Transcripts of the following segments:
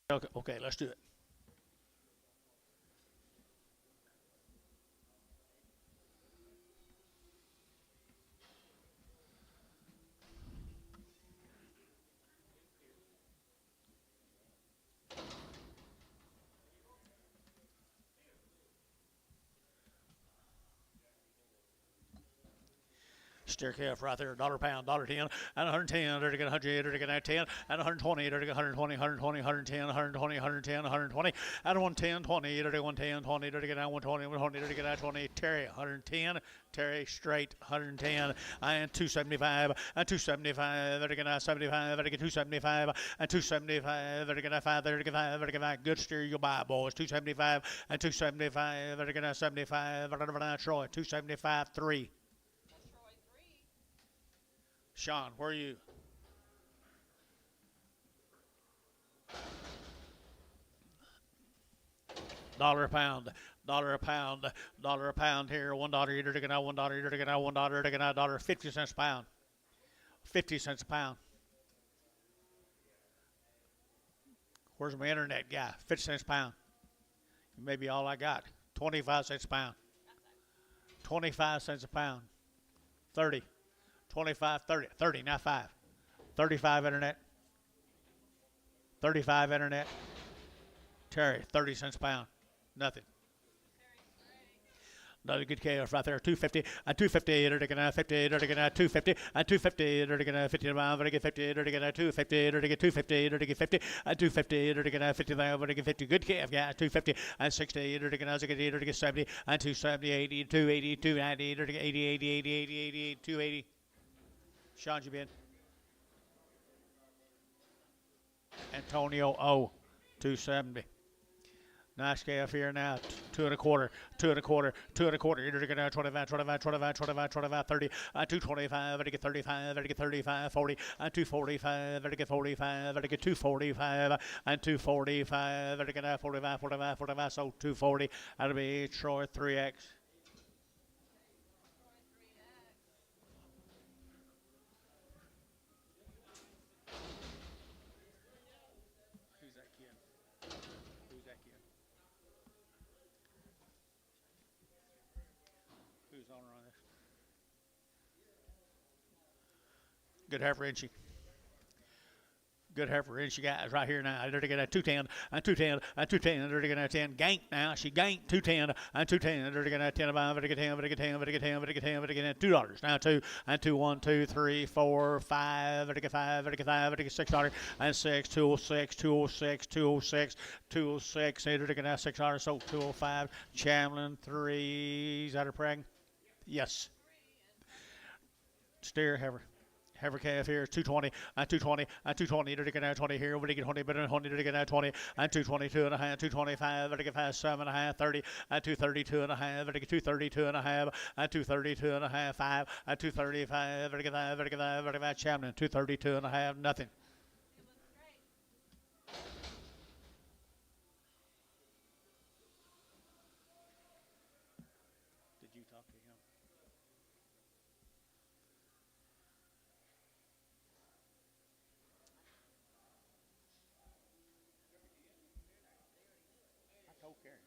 Okay, let's do it. Steer calf right there, dollar pound, dollar 10, and 110, there to get 100, there to get 10, and 120, there to get 120, 120, 110, 120, 110, 120, and 110, 20, there to get 110, 20, there to get 120, 120, there to get 20, Terry, 110, Terry straight, 110, and 275, and 275, there to get 75, there to get 275, and 275, there to get 5, there to get 5, there to get 5, good steer, you'll buy, boys, 275, and 275, there to get 75, Troy, 275, 3. Sean, where are you? Dollar a pound, dollar a pound, dollar a pound here. $1 you're to get out, $1 you're to get out, $1 to get out, dollar 50 cents a pound. 50 cents a pound. Where's my internet guy? 50 cents a pound. Maybe all I got. 25 cents a pound. 25 cents a pound. 30. 25, 30, 30, not 5. 35 internet. 35 internet. Terry, 30 cents a pound. Nothing. Another good KF right there. 250 and 250. They're taking 50. They're taking 250 and 250. They're taking 50 pounds. They're taking 50. They're taking 250. They're taking 250. They're taking 50 and 250. They're taking 50. They're taking 50. Good KF. Yeah, 250 and 60. They're taking 60. They're taking 70 and 270, 80, 280, 290. They're taking 80, 80, 80, 80, 80, 280. Sean, you been? Antonio O, 270. Nice KF here now. 2 1/4, 2 1/4, 2 1/4. You're going to 25, 25, 25, 25, 25, 30, 225, to get 35, to get 35, 40, 245, to get 45, to get 245, and 245, to get 45, 45, 45, so 240. That'll be Troy 3X. Who's that kid? Who's that kid? Who's owner on this? Good heifer, isn't she? Good heifer, isn't she, guys? Right here now. They're to get a 210, and 210, and 210. They're to get a 10. Gank now. She ganked 210, and 210. They're to get a 10 about. They're to get 10, they're to get 10, they're to get 10, they're to get 10, they're to get $2. Now 2, and 2, 1, 2, 3, 4, 5. They're to get 5, they're to get 5, they're to get $6, and 6, 206, 206, 206, 206. They're to get $6, so 205. Chamlin 3. Is that a preg? Yes. Steer heifer. Heifer calf here, 220, and 220, and 220, to get 20 here, we get 20, but 20 to get 20, and 222 and a half, 225, to get 7 and a half, 30, and 232 and a half, to get 232 and a half, and 232 and a half, 5, and 235, to get 5, to get 5, to get 5, Champion, 232 and a half, nothing. Did you talk to him? I told Karen,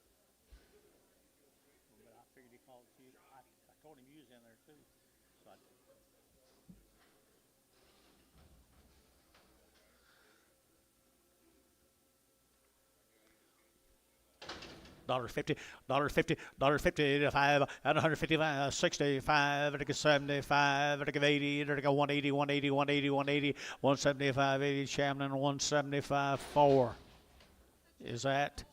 but I figured he called you. I told him you was in there too. So $1.50, $1.50, $1.50, 5, and 155, 65, and 75, and 80, and 180, 180, 180, 180, 175, 80, Chamlin, 175, 4. Is that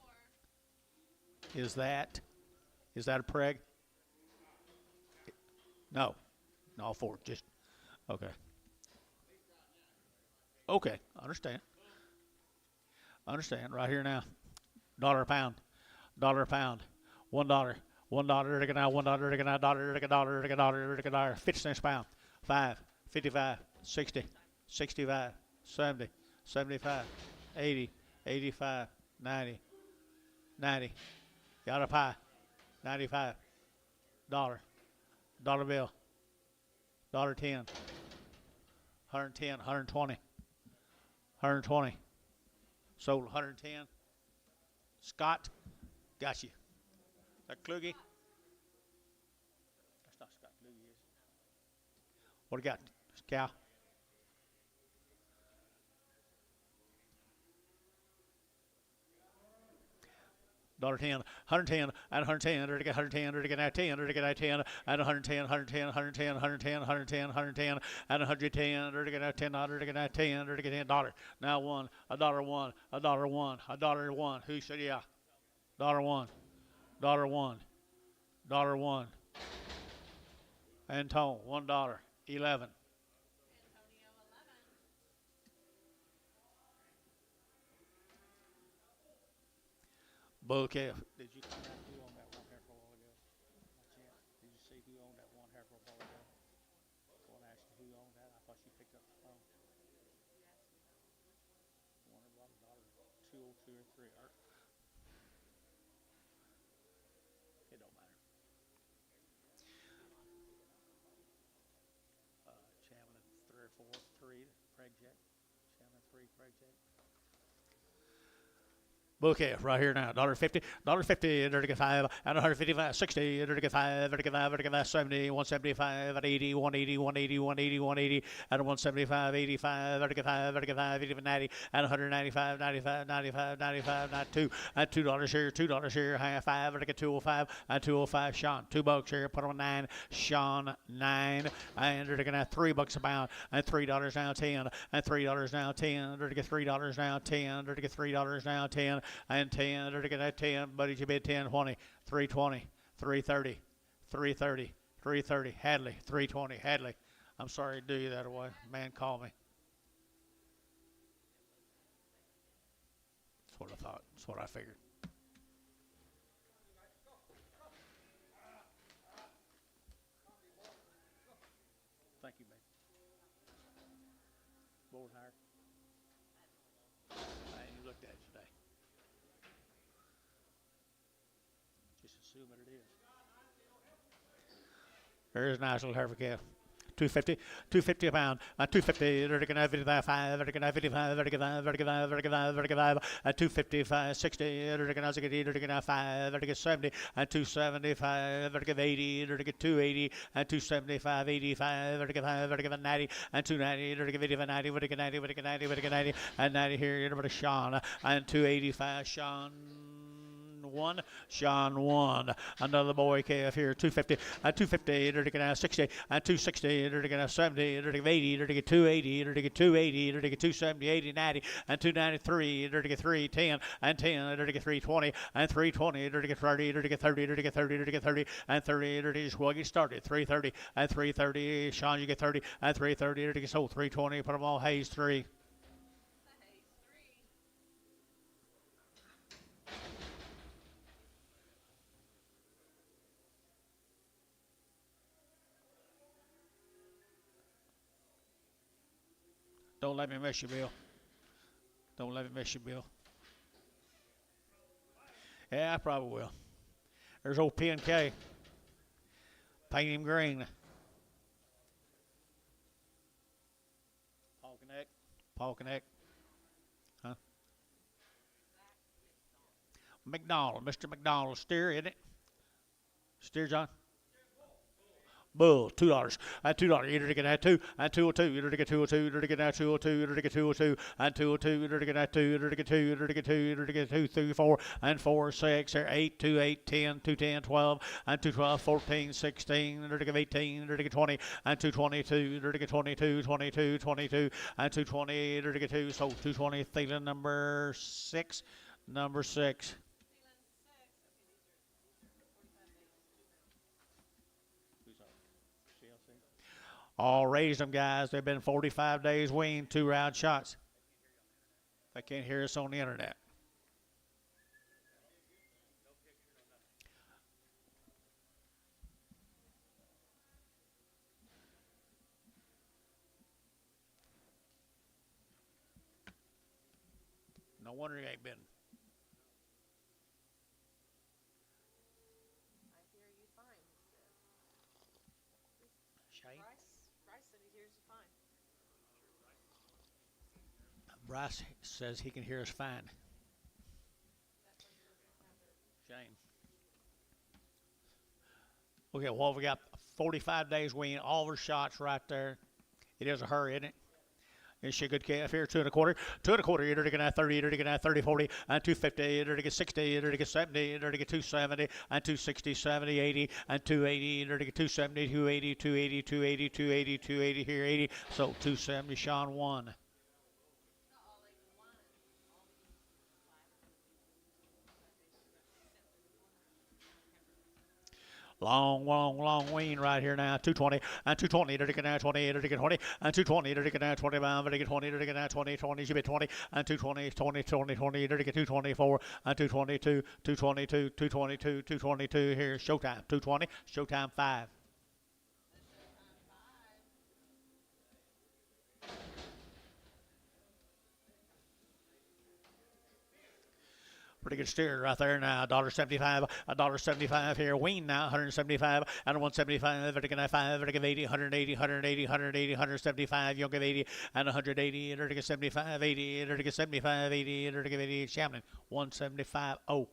a preg? No, no, 4. Just okay. Okay, understand. Understand. Right here now, dollar a pound. Dollar a pound, $1, $1 to get out, $1 to get out, dollar to get dollar to get dollar to get dollar, 50 cents a pound, 5, 55, 60, 65, 70, 75, 80, 85, 90, 90. Got a pie, 95, dollar, dollar bill, dollar 10, 110, 120, 120, Sold 110. Scott, got you. That Kluge? That's not Scott Kluge, is it? What do you got, Cal? $10, 110, and 110, or to get 110, or to get 10, or to get 10, and 110, 110, 110, 110, 110, 110, and 110, or to get $10, or to get 10, or to get $10. Now one, $1, $1, $1. Who said yeah? $1, $1, $1. Antone, $1, 11. Bull calf. Did you find out who owned that one heifer a while ago? By chance? Did you see who owned that one heifer a while ago? I want to ask you who owned that. I thought you picked up the phone. One of them, daughter, 202 or 3. It don't matter. Chamberlain 3 or 4, 3, Craig Jack. Chamberlain 3, Craig Jack. Bull calf right here now. $1.50, $1.50, $5, and 155, 60, $5, $5, 70, 175, at 80, 180, 180, 180, 180, and 175, 85, $5, 80, 90, and 195, 95, 95, 95, 92, and $2 here, $2 here, half 5, $205, and 205. Sean, $2 here, put on 9. Sean, 9, and they're gonna have $3 a pound, and $3 now 10, and $3 now 10, they're gonna get $3 now 10, they're gonna get $3 now 10. And 10, they're going to 10, buddy, you bid 10, 20, 320, 330, 330, 330, Hadley, 320, Hadley. I'm sorry to do you that away. Man, call me. That's what I thought. That's what I figured. Thank you, babe. What was hired? I ain't looked at it today. Assume it is. There's a nice little heifer calf. 250, 250 a pound, 250, 55, 55, 55, 255, 60, 5, 70, and 275, 80, 280, and 275, 85, 90, and 290, 90, and 90 here, Sean, and 285, Sean. Sean 1. Another boy calf here, 250, 250, 60, 260, 70, 80, 280, 280, 270, 80, 90, and 293, 310, and 10, 320, and 320, 30, 30, 30, 30, and 30, is well, get started, 330, and 330, Sean, you get 30, and 330, sold 320, put them all, Hayes 3. Don't let me miss you, Bill. Don't let me miss you, Bill. Yeah, I probably will. There's old P&K. Paint him green. Paul Connect. Huh? McDonald. Mr. McDonald. Steer, isn't it? Steer, John? Bull, $2. And $2. You're to get 2 and 202. You're to get 202. You're to get 202. You're to get 202 and 202. You're to get 2. You're to get 2. You're to get 2. You're to get 2, 3, 4 and 4, 6, 8, 2, 8, 10, 2, 10, 12 and 2, 12, 14, 16. You're to get 18. You're to get 20 and 222. You're to get 22, 22, 22 and 220. You're to get 2. So 220. Thielen number 6. Number 6. All raised them, guys. They've been 45 days weaned, 2-round shots. They can't hear us on the internet. No wonder he ain't been. I hear you fine. Shane? Bryce said he hears you fine. Bryce says he can hear us fine. Shane. Okay, well, we got 45 days wean, all of her shots right there. It is a her, isn't it? Is she a good calf here? 2 1/4. 2 1/4. You're to get 30. You're to get 30, 40, and 250. You're to get 60. You're to get 70. You're to get 270, and 260, 70, 80, and 280. You're to get 270, 280, 280, 280, 280, 280 here, 80. So 270, Sean 1. Long wean right here now. 220 and 220. Dirty now 20. Dirty 20 and 220. Dirty now 25. Dirty 20. Dirty now 20. 20. Should be 20 and 220. 20. 20. 20. Dirty 224 and 222. 222. 222. 222. Here's showtime. 220. Showtime 5. Pretty good steer right there now. $1.75. $1.75 here. Wean now. 175 and 175. Vertical 5. Vertical 80. 180. 180. 180. 175. Young of 80 and 180. Vertical 75. 80. Vertical 75. 80. Vertical 80. Shamlin 175. Oh.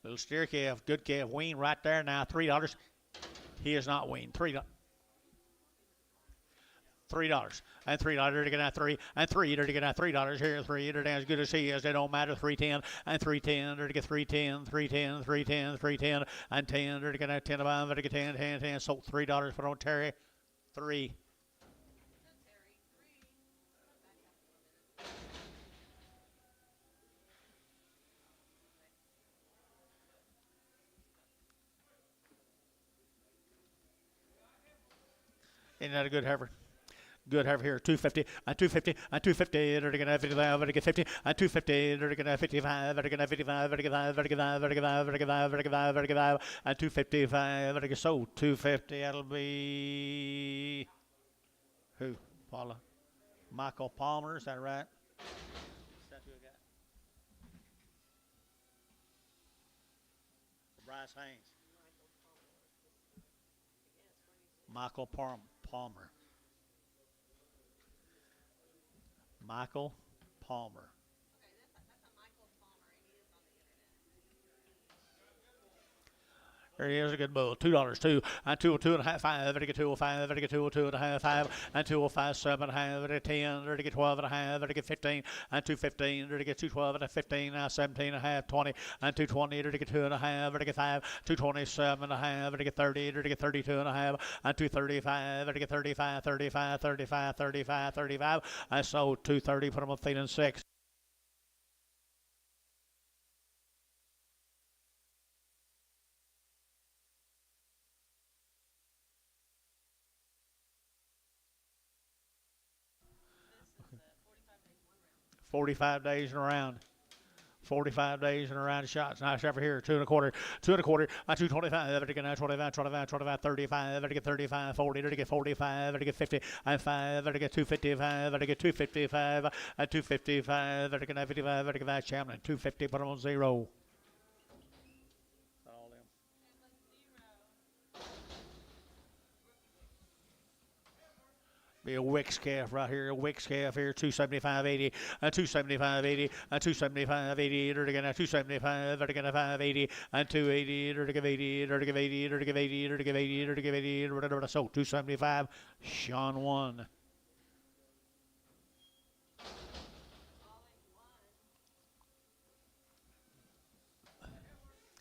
Little steer calf, good calf, wean right there now. $3. He is not weaned. $3. $3 and $3 to get out 3 and 3 to get out $3 here. 3 to as good as he is. They don't matter. 310 and 310 to get 310, 310, 310, 310 and 10 to get out 10 about to get 10, 10, 10. So $3 for on Terry. 3. Isn't that a good heifer? Good heifer here. 250 and 250 and 250. They're going to 55. They're 50 and 250. They're going to 55. They're going to 55. They're going to 55. They're going to 55. They're going to 55. They're going to 55. They're going to 55 and 255. They're going to so 250. That'll be who? Paula. Michael Palmer. Is that right? Is that who I got? Bryce Haynes. Michael Palmer. Michael Palmer. There he is, a good bull. $2, 2 and 202.5, 5. Better get 205. Better get 202.5, 5 and 205, 7 1/2. Better get 10. Better get 12.5. Better get 15 and 215. Better get 212 and 15. Now 17.5, 20 and 220. Better get 2.5. Better get 5, 227.5. Better get 30. Better get 32.5 and 235. Better get 35, 35, 35, 35, 35. I sold 230. Put him up feeding 6. 45 days and around. 45 days and around the shots. Nice effort here. 2 1/4. 2 1/4. 225. Better get 25, 25, 25, 35. Better get 35, 40. Better get 45. Better get 50 and 5. Better get 255. Better get 255 and 255. Better get 55. Better get that Chamlin. 250. Put them on 0. Be a Wicks calf right here, a Wicks calf here, 275.80, and 275.80, and 275.80, or again, 275, or again, 580, and 280, or give 80, or give 80, or give 80, or give 80, or give 80, or whatever. So 275, Sean 1.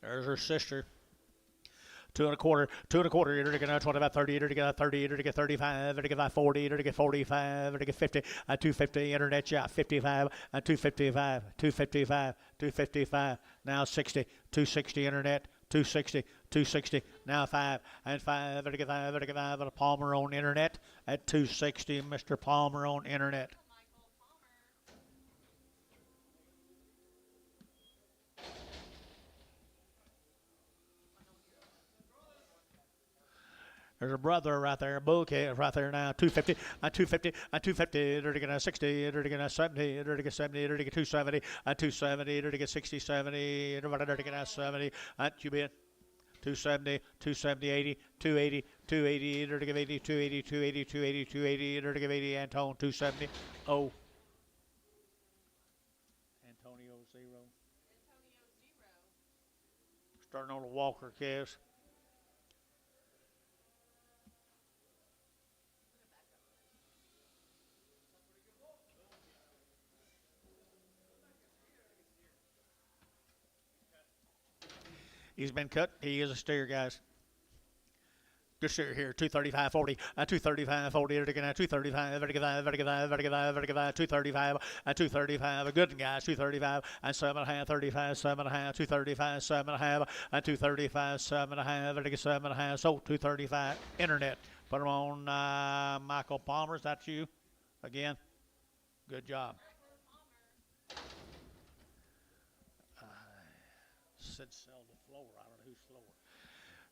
There's her sister. 2 1/4, 2 1/4, you're to get 25, 30, you're to get 30, you're to get 35, you're to get 40, you're to get 45, you're to get 50, and 250, internet shot, 55, and 255, 255, 255, now 60, 260, internet, 260, 260, now 5, and 5, you're to get 5, you're to get 5, and Palmer on internet at 260, Mr. Palmer on internet. There's a brother right there, a bull calf right there now. 250, 250, 250, dirty get 60, dirty get 70, dirty get 70, dirty get 270, 270, dirty get 60, 70, everybody dirty get 70, you bid. 270, 270, 80, 280, 280, dirty give 80, 280, 280, 280, 280, dirty give 80, Antone, 270, oh. Antonio 0. Starting on the Walker calves. He's been cut. He is a steer, guys. Good steer here. 235, 40. 235, 40. 235, 35, 35, 35, 35, 235, 235. A good one, guys. 235 and 7.5, 35, 7.5, 235, 7.5, 235, 7.5, 7.5. So 235. Internet. Put them on Michael Palmer. Is that you? Again. Good job. Said sell the floor. I don't know who's slower.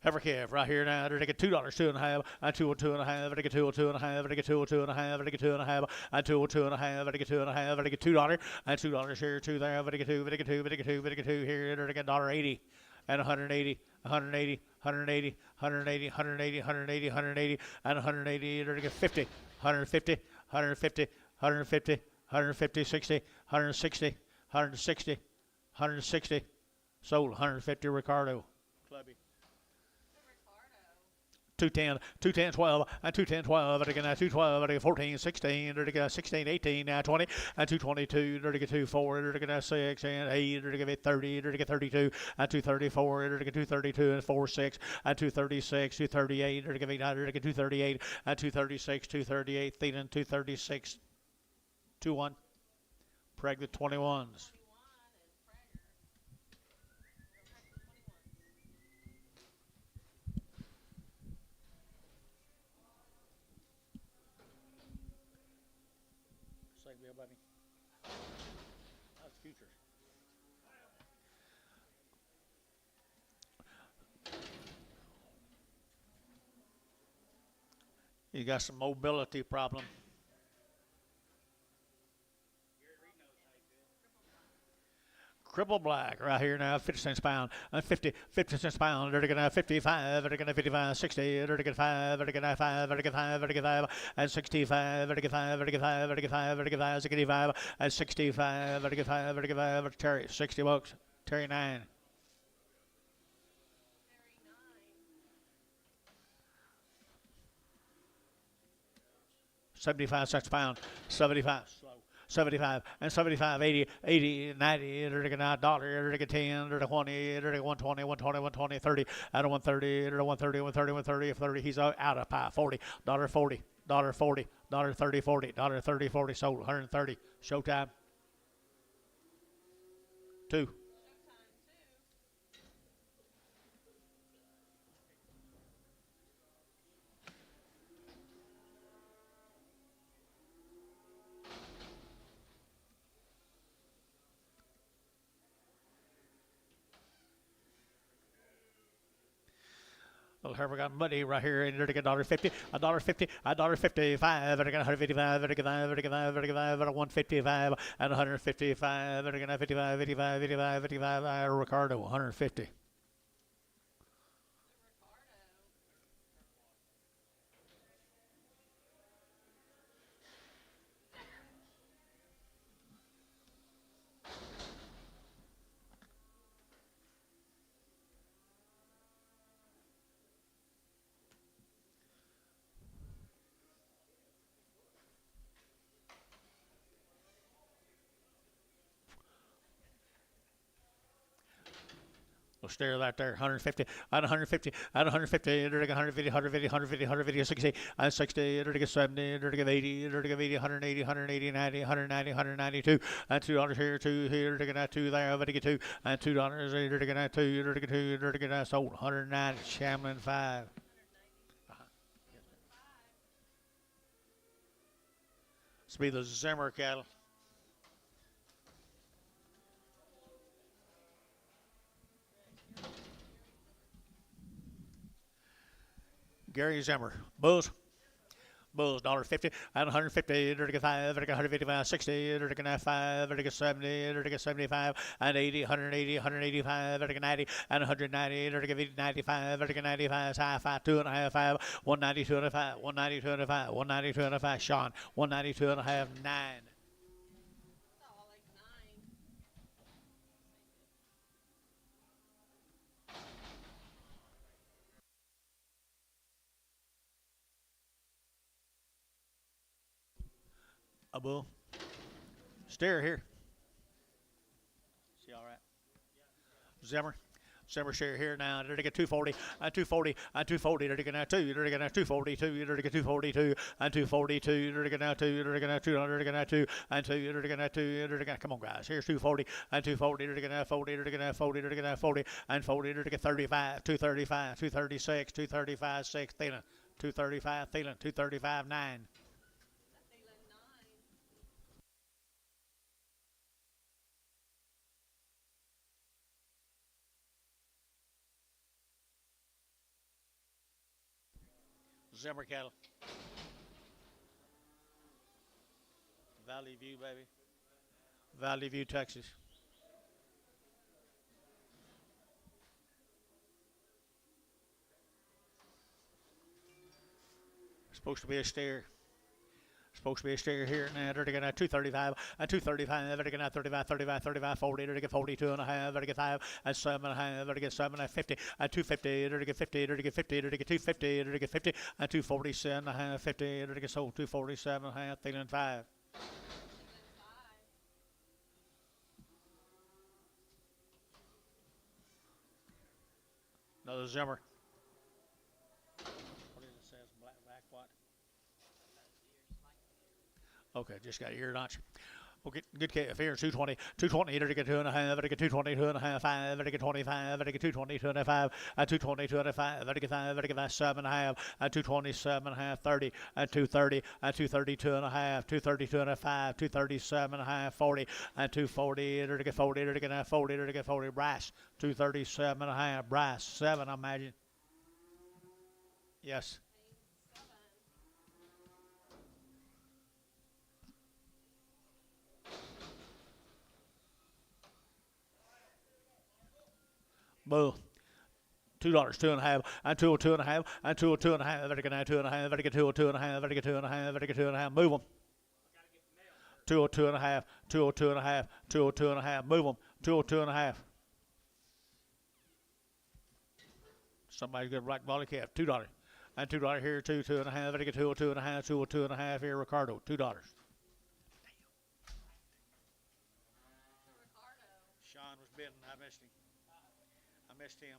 Heifer calf right here now. They get $2, 2.5, and 2.5. They get 2.5. They get 2.5. They get 2.5, and 2.5. They get 2.5. They get $2, and $2 here, 2 there. They get 2. They get 2. They get 2. They get 2 here. They get $1.80, and 180, 180, 180, 180, 180, 180, 180, and 180. They get 50, 150, 150, 150, 150, 60, 160, 160, 160. Sold 150 Ricardo. Clubby. 210, 210, 12, and 210, 12, and again 212, and again 14, 16, and again 16, 18, now 20, and 222, and again 24, and again 6, and 8, and again 30, and again 32, and 234, and again 232, and 4, 6, and 236, 238, and again 238, and 236, 238, Thetan 236, 2-1, pregnant 21s. Buddy. That's future. You got some mobility problem. Cripple black right here now, 50 cents pound, 50 cents pound, they're going to 55, they're going to 55, 60, they're going to 5, they're going to 5, they're going to 5, they're going to 5, and 65, they're going to 5, they're going to 5, they're going to 5, they're going to 5, 65, and 65, they're going to 5, they're going to 5, Terry, $60, Terry 9. 75 cents pound, 75, slow. 75 and 75, 80, 80, 90, $1, $10, $20, $120, 120, 30, out of 130, 130, 130, 130, 30. He's out of pie. 40, $40, $40, $40, $30, $40, $30, 40. Sold 130. Showtime. 2. Little Heifer got money right here, and they're $1.50, $1.50, $1.55, they're $155, they're $155, 155, and 155, they're $55, 55, 55, 55, Ricardo, 150. We'll stare that there. 150, at 150, at 150, 150, 150, 150, 150, 60, and 60, 70, 80, 80, 180, 180, 90, 190, 192, and $2 here, 2 here, 2 there, but get 2, and $2, 2, sold 190, Shamlin 5. This will be the Zimmer cattle. Gary Zimmer. Bulls. Bulls, $1.50 and 150, 155, 155, 60, 155, 170, 75, and 80, 180, 185, 190, and 190, 195, 195, high five, 2.5, 5, 192 and a 5, 192 and a 5, 192 and a 5, Sean, 192 and a half, 9. A bull. Steer here. See all right? Zimmer. Zimmer share here now. They're to get 240 and 240 and 240. They're to get now 2. They're to get now 242. They're to get 242 and 242. They're to get now 2. They're to get now 200. They're to get now 2 and 2. They're to get now 2. They're to get, come on guys. Here's 240 and 240. They're to get now 40. They're to get now 40. They're to get now 40 and 40. They're to get 35. 235. 236. 235. 6. Thielen. 235. Thielen. 235. 9. Zimmer cattle. Valley View, baby. Valley View, Texas. Supposed to be a steer. Supposed to be a steer here now. They're going to 235 and 235. They're going to 35, 35, 35, 40. They're going to get 42 and a half. They're going to get 5 and 7 and a half. They're going to get 7 and 50 and 250. They're going to get 50. They're going to get 50. They're going to get 250. They're going to get 50 and 247 and a half. 50. They're going to get sold 247 and a half. Thielen 5. Another Zimmer. What does it say? Black what? Okay, just got ear notch. Okay, good KF here, 220, 220, to get 2.5, to get 220, 2.5, 5, to get 25, to get 220, 2.5, and 220, 2.5, to get 5, to get 7.5, and 227.5, 30, and 230, and 232.5, 232.5, 237.5, 40, and 240, to get 40, to get 40, to get 40, Brass, 237.5, Brass, 7, I imagine. Yes. Bull. $2, 2.5, and 202.5, and 202.5. Better get 2.5. Better get 202.5. Better get 2.5. Better get 2.5. Move them. 202.5. 202.5. 202.5. Move them. 202.5. Somebody's good right volley calf. $2. And $2 here. 2.5. Better get 202.5. 202.5 here. Ricardo. $2. Sean was bidding. I missed him. I missed him.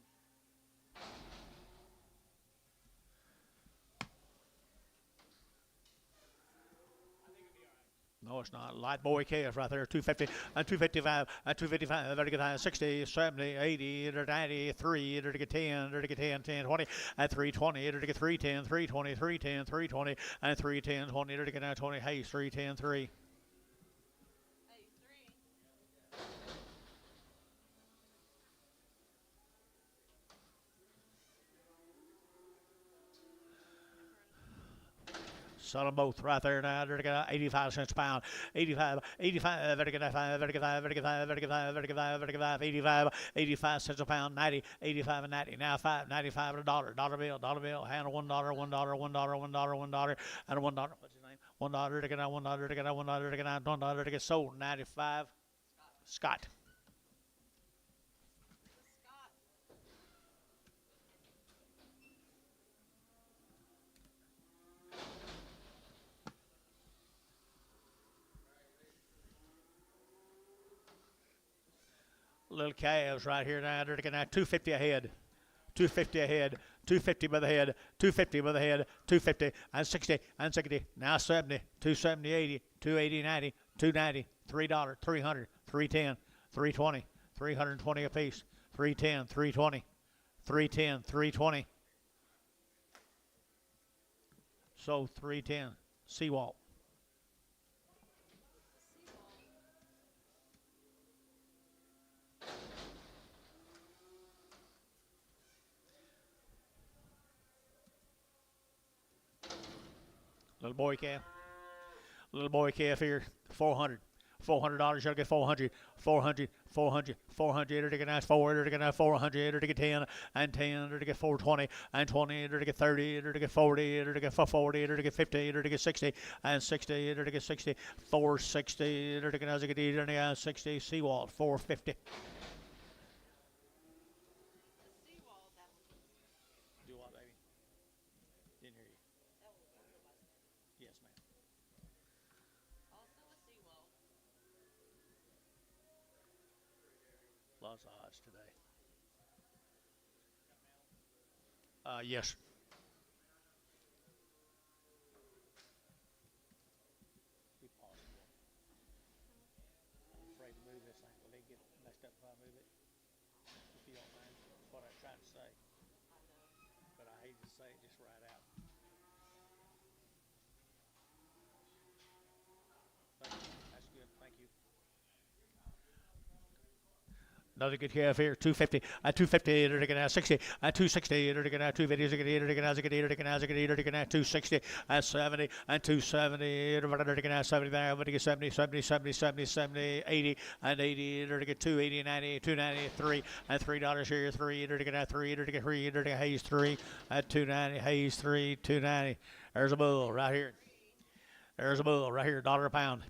No, it's not. Light boy KF right there. 250 and 255 and 255. Better get 60, 70, 80, 90, 3, to get 10, to get 10, 10, 20, and 320, to get 310, 320, 310, 320, and 310, 20, to get now 20. Hey, 310, 3. Sell them both right there now. They're going to 85 cents a pound. 85, 85, better get 5, better get 5, better get 5, better get 5, better get 5, better get 5, 85, 85 cents a pound, 90, 85 and 90. Now 5, 95 and a dollar. Dollar bill, handle $1, $1, $1, $1, $1, $1, and $1. What's his name? $1 to get out, $1 to get out, $1 to get out, $1 to get sold. 95. Scott. Little calves right here now. They're looking at 250 a head. 250 a head. 250 by the head. 250 by the head. 250 and 60 and 60. Now 70. 270, 80. 280, 90. 290. $3. 300. 310. 320. 320 a piece. 310. 320. 310. 320. So 310. Seawalt. boy calf. Little boy calf here, 400. $400, you'll get 400, 400, 400, 400, to get nice 400, to get nice 400, to get 10, and 10, to get 420, and 20, to get 30, to get 40, to get 40, to get 50, to get 60, and 60, to get 60, 460, to get nice, to get 60, Seawald, 450. Do what, baby? Didn't hear you. Yes, ma'am. Lots of odds today. Yes. Be possible. I'm afraid to move this thing. Will they get messed up if I move it? If you don't mind, that's what I was trying to say. But I hate to say it just right out. Thank you. That's good. Thank you. Another good calf here, 250, 250, to get 60, 260, to get 250, to get 260, 70, 270, to get 75, to get 70, 70, 70, 70, 70, 80, and 80, to get 280, 90, 290, 3, and $3 here, 3, to get 3, to get 3, to get Hayes 3, at 290, Hayes 3, 290. There's a bull right here. There's a bull right here, $1 a pound.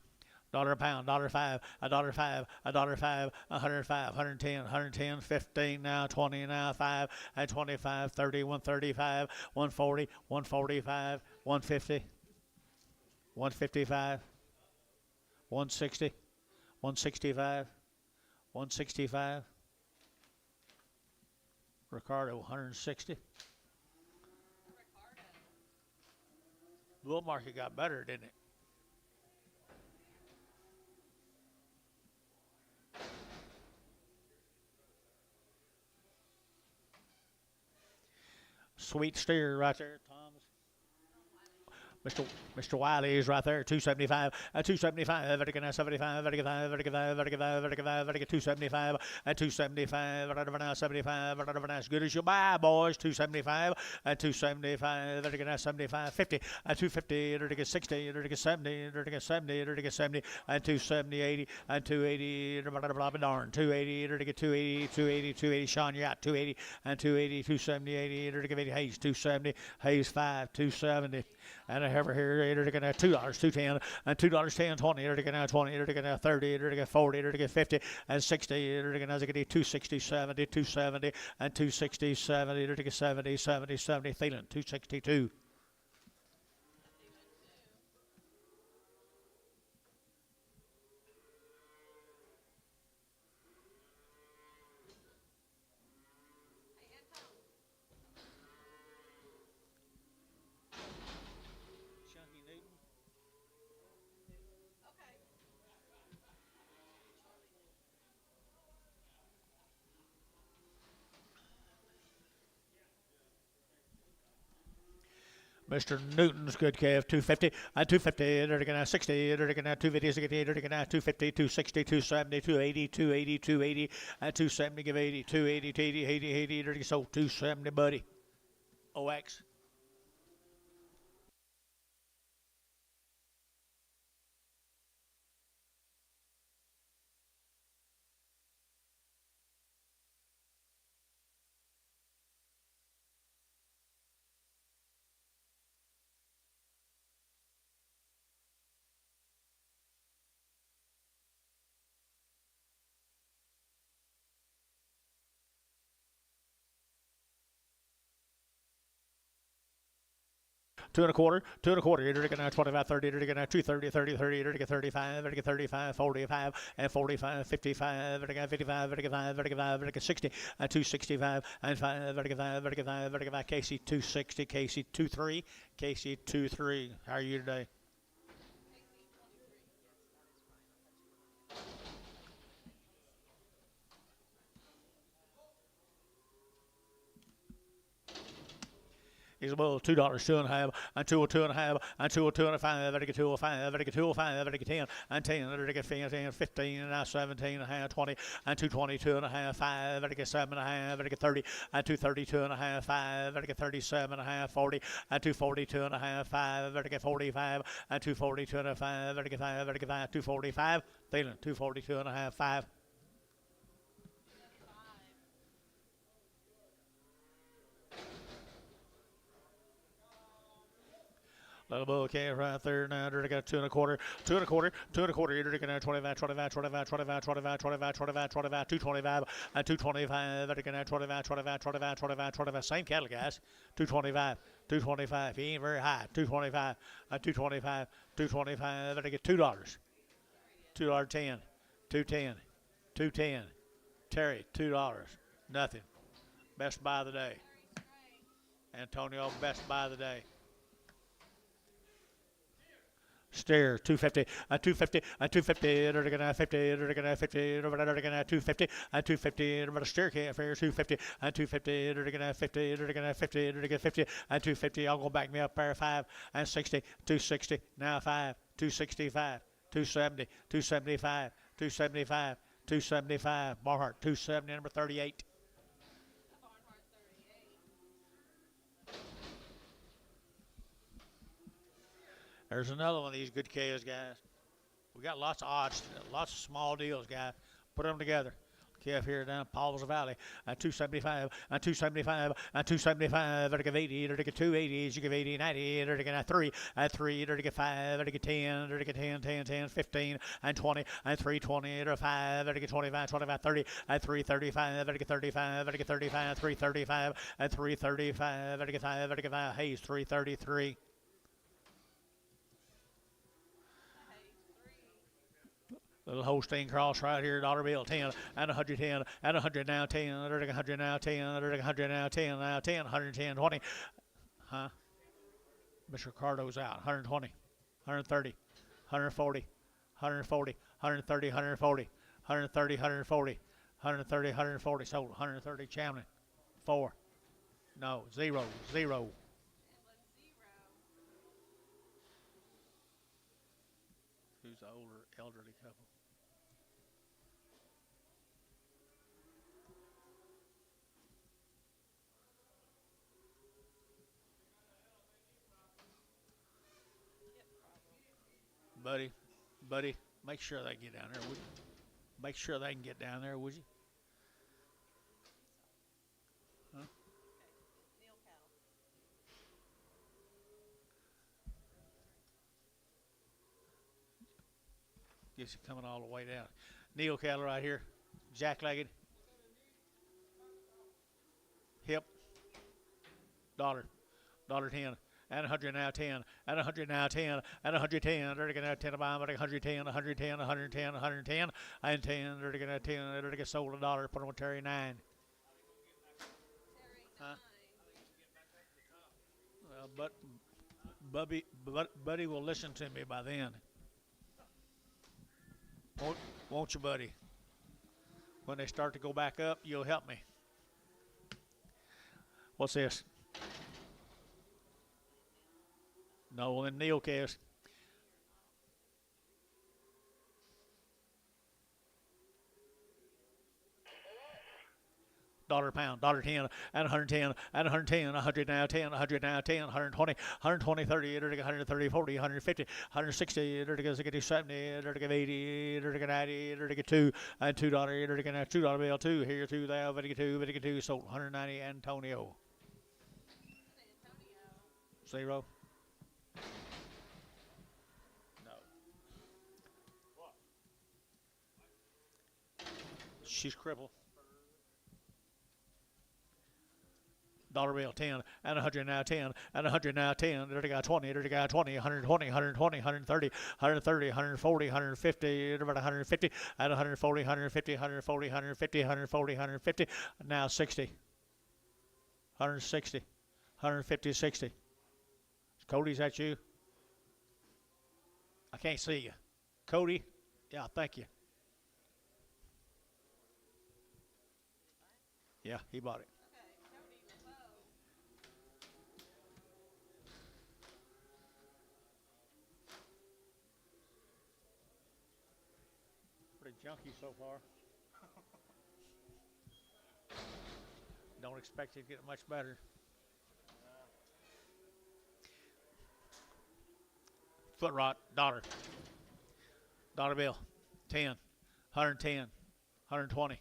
$1 a pound, $1.05, $1.05, $1.05, 105, 110, 110, 15 now, 20 now, 5, and 25, 30, 135, 140, 145, 150, 155, 160, 165, 165. Ricardo, 160. Bull market got better, didn't it? Sweet steer right there, Thomas. Mr. Wiley is right there, 275, 275, vertical 75, vertical 5, vertical 5, vertical 5, vertical 5, vertical 275, 275, vertical 75, vertical as good as you buy, boys, 275, 275, vertical 75, 50, 250, vertical 60, vertical 70, vertical 70, vertical 70, 270, 80, 280, darn, 280, vertical 280, 280, 280, Sean, you're out, 280, 280, 270, 80, vertical 80, Hayes, 270, Hayes 5, 270. And a heifer here, they're going to $2, $2.10, and $2.10, 20, they're going to 20, they're going to 30, they're going to 40, they're going to 50, and 60, they're going to 260, 70, 270, and 260, 70, they're going to 70, 70, 70, Thielen, 262. Mr. Newton's good calf, 250, 250, they're going to 60, they're going to 250, they're going to 250, 260, 270, 280, 280, 280, and 270, give 80, 280, 280, 80, 80, they're going to sold 270, buddy. OX. Two and a quarter, you're going to 25, 30, you're going to 230, 30, 30, you're going to 35, you're going 35, 45, and 45, 55, you're going 55, you're going 5, you're going 60, and 265, and 5, you're going 5, you're going 5, Casey 260, Casey 23, Casey 23. How are you today? He's a bull. $2, 2.5, and 2.5, and 2.5, very good 2.5, very good 2.5, very good 10, and 10, very good 15, 15, and now 17, and a half, 20, and 2.20, 2.5, 5, very good 7.5, very good 30, and 2.32.5, 5, very good 37.5, 40, and 2.42.5, 5, very good 45, and 2.42.5, very good 5, very good 5, 2.45, feeling 2.42.5, 5. Little bull calf right there now. Dirty got 2.25, 2.25, 2.25. You're dirty now 25, 25, 25, 25, 25, 25, 25, 25, 225, and 225. Dirty now 25, 25, 25, 25, 25. Same cattle, guys. 225, 225. He ain't very high. 225, 225, 225. Dirty get $2. $2.10, 210, 210. Terry, $2. Nothing. Best buy of the day. Antonio, best buy of the day. Steer 250, 250, 250, 50, 50, 250, 250, steer can't fair 250, 250, 50, 50, 50, 250. I'll go back me up there 5 and 60, 260, now 5, 265, 270, 275, 275, 275. Barhart 270, number 38. There's another one of these good KOs, guys. We got lots of odds, lots of small deals, guys. Put them together. KF here down Paul's Valley at 275, and 275, and 275. Better give 80, better get 280s. You give 80, 90, better get 3, at 3, better get 5, better get 10, better get 10, 10, 10, 15, and 20, and 320, better 5, better get 25, 25, 30, at 335, better get 35, better get 35, 335, at 335, better get 5, better get 5. Hayes 333. Little Holstein cross right here, dollar bill, 10, and 110, and 100 now, 10, 100 now, 10, 100 now, 10, now 10, 110, 20. Huh? Mr. Ricardo's out, 120, 130, 140, 140, 130, 140, 130, 140, 130, 140, sold, 130, Chamlin, 4. No, 0, 0. Who's the older, elderly couple? Buddy, make sure they get down there, would you? Make sure they can get down there, would you? Huh? Guess you're coming all the way down. Neil cattle right here, jack-legged, hip, $1.10. And 100 now 10, and 100 now 10, and 110, they're going to 10 about 110, 110, 110, 110, and 10, they're going to 10, they're going to sold $1, put them with Terry 9. Huh? Well, Buddy will listen to me by then. Won't you, Buddy? When they start to go back up, you'll help me. What's this? No, then Neil cares. $1 pound, $1.10, and 110, and 110, 100 now 10, 100 now 10, 120, 120, 30, 130, 40, 150, 160, 70, 80, 90, 2, and $2, $2 bill, 2, here, 2, there, 2, sold 190, Antonio. 0. She's crippled. $1 bill, 10, and 100 now 10, and 100 now 10, dirty guy 20, dirty guy 20, 120, 120, 130, 130, 140, 150, about 150, and 140, 150, 140, 150, 140, 150, now 60, 160, 150, 60. Cody, is that you? I can't see you. Cody? Yeah, thank you. Yeah, he bought it. junkie so far. Don't expect it to get much better. Foot rot, dollar. Dollar bill. 10. 110. 120.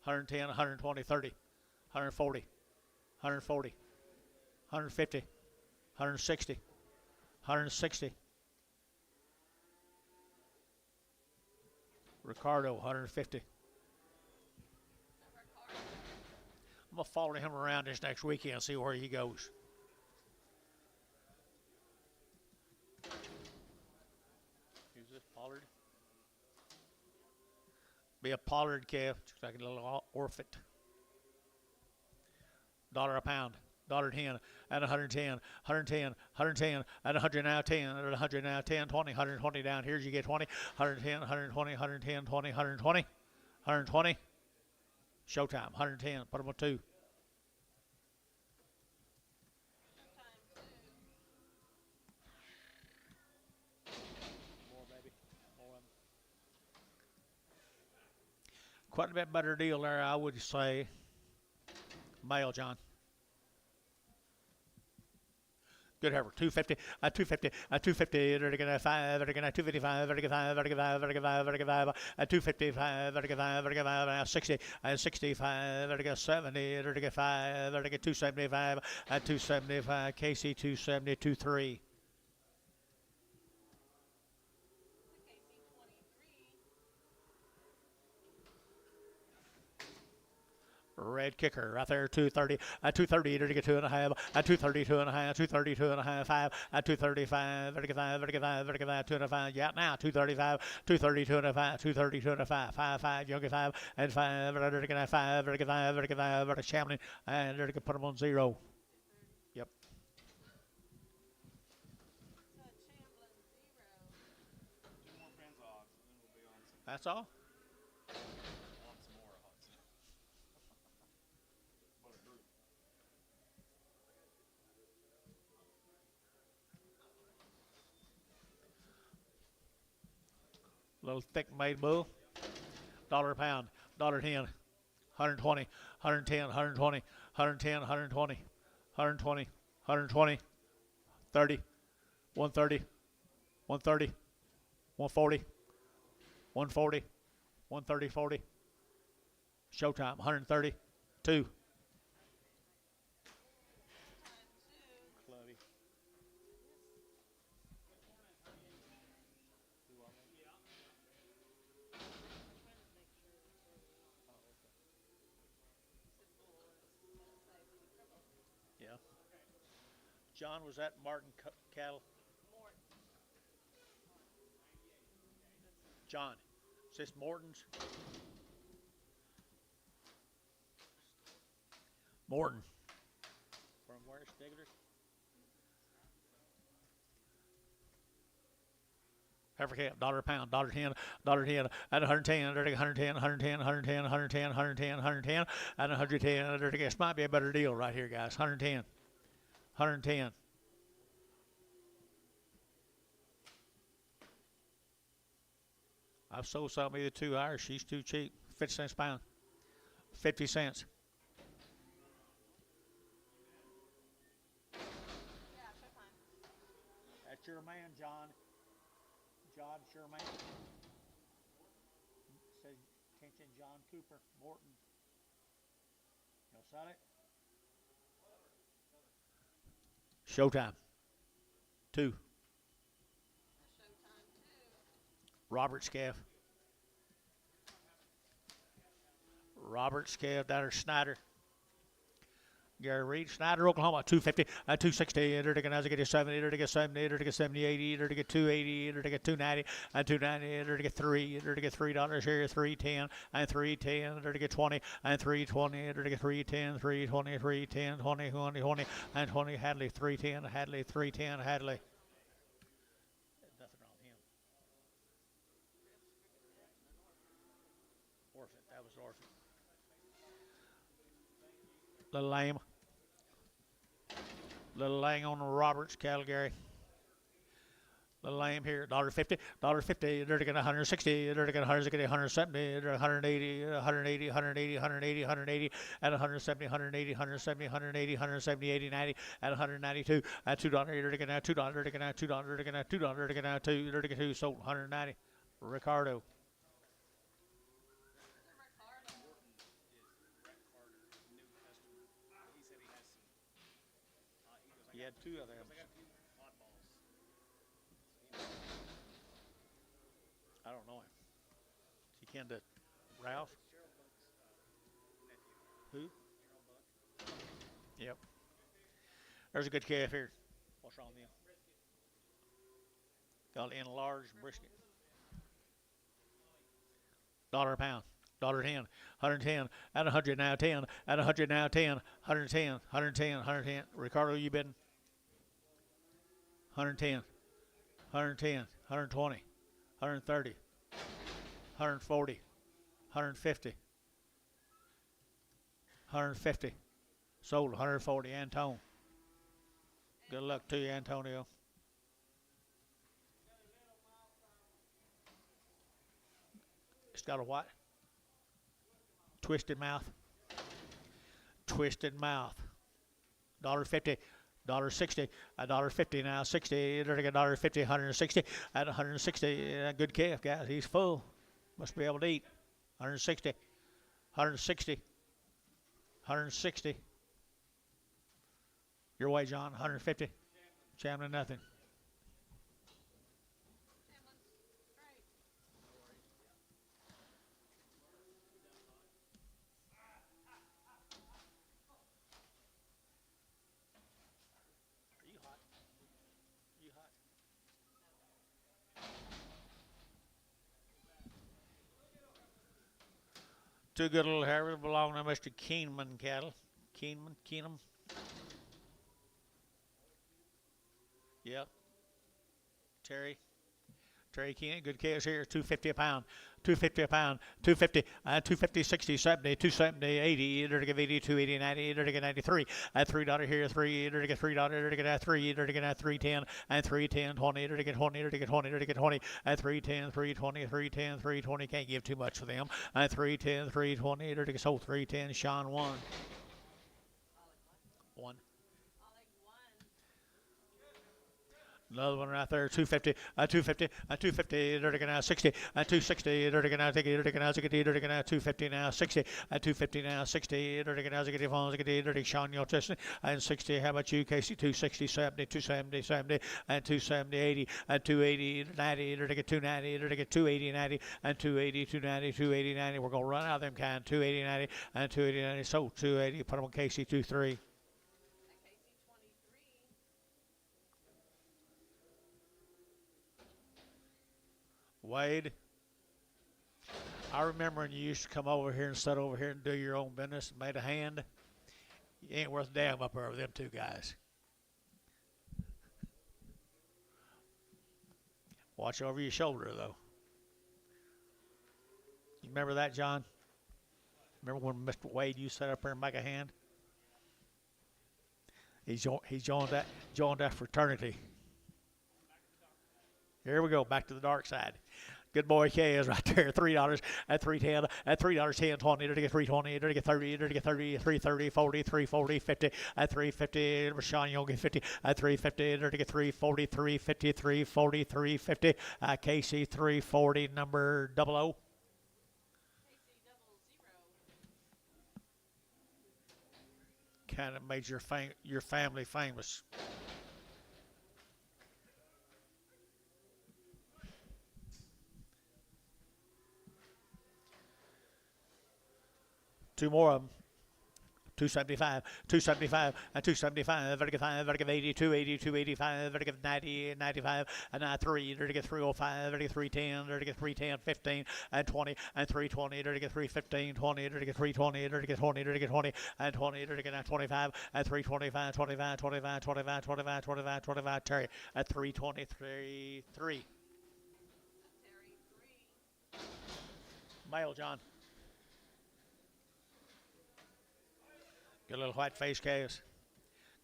110, 120, 30. 140. 140. 150. 160. 160. Ricardo, 150. I'm going to follow him around this next weekend and see where he goes. Who's this, Pollard? Be a Pollard calf, just like a little orphan. Dollar a pound. $1.10 at 110, 110, 110 at 100 now 10 at 100 now 10, 20, 120 down here. You get 20, 110, 120, 110, 20, 120, 120. Showtime, 110. Put them on 2. More, baby. More of them. Quite a bit better deal there, I would say. Male, John. Good heifer, 250, 250, 250, 5, 255, 255, 255, 60, 65, 70, 5, 275, 275, KC 270, 23. Red kicker right there, 230, 230, to get 2.5, 230, 2.5, 230, 2.5, 5, 235, 35, 35, 35, 2.5, yeah, now 235, 230, 2.5, 230, 2.5, 5, 5, yogi 5, and 5, 5, 5, Chamberlain, and they're going to put them on 0. Yep. That's all? Little thick made bull. $1 a pound. $1.10. 120. 110. 120. 110. 120. 120. 120. 30. 130. 130. 140. 140. 130. 40. Showtime. 130. 2. John, was that Martin cattle? John, is this Morton's? Morton. From where, Stigler? Heifer calf, $1 a pound, $1.10, $1.10 at 110, 110, 110, 110, 110, 110, 110, at 110. This might be a better deal right here, guys. 110. 110. I've sold some of the 2 Irish. She's too cheap. 50 cents a pound. 50 cents. That's your man, John. John, it's your man. It says, attention, John Cooper, Morton. You'll sell it? Showtime. 2. Robert Scaff. Robert Scaff down there, Snyder. Gary Reed, Snyder, Oklahoma, 250, 260, enter to get 70, enter to get 70, enter to get 70, 80, enter to get 280, enter to get 290, and 290, enter to get 3, enter to get $3 here, 310, and 310, enter to get 20, and 320, enter to get 310, 320, 310, 20, 20, 20, and 20, Hadley, 310, Hadley, 310, Hadley. Nothing wrong with him. Orphan, that was orphan. Little lame. Little lang on the Roberts, Calgary. Little lamb here, $1.50, $1.50, they're getting 160, they're getting 160, 170, 180, 180, 180, 180, 180, at 170, 180, 170, 180, 170, 80, 90, at 192, at $2, they're getting out $2, they're getting out $2, they're getting out $2, they're getting out 2, they're getting 2, sold 190. Ricardo. He had two of them. I don't know him. He kin to Ralph? Who? Yep. There's a good calf here. What's wrong with him? Got an enlarged brisket. Dollar a pound. $1.10, 110, at 100 now 10, at 100 now 10, 110, 110, 110. Ricardo, you bidding? 110, 110, 120, 130, 140, 150, 150. Sold 140. Antone. Good luck to you, Antonio. It's got a what? Twisted mouth. Twisted mouth. $1.50. $1.60. $1.50 now. 60. $1.50. 160. At 160. Good calf, guys. He's full. Must be able to eat. 160. 160. 160. Your way, John. 150. Chamlin, nothing. Two good little Heifers belong to Mr. Keenman cattle. Keenum. Yep. Terry Keenan, good calves here. 250 a pound. 250 a pound. 250. 250, 60, 70, 270, 80. They're to give 80, 280, 90. They're to get 93. At $3 here, 3. They're to get $3. They're to get at 3. They're to get at 310. And 310, 20. They're to get 20. They're to get 20. They're to get 20. At 310, 320, 310, 320. Can't give too much for them. At 310, 320. They're to get sold 310. Sean 1. 1. Another one right there, 250, 250, 250, they're taking out 60, 260, they're taking out 60, they're taking out 60, they're taking out 250 now, 60, 250 now, 60, they're taking out 60, they're taking Sean York, and 60, how about you, Casey, 260, 70, 270, 70, and 270, 80, and 280, 90, they're taking 290, they're taking 280, 90, and 280, 290, 280, 90, we're going to run out of them kind, 280, 90, and 280, 90, so 280, put them on Casey, 23. Wade, I remember when you used to come over here and sit over here and do your own business and made a hand. You ain't worth a damn up there with them two guys. Watch over your shoulder, though. You remember that, John? Remember when Mr. Wade, you sat up there and make a hand? He joined that fraternity. Here we go, back to the dark side. Good boy K is right there, $3 at 310, at $3, 10, 20, to get 320, to get 30, to get 30, 330, 40, 340, 50, at 350, Rashawn, you'll get 50, at 350, to get 340, 350, 340, 350, KC 340, number 00. Kind of made your family famous. Two more of them. 275, 275, and 275, vertical 80, 280, 285, vertical 90, 95, and 3, vertical 305, vertical 310, vertical 310, 15, and 20, and 320, vertical 315, 20, vertical 320, vertical 20, vertical 20, and 20, vertical 25, and 325, 25, 25, 25, 25, 25, 25, Terry, at 323, 3. Male, John. Good little white face calves.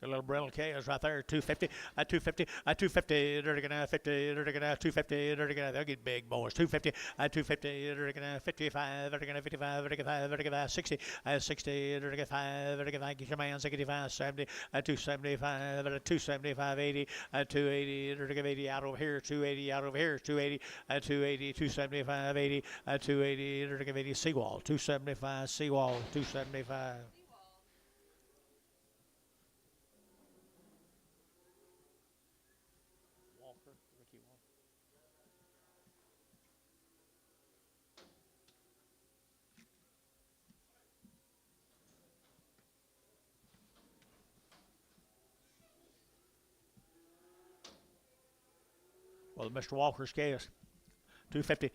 Got a little brindle calves right there, 250, 250, 250, they're gonna 50, they're gonna 250, they're gonna, they'll get big boys, 250, 250, they're gonna 55, they're gonna 55, they're gonna 55, 60, 60, they're gonna 5, they're gonna get your man 65, 70, 275, 275, 80, 280, they're gonna 80 out over here, 280 out over here, 280, 280, 275, 80, 280, they're gonna 80 seawall, 275 seawall, 275. Well, Mr. Walker's case, 250.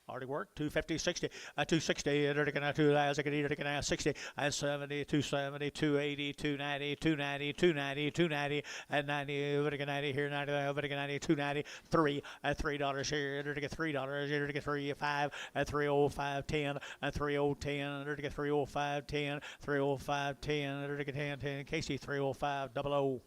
Already worked. 250, 60, 260, they're going to 2 60, and 70, 270, 280, 290, 290, 290, 290, and 90, over to 90 here, 90, over to 90, 290, 3, and $3 here, they're to get $3, they're to get 3, 5, and 305, 10, and 3010, they're to get 305, 10, 305, 10, they're to get 10, 10, Casey 305, 00.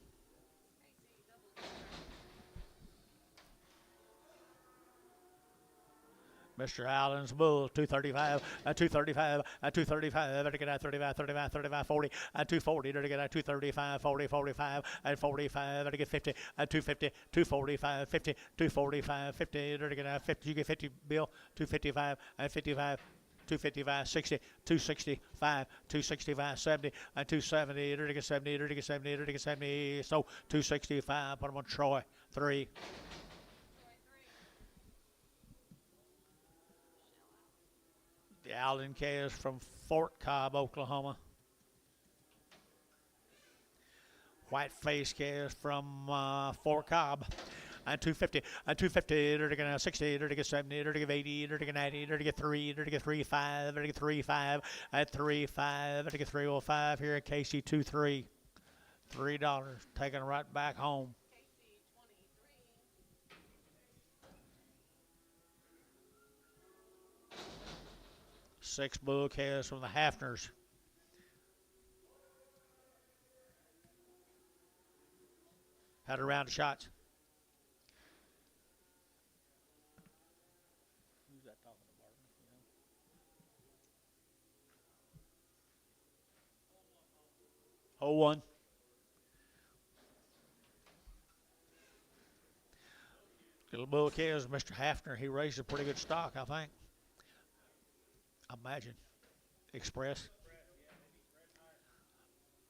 Mr. Allen's bull, 235, 235, 235, they're to get 35, 35, 35, 40, 240, they're to get 235, 40, 45, and 45, they're to get 50, 250, 245, 50, 245, 50, they're to get 50, you get 50, Bill, 255, and 55. 255, 60, 265, 265, 70, and 270, they're to get 70, they're to get 70, they're to get 70, so 265, put them on Troy, 3. The Allen calves from Fort Cobb, Oklahoma. White face calves from Fort Cobb. And 250, and 250, they're to get 60, they're to get 70, they're to get 80, they're to get 90, they're to get 3, they're to get 3, 5, they're to get 3, 5, at 3, 5, they're to get 305 here at KC 23. $3, taken right back home. Six bull calves from the Hafners. Had a round of shots. Who's that talking to, Barton? You know? 01. Little bull calves, Mr. Hafner. He raised a pretty good stock, I think. Imagine. Express.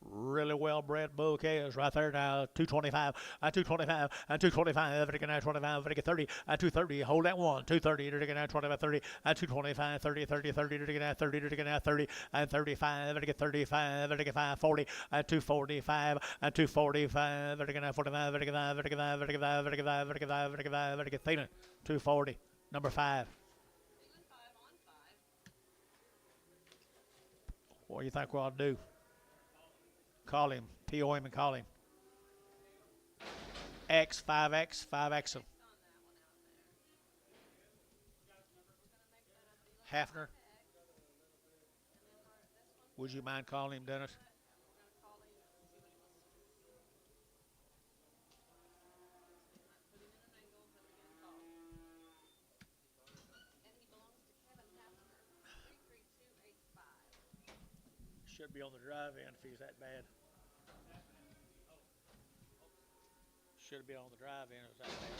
Really well bred bull calves right there now. 225, 225, 225, they're going to 25, they're 30, 230, hold that one, 230, they're going to 25, 30, 225, 30, 30, 30, they're going to 30, they're going to 30, and 35, they're going to 35, they're going to 540, 245, 245, they're going to 45, they're going to 5, they're going to 5, they're going to 5, they're going to 5, they're going to 5, they're going to 5, they're going to 5, 240, number 5. What do you think we ought to do? Call him. PO him and call him. X, 5X, 5X. Hafner. Would you mind calling him, Dennis? Should be on the drive-in if he's that bad. Should be on the drive-in if it's that bad.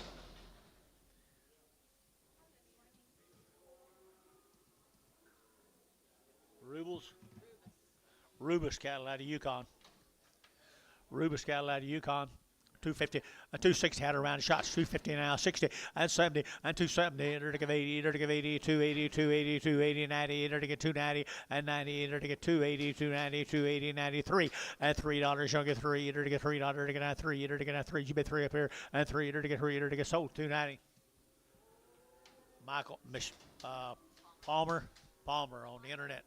Rubus cattle out of Yukon. Rubus cattle out of Yukon. 250, 260 had a round of shots, 250 now, 60, and 70, and 270, they're to give 80, they're to give 80, 280, 280, 280, 90, they're to get 290, and 90, they're to get 280, 290, 280, 93, and $3, you'll get 3, they're to get $3, they're to get 3, they're to get 3, you bet 3 up here, and 3, they're to get 3, they're to get sold, 290. Michael, Palmer on the internet.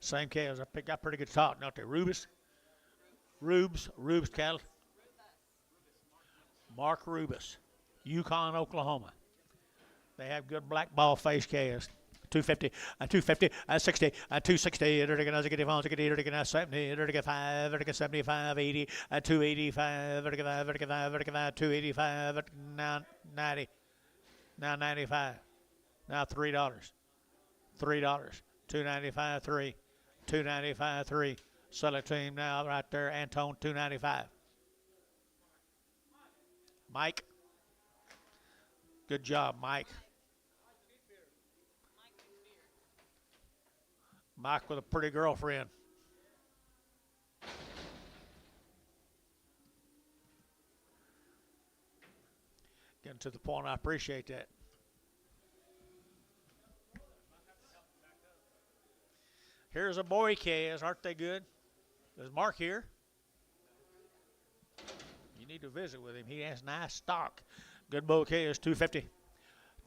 Same calves. I picked up pretty good stock, don't they? Rubus cattle. Mark Rubus. Yukon, Oklahoma. They have good black ball face calves. 250, 250, 60, 260, 70, 75, 80, 285, 285, now 90, now 95, now $3, $3, 295, 3, 295, 3. Sell it to him now right there, Antone, 295. Mike, good job, Mike. Mike with a pretty girlfriend. Getting to the point, I appreciate that. Here's a boy calves, aren't they good? Is Mark here? You need to visit with him. He has nice stock. Good bull calves, 250.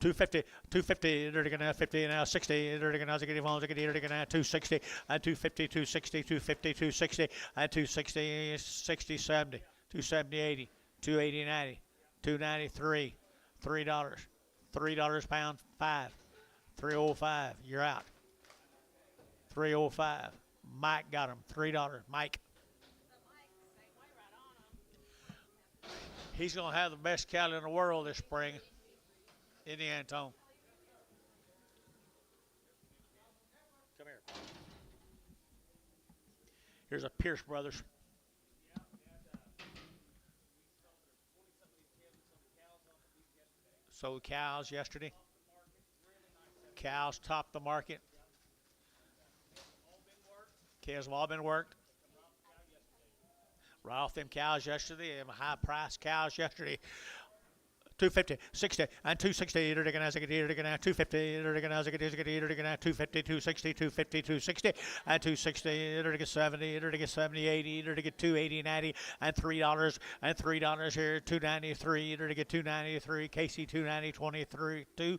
250, 250, they're going to have 50 now, 60, they're going to have 260, 250, 260, 250, 260, 260, 60, 70, 270, 80, 280, 90, 293, $3, $3 pound, 5, 305, you're out. 305, Mike got him, $3, Mike. He's going to have the best cattle in the world this spring. In the Antone. Come here. Here's a Pierce Brothers. Sold cows yesterday. Cows topped the market. Cows have all been worked. Right off them cows yesterday. Them high price cows yesterday. 250, 60, and 260, 250, 250, 260, 250, 260, and 260, 70, 70, 80, 280, 90, and $3, and $3 here, 293, 293, Casey 290, 23, 22,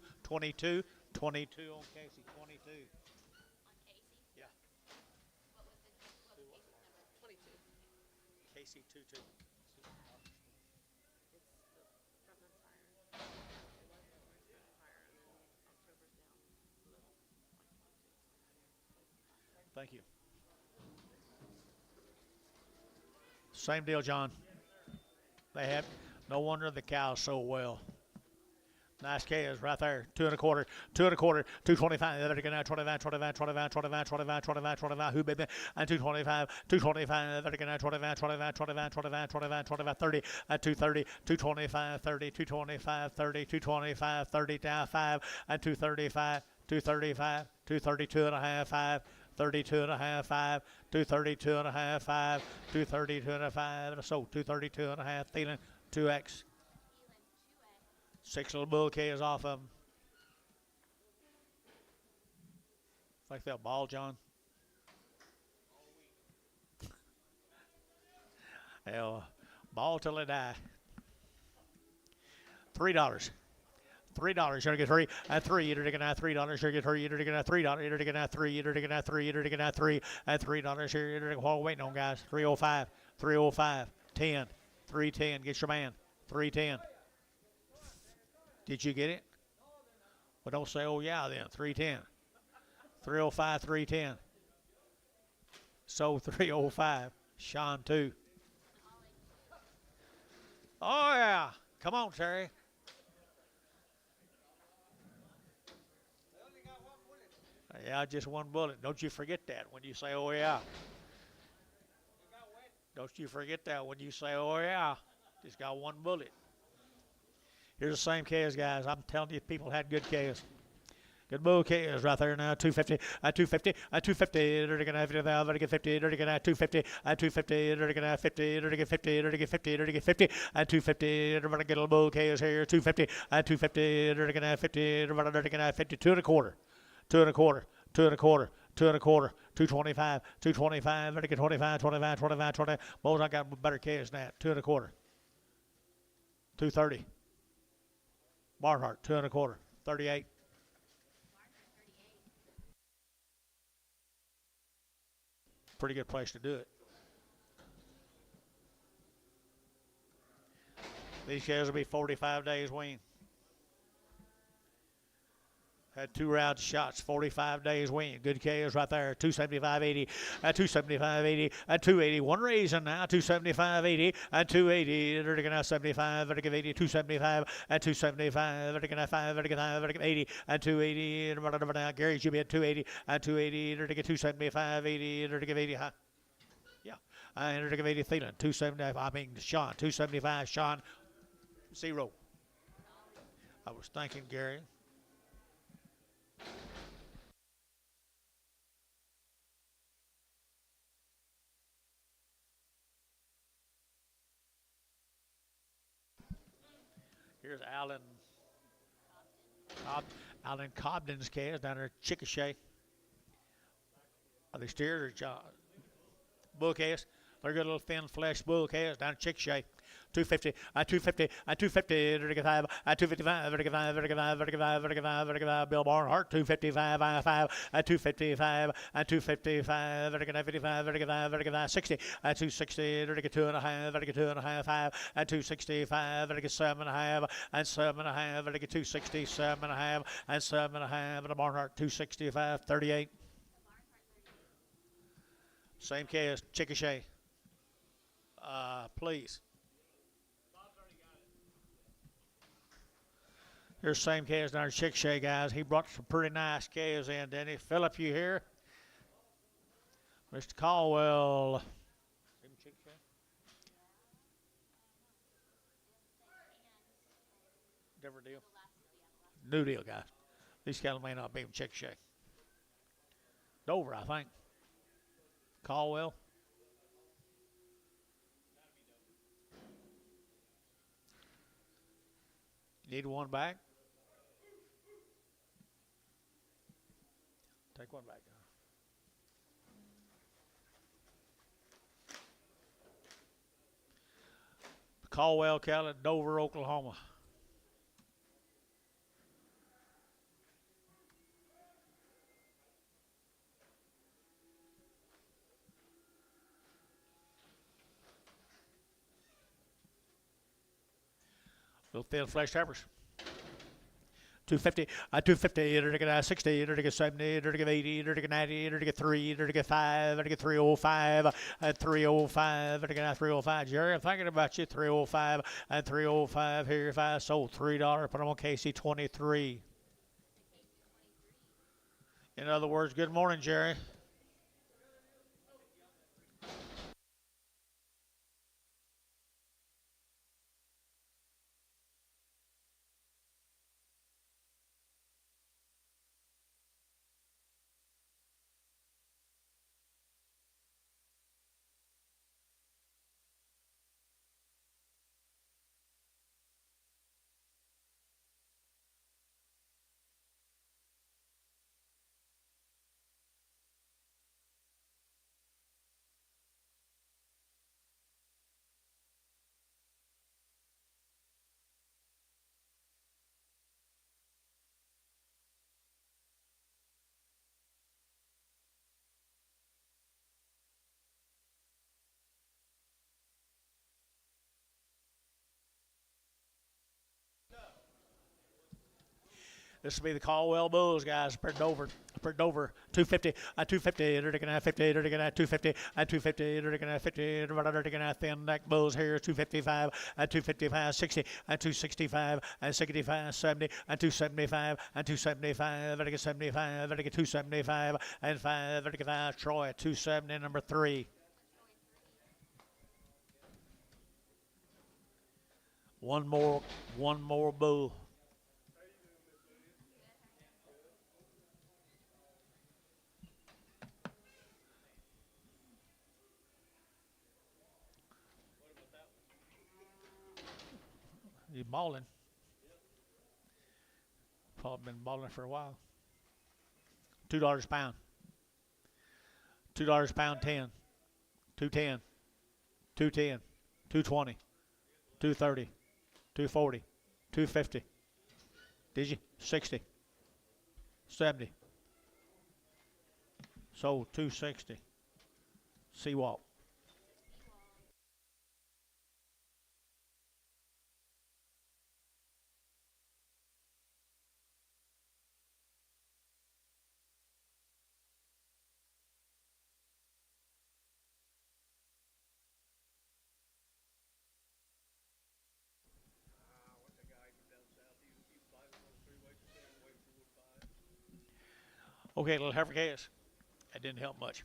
22 on Casey, 22. Yeah. Casey 22. Thank you. Same deal, John. They have no wonder the cows sold well. Nice calves right there. 2 1/4, 2 1/4, 225, 25, 25, 25, 25, 25, 25, 25, who baby, and 225, 225, 25, 25, 25, 25, 25, 30, 230, 225, 30, 225, 30, 225, 30, down 5, and 235, 235, 232 and a half, 5. 32 and a half, 5, 232 and a half, 5, 232 and a 5, and so 232 and a half, Thielen, 2X. 6 little bull calves off of them. Like that ball, John. Hell, ball till they die. $3. $3, you're gonna get 3 and 3, you're gonna have $3, you're gonna get 3, you're gonna have $3, you're gonna have 3, you're gonna have 3, you're gonna have 3 and $3 here, you're gonna what are we waiting on, guys? 305, 305, 10, 310, get your man, 310. Did you get it? Well, don't say oh yeah then, 310. 305, 310. So 305, Sean 2. Oh yeah, come on, Terry. Yeah, just one bullet. Don't you forget that when you say, oh, yeah. Don't you forget that when you say, oh, yeah. Just got one bullet. Here's the same calves, guys. I'm telling you, people had good calves. Good bull calves right there now. 250, 250, 250. They're going to have 50, they're going to get 50, they're going to have 250, 250, they're going to have 50, they're going to get 50, they're going to get 50, they're going to get 50, 250. They're going to get a little bull calves here. 250, 250, they're going to have 50, they're going to have 50, 2 1/4. 2 1/4, 2 1/4, 2 1/4, 225, 225, they're get 25, 25, 25, 20. Bulls, I got better calves than that. 2 1/4, 230. Barnhart, 2 1/4, 38. Pretty good place to do it. These cows will be 45 days weaned. Had 2 rounds of shots, 45 days weaned. Good cows right there. 275.80, 275.80, 280. One raising now. 275.80, 280. Vertical now 75. Vertical 80, 275, 275. Vertical now 5. Vertical 5. Vertical 80, 280. Now Gary should be at 280, 280. Vertical 275, 80. Vertical 80. Yeah. Vertical 80. Thielen 275. I mean Sean 275. Sean 0. I was thinking Gary. Here's Alan Cobden's calves down there at Chickasha. Are they steers or bull calves? They're good little thin flesh bull calves down at Chickasha. 250, 250, 250, 5, 255, 5, 5, Bill Barnhart, 255, 5, 255, 255, 55, 60, 260, 2.5, 2.5, 5, 265, 7.5, and 7.5, 260, 7.5, and 7.5, and Barnhart, 265, 38. Same case, Chickasha. Please. Here's the same calves down at Chickasha, guys. He brought some pretty nice calves in, didn't he? Philip, you here? Mr. Caldwell. Different deal? New deal, guys. These cattle may not be from Chickasha. Dover, I think. Caldwell. Need one back? Take one back. Caldwell cattle at Dover, Oklahoma. Little thin flesh heifers. 250, 250, 60, 70, 80, 90, 3, 5, 305, 305, 305. Jerry, I'm thinking about you. 305 and 305 here. If I sold $3, put them on KC 23. In other words, good morning, Jerry. This will be the Caldwell Bulls, guys. Per Dover, 250, 250, 50, 250, 250, 50, thin neck bulls here, 255, 255, 60, 265, 65, 70, 275, 275, 75, 275, and 5, Troy, 270, number 3. One more bull. He's balling. Probably been balling for a while. $2 a pound. $2 a pound 10. 210. 210. 220. 230. 240. 250. Did you? 60. 70. Sold 260. Seawalk. Okay, little heifer cast. That didn't help much.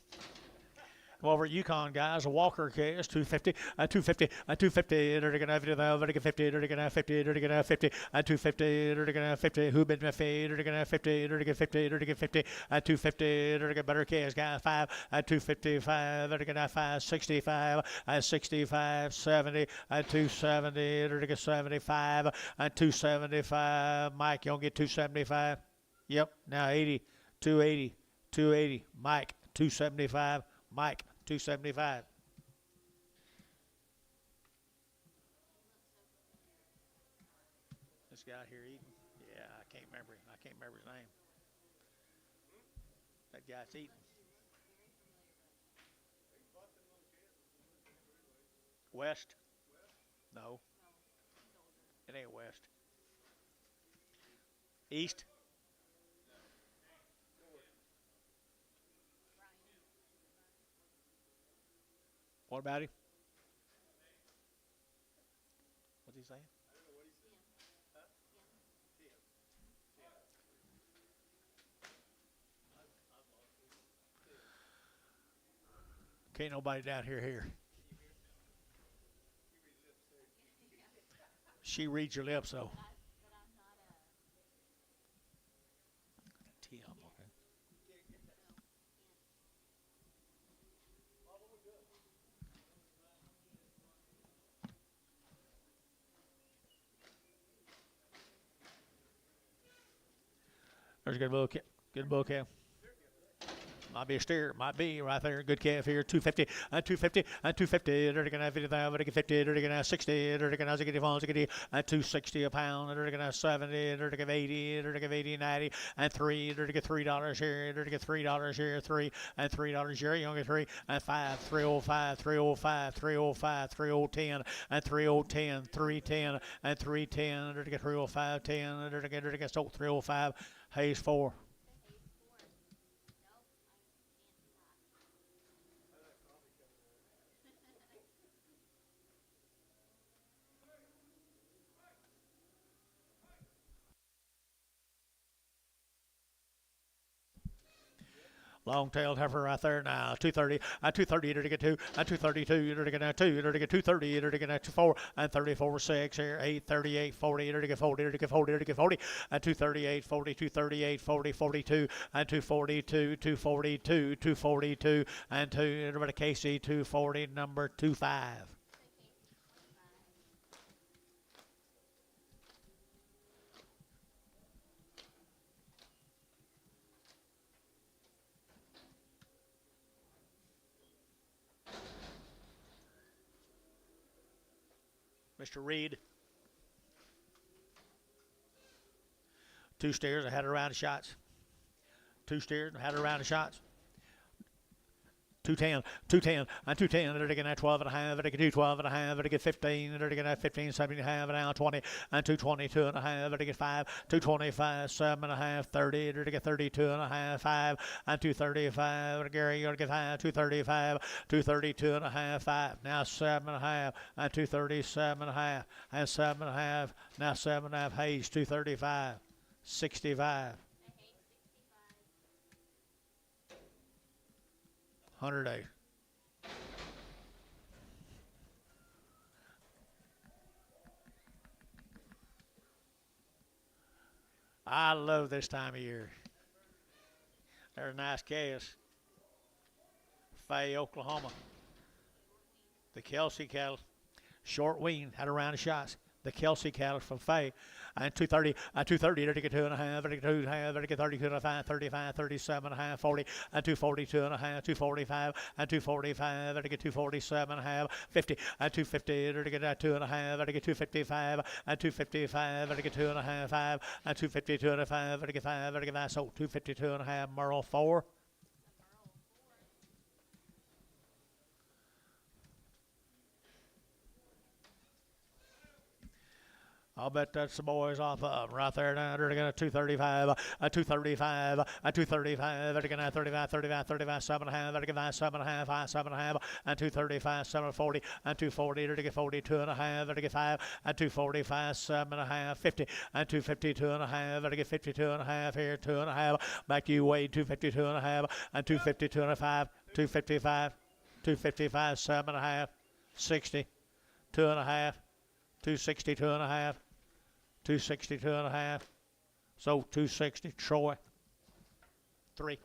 Come over at Yukon, guys. A Walker cast, 250, 250, 250, they're going to have 50, they're going to have 50, they're going to have 50, 250, they're going to have 50, who been my fade, they're going to have 50, they're going to get 50, they're going to get 50, 250, they're going to get better cast, guys, 5, 255, they're going to have 5, 65, 65, 70, 270, they're going to get 75, 275, Mike, you don't get 275? Yep, now 80, 280, 280, Mike, 275, Mike, 275. This guy here eating? Yeah, I can't remember him. I can't remember his name. That guy's eating. West? No. It ain't West. East? What about him? What's he saying? Can't nobody down here. She reads your lips, though. Tim, okay. There's a good book. Good book, yeah. Might be a steer. Might be right there. Good calf here. 250. 250. 250. They're going to have 50. They're going to 50. They're going to have 60. They're going to have 260 a pound. They're going to have 70. They're going to have 80. They're going to have 80, 90. And 3. They're going to get $3 here. They're going to get $3 here. 3 and $3 here. You don't get 3 and 5. 305. 305. 305. 3010 and 3010. 310 and 310. They're going to get 305. 10. They're going to get 305. Hayes 4. Long-tailed heifer right there now. 230. 230. They're to get 2. 232. They're to get 2. They're to get 230. They're to get 4 and 34. 6 here. 8. 38. 40. They're to get 40. They're to get 40. They're to get 40. 238. 40. 238. 40. 42 and 242. 242. 242 and 2. Everybody KC 240. Number 25. Mr. Reed. 2 steers. I had a round of shots. 2 steers. I had a round of shots. 210, 210, and 210. They're going to 12 and a half. They're going to do 12 and a half. They're going to get 15. They're going to 15, 17 and a half, and now 20, and 222 and a half. They're going to get 5, 225, 7 and a half, 30. They're going to get 32 and a half, 5, and 235. Gary, you're going to get 5, 235, 232 and a half, 5. Now 7 and a half, and 237 and a half, and 7 and a half. Now 7 and a half. Hayes, 235, 65. 108. I love this time of year. There's a nice calves. Fay, Oklahoma. The Kelsey cattle. Short wean. Had a round of shots. The Kelsey cattle from Fay. And 230, 230, they're to get 2 and a half, they're to get 2 and a half, they're to get 32 and a half, 35, 37 and a half, 40, and 242 and a half, 245, and 245, they're to get 247 and a half, 50, and 250, they're to get 2 and a half, they're to get 255, and 255, they're to get 2 and a half, 5, and 252 and a half, they're to get 5, they're to get 5, so 252 and a half, Merle 4. I'll bet that's the boys off of right there now. They're going to 235, a 235, a 235. They're going to 35, 35, 35, 7.5. They're going to 7.5, 7.5, and 235, 740, and 240. They're going to 42 and a half. They're going to 5, and 245, 7.5, 50, and 252 and a half. They're going to 52 and a half here, 2.5. Back to you, Wade, 252 and a half, and 252 and a 5, 255, 255, 7.5, 60, 2.5. 262 and a half, 262 and a half. So 260. Troy, 3.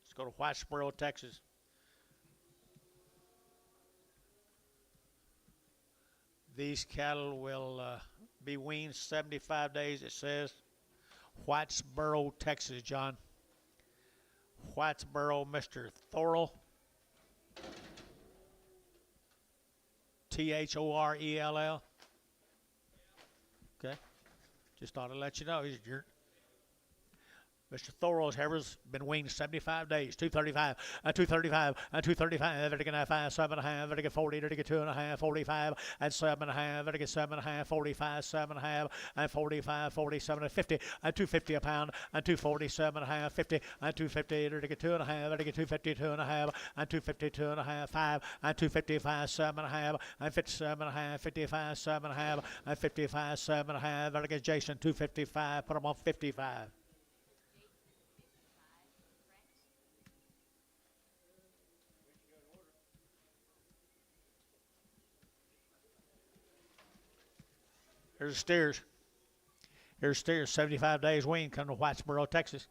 Let's go to Whitesboro, Texas. These cattle will be weaned 75 days, it says. Whitesboro, Texas, John. Whitesboro, Mr. Thorell. Thorell. Okay. Just thought I'd let you know. Mr. Thorell's Heifer's been weaned 75 days. 235, 235, 235. They're going to 5, 7.5. They're going to 40. They're going to 2.5, 45, and 7.5. They're going to 7.5, 45, 7.5, and 45, 47, and 50, and 250 a pound, and 247.5, 50, and 250. They're going to 2.5. They're going to 252.5, and 252.5, 5, and 255, 7.5, and 57.5, 55, 7.5, and 55, 7.5. They're going to get Jason 255. Put them on 55. Here's the steers. Here's steers, 75 days weaned, come to Whitesboro, Texas.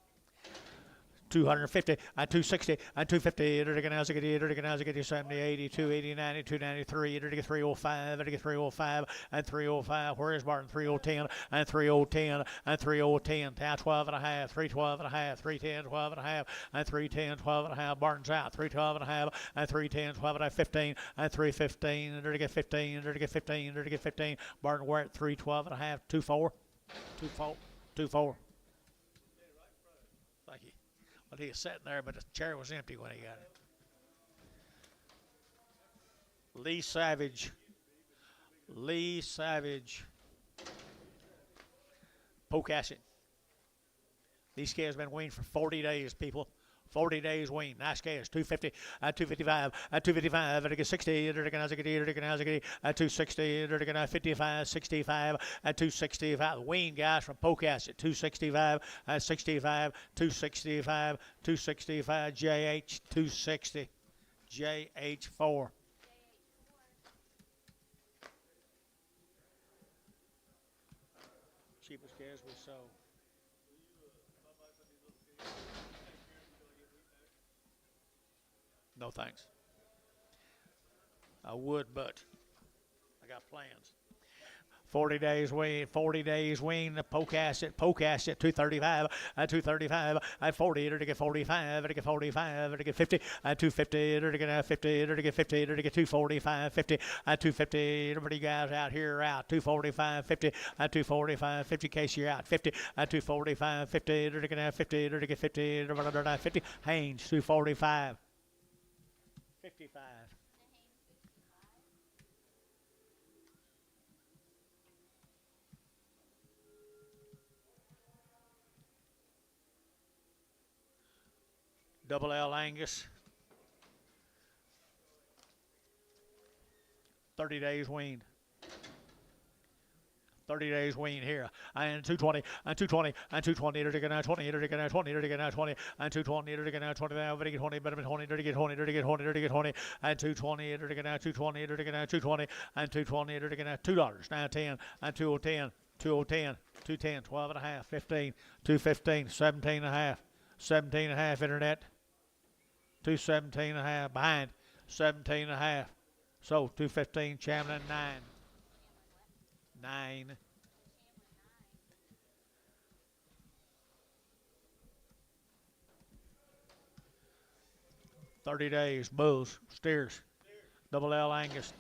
250, and 260, and 250, they're going to get 70, 80, 280, 90, 293, they're going to get 305, they're going to get 305, and 305. Where is Barton? 3010, and 3010, and 3010. Down 12 and a half, 312 and a half, 310, 12 and a half, and 310, 12 and a half. Barton's out, 312 and a half, and 310, 12 and a half, 15, and 315, they're going to get 15, they're going to get 15, they're going to get 15. Barton, we're at 312 and a half, 24, 24, 24. Thank you. Well, he was sitting there, but the chair was empty when he got it. Lee Savage. Pocasset. These calves have been weaned for 40 days, people. 40 days weaned. Nice calves. 250, 255, 255, they're 60, they're going to 260, they're going to 55, 65, 265. Weaned guys from Pocasset. 265, 65, 265, 265, JH 260, JH4. Cheapest calves we sold. No thanks. I would, but I got plans. 40 days weaned, the Pocasset, 235, 235, 40, they're to get 45, they're to get 45, they're to get 50, 250, they're to get 50, they're to get 50, they're to get 245, 50, 250, everybody guys out here are out, 245, 50, 245, 50 case you're out, 50, 245, 50, they're to get 50, they're to get 50, they're to 50, Haynes, 245. 55. Double L Angus. 30 days weaned. 30 days weaned here. And 220, and 220, and 220, they're going to 20, they're going to 20, they're going to 20, and 220, they're going to 20, now better get 20, better than 20, they're get 20, they're get 20, they're get 20, and 220, they're going to 220, they're going to 220, and 220, they're going to $2, now 10, and 210, 210, 210, 12 and a half, 15, 215, 17 and a half, 17 and a half internet, 217 and a half, behind, 17 and a half, so 215, Chamberlain 9. 9. $30 days, bulls, steers. Double L Angus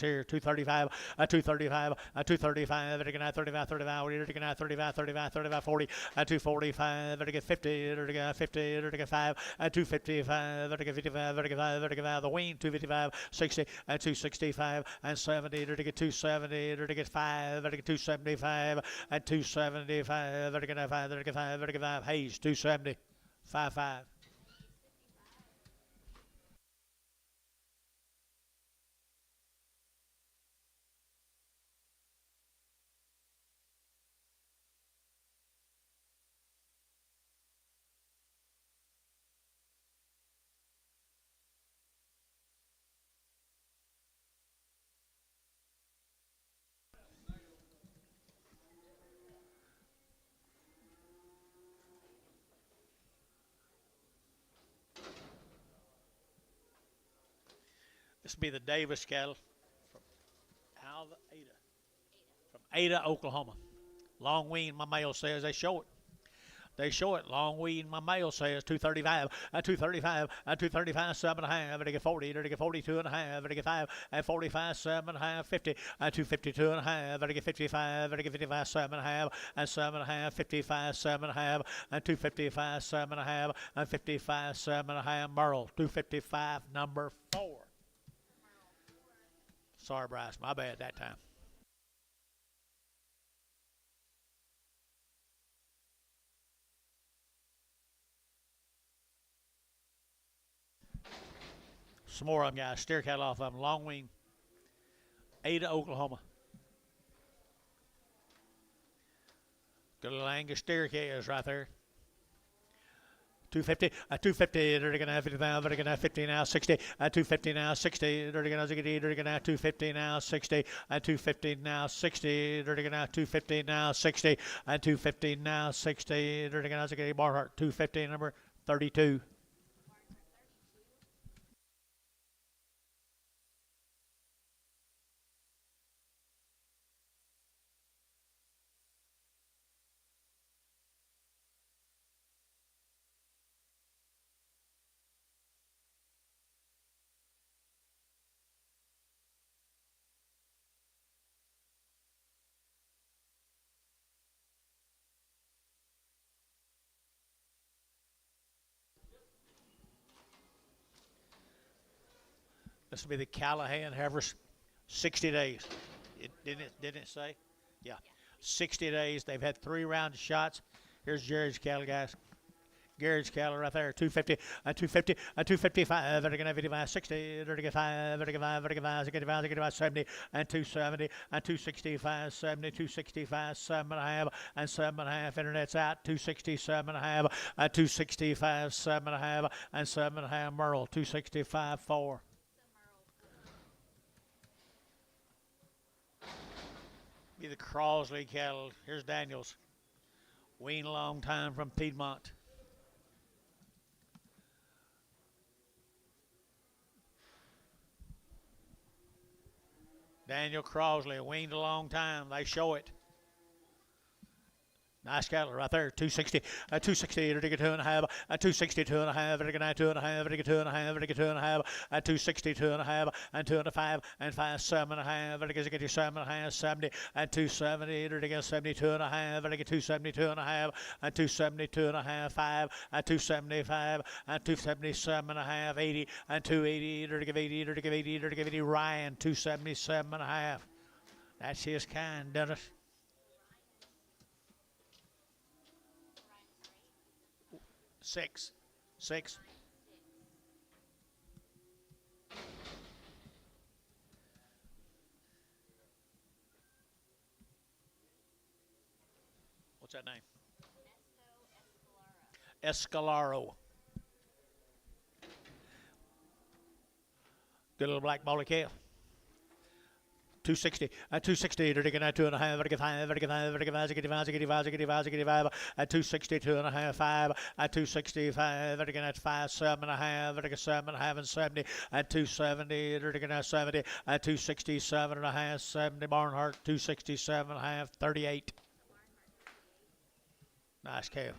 here, 235, 235, 235, at again 35, 35, we're again 35, 35, 35, 40, 245, at again 50, at again 50, at again 5, 255, at again 55, at again 5, at again 5, the weaned 255, 60, 265, and 70, at again 270, at again 5, at again 275, and 275, at again 5, at again 5, at again 5, Hayes 270, 55. This will be the Davis cattle from Ada, Oklahoma. Long wean, my mail says they show it. They show it. Long wean, my mail says 235, 235, 235, 7.5, they get 40, they get 42.5, they get 5, 45, 7.5, 50, 252.5, they get 55, they get 55, 7.5, and 7.5, 55, 7.5, and 255, 7.5, and 55, 7.5, Merle, 255, number 4. Sorry, Bryce, my bad that time. Some more of them, guys. Steer cattle off of them. Long wean. Ada, Oklahoma. Good little Angus steer calves right there. 250, 250, they're going to have 55, they're going to have 50 now, 60, 250 now, 60, they're going to have 250 now, 60, 250 now, 60, they're going to have 250 now, 60, 250 now, 60, they're going to have Barhart, 250, number 32. This will be the Callahan Heifers, 60 days. Didn't it say? Yeah. 60 days. They've had 3 round shots. Here's Jared's cattle, guys. Garrett's cattle right there, 250, 250, 255, they're going to have 55, 60, they're going to get 5, they're going to get 5, they're going to get 5, they're going to get 70, and 270, and 265, 70, 265, 7.5, and 7.5, internet's out, 267.5, and 265, 7.5, and 7.5, Merle, 265, 4. Be the Crosley cattle. Here's Daniels. Weaned a long time from Piedmont. Daniel Crosley, weaned a long time. They show it. Nice cattle right there. 260, 260, they're going to get 2.5, 262.5, they're going to get 2.5, they're going to get 2.5, they're going to get 2.5, 262.5, and 2.5, and 5, 7.5, they're going to get 7.5, 70, and 270, they're going to get 72.5, they're going to get 272.5, and 272.5, 5, and 275, and 277.5, 80, and 280, they're going to give 80, they're going to give 80, they're going to give 80, Ryan, 277.5. That's his kind, Dennis. Six. What's that name? Escalaro. Good little black bally calf. 260, 260, they're getting 2.5, they're getting 5, they're getting 5, they're getting 5, they're getting 5, they're getting 5, they're getting 5, they're getting 5, 262.5, 5, 265, they're getting 5, 7.5, they're getting 7.5, and 70, 270, they're getting 70, 267.5, 70, Barnhart, 267.5, 38. Nice calf.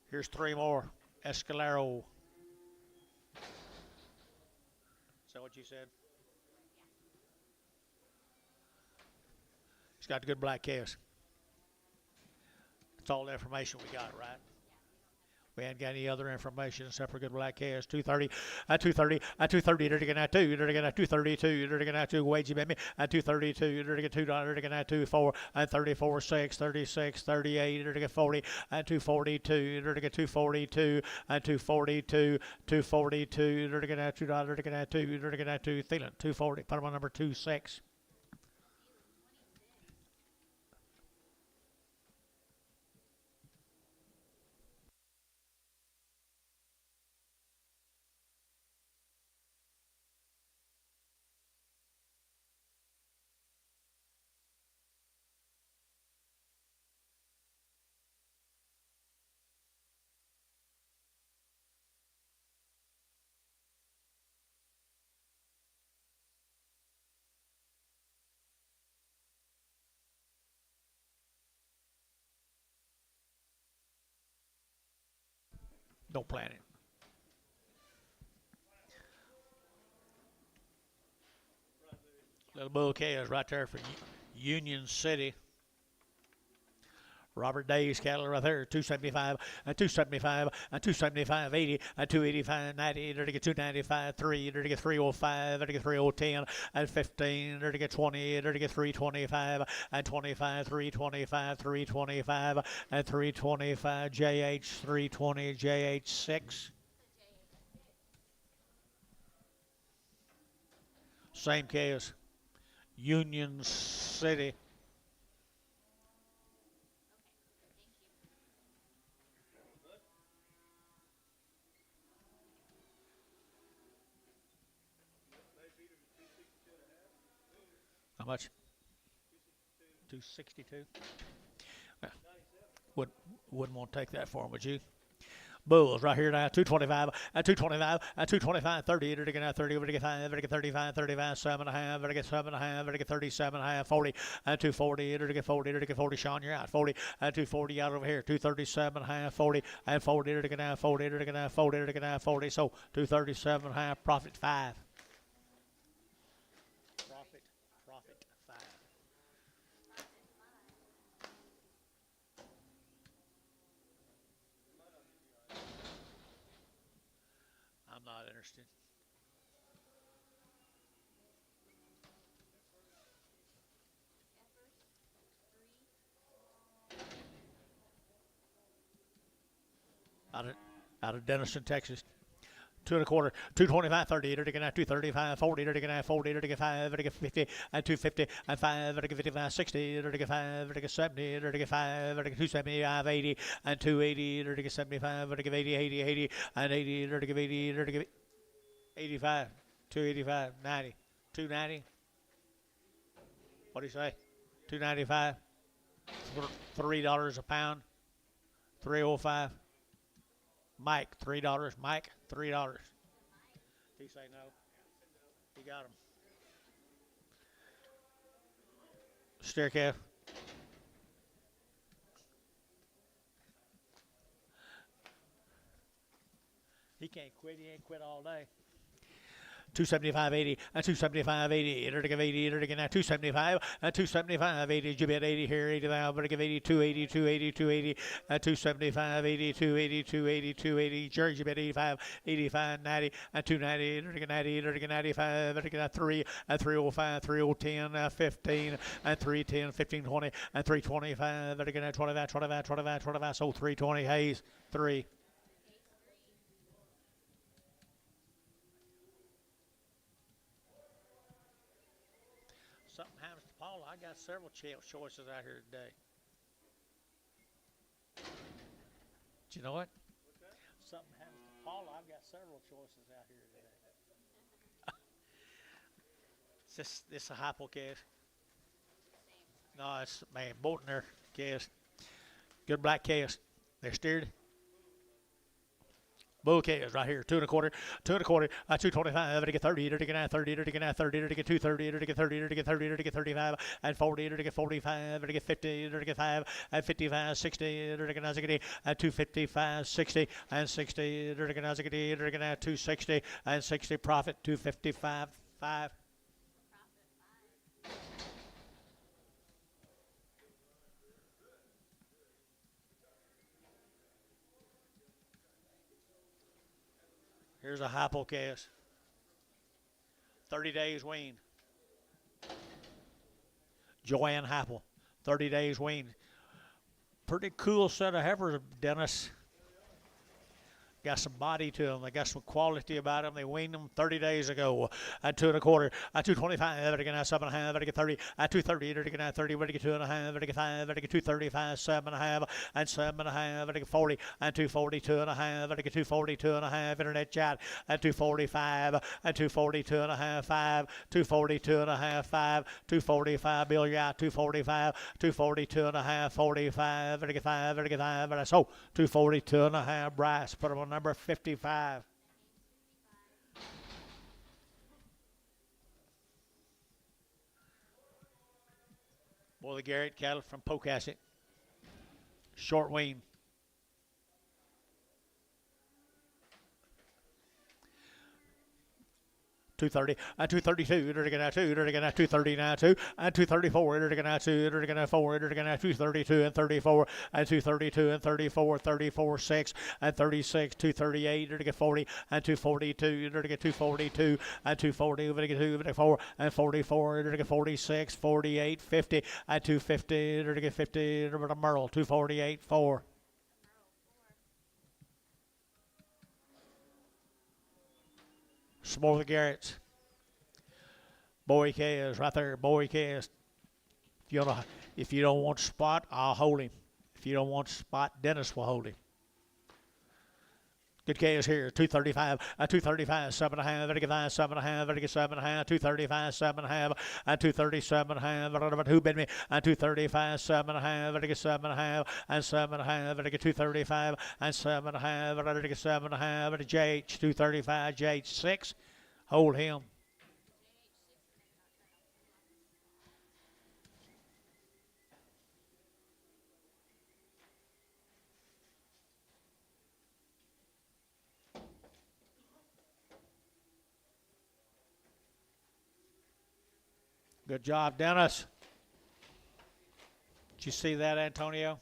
Here's 3 more. Escalaro. what you said? He's got good black calves. That's all the information we got, right? We hadn't got any other information except for good black calves. 230, 230, 230, dirty get 2, dirty get 232, dirty get 2, wagey baby, 232, dirty get $2, dirty get 24, 34, 6, 36, 38, dirty get 40, 242, dirty get 242, 242, 242, dirty get $2, dirty get 2, dirty get 2, Thielen, 240, put him on number 26. Don't plan it. Little bull calves right there for Union City. Robert Days cattle right there, 275, 275, 275, 80, 285, 90, there to get 295, 3, there to get 305, there to get 3010, and 15, there to get 20, there to get 325, and 25, 325, 325, and 325, JH 320, JH 6. Same case, Union City. How much? 262. Wouldn't want to take that for him, would you? Bulls right here now, 225, 225, 225, 30, to get 30, to get 5, to get 35, 35, 7.5, to get 7.5, to get 37.5, 40, 240, to get 40, to get 40, Sean, you're out, 40, 240 out over here, 237.5, 40, and 40, to get now, 40, to get now, 40, to get now, 40, so 237.5, profit 5. Profit 5. I'm not interested. Out of Denison, Texas. 2 1/4, 225, 30, to get 235, 40, to get 40, to get 5, to get 50, and 250, and 5, to get 55, 60, to get 5, to get 70, to get 5, to get 275, 80, and 280, to get 75, to get 80, 80, 80, and 80, to get 80, to get 85, 285, 90, 290. What do you say? 295, $3 a pound, 305. Mike, $3. Mike, $3. He say no. He got him. Steer calf. He can't quit. He ain't quit all day. 275, 80, and 275, 80, to give 80, to give 275, and 275, 80, you bet 80 here, 80 now, but give 80, 280, 280, 280, 275, 80, 280, 280, 280, George, you bet 85, 85, 90, and 290, to give 90, to give 95, to give 3, and 305, 3010, 15, and 310, 15, 20, and 325, to give 25, 25, 25, 25, so 320, Hayes, 3. Something happens to Paula. I got several choices out here today. Do you know what? Something happens to Paula. I've got several choices out here today. This a hypo calf. No, it's man, both in their calves. Good black calves. They're steered. Bull calves right here, 2 1/4, 2 1/4, 225, to get 30, to get 30, to get 30, to get 230, to get 30, to get 30, to get 35, and 40, to get 45, to get 50, to get 5, and 55, 60, to get 60, and 255, 60, and 60, to get 60, to get 260, and 60 profit, 255. 5. Here's a hypocast. 30 days weaned. Joanne Heifel, 30 days weaned. Pretty cool set of heifers, Dennis. Got some body to them. They got some quality about them. They weaned them 30 days ago at 2 1/4. At 225, ready to get 7 1/2, ready to get 30. At 230, ready to get 30, ready to get 2 1/2, ready to get 5, ready to get 235, 7 1/2, and 7 1/2, ready to get 40. At 240, 2 1/2, ready to get 240, 2 1/2. Internet chat at 245, at 240, 2 1/2, 5, 240, 2 1/2, 5, 245. Bill yacht 245, 240, 2 1/2, 45, ready to get 5, ready to get 5, ready. So 240, 2 1/2. Bryce put them on number 55. Boy, the Garrett cattle from Pocasset. Short wean. 230, and 232, they're going to 2, they're going to 230 now 2, and 234, they're going to 2, they're going to 4, they're going to 232 and 34, and 232 and 34, 34, 6, and 36, 238, they're going to get 40, and 242, they're going to get 242, and 240, they're going to get 254, and 44, they're going to get 46, 48, 50, and 250, they're going to get 50, they're going to Merle, 248, 4. Some more of the Garretts. Boy Cass right there. Boy Cass. If you don't want Spot, I'll hold him. If you don't want Spot, Dennis will hold him. Good Cass here. 235. 235. 7 1/2. Ready to get 7 1/2. Ready to get 7 1/2. 235. 7 1/2. And 237 1/2. Who bid me? And 235. 7 1/2. Ready to get 7 1/2. And 7 1/2. Ready to get 235. And 7 1/2. Ready to get 7 1/2. Ready to JH 235. JH 6. Hold him. Good job, Dennis. Did you see that, Antonio?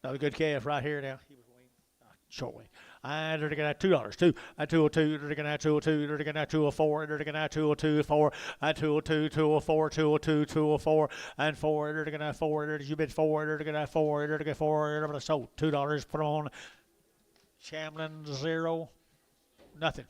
Another good calf right here now. He was weaned. Short wean. And they're going to get $2. 2 at 202. They're going to get 202. They're going to get 204. They're going to get 202. 4 at 202. 204. 202. 204. And 4. They're going to get 4. You bid 4. They're going to get 4. They're going to get 4. They're going to sold $2. Put on Chamlin 0. Nothing.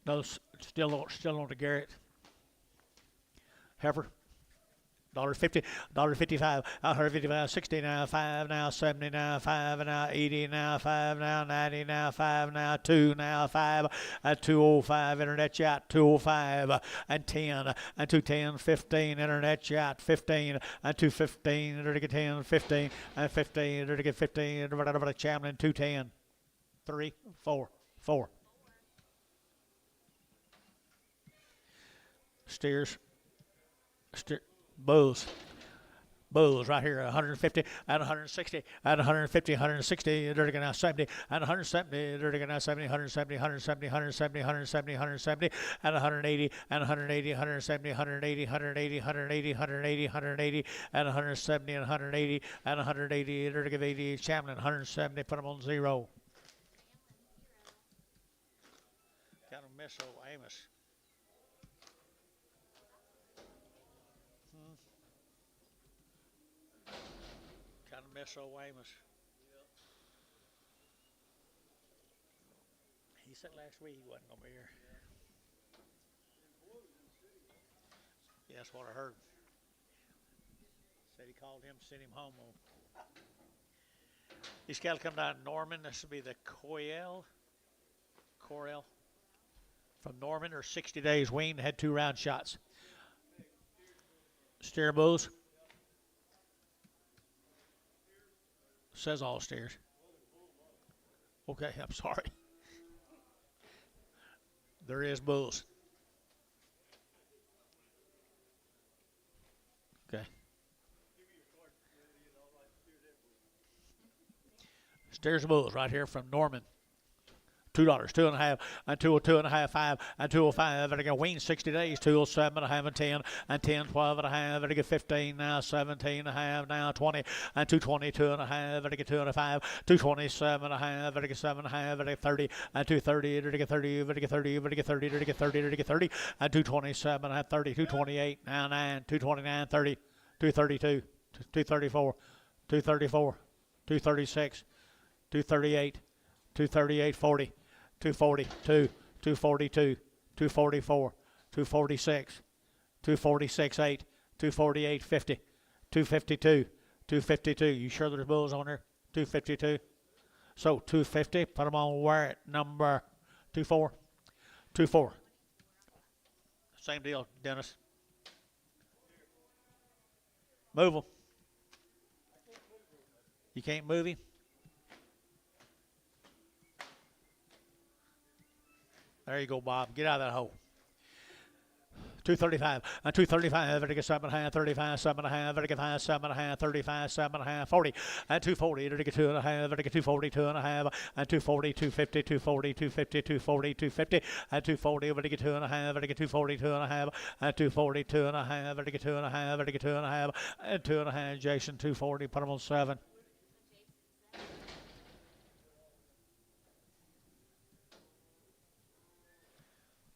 No, still on the Garrett. Heifer. $1.50, $1.55, $155, 60 now, 5 now, 70 now, 5 now, 80 now, 5 now, 90 now, 5 now, 2 now, 5 at 205, internet chat, 205 and 10 and 210, 15, internet chat, 15 and 215, they're to get 10, 15 and 15, they're to get 15, Chamlin, 210, 3, 4, 4. Steers. Bulls right here, 150 and 160 and 150, 160, they're going to 70 and 170, they're going to 70, 170, 170, 170, 170, 170 and 180 and 180, 170, 180, 180, 180, 180, 180 and 170 and 180 and 180, they're going to give 80, Chamlin, 170, put them on 0. Kind of miss old Amos. Kind of miss old Amos. He said last week he wasn't going to be here. Yeah, that's what I heard. Said he called him, sent him home. These cattle come down to Norman. This will be the Corel. From Norman. They're 60 days weaned. Had 2 round shots. Steer bulls. Says all steers. Okay, I'm sorry. There is bulls. Okay. Steers and bulls right here from Norman. $2, 2.5, and 202.5, 5, and 205. And I get weaned 60 days, 207.5, and 10, and 10, 12.5. And I get 15 now, 17.5 now, 20, and 222.5. And I get 205, 227.5. And I get 7.5. And I get 30, and 230. And I get 30, and I get 30, and I get 30, and I get 30, and I get 30, and 227, and 30, 228 now, 9, 229, 30, 232, 234, 234, 236, 238, 238, 40. 242, 242, 244, 246, 246, 8, 248, 50, 252, 252. You sure there's bulls on there? 252. So 250, put them on where at number 24, 24. Same deal, Dennis. Move them. You can't move him? There you go, Bob. Get out of that hole. 235, and 235, vertical 7.5, 35, 7.5, vertical 5, 7.5, 35, 7.5, 40, and 240, vertical 2.5, vertical 240, 2.5, and 240, 250, 240, 250, 240, 250, and 240, vertical 2.5, vertical 240, 2.5, and 240, 2.5, vertical 2.5, vertical 2.5, and 2.5, Jason, 240, put them on 7.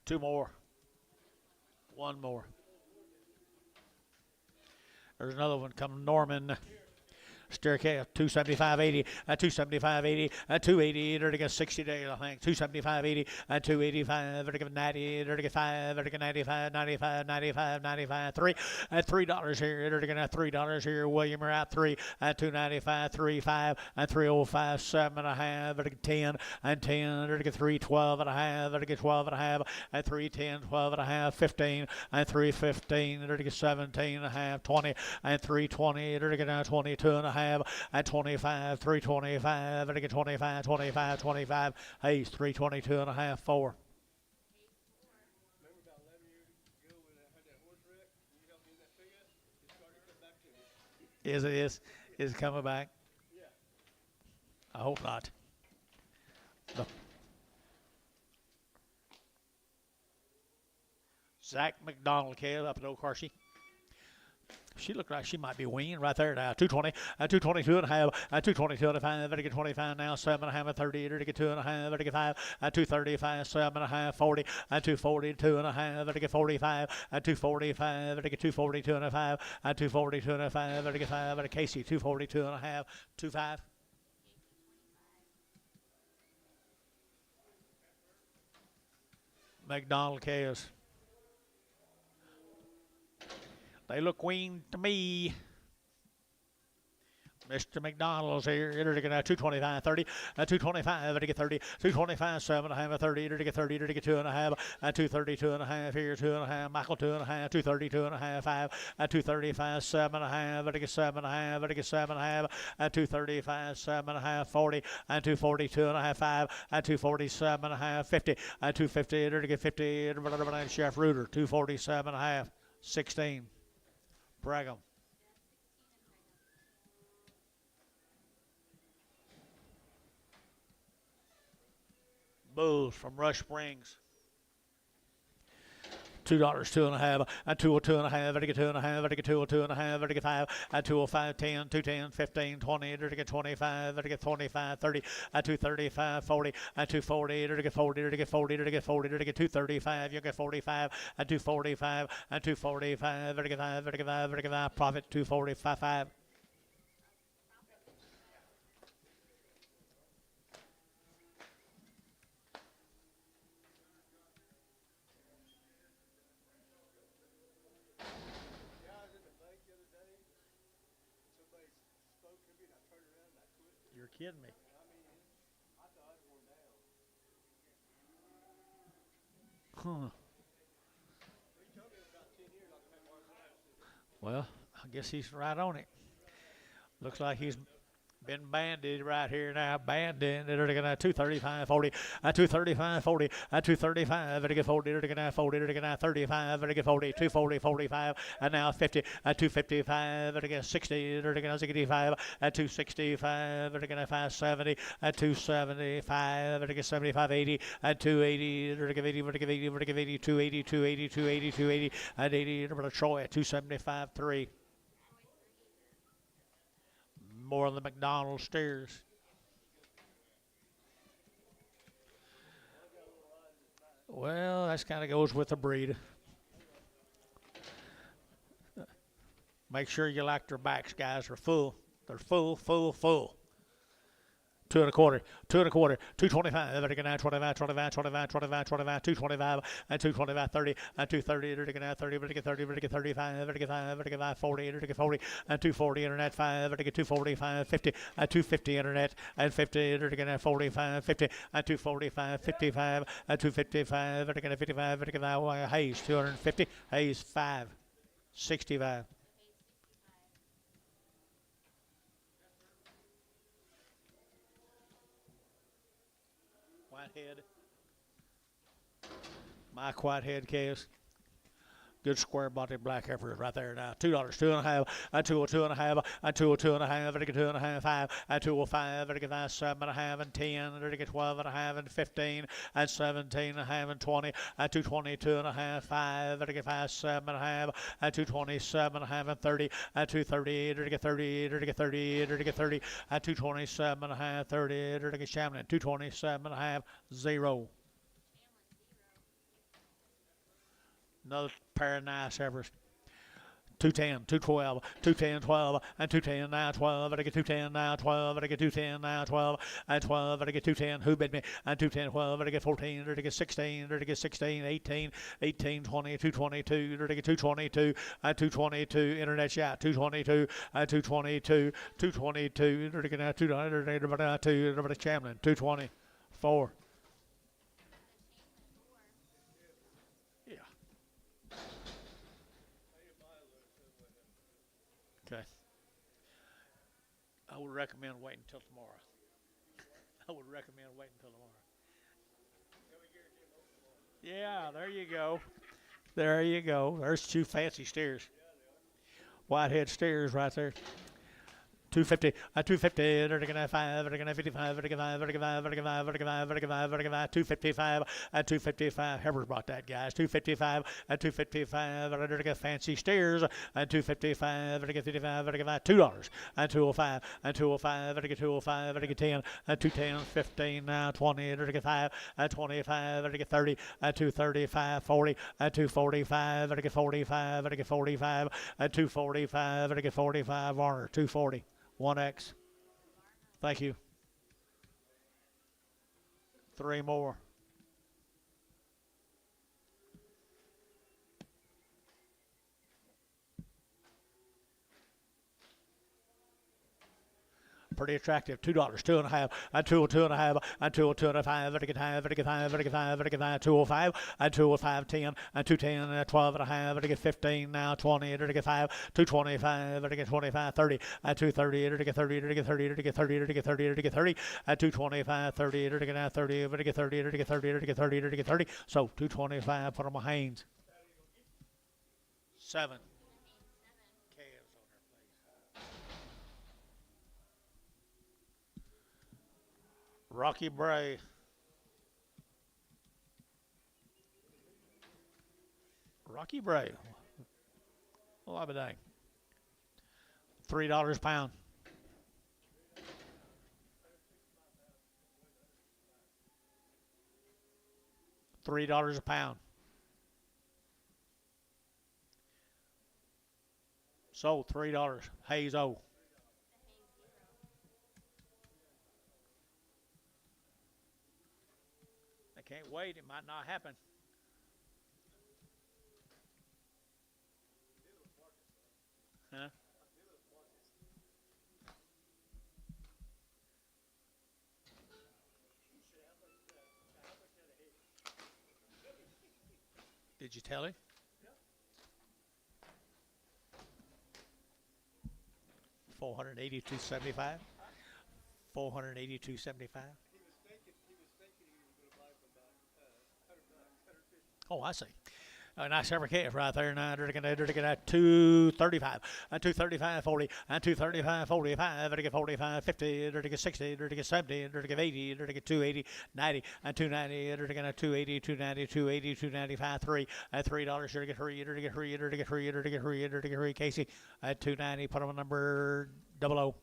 Two more. One more. There's another one coming, Norman. Staircase, 275.80, and 275.80, and 280, they're to get 60 days, I think. 275.80, and 285, they're to get 90, they're to get 5, they're to get 95, 95, 95, 95, 3, and $3 here, they're to get $3 here. William, you're out 3, and 295, 3, 5, and 305, 7.5, they're to get 10, and 10, they're to get 3, 12.5, they're to get 12.5, and 3, 10, 12.5, 15, and 3, 15, they're to get 17.5, 20, and 3, 20, they're to get 22.5. At 25, 325, and I get 25, 25, 25. Hayes, 322.5, 4. Remember about 11 years ago when I had that horse wreck? You helped me in that figure? It started to come back to me. Is it is it coming back? Yeah. I hope not. No. Zach McDonald, Caleb, up at O'Carcy. She looked like she might be weaned right there now. 220, 222.5, 222.5, better get 25 now, 7.5, 30, better get 2.5, better get 5, 235, 7.5, 40, 240, 2.5, better get 45, 245, better get 242.5, 242.5, better get 5, better Casey, 242.5, 25. McDonald Chaos. They look weaned to me. Mr. McDonald's here. They're to get 225, 30, 225, they're to get 30, 225, 7.5, 30, they're to get 30, they're to get 2.5, 232.5 here, 2.5, Michael 2.5, 232.5, 5, 235, 7.5, they're to get 7.5, they're to get 7.5, 235, 7.5, 40, 242.5, 5, 247.5, 50, 250, they're to get 50, Chef Reuter, 247.5, 16. Brigham. Bulls from Rush Springs. $2, 2.5, 202.5, vertical 2.5, vertical 202.5, vertical 5, 205, 10, 210, 15, 20, vertical 25, vertical 25, 30, 235, 40, 240, vertical 40, vertical 40, vertical 40, vertical 235, you get 45, 245, 245, vertical 5, vertical 5, vertical 5, profit 245, 5. You're kidding me. I mean, I thought I was worn down. Huh. He told me in about 10 years I could have arthritis. Well, I guess he's right on it. Looks like he's Been banded right here now, banded. They're going to 235, 40, 235, 40, 235, they're going to 40, they're going to 40, they're going to 35, they're going to 40, 240, 45, and now 50, 255, they're going to 60, they're going to 65, 265, they're going to 570, 275, they're going to 75, 80, 280, they're going to 80, they're going to 80, they're going to 80, 280, 280, 280, 280, and 80, they're going to Troy at 275, 3. More of the McDonald's steers. Well, that kind of goes with the breed. Make sure you like their backs, guys. They're full. They're full, full, full. 2 1/4, 2 1/4, 225, they're going to 25, 25, 25, 25, 25, 225, and 225, 30, and 230, they're going to 30, they're going to 30, they're going to 35, they're going to 5, they're going to 40, they're going to 40, and 240, internet 5, they're going to 245, 50, and 250, internet, and 50, they're going to 45, 50, and 245, 55, and 255, they're going to 55, they're going to Hayes, 250, Hayes 5, 65. Whitehead. Mike Whitehead case. Good square bodied black heifers right there now. $2, 2.5, and 202.5, and 202.5, and 2.5, 5, and 205, and 5, 7.5, and 10, and 12.5, and 15, and 17.5, and 20, and 222.5, 5, and 5, 7.5, and 227.5, and 30, and 238, and 38, and 38, and 30, and 227.5, 30, and Shamlin, 227.5, 0. Another pair of nice heifers. 210, 212, 210, 12, and 210 now 12, and I get 210 now 12, and I get 210 now 12, and 12, and I get 210, who bid me, and 210, 12, and I get 14, and I get 16, and I get 16, 18, 18, 20, 222, and I get 222, and 222, internet shot, 222, and 222, 222, and I get 200, and I get Chamlin, 224. Okay. I would recommend waiting until tomorrow. I would recommend waiting until tomorrow. Yeah, there you go. There you go. There's 2 fancy steers. Whitehead steers right there. 250, 250, they're going to 5, they're going to 55, they're going to 5, they're going to 5, they're going to 5, they're going to 5, they're going to 5, they're going to 255, and 255. Heifers brought that, guys. 255, and 255, they're going to fancy steers, and 255, they're going to 55, they're going to $2, and 205, and 205, they're going to 205, they're going to 10, and 210, 15, now 20, they're going to 5, and 25, they're going to 30, and 235, 40, and 245, they're going to 45, they're going to 45, and 245, they're going to 45, Warner, 240. 1X. Thank you. 3 more. Pretty attractive. $2, 2.5, and 202.5, and 202.5, very good high, very good high, very good high, very good high, 205, and 205, 10, and 210, and 12.5, very good 15, now 20, very good 5, 225, very good 25, 30, and 230, very good 30, very good 30, very good 30, very good 30, very good 30, and 225, 30, very good now 30, very good 30, very good 30, very good 30, very good 30. So 225 for my Haynes. 7. Rocky Bray. Rocky Bray. Well, I'll be dang. $3 a pound. $3 a pound. Sold $3. Hayes O. Can't wait. It might not happen. Huh? Did you tell him? $482.75. 482.75. He was thinking he was going to buy for about $100, $150. Oh, I see. A nice every calf right there. Now they're gonna at 235, and 235 40, and 235 45, they're gonna 45 50, they're gonna 60, they're gonna 70, they're gonna 80, they're gonna 280, 90, and 290, they're gonna 280, 290, 280, 295, 3, and $3, they're gonna 3, they're gonna 3, they're gonna 3, they're gonna 3, they're gonna 3, Casey at 290, put on number 00.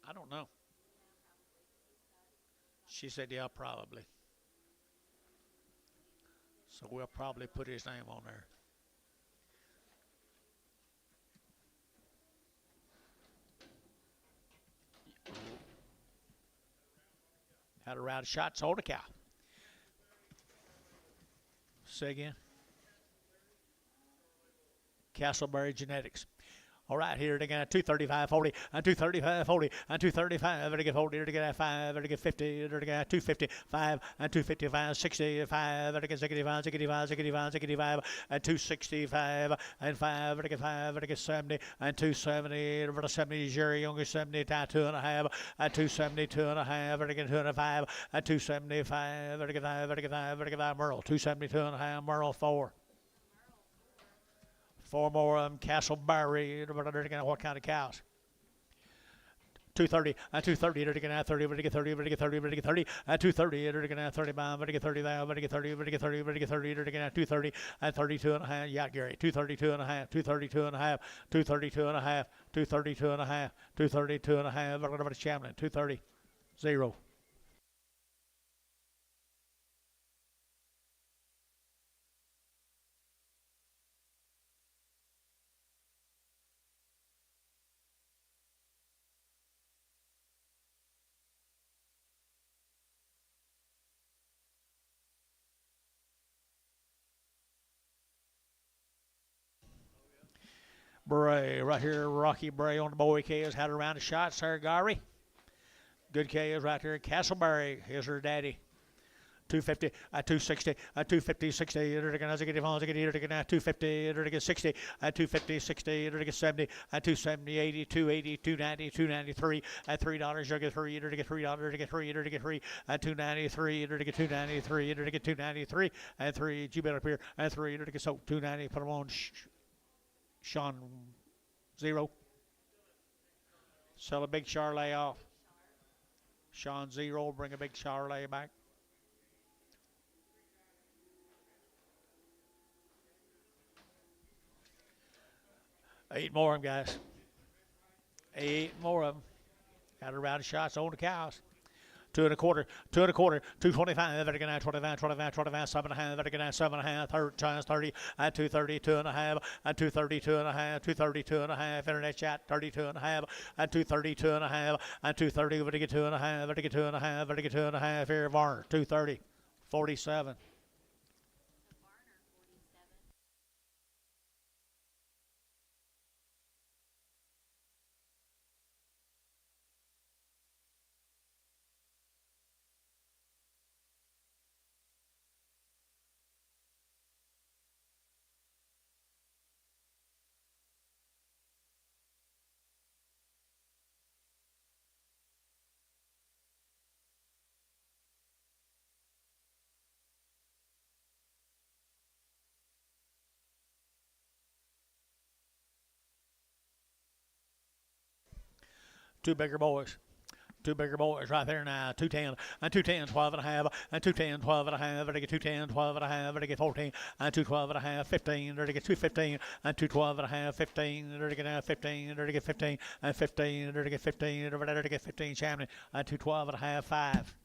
I don't know. She said, yeah, probably. So we'll probably put his name on there. Had a round of shots, sold a cow. Say again. Castleberry Genetics. All right, here they got 235 40, and 235 40, and 235, they get 40, they get 5, they get 50, they get 255, and 255, 65, they get 65, 65, 65, 65, and 265, and 5, they get 5, they get 70, and 270, over the 70, Jerry Younger 70, 2.5, and 272 and a half, they get 205, and 275, they get 5, they get 5, they get 5, Merle, 272 and a half, Merle 4. Four more of them, Castleberry. What kind of cows? 230, and 230, they're going to 30, but they get 30, but they get 30, but they get 30, and 230, they're going to 35, but they get 35, but they get 30, but they get 30, but they get 30, they're going to 230, and 32 and a half. Yeah, Gary, 232 and a half, 232 and a half, 232 and a half, 232 and a half, 232 and a half. We're going to Chamlin, 230, 0. Bray, right here, Rocky Bray on the boy calves, had a round of shots there, Gary. Good calves right here. Castleberry, here's her daddy. 250, 260, 250, 60, they're going to get 250, they're get 60, 250, 60, they're get 70, 270, 80, 280, 290, 293, $3, you'll get 3, they're get $3, they're get 3, they're get 3, 293, they're get 293, they're get 293, and 3, you better up here, and 3, they're get so 290, put them on Sean 0. Sell a big Charlet off. Sean 0, bring a big Charlet back. 8 more of them, guys. 8 more of them. Got a round of shots on the cows. 2 1/4, 2 1/4, 225, they're going to 25, 25, 25, 7 1/2, they're going to 7 1/2, 30, 230, 2 1/2, 232 and a half, 232 and a half, internet chat, 32 and a half, 232 and a half, 230, but to get 2 1/2, but to get 2 1/2, but to get 2 1/2, here, Varner, 230, 47. Two bigger boys. 2 bigger boys right there now. 210, and 210, 12 and a half, and 210, 12 and a half, and they get 210, 12 and a half, and they get 14, and 212 and a half, 15, and they get 215, and 212 and a half, 15, and they get 15, and they get 15, and 15, and they get 15, and they get 15, Chamlin, and 212 and a half, 5.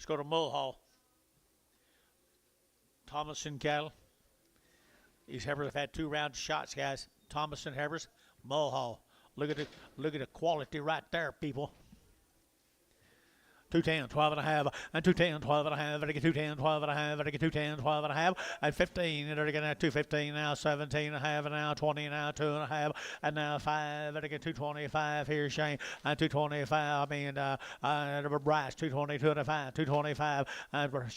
Let's go to Mulhall. Thomason cattle. These heifers have had 2 round shots, guys. Thomason heifers, Mulhall. Look at the quality right there, people. 210, 12 and a half, and 210, 12 and a half, and 210, 12 and a half, and 210, 12 and a half, and 15, and again at 215 now, 17 and a half, and now 20 now, 2 and a half, and now 5, and again 225 here, Shane, and 225, Bryce, 220, 225, 225, and Bryce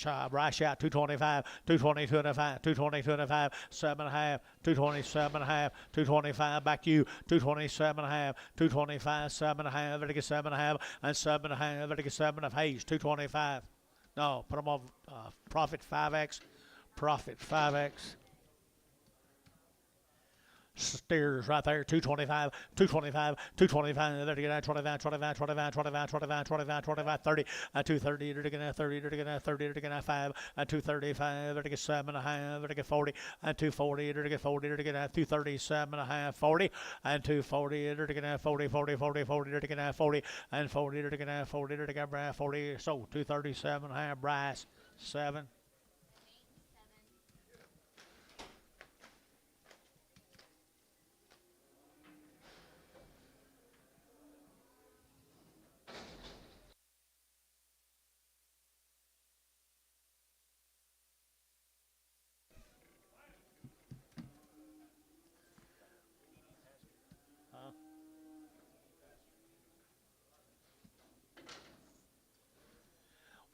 shot 225, 220, 225, 220, 225, 7 and a half, 227 and a half, 225, back to you, 227 and a half, 225, 7 and a half, and again 7 and a half, and 7 and a half, and again 7 of Hayes, 225. No, put them on profit 5X. Profit 5X. Steers right there, 225, 225, 225, 25, 25, 25, 25, 25, 25, 25, 30, 230, 30, 30, 5, 235, 7 and a half, 40, 240, 40, 237 and a half, 40, and 240, 40, 40, 40, 40, 40, and 40, 40, 40, so 237 and a half, Bryce, 7.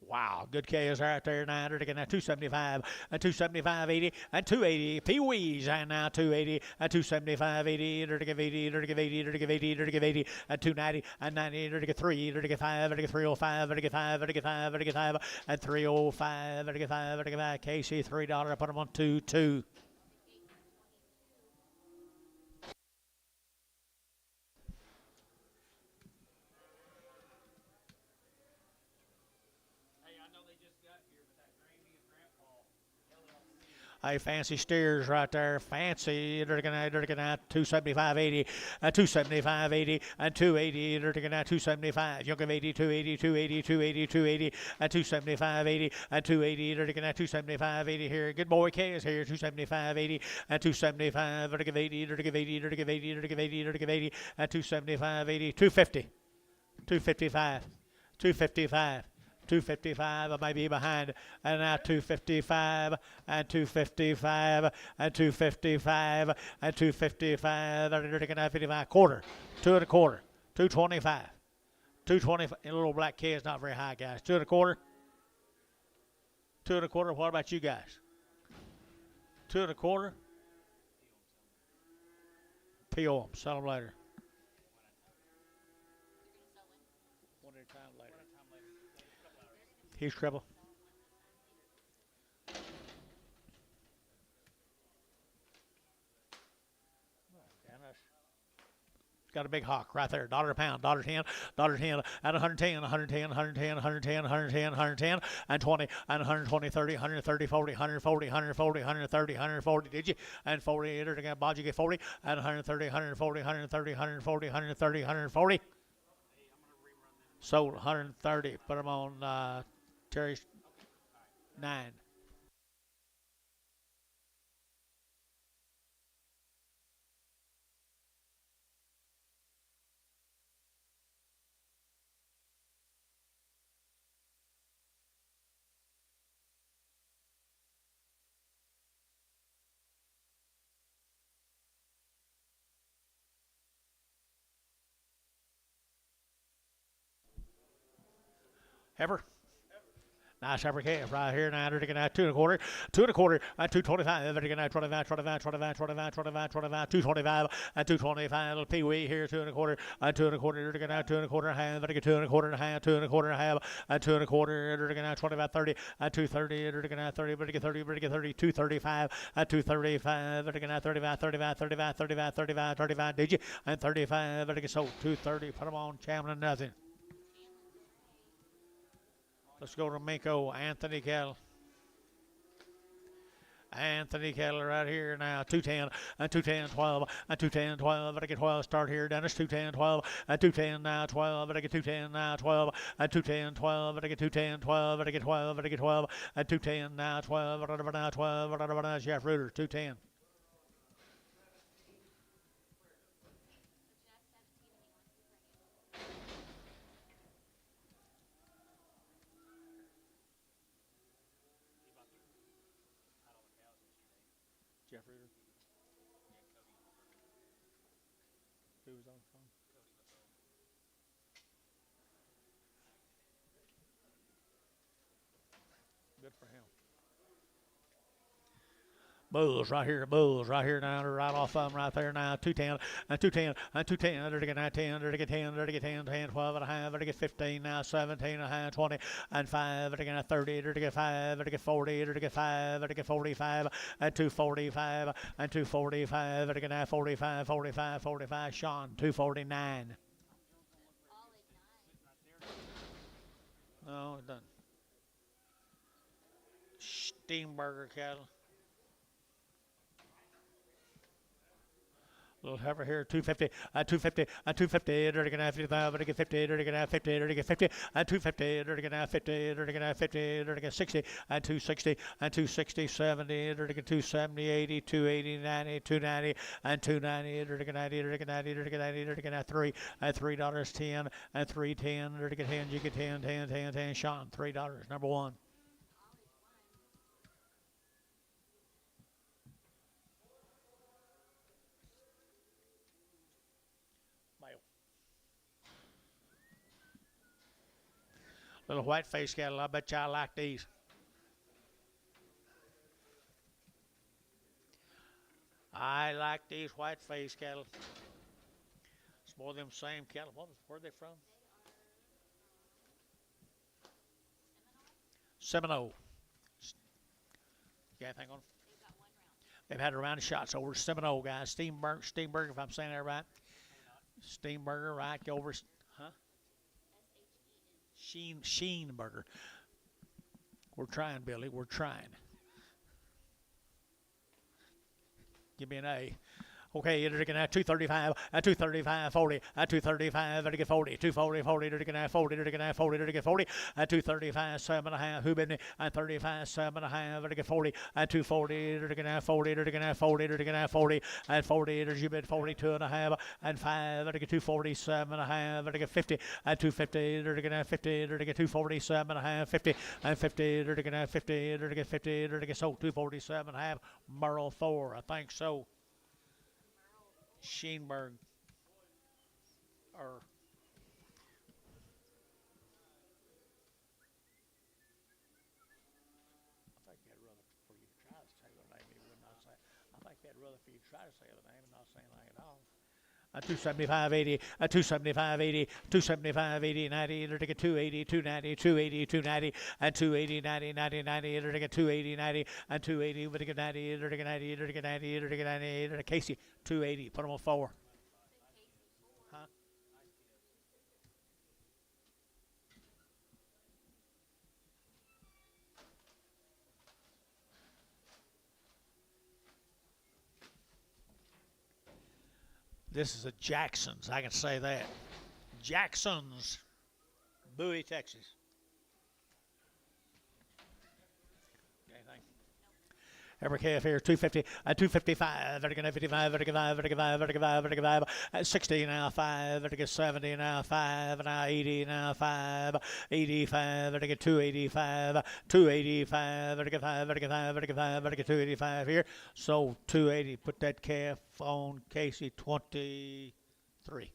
Wow, good KS right there. 900 again, 275, and 275, 80, and 280. Pee-wees, and now 280, and 275, 80, 80, 80, 80, 80, 80, and 290, and 90, 3, 5, 305, 5, 5, and 305, 5, KC, $3. I put them on 2. Hey, fancy steers right there. Fancy. They're going to 275, 80, and 275, 80, and 280. They're going to 275. Young of 80, 280, 280, 280, 280, and 275, 80, and 280. They're going to 275, 80 here. Good boy K is here. 275, 80, and 275. They're going to 80, they're going to 80, they're going to 80, they're going to 80, they're going to 80, and 275, 80, 250, 255, 255. 255, I may be behind, and now 255, and 255, and 255, and 255, they're going to have 55, quarter, 2 and a quarter, 225, 225, and a little black K is not very high, guys, 2 and a quarter, 2 and a quarter, what about you guys? 2 and a quarter, PO them, sell them later. One at a time later. Here's treble. Got a big hawk right there. $1 a pound, $1.10, $1.10, at 110, 110, 110, 110, 110, 110, and 20, and 120, 30, 130, 40, 140, 140, 130, 140, did you? And 40, again, Bob, you get 40, and 130, 140, 130, 140, 130, 140. Sold 130. Put them on Terry's 9. Heifer. Nice heifer calf right here. Now they're going 2 and a quarter, 2 and a quarter, and 225. They're going 25, 25, 25, 25, 25, 25, 225, and 225. Little pee-wee here, 2 and a quarter, and 2 and a quarter. They're going 2 and a quarter and a half. They're going 2 and a quarter and a half, 2 and a quarter and a half, and 2 and a quarter. They're going 25, 30, and 230. They're going 30, but get 30, but get 30, 235, and 235. They're going 35, 35, 35, 35, 35, 35. Did you? And 35. They're going sold 230. Put them on, Chamberlain, nothing. Let's go to Minko, Anthony Kell. Anthony Keller right here now, 210, and 210, 12, and 210, 12, but I get 12, start here, Dennis, 210, 12, and 210 now, 12, but I get 210 now, 12, and 210, 12, but I get 210, 12, but I get 12, but I get 12, and 210 now, 12, but now 12, but now Jeff Reuter, 210. Jeff Reuter. Who was on the phone? Good for him. Bulls right here now, right off of them right there now, 210, and 210, and 210, they're to get 10, they're to get 10, they're to get 10, 10, 12 and a half, they're to get 15 now, 17 and a half, 20, and 5, they're to get 30, they're to get 5, they're to get 40, they're to get 5, they're to get 45, and 245, and 245, they're to get 45, 45, 45, Sean, 249. No, it doesn't. Steenberger cattle. Little heifer here, 250, 250, 250, they're going to 55, they're going to 50, they're going to 50, they're going to 50, 250, they're going to 50, they're going to 50, they're going to 60, 260, 260, 70, they're going to 270, 80, 280, 90, 290, 290, they're going to 90, they're going to 90, they're going to 90, they're going to $3, $3.10, 310, they're going to get 10, you get 10, 10, 10, 10, Sean, $3, number one. Little white face cattle, I bet y'all like these. I like these white face cattle. It's more of them same cattle. Where are they from? Seminole. You got anything on them? They've had a round of shots over Seminole, guys. Steenberger, if I'm saying that right. Steenberger, right over, huh? Sheenberger. We're trying, Billy. We're trying. Give me an A. Okay, they're going to have 235, 235, 40, 235, they're going to get 40, 240, 40, they're going to have 40, they're going to have 40, they're going to get 40, 235, 7.5, who been 35, 7.5, they're going to get 40, 240, they're going to have 40, they're going to have 40, they're going to have 40, 40, there's you bid 42.5, 5, they're going to get 247.5, they're going to get 50, 250, they're going to have 50, they're going to get 247.5, 50, 50, they're going to have 50, they're going to get 50, they're going to get so 247.5, Merle Thor, I think so. Sheenberg, or I think they'd rather for you to try to say the name. He would not say. I think they'd rather for you to try to say the name and not say anything at all. 275, 80, 275, 80, 275, 80, 90, they're to get 280, 290, 280, 290, 280, 90, 90, 90, they're to get 280, 90, 280, but to get 90, they're to get 90, they're to get 90, they're to get 90, they're to Casey, 280, put them on 4. Huh? This is a Jackson's, I can say that. Jackson's, Bowie, Texas. Anything? Every calf here, 250, 255, they're going to 55, they're going to 55, they're going to 55, they're going to 55, 60 now, 5, they're going to 70 now, 5, now 80 now, 5, 85, they're going to 285, 285, they're going to 5, they're going to 5, they're going to 5, they're going to 285 here. So 280, put that calf on Casey 23.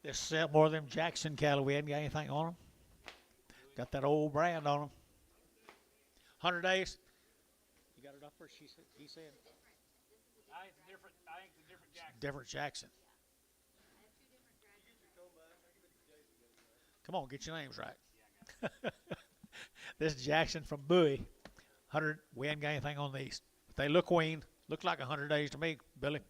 This sell more of them Jackson cattle. We hadn't got anything on them. Got that old brand on them. 100 days. You got it That's what he said. I think it's a different Jackson. Different Jackson. Come on, get your names right. This is Jackson from Bowie. 100. We ain't got anything on these. They look weaned. Look like 100 days to me, Billy.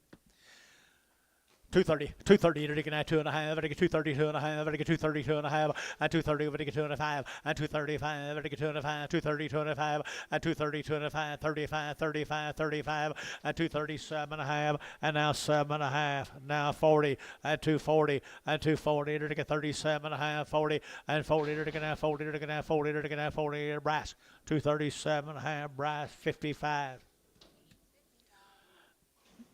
230, to get 2 and a half, to get 232 and a half, to get 232 and a half, and 230, to get 2 and a 5, and 235, to get 2 and a 5, 232 and a 5, and 232 and a 5, 35, 35, 35, and 237 and a half, and now 7 and a half, now 40, and 240, and 240, to get 37 and a half, 40, and 40, to get now 40, to get now 40, to get now 40, brass, 237 and a half, brass, 55.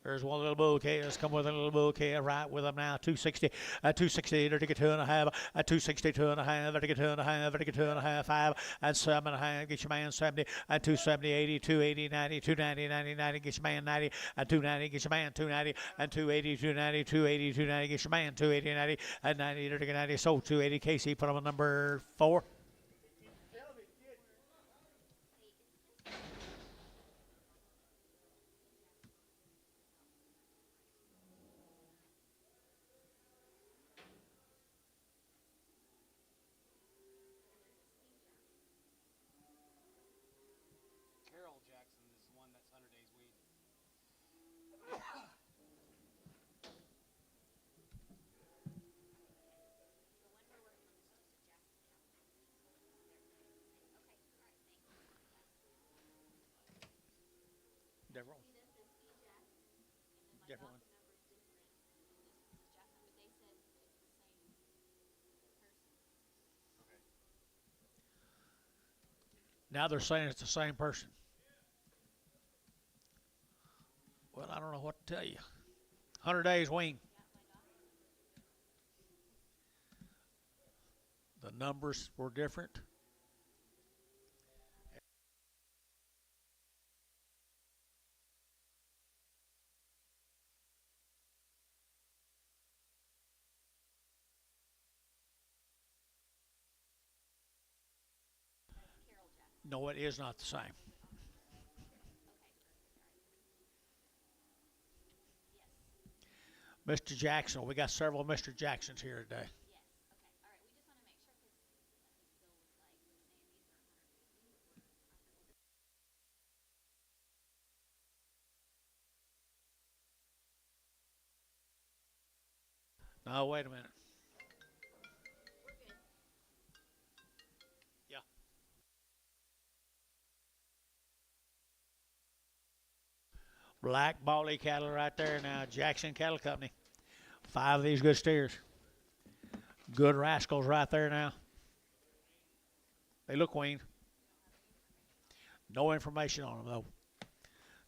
There's one little bouquet. Let's come with a little bouquet right with them now. 260, 260, to get 2 and a half, 262 and a half, to get 2 and a half, to get 2 and a half, 5, and 7 and a half, get your man 70, 270, 80, 280, 90, 290, 90, 90, get your man 90, 290, get your man 290, 280, 290, 280, 290, get your man 280, 90, 90, to get 90, so 280, Casey, put them on number 4. Jackson is the one that's 100 days weed. Different one. Different one. Now they're saying it's the same person. Well, I don't know what to tell you. 100 days wean. The numbers were different. No, it is not the same. Mr. Jackson, we got several Mr. Jacksons here today. Now, wait a minute. Yeah. Black Bally cattle right there now. Jackson Cattle Company. 5 of these good steers. Good rascals right there now. They look weaned. No information on them, though.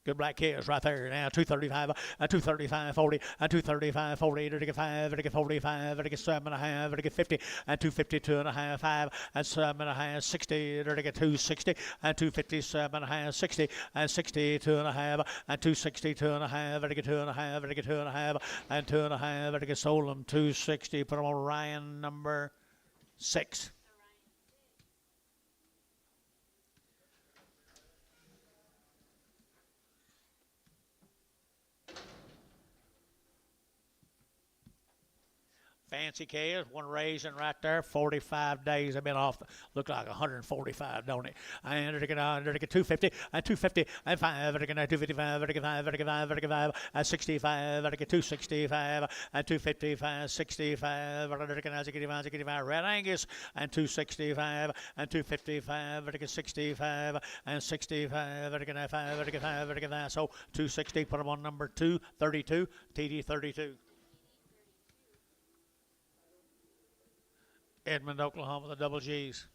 Good black kids right there now. 235, 235, 40, 235, 40, to get 5, to get 45, to get 7 and a half, to get 50, 252 and a half, 5, 7 and a half, 60, to get 260, 257 and a half, 60, 62 and a half, 262 and a half, to get 2 and a half, to get 2 and a half, 2 and a half, to get sold them 260. Put them on Ryan number 6. Fancy calves, one raising right there, 45 days. I've been off. Look like 145, don't it? And to get 250, 250, 5, to get 255, to get 5, to get 5, to get 5, 65, to get 265, 255, 65, to get 65, Red Angus, 265, 255, to get 65, 65, to get 5, to get 5, to get 5. So 260, put them on number 232, TD 32. Edmond, Oklahoma, the double G's.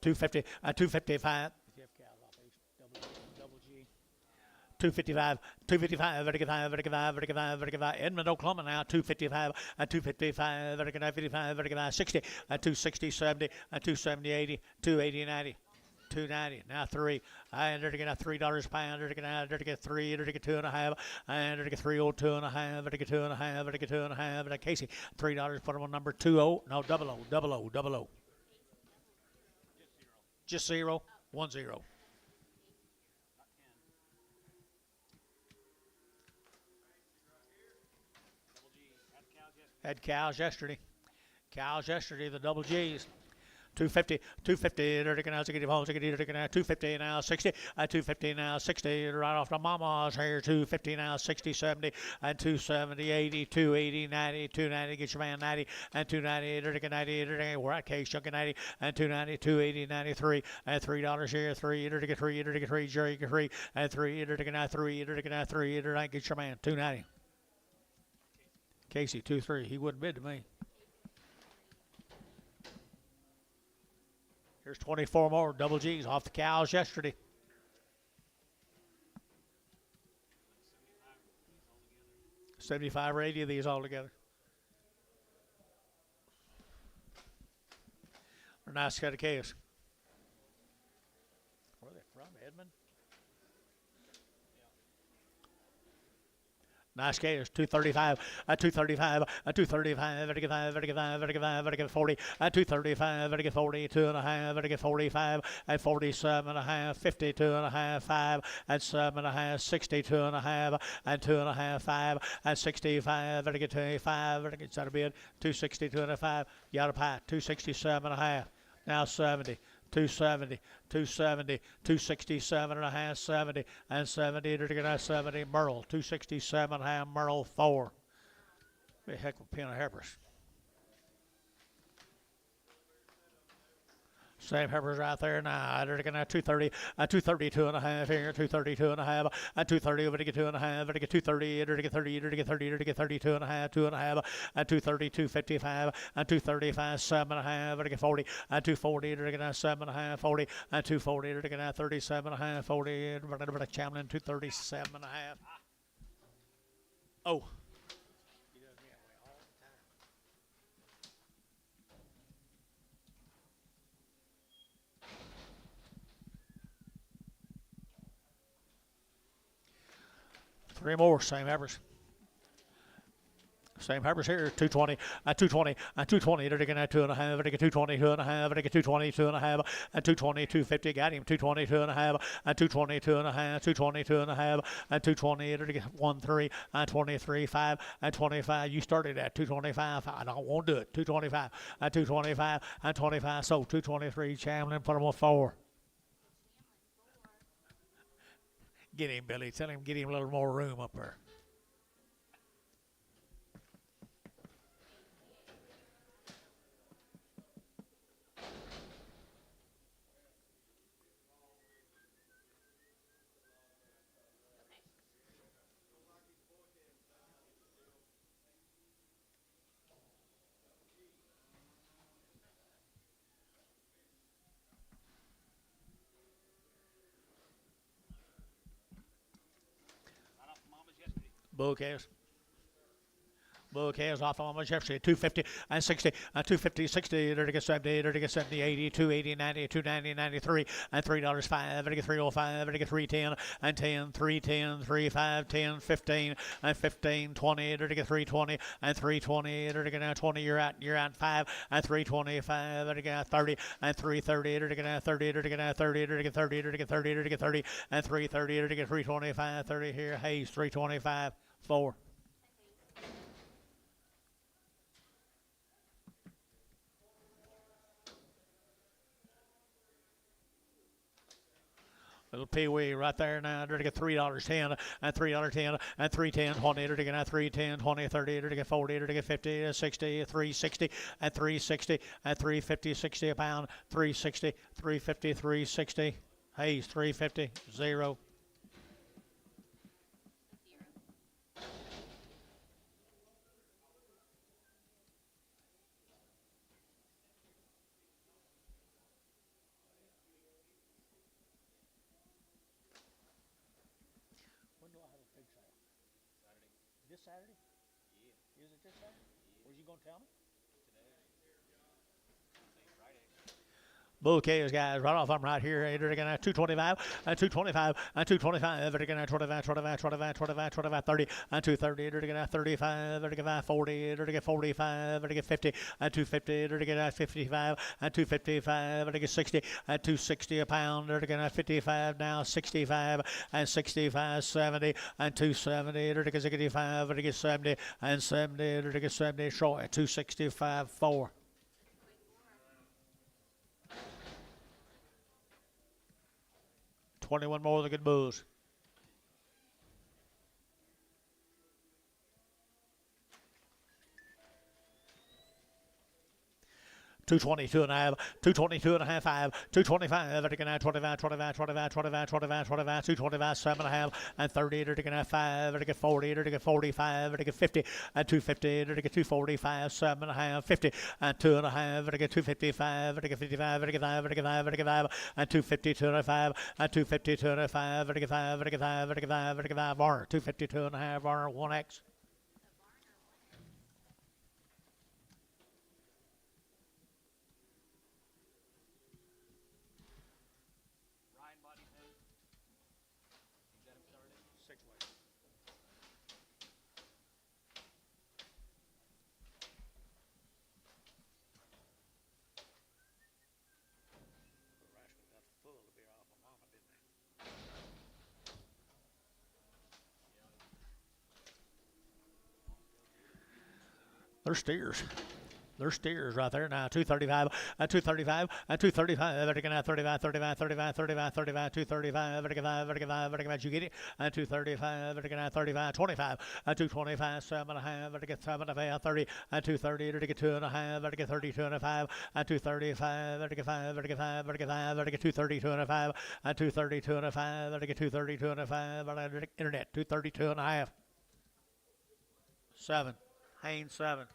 $250, 255. Double G. 255, 255, Edmond, Oklahoma now, 255, 255, 55, 60, 260, 70, 270, 80, 280, 90. $2.90. Now 3. And there to get $3 a pound. There to get 3. There to get 2.5. And there to get 302.5. There to get 2.5. There to get 2.5. And Casey, $3. Put them on number 20. No, double O. Just 0. 1 0. Had cows yesterday. The double G's. 250, they're taking out, to get him home, to get it, 250 now, 60, 250 now, 60, right off the mama's here, 250 now, 60, 70, and 270, 80, 280, 90, 290, get your man 90, and 290, they're taking 90, we're at case, chunking 90, and 290, 280, 93, and $3 here, 3, they're taking 3, they're taking 3, Jerry, 3, and 3, they're taking out 3, they're taking out 3, they're taking, get your man, 290. Casey, 2-3, he wouldn't bid to me. Here's 24 more double G's off the cows yesterday. 75 or 80 of these altogether. They're nice cut of calves. Where are they from, Edmond? Nice calves, 235, 235, 235, vertical 5, vertical 5, vertical 5, vertical 40, 235, vertical 40, 2.5, vertical 45, at 47.5, 52.5, 5, at 7.5, 62.5, and 2.5, 5, at 65, vertical 25, vertical, is that a bid? 262.5, you got a pie, 267.5, now 70. 270, 270, 267.5, 70, and 70, they're going to 70, Merle, 267.5, Merle 4. Be a heck of a pen of Heifers. Same Heifers right there now. They're going to 230, 232.5 here, 232.5, and 230 over to get 2.5, over to get 230, over to get 30, over to get 30, over to get 32.5, 2.5, and 230, 255, and 235, 7.5, over to get 40, and 240, over to get 7.5, 40, and 240, over to get 37.5, 40, over to get Chamberlain, 237.5. Oh. Three more, same Heifers. Same Heifers here, 220, 220, 220, they're taking 2.5, they're taking 220, 2.5, they're taking 220, 2.5, and 220, 250, got him, 220, 2.5, and 220, 2.5, 220, 2.5, and 220, they're taking 1.3, and 23, 5, and 25, you started at 225, I don't want to do it, 225, and 225, and 25, so 223, Chamberlain, put them on 4. Get him, Billy. Tell him, get him a little more room up there. Bull calves. Bull calves off on Jefferson, 250 and 60, and 250, 60, they're to get 70, they're to get 70, 80, 280, 90, 290, 93, and $3, 5, they're to get 305, they're to get 310, and 10, 310, 35, 10, 15, and 15, 20, they're to get 320, and 320, they're to get 20, you're at 5, and 325, they're to get 30, and 330, they're to get 30, they're to get 30, they're to get 30, they're to get 30, they're to get 30, and 330, they're to get 325, 30 here, Hayes, 325, 4. Little Pee-wee right there now. They're to get $3.10 and $3.10 and $3.10, 20. They're to get $3.10, 20, 30. They're to get 40. They're to get 50, 60, $3.60 and $3.60 and $3.50, 60 a pound. $3.60, $3.50, $3.60. Hayes, $3.50, 0. This Saturday? Yeah. Is it this Saturday? Yeah. Was you going to tell me? Bull K's guys, right off I'm right here. They're going to 225 and 225 and 225. They're going to 25, 25, 25, 25, 25, 30 and 230. They're going to 35. They're going to 40. They're going to 45. They're going to 50 and 250. They're going to 55 and 255. They're going to 60 and 260 a pound. They're going to 55 now, 65 and 65, 70 and 270. They're going to 65. They're going to 70 and 70. They're going to 70 short at 265, 4. 21 more of the good bulls. 222 and a half, 222 and a half, 5, 225, they're going to 25, 25, 25, 25, 25, 25, 225, 7 and a half, and 30, they're going to 5, they're going to 40, they're going to 45, they're going to 50, and 250, they're going to 245, 7 and a half, 50, and 2 and a half, they're going to 255, they're going to 55, they're going to 5, they're going to 5, they're going to 5, and 250, 2 and a 5, and 250, 2 and a 5, they're going to 5, they're going to 5, they're going to 5, they're going to 5, Varner, 252 and a half, Varner, 1X. They're steers. They're steers right there now. 235 and 235 and 235. They're going to 35, 35, 35, 35, 35, 235. They're going to 5, you get it. And 235. They're going to 35, 25 and 225, 7 and a half. They're going to 7 and a half, 30 and 230. They're going to 2 and a half. They're going to 32 and a 5 and 235. They're going to 5. They're going to 5. They're going to 5. They're going to 232 and a 5 and 232 and a 5. They're going to 232 and a 5. Internet 232 and a half. 7. Haynes 7.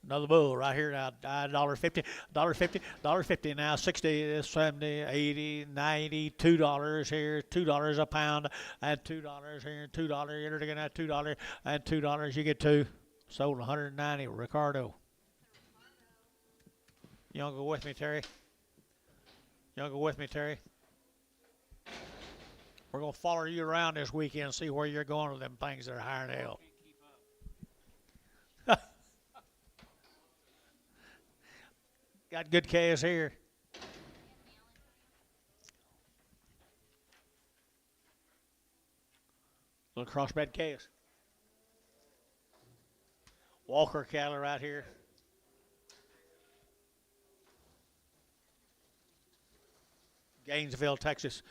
Another bull right here now, $1.50, $1.50, $1.50 now, 60, 70, 80, 90, $2 here, $2 a pound, and $2 here, $2, you're looking at $2, and $2, you get 2. Sold 190, Ricardo. You want to go with me, Terry? You want to go with me, Terry? We're going to follow you around this weekend and see where you're going with them things that are higher than hell. Got good calves here. Little crossbred calves. Walker cattle right here. Gainesville, Texas.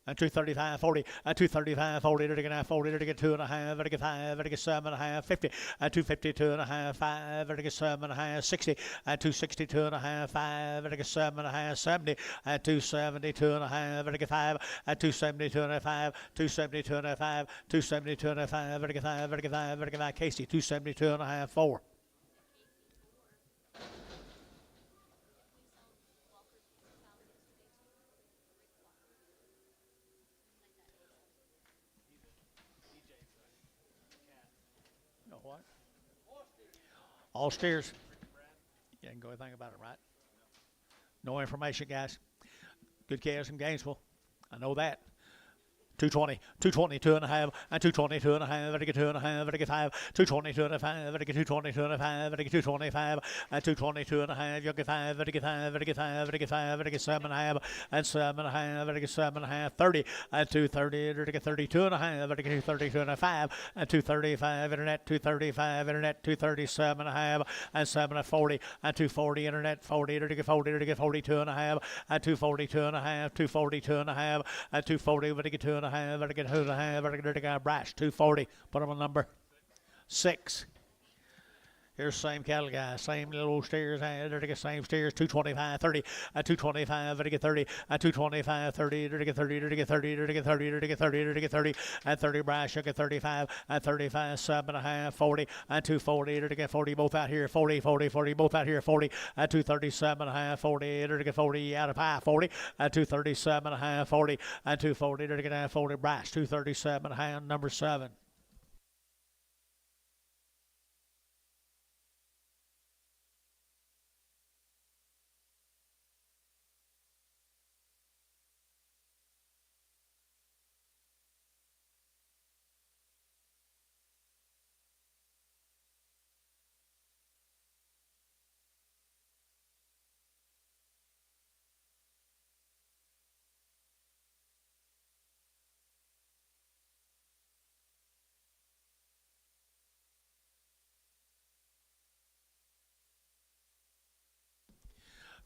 And 235, 40, and 235, 40, they're going to 40, they're going to 2 and a half, they're going to 5, they're going to 7 and a half, 50, and 252 and a half, 5, they're going to 7 and a half, 60, and 262 and a half, 5, they're going to 7 and a half, 70, and 272 and a half, they're going to 5, and 272 and a 5, 272 and a 5, 272 and a 5, they're going to 5, they're going to 5, they're going to 5, Casey, 272 and a half, 4. What? All steers. You didn't go anything about it, right? No information, guys. Good calves in Gainesville. I know that. 220, 222 and a half, and 222 and a half, and 2 and a half, and 5, 222 and a 5, and 222 and a 5, and 225, and 222 and a half, you get 5, and 5, and 5, and 5, and 7 and a half, and 7 and a half, and 7 and a half, 30, and 230, and 32 and a half, and 232 and a 5, and 235, internet 235, internet 237 and a half, and 7 and 40, and 240, internet 40, and 40, and 42 and a half, and 242 and a half, 242 and a half, and 240, and 2 and a half, and 2 and a half, and 2 Brash 240. Put them on number 6. Here's the same cattle guy, same little steers, there to get same steers, 225, 30, 225, there to get 30, 225, 30, there to get 30, there to get 30, there to get 30, there to get 30, there to get 30, and 30 brash, you get 35, and 35, 7.5, 40, and 240, there to get 40, both out here, 40, 40, 40, both out here, 40, and 237.5, 40, there to get 40, out of pie, 40, and 237.5, 40, and 240, there to get 40 brash, 237.5, number 7.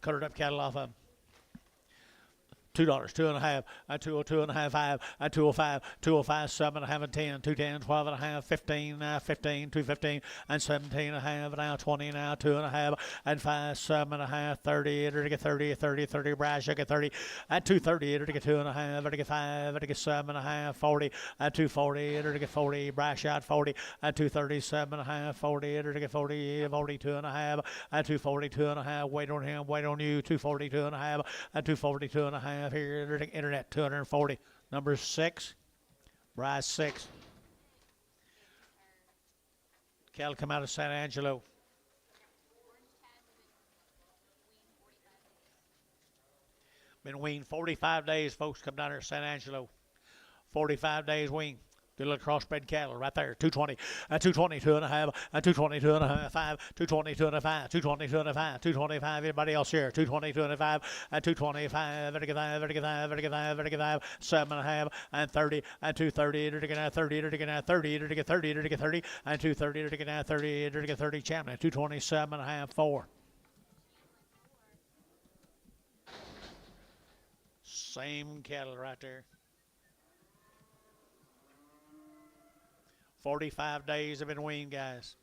Cut it up cattle off of them. $2, 2.5, 202.5, 5, 205, 205, 7.5, and 10, 210, 12.5, 15, 15, 215, and 17.5, now 20, now 2.5, and 5, 7.5, 30, to get 30, 30, 30, brash, I get 30, and 230, to get 2.5, to get 5, to get 7.5, 40, and 240, to get 40, brash out 40, and 237.5, 40, to get 40, 42.5, and 242.5, wait on him, wait on you, 242.5, and 242.5. Here, internet 240, number 6, Bryce 6. Cattle come out of San Angelo. Been weaned 45 days, folks. Come down here to San Angelo. 45 days weaned. Good little crossbred cattle right there. 220, 220, 2.5, 220, 2.5, 5, 220, 2.5, 220, 2.5, 225. Everybody else here? 220, 2.5, 225, 35, 35, 35, 35, 7.5, and 30, and 230, to get 30, to get 30, to get 30, to get 30, and 230, to get 30, to get 30. Champion 227.5, 4. Same cattle right there. 45 days have been weaned, guys.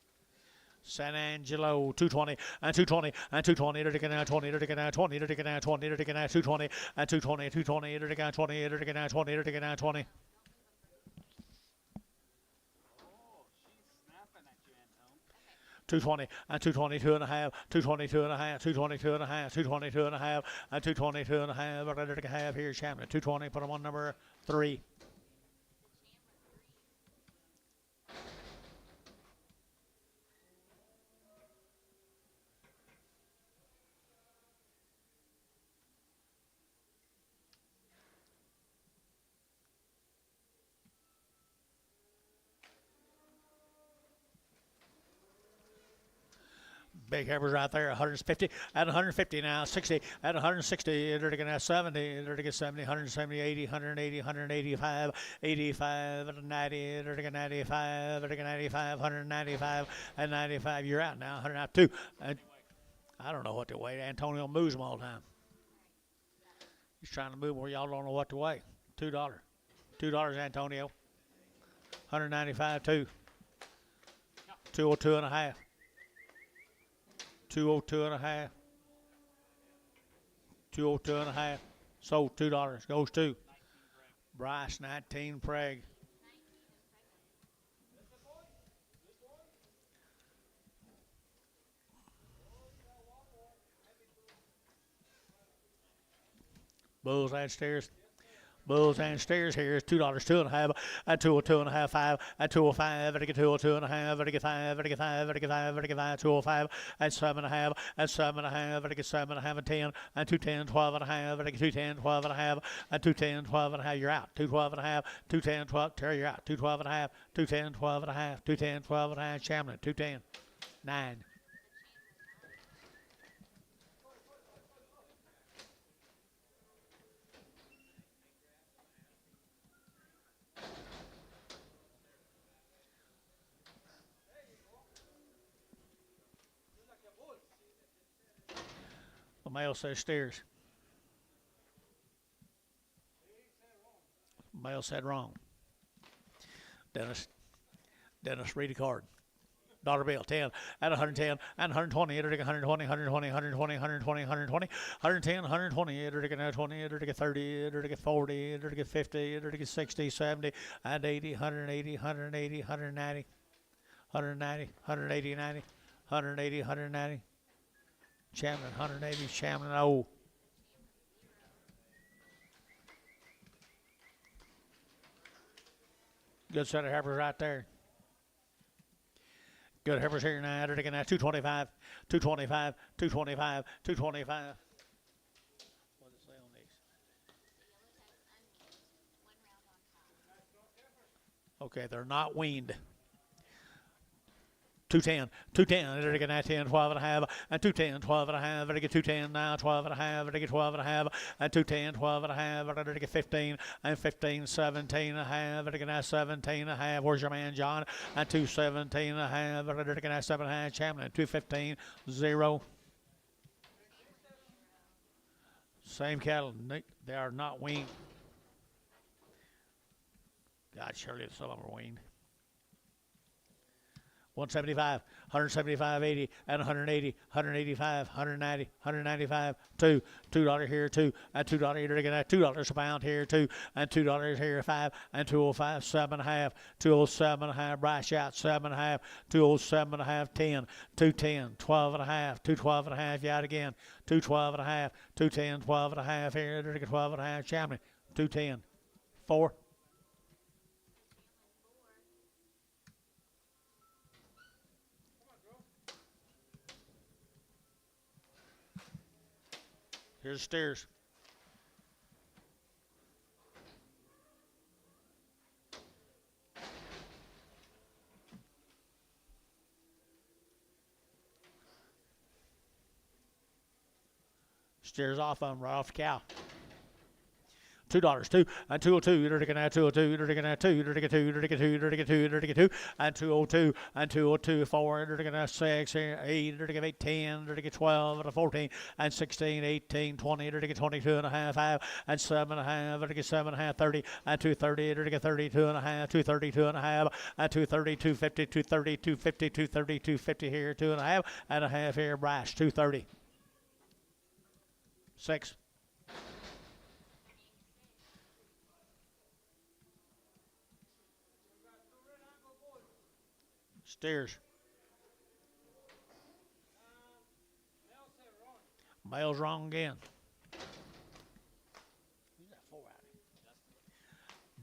San Angelo, 220, and 220, and 220, to get 20, to get 20, to get 20, to get 220, and 220, 220, to get 20, to get 20, to get 20. Oh, she's snapping at you, Antone. 220, and 222 and a half, 222 and a half, 222 and a half, 222 and a half, and 222 and a half. We're ready to have here, champion. 220, put them on number 3. Big Heifers right there, 150, at 150 now, 60, at 160, they're going to 70, they're going to 70, 170, 80, 180, 185, 85, and 90, they're going to 95, they're going to 95, 195, and 95. You're out now, 102. I don't know what to weigh. Antonio moves them all the time. He's trying to move where y'all don't know what to weigh. $2. $2, Antonio. 195, 2. 202 and a half. 202 and a half. 202 and a half. Sold $2. Goes to Bryce, 19 Prague. Bulls and Steers. Bulls and Steers here is $2, 2.5, at 202 and a half, 5, at 205, at 202 and a half, at 5, at 5, at 5, at 5, 205, at 7.5, at 7.5, at 7.5, and 10, and 210, 12 and a half, at 210, 12 and a half, at 210, 12 and a half, you're out. 212 and a half, 210, 12, Terry, you're out. 212 and a half, 210, 12 and a half, 210, 12 and a half, Chamberlain, 210, 9. The male says Steers. Male said wrong. Dennis, read a card. dollar bill, 10, and 110, and 120, 120, 120, 120, 120, 120, 110, 120, 20, 30, 40, 50, 60, 70, and 80, 180, 180, 190, 190, 180, 90, 180, 190, Chamlin, 180, Chamlin, oh. Good set of heifers right there. Good heifers here now. They're taking that 225, 225, 225, 225. What does it say on these? Okay, they're not weaned. 210, 210, they're getting that 10, 12 and a half, and 210, 12 and a half, they're getting 210 now, 12 and a half, they're getting 12 and a half, and 210, 12 and a half, they're getting 15, and 15, 17 and a half, they're getting that 17 and a half, where's your man John, and 217 and a half, they're getting that 7 and a half, Chamlin, 215, 0. Same cattle, they are not weaned. God, surely some of them are weaned. 175, 175, 80, and 180, 185, 190, 195, $2 here, and $2 here, again, $2 a pound here, and $2 here, 5, and 205, 7.5, 207.5, brash out, 7.5, 207.5, 10, 210, 12.5, 212.5, yet again, 212.5, 210, 12.5 here, 12.5, Chamlin, 210, 4. Here's the steers. Steers off on them right off the cow. $2, 2, and 202, you're taking that 202, you're taking that 2, you're taking 2, you're taking 2, you're taking 2, you're taking 2, and 202, and 202, 4, you're taking that 6, 8, you're taking 8, 10, you're taking 12, and 14, and 16, 18, 20, you're taking 22 and a half, 5, and 7 and a half, you're taking 7 and a half, 30, and 230, you're taking 32 and a half, 232 and a half, and 230, 250, 230, 250, 230, 250 here, 2 and a half here, brash, 230. 6. Steers. Male's wrong again. Who's that for out here?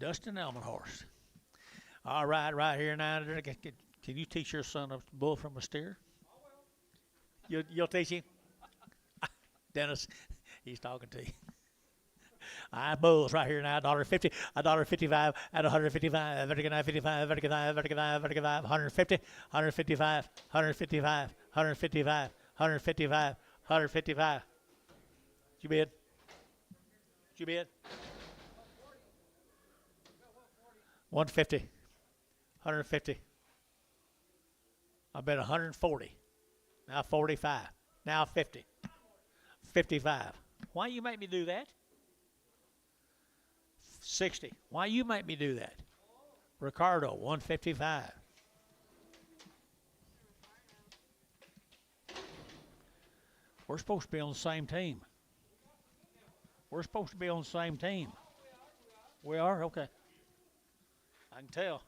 Dustin Elmenhorst. All right, right here now. Can you teach your son a bull from a steer? You'll teach him? Dennis, he's talking to you. All right, bulls right here now, $1.50, $1.55, and 155, vertical 55, vertical 5, vertical 5, vertical 5, 150, 155, 155, 155, 155, 155. Did you bid? Did you bid? 150, 150. I bet 140. Now 45. Now 50. 55. Why you make me do that? 60. Why you make me do that? Ricardo, 155. We're supposed to be on the same team. We're supposed to be on the same team. We are? Okay. I can tell.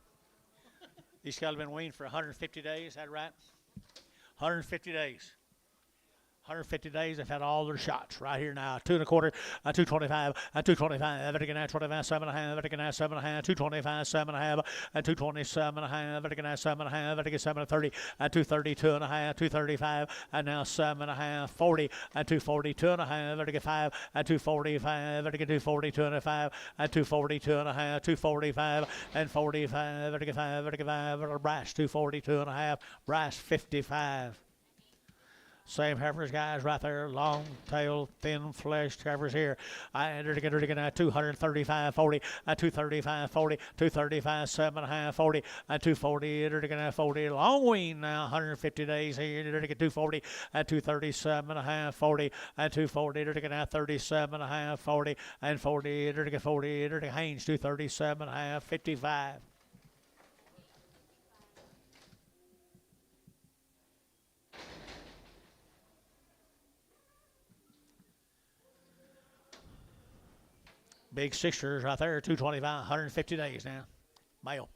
These cattle have been weaned for 150 days, is that right? 150 days. 150 days, they've had all their shots right here now. 2 1/4, 225, 225, Vatican 25, 7.5, Vatican 7.5, 225, 7.5, and 227.5, Vatican 7.5, Vatican 7.30, 230, 2.5, 235, and now 7.5, 40, and 240, 2.5, Vatican 5, and 245, Vatican 240, 2.5, and 240, 2.5, 245, and 45, Vatican 5, Vatican 5, brass 240, 2.5, brass 55. Same heifers, guys, right there. Long tail, thin fleshed heifers here. They're getting at 235, 40, 235, 40, 235, 7.5, 40, 240. They're getting at 40. Long wean now, 150 days here. They're getting 240, 237.5, 40, 240. They're getting at 37.5, 40, and 40. They're getting 40. They're getting Haynes 237.5, 55. Big sisters right there, 225, 150 days now. Male.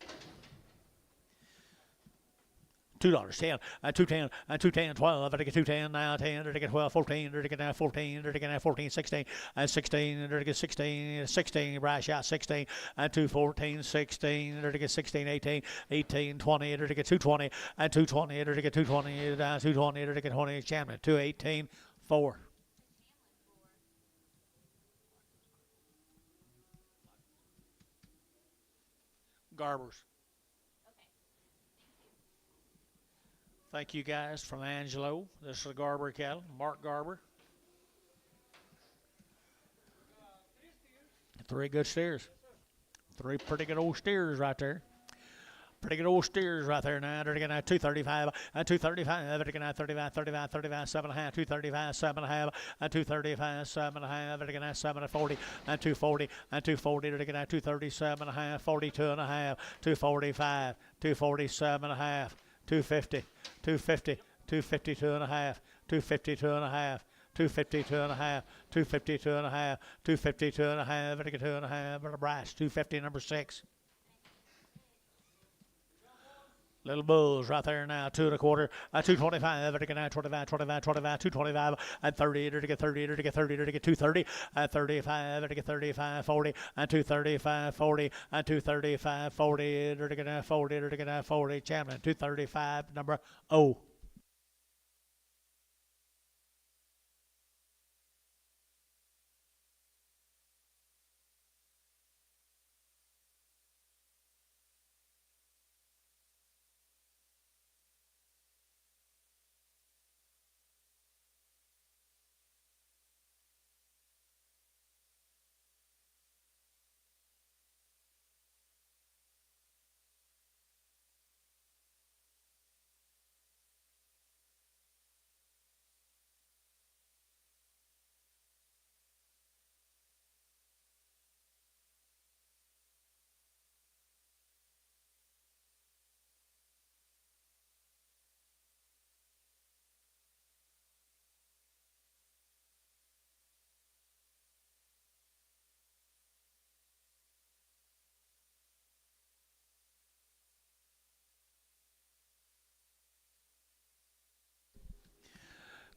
$2, 10, 210, 210, 12, I get 210, now 10, I get 12, 14, I get now 14, I get now 14, 16, 16, I get 16, 16, right shot 16, 214, 16, I get 16, 18, 18, 20, I get 220, 220, I get 220, 220, I get 20, Chandler, 218, 4. Garbers. Thank you guys from Angelo. This is the Garber cattle, Mark Garber. 3 good steers. 3 pretty good old steers right there. Pretty good old steers right there now. They're getting 235, 235, they're getting 35, 35, 35, 7.5, 235, 7.5, 235, 7.5, they're getting 740, 240, 240, they're getting 237.5, 42.5, 245, 247.5, 250, 250, 252.5, 252.5. 252.5, 252.5, 252.5, 252.5, brass, 250, number 6. Little bulls right there now, 2 1/4, 225, 25, 25, 25, 225, 30, 30, 30, 30, 230, 35, 35, 40, 235, 40, 235, 40, 40, 40, Champion, 235, number 0.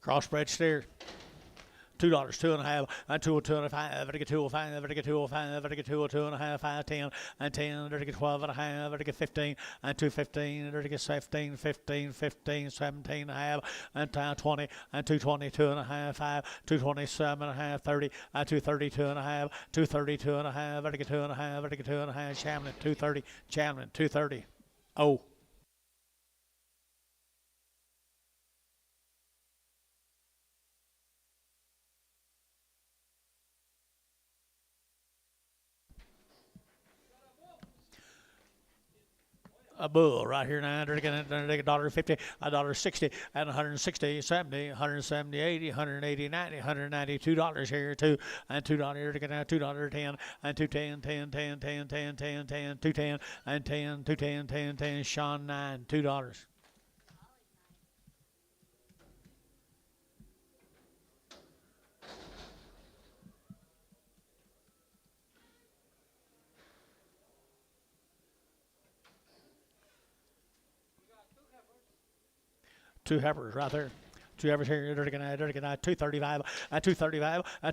Crossbred steer. $2, 2.5, 202.5, I get 205, I get 205, I get 202.5, 510, 10, I get 12.5, I get 15, 215, I get 15, 15, 15, 17.5, 20, 222.5, 5, 227.5, 30, 232.5, 232.5, I get 2.5, I get 2.5, Chamlin, 230, Chamlin, 230. Oh. A bull right here now. They're going to take $1.50, $1.60, and 160, 70, 170, 80, 180, 90, $192 here too, and $2 here to get out $2.10, and 210, 10, 10, 10, 10, 10, 10, 210, and 10, 210, 10, 10, Sean 9, $2. Two heifers right there. 2 heifers here. They're going to 235, 235,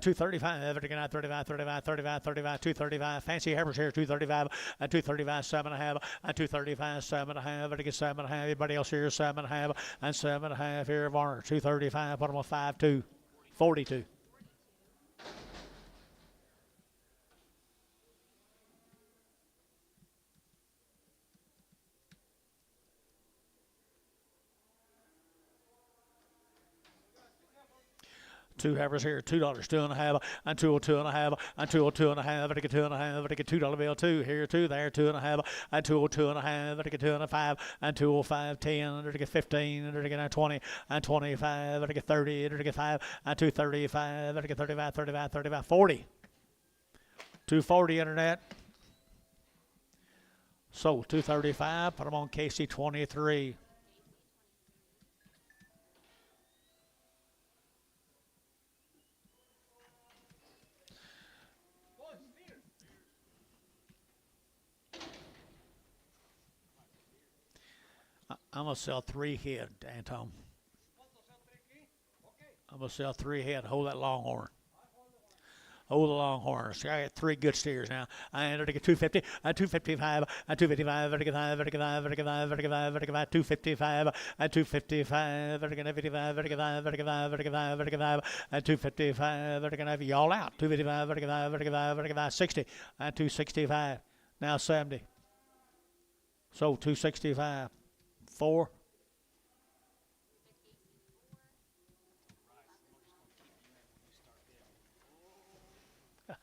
235. They're going to 35, 35, 35, 35, 235. Fancy heifers here. 235, 235, 7.5, 235, 7.5. They're get 7.5. Everybody else here 7.5 and 7.5 here. Varner 235. Put them on 5.2, 42. Two heifers here, $2, 2.5, and 202.5, and 202.5, I get 2.5, I get $2 bill, 2 here, 2 there, 2.5, and 202.5, I get 2.5, and 205, 10, I get 15, I get 20, and 25, I get 30, I get 5, and 235, I get 35, 35, 35, 40. 240 internet. So 235, put them on KC 23. I'm going to sell 3 head, Anton. I'm going to sell 3 head. Hold that longhorn. Hold the longhorn. See, I got 3 good steers now. I entered to get 250, 255, 255, 255, 255, 255, 255, y'all out. 255, 60, 265, now 70. So 265, 4.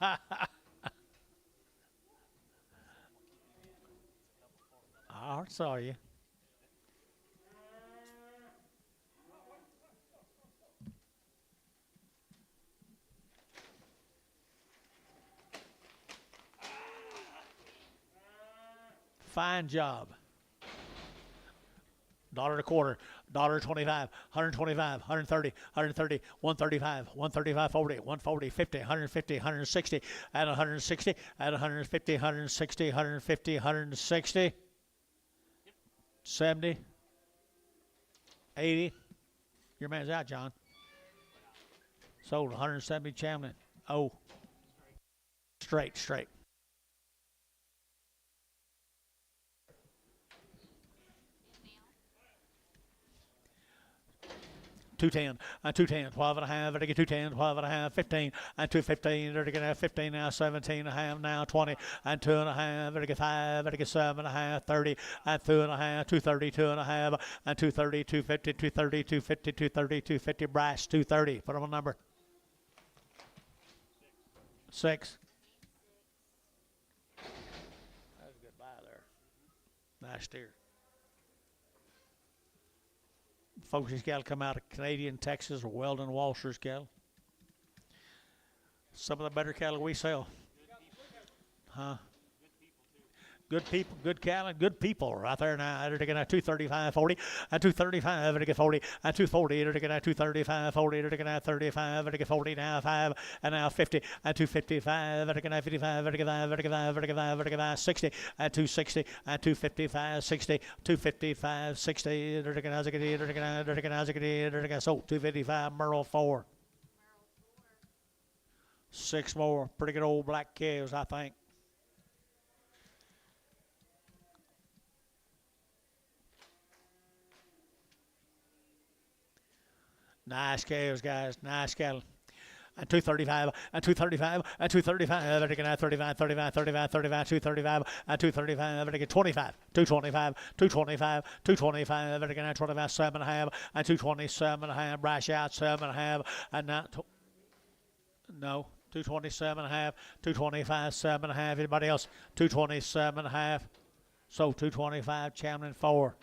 I saw you. Fine job. $1.25, $1.25, 125, 130, 130, 135, 135, 40, 140, 50, 150, 160, at 160, at 150, 160, 150, 160, 70, 80. Your man's out, John. Sold 170 Chamlin. Oh. Straight. 210, 210, 12 and a half, 210, 12 and a half, 15, 215, 15 now, 17 and a half now, 20, 2 and a half, 5, 7 and a half, 30, 2 and a half, 230, 2 and a half, 230, 250, 230, 250, 230, 250, brass, 230. Put them on number. 6. That was a good buy there. Nice steer. Folks, these cattle come out of Canadian, Texas, or Weldon, Walshers cattle. Some of the better cattle we sell. Huh? Good people, good cattle, and good people right there now. They're taking out 235, 40, 235, they're 40, 240, they're taking out 235, 40, they're taking out 35, they're 40 now, 5, and now 50, 255, they're taking out 55, they're taking out 55, they're taking out 60, 260, 255, 60, 255, 60, they're taking out 60, they're taking out so 255, Merle 4. 6 more, pretty good old black calves, I think. Nice calves, guys. Nice cattle. And 235, and 235, and 235, they're taking out 35, 35, 35, 35, 235, and 235, they're taking 25, 225, 225, 225, they're taking out 25, 7.5, and 227.5, brash out 7.5, and now, no, 227.5, 225, 7.5, anybody else? 227.5, so 225, Chamlin 4.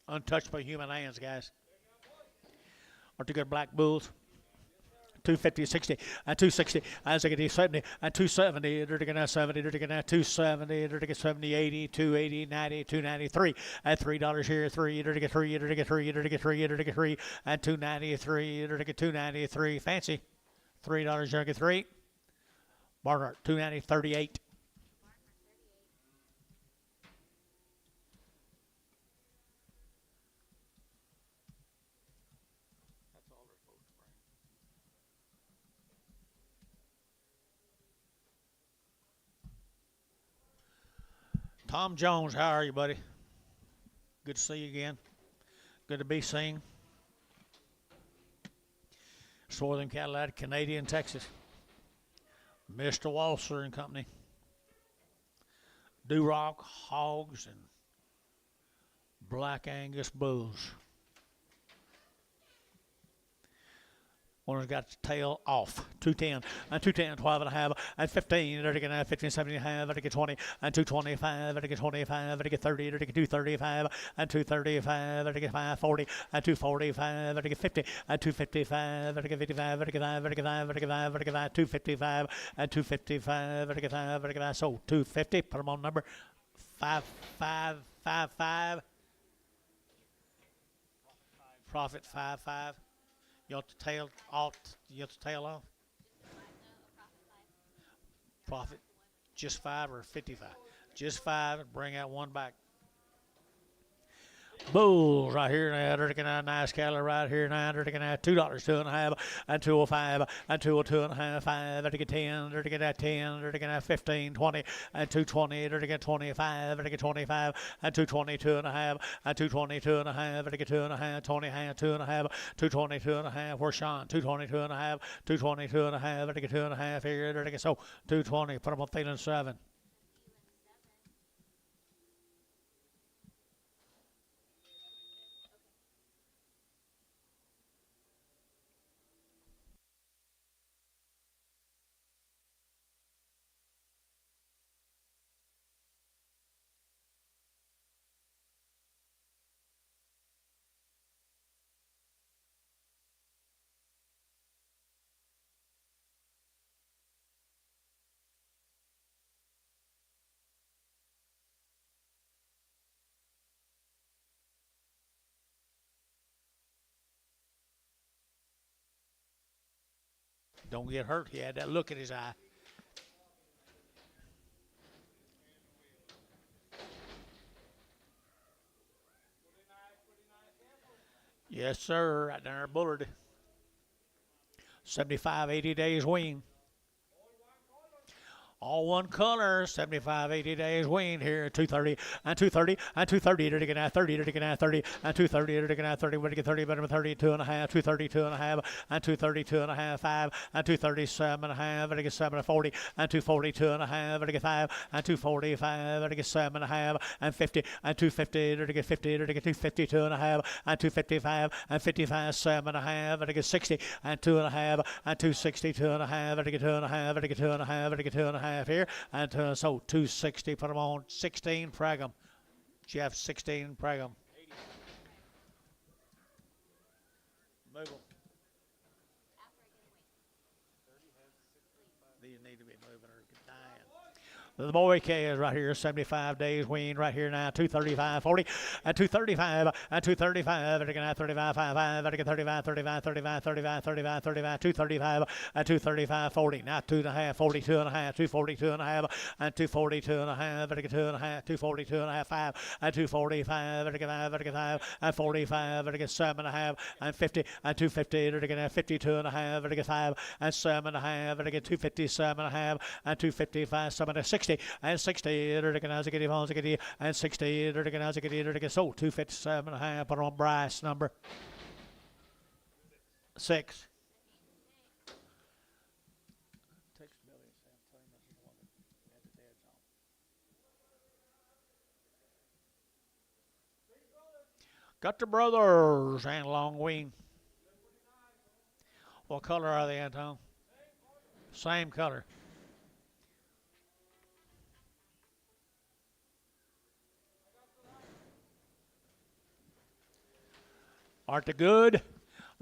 Untouched by human hands, guys. Aren't they good black bulls? 250, 60, and 260, as they get 70, and 270, they're taking out 70, they're taking out 270, they're taking 70, 80, 280, 90, 293, at $3 here, 3, they're taking 3, they're taking 3, they're taking 3, they're taking 3, and 293, they're taking 293, fancy. $3, they're taking 3. Barnhart, 290, 38. Tom Jones, how are you, buddy? Good to see you again. Good to be seen. Northern cattle out of Canadian, Texas. Mr. Walser and Company. Duroc hogs and Black Angus bulls. One's got the tail off. 210, and 210, 12 and a half, and 15, they're taking 15, 17 and a half, they're taking 20, and 225, they're taking 25, they're taking 30, they're taking 235, and 235, they're taking 540, and 245, they're taking 50, and 255, they're taking 55, they're taking 5, they're taking 5, they're taking 5, they're taking 5, 255, and 255, they're taking 5, they're taking 5, so 250, put them on number 5555. Profit 55. You want the tail off? You want the tail off? Profit. Just 5 or 55? Just 5 and bring out one back. Bulls right here now. They're taking out nice cattle right here now. They're taking out $2, 2.5, and 205, and 202.5, 5. They're taking 10. They're taking out 10. They're taking out 15, 20, and 220. They're taking 25. They're taking 25, and 222.5, and 222.5. They're taking 2.5, 20, 2.5, 222.5. Where's Sean? 222.5, 222.5. They're taking 2.5 here. They're taking so 220. Put them on feeling 7. Don't get hurt. He had that look in his eye. Yes, sir. Right there, Bullard. 75, 80 days wean. All one color, 75, 80 days weaned here, 230, and 230, and 230, they're taking out 30, they're taking out 30, and 230, they're taking out 30, we're taking 30, better than 32 and a half, 232 and a half, and 232 and a half, 5, and 237 and a half, they're taking 7 and 40, and 242 and a half, they're taking 5, and 245, they're taking 7 and a half, and 50, and 250, they're taking 50, they're taking 252 and a half, and 255, and 55, 7 and a half, they're taking 60, and 2 and a half, and 262 and a half, they're taking 2 and a half, they're taking 2 and a half, they're taking 2 and a half here, and so 260. Put them on 16. Preg them. Jeff, 16. Preg them. Move them. These need to be moving or dying. The boy K is right here, 75 days weaned right here now, 235, 40, and 235, and 235, they're going to 35, 55, they're going 35, 35, 35, 35, 35, 35, 235, and 235, 40, now 2.5, 42 and a half, 242 and a half, and 242 and a half, they're going 2.5, 242 and a half, 5, and 245, they're going 5, they're going 5, and 45, they're going 7 and a half, and 50, and 250, they're going 52 and a half, they're going 5, and 7 and a half, they're going 257 and a half, and 255, 7 and 60, and 60, they're taking as a giddy, and 60, they're taking as a giddy, so 257 and a half, put on Bryce number 6. Got the brothers and long wing. What color are they, Anton? Same color. Aren't they good?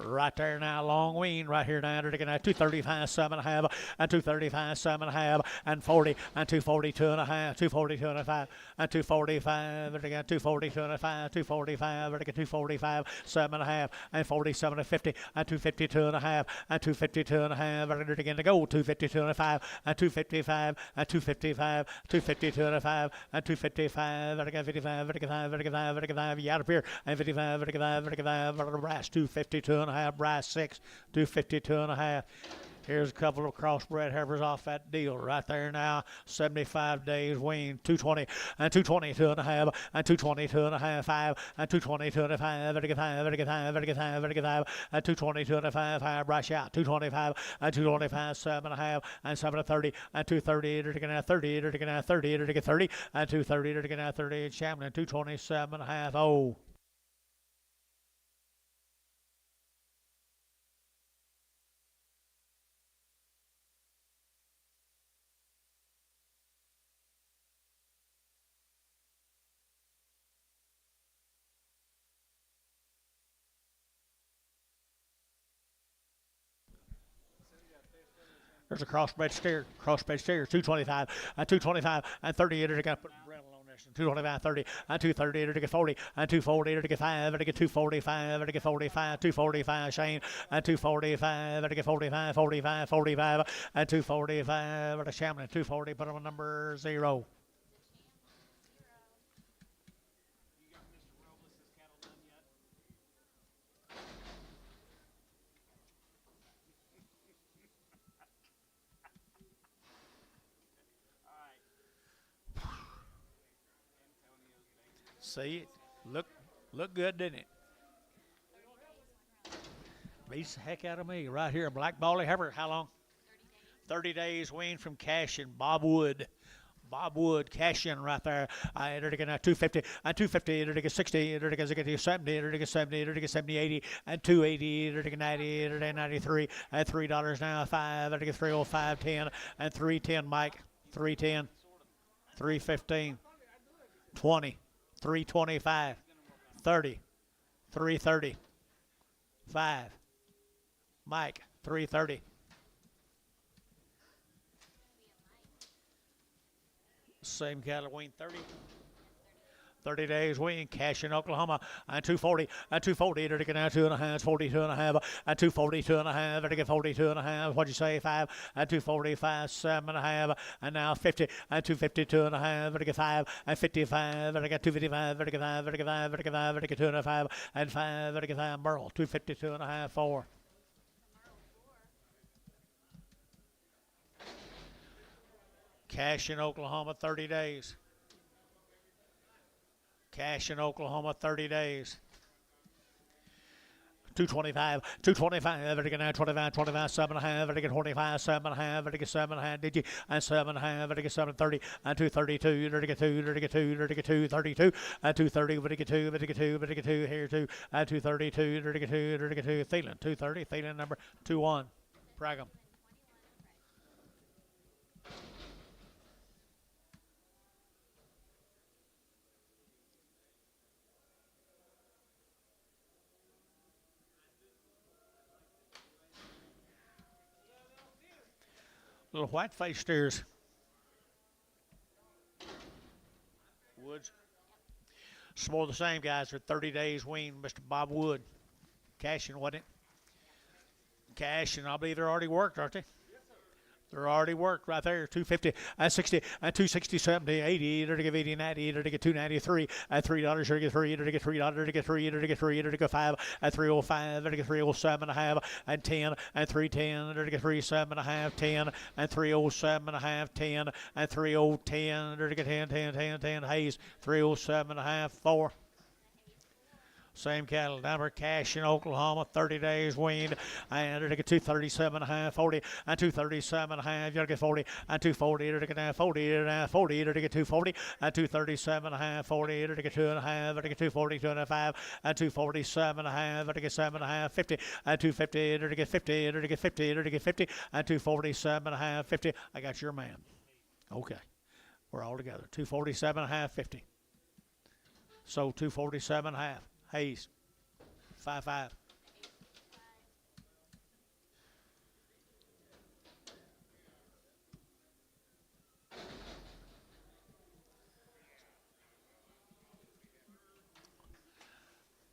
Right there now, long wean, right here now, they're taking out 235, 7 and a half, and 235, 7 and a half, and 40, and 242 and a half, 242 and a half, and 245, they're taking out 242 and a half, 245, they're taking 245, 7 and a half, and 47 and 50, and 252 and a half, and 252 and a half, they're taking to go 252 and a half, and 255, and 255, 252 and a half, and 255, they're taking 55, they're taking 5, they're taking 5, they're taking 5, you out of here, and 55, they're taking 5, they're taking 5, brass 252 and a half, Bryce 6, 252 and a half. Here's a couple of crossbred heifers off that deal right there now. 75 days weaned, 220, and 222 and a half, and 222 and a half, 5, and 222 and a 5, 35, 35, 35, 35, and 222 and a 5, 5, Bryce out, 225, and 225, 7 and a half, and 7 and 30, and 230, they're taking out 30, they're taking out 30, they're taking 30, and 230, they're taking out 30, Chamberlain, 227 and a half, oh. There's a crossbred steer, 225, and 225, and 38. They're going to put Brendel on this 225, 30, and 230, to get 40, and 240, to get 5, to get 245, to get 45, 245, Shane, and 245, to get 45, 45, 45, and 245, to Shamlin, 240, put on number 0. You got Mr. Robles' cattle done yet? All right. Antonio's baby. See it? Look good, didn't it? Beats the heck out of me. Right here, Black Bally Heifer. How long? 30 days weaned from Cashin. Bob Wood. Bob Wood, Cashin right there. Enter to get 250, and 250, enter to get 60, enter to get 70, enter to get 70, enter to get 70, 80, and 280, enter to get 90, enter to get 93, and $3 now, 5, enter to get 305, 10, and 310, Mike, 310, 315, 20, 325, 30, 330, 5, Mike, 330. Same cattle weaned 30 days weaned, cash in Oklahoma, and 240, and 240, to get now 2.5, 42 and a half, and 242 and a half, to get 42 and a half, what'd you say, 5, and 245, 7 and a half, and now 50, and 252 and a half, to get 5, and 55, to get 255, to get 5, to get 5, to get 5, to get 2 and a 5, and 5, to get 5, Merle, 252 and a half, 4. Cash in Oklahoma, 30 days. Cash in Oklahoma, 30 days. 225, 225, to get now 25, 25, 7 and a half, to get 25, 7 and a half, to get 7 and a half, did you? And 7 and a half, to get 730, and 232, to get 2, to get 2, to get 232, and 230, to get 2, to get 2, to get 2, here 2, and 232, to get 2, to get 2, Thielen, 230, Thielen number 21, Pragum. Little white face steers. Woods. Some more of the same guys are 30 days weaned. Mr. Bob Wood. Cashing, wasn't it? Cashing. I believe they're already worked, aren't they? They're already worked right there. 250 and 60 and 260, 70, 80, to get 80, 90, to get 293, and $3, to get 3, to get $3, to get 3, to get 3, to get 5, and 305, to get 307 and a half, and 10, and 310, to get 37 and a half, 10, and 307 and a half, 10, and 3010, to get 10, 10, 10, 10, Hayes, 307 and a half, 4. Same cattle, number cash in Oklahoma, 30 days weaned, and to get 237 and a half, 40, and 237 and a half, you get 40, and 240, to get now 40, and 40, to get 240, and 237 and a half, 40, to get 2 and a half, to get 240, 2 and a half, and 247 and a half, to get 7 and a half, 50, and 250, to get 50, to get 50, to get 50, and 247 and a half, 50. I got your man. Okay. We're all together. 247 and a half, 50. So 247 and a half. Hayes, 5-5.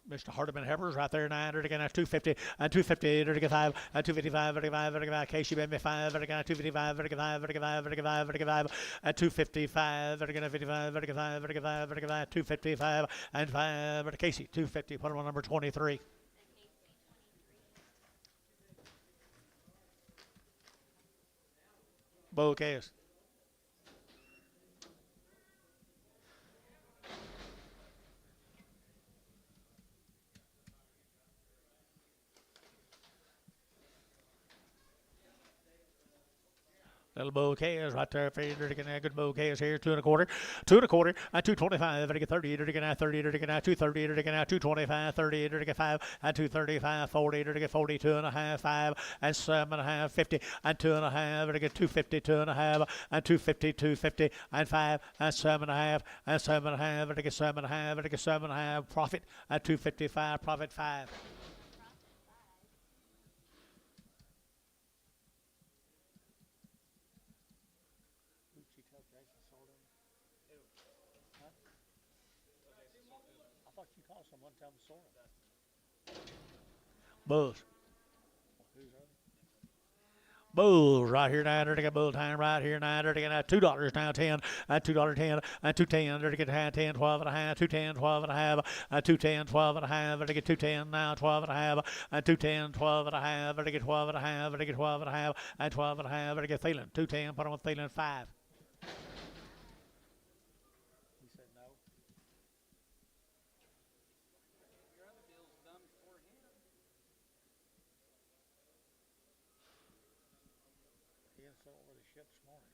Mr. Hardiman Heifers right there, 900 again, 250, and 250, to get 5, and 255, to get 5, to get 5, Casey Benby 5, to get 255, to get 5, to get 5, to get 5, to get 5, and 255, to get 55, to get 5, to get 5, to get 5, 255, and 5, to Casey, 250, put him on number 23. Bouquets. Little bouquets right there for you. To get good bouquets here. 2 1/4, 2 1/4, and 225. To get 30. To get 30. To get 230. To get 225. 30. To get 5 and 235. 40. To get 42 and a half. 5 and 7 and a half. 50 and 2 and a half. To get 250. 2 and a half and 250. 250 and 5 and 7 and a half and 7 and a half. To get 7 and a half. To get 7 and a half. Profit at 255. Profit 5. Bulls. Bulls right here now. They're to get bull time right here now. They're to get $2 now, 10, $2.10, $2.10. They're to get 10, 12 and a half, 2.10, 12 and a half, 2.10, 12 and a half. They're to get 2.10 now, 12 and a half, 2.10, 12 and a half. They're to get 12 and a half. They're to get 12 and a half, 12 and a half. They're to get Thielen 2.10. Put on Thielen 5. He said no. Your other deal's done for him. He didn't sell over the ship this morning.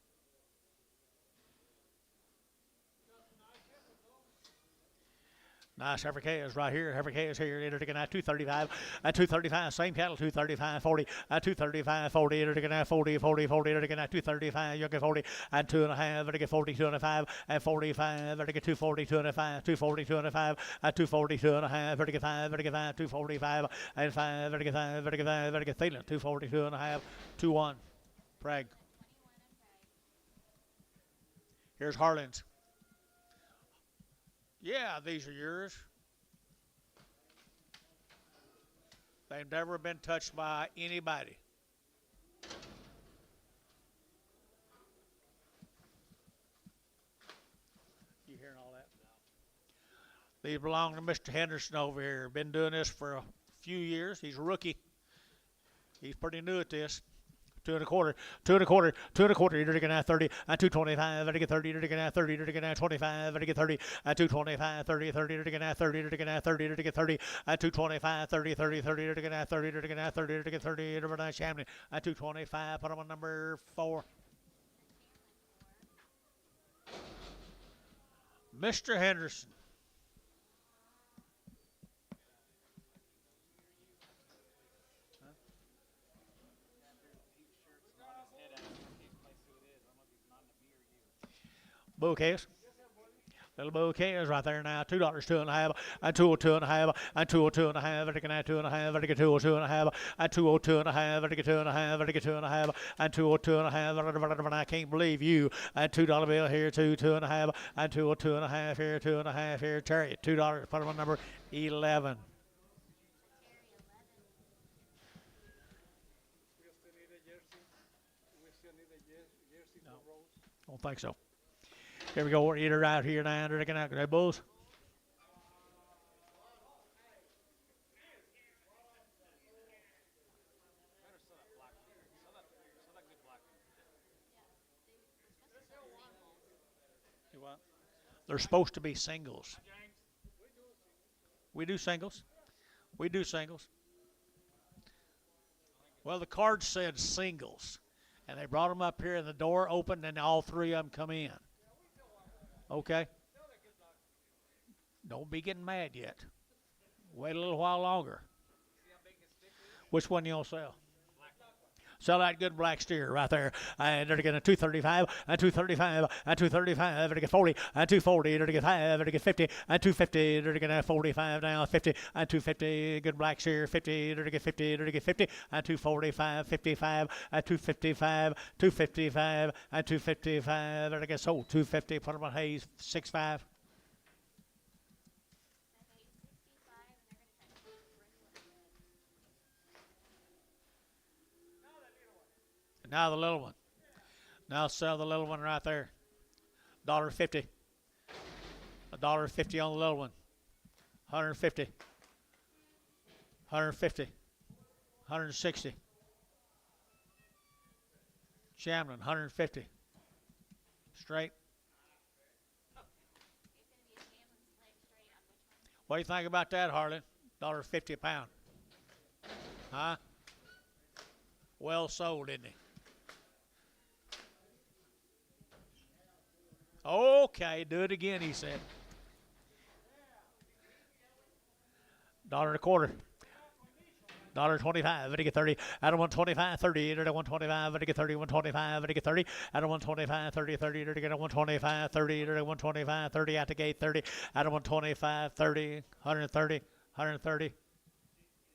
Nice heifer calves right here. Heifer calves here. They're taking out 235. At 235, same cattle 235, 40. At 235, 40. They're taking out 40, 40, 40. They're taking out 235. You get 40. And 2.5. They're taking 40, 2.5. And 45. They're taking 240, 2.5. 240, 2.5. At 240, 2.5. They're taking 5. They're taking 5. 245. And 5. They're taking 5. They're taking 5. They're taking Thielen 240, 2.5. 2-1. Prague. Here's Harlan's. Yeah, these are yours. They've never been touched by anybody. You hearing all that? These belong to Mr. Henderson over here. Been doing this for a few years. He's a rookie. He's pretty new at this. 2.25, 2.25, 2.25. You're taking out 30 and 225. You're taking 30. You're taking out 30. You're taking out 25. You're taking 30 and 225. 30, 30. You're taking out 30. You're taking out 30. You're taking 30 and 225. 30, 30, 30. You're taking out 30. You're taking out 30. You're taking 30. You're taking 30. Shamley at 225. Put him on number 4. Mr. Henderson. Bouquets. Little bouquets right there now. $2, 2.5, and 202.5, and 202.5. I take 2.5. I take 202.5, and 202.5. I take 2.5. I take 2.5, and 202.5. I can't believe you. And $2 bill here, 2.5, and 202.5 here, 2.5 here. Chariot, $2. Put them on number 11. We still need a jersey. We still need a jersey for Rose. Don't think so. Here we go. We're eater right here now. They're looking at the bulls. They're supposed to be singles. We do singles. We do singles. Well, the card said singles, and they brought them up here, and the door opened, and all three of them come in. Okay? Don't be getting mad yet. Wait a little while longer. Which one you gonna sell? Sell that good black steer right there. And they're going to 235, and 235, and 235. They're going to get 40, and 240. They're going to get 5, they're going to get 50, and 250. They're going to have 45 now, 50, and 250. Good black steer, 50. They're going to get 50, they're going to get 50, and 245, 55, and 255, 255, and 255. They're going to get sold 250. Put them on Hayes, 6.5. Now the little one. Now sell the little one right there. $1.50. $1.50 on the little one. 150. 150. 160. Shamlin, 150. Straight. What do you think about that, Harlan? $1.50 a pound. Huh? Well sold, isn't he? Okay, do it again, he said. $1.25. $1.25. I get 30. Out of 125, 30. Out of 125, I get 30. 125, I get 30. Out of 125, 30. 30. I get 125, 30. Out of 125, 30. Out the gate, 30. Out of 125, 30. 130. 130.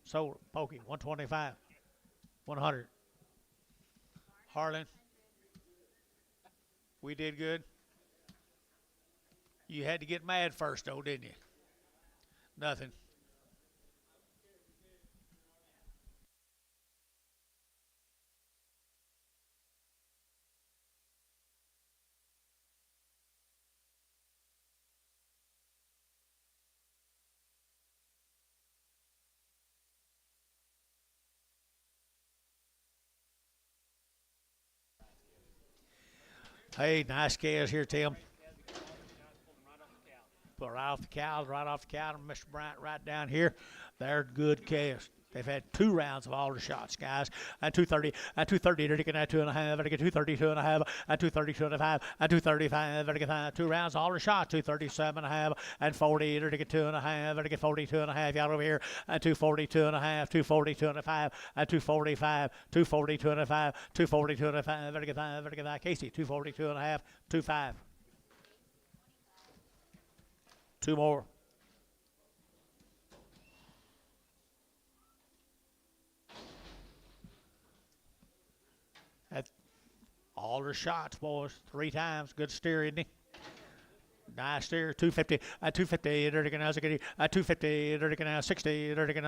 Sold. Pokey. 125. 100. Harlan. We did good. You had to get mad first, though, didn't you? Nothing. Hey, nice calves here, Tim. Pulled them right off the cow. Right off the cow, Mr. Bryant right down here. They're good calves. They've had 2 rounds of all the shots, guys. At 230, at 230, they're getting at 2.5, they're getting 232.5, at 232.5, at 235, they're getting 2 rounds, all the shots, 237.5, and 40, they're getting 2.5, they're getting 42.5, y'all over here, at 242.5, 242.5, at 245, 242.5, 242.5, they're getting Casey, 242.5, 25. 2 more. That's all the shots, boys. 3 times. Good steer, isn't he? Nice steer. 250. At 250, they're going to at 250, they're going to 60, they're going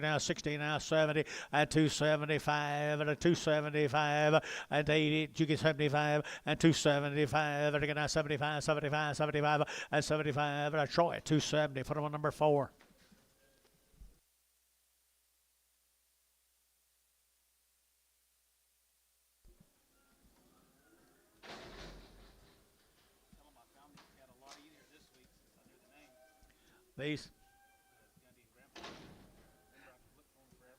to 60, now 70, at 275, at 275, at 80, you get 75, at 275, they're going to 75, 75, 75, at 75, at Troy at 270, put him on number 4. These.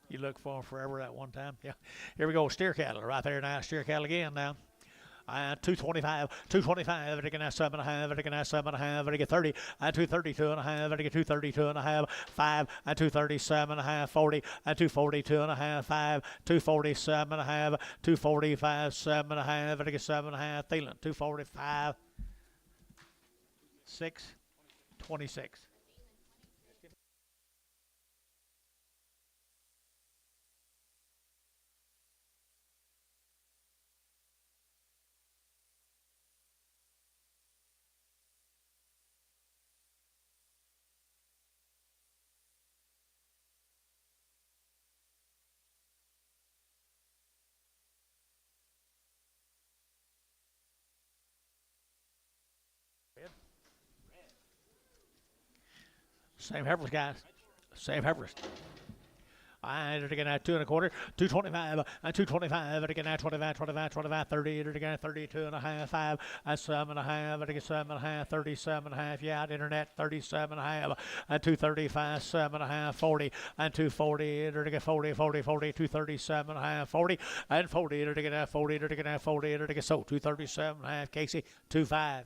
You look for them forever at one time. Yeah. Here we go. Steer cattle right there now. Steer cattle again now. 225, 225, they're going to 7.5, they're going to 7.5, they're going to 30, at 232.5, they're going to 232.5, 5, at 237.5, 40, at 242.5, 5, 247.5, 245, 7.5, they're going to 7.5, Thielen, 245, 6, 26. Same heifers, guys. Same heifers. They're going to 2 1/4, 225, 225, they're going to 25, 25, 25, 30, they're going to 32.5, 5, at 7.5, they're going to 7.5, 37.5, yeah, at internet, 37.5, at 235, 7.5, 40, and 240, they're going to 40, 40, 40, 237.5, 40, and 40, they're going to 40, they're going to 40, they're going to so 237.5, Casey, 25.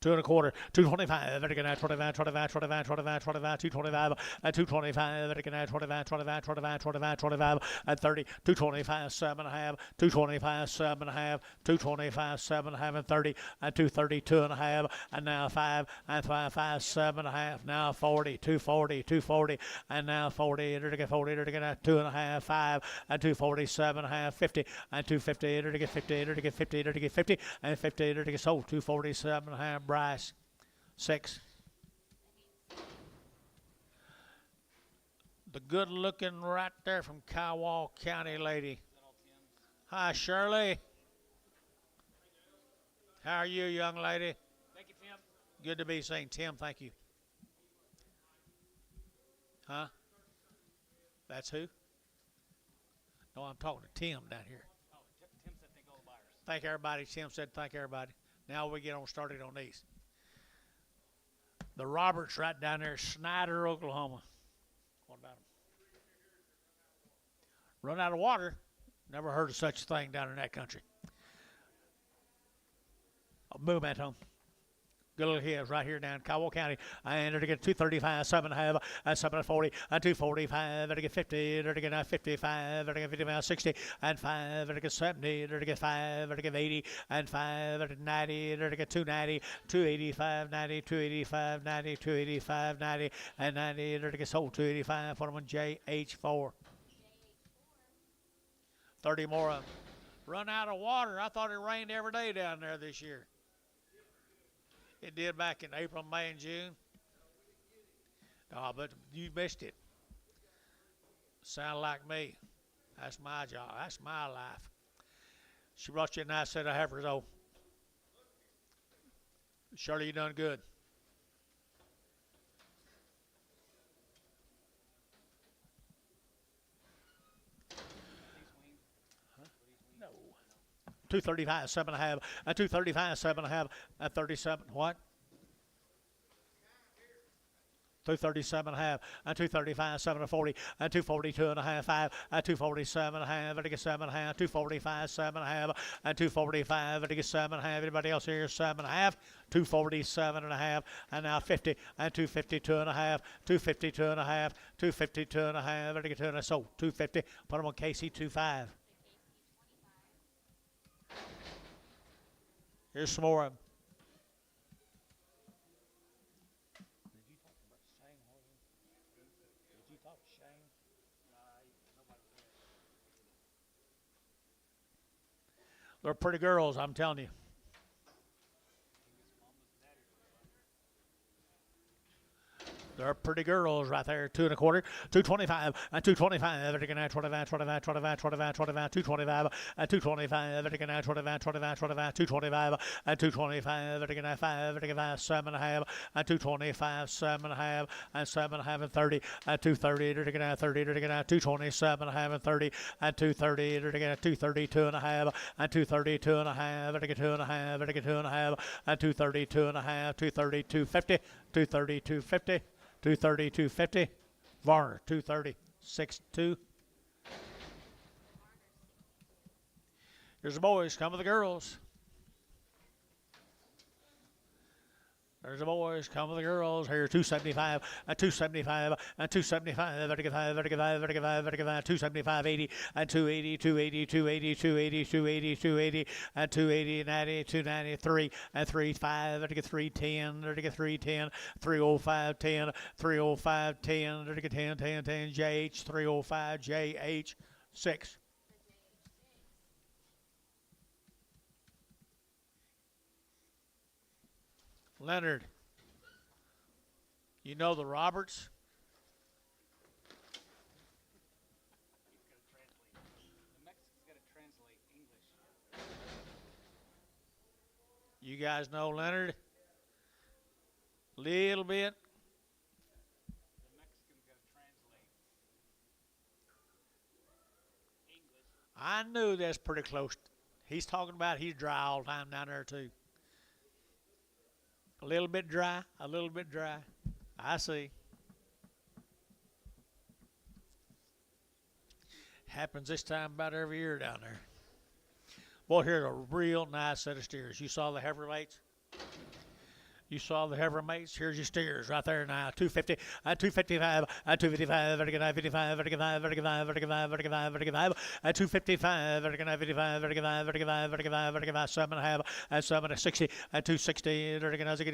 Two and a quarter, 225, they're going to 25, 25, 25, 25, 25, 225, at 225, they're going to 25, 25, 25, 25, 25, at 30, 225, 7.5, 225, 7.5, 225, 7.5, and 30, at 232.5, and now 5, and 5, 5, 7.5, now 40, 240, 240, and now 40, they're going to get 40, they're going to 2.5, 5, and 247.5, 50, and 250, they're going to get 50, they're going to get 50, they're going to get 50, and 50, they're going to get sold, 247.5. Bryce, 6. The good-looking right there from Kiowa County lady. Hi, Shirley. How are you, young lady? Thank you, Tim. Good to be seen. Tim, thank you. Huh? That's who? No, I'm talking to Tim down here. Oh, Tim said thank all the buyers. Thank everybody. Tim said thank everybody. Now we get on started on these. The Roberts right down there, Snyder, Oklahoma. What about them? Run out of water? Never heard of such a thing down in that country. Boom at home. Good little hills right here down in Kiowa County. And they're to get 235, 7.5, and 740, and 245, they're to get 50, they're to get 55, they're to get 55, 60, and 5, they're to get 70, they're to get 5, they're to get 80, and 5, they're to get 90, they're to get 290, 285, 90, 285, 90, 285, 90, and 90, they're to get sold 285 for them on JH4. 30 more of them. Run out of water. I thought it rained every day down there this year. It did back in April, May, and June. Oh, but you missed it. Sound like me. That's my job. That's my life. She brought you a nice set of heifers, though. Shirley, you done good. 235, 7.5, and 235, 7.5, and 37. What? 237.5, and 235, 7 and 40, and 242.5, 5, and 247.5, and 7.5, 245, 7.5, and 245, and 7.5. Anybody else here? 7.5, 247.5, and now 50, and 252.5, 252.5, 252.5, and 2, so 250. Put them on KC 25. Here's some more of them. They're pretty girls, I'm telling you. They're pretty girls right there. 2 1/4, 225, and 225. They're going to 25, 25, 25, 25, 25, 225, and 225. They're going to 25, 25, 25, 225, and 225. They're going to 5, they're going to 7.5, and 225, 7.5, and 7.5, and 30, and 230. They're going to 30. They're going to 227.5, and 30, and 230. They're going to 232.5, and 232.5. They're going to 2.5. They're going to 2.5, and 232.5, 230, 250, 230, 250. 230, 250. Varner, 230, 6-2. Here's the boys. Come with the girls. There's the boys. Come with the girls. Here, 275, and 275, and 275, 35, 35, 35, 35, 275, 80, and 280, 280, 280, 280, 280, 280, and 280, 90, 293, and 35, 310, 310, 305, 10, 305, 10, 10, 10, 10, JH, 305, JH, 6. Leonard, you know the Roberts? The Mexican's got to translate English. You guys know Leonard? Little bit. The Mexican's got to translate English. I knew that's pretty close. He's talking about he's dry all the time down there too. A little bit dry, a little bit dry. I see. Happens this time about every year down there. Boy, here's a real nice set of steers. You saw the heifer mates? You saw the heifer mates. Here's your steers right there now. 250, 255, 255, 55, 55, 55, 55, 55, 55, 255, 55, 55, 55, 55, 7.5, and 760, 260, 260,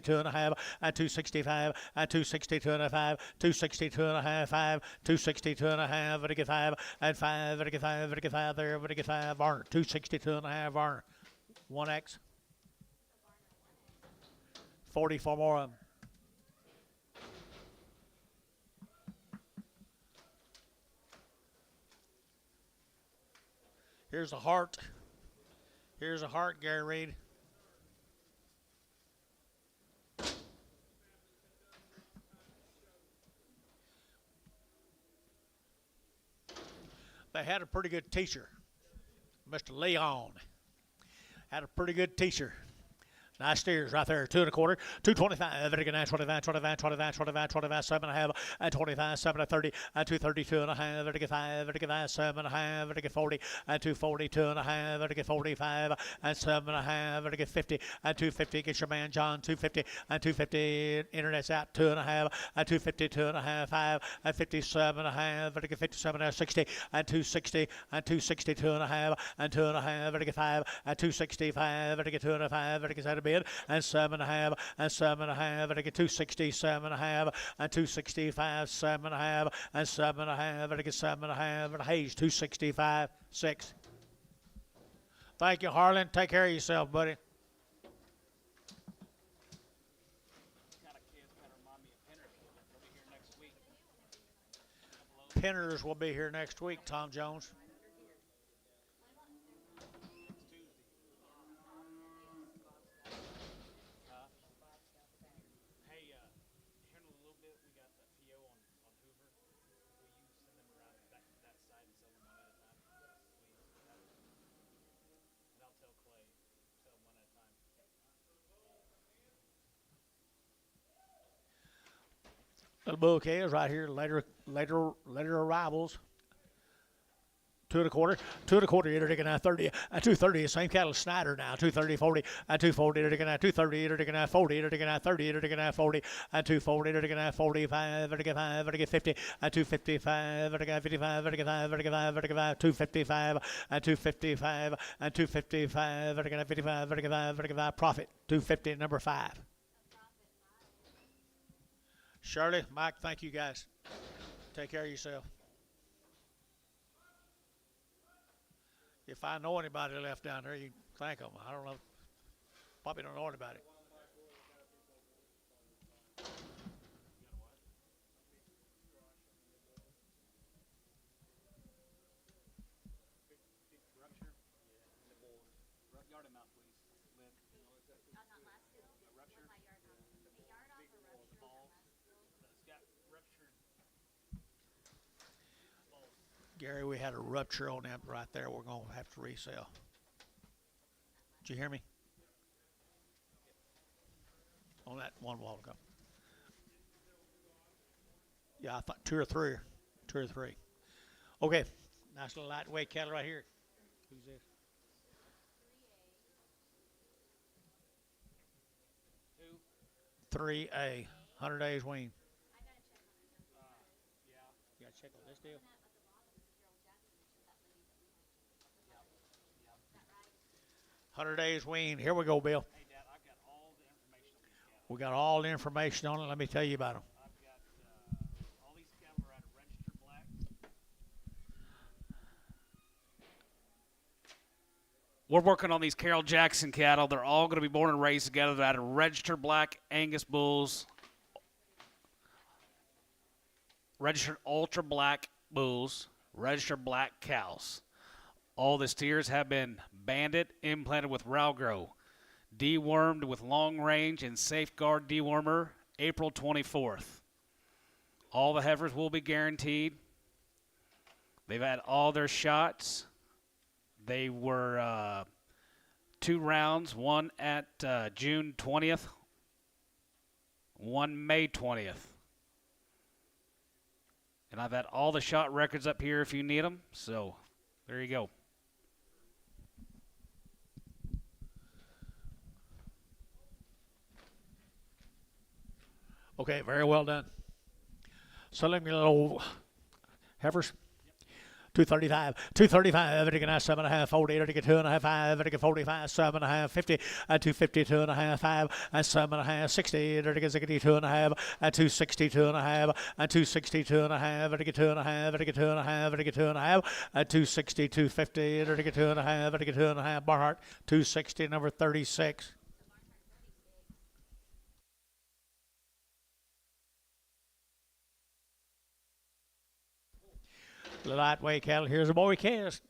2.5, 265, 262 and a half, 262 and a half, 5, 262 and a half, 5, and 5, 55 there, 5, Varner, 262 and a half, Varner, 1X. 44 more of them. Here's a heart. Here's a heart, Gary Reed. They had a pretty good teacher. Mr. Leon had a pretty good teacher. Nice steers right there. 2 1/4, 225, 25, 25, 25, 25, 25, 7.5, and 25, 7 30, and 232 and a half, 35, 7.5, 40, and 242 and a half, 45, and 7.5, 50, and 250. Get your man John, 250, and 250. Internet's out, 2.5, and 252 and a half, 5, and 57 and a half, 57 and 60, and 260, and 262 and a half, and 2.5, 5, and 265, 2 and a 5, bid, and 7.5, and 7.5, and 260, 7.5, and 265, 7.5, and 7.5, and 7.5, and Hayes, 265, 6. Thank you, Harlan. Take care of yourself, buddy. Pinners will be here next week, Tom Jones. Little bull calves right here, later arrivals. 2 1/4, 2 1/4, you're taking out 30, 230, same cattle as Snyder now, 230, 40, 240, you're taking out 230, you're taking out 40, you're taking out 30, you're taking out 40, 240, you're taking out 45, you're taking 5, you're taking 50, 255, you're taking 55, you're taking 5, you're taking 5, you're taking 5, 255, 255, 255, you're taking 55, you're taking 5, you're taking 5, profit, 250, number 5. Shirley, Mike, thank you guys. Take care of yourself. If I know anybody left down there, you can thank them. I don't know. Probably don't know anybody. Rupture? Yeah. The bowl. Yard him out, please. Liv. On that last field? A rupture? With my yard off. A yard off or rupture on that last field? It's got ruptured. Gary, we had a rupture on that right there. We're going to have to resell. Did you hear me? On that one while ago. Yeah, I thought 2 or 3. 2 or 3. Okay. Nice little lightweight cattle right here. Who's this? 3A. 100 days wean. Yeah. You got to check on this deal. 100 days wean. Here we go, Bill. Hey, Dad, I've got all the information on these cattle. We got all the information on it. Let me tell you about them. I've got all these cattle are out of registered black. We're working on these Carroll Jackson cattle. They're all going to be born and raised together. They're out of registered black Angus bulls, registered ultra black bulls, registered black cows. All the steers have been banded, implanted with Ralgro, dewormed with long range and safeguard dewormer April 24th. All the heifers will be guaranteed. They've had all their shots. They were 2 rounds, one at June 20th, one May 20th. And I've had all the shot records up here if you need them. So there you go. Okay, very well done. So let me little heifers. 235, 235, everything at 7.5, 40, everything at 2.5, 5, everything at 45, 7.5, 50, 250, 2.5, 5, 7.5, 60, everything at 62.5, 260, 2.5, 260, 2.5, everything at 2.5, everything at 2.5, everything at 2.5, 260, 250, everything at 2.5, everything at 2.5, Barhart, 260, number 36. The lightweight cattle. Here's a boy cast.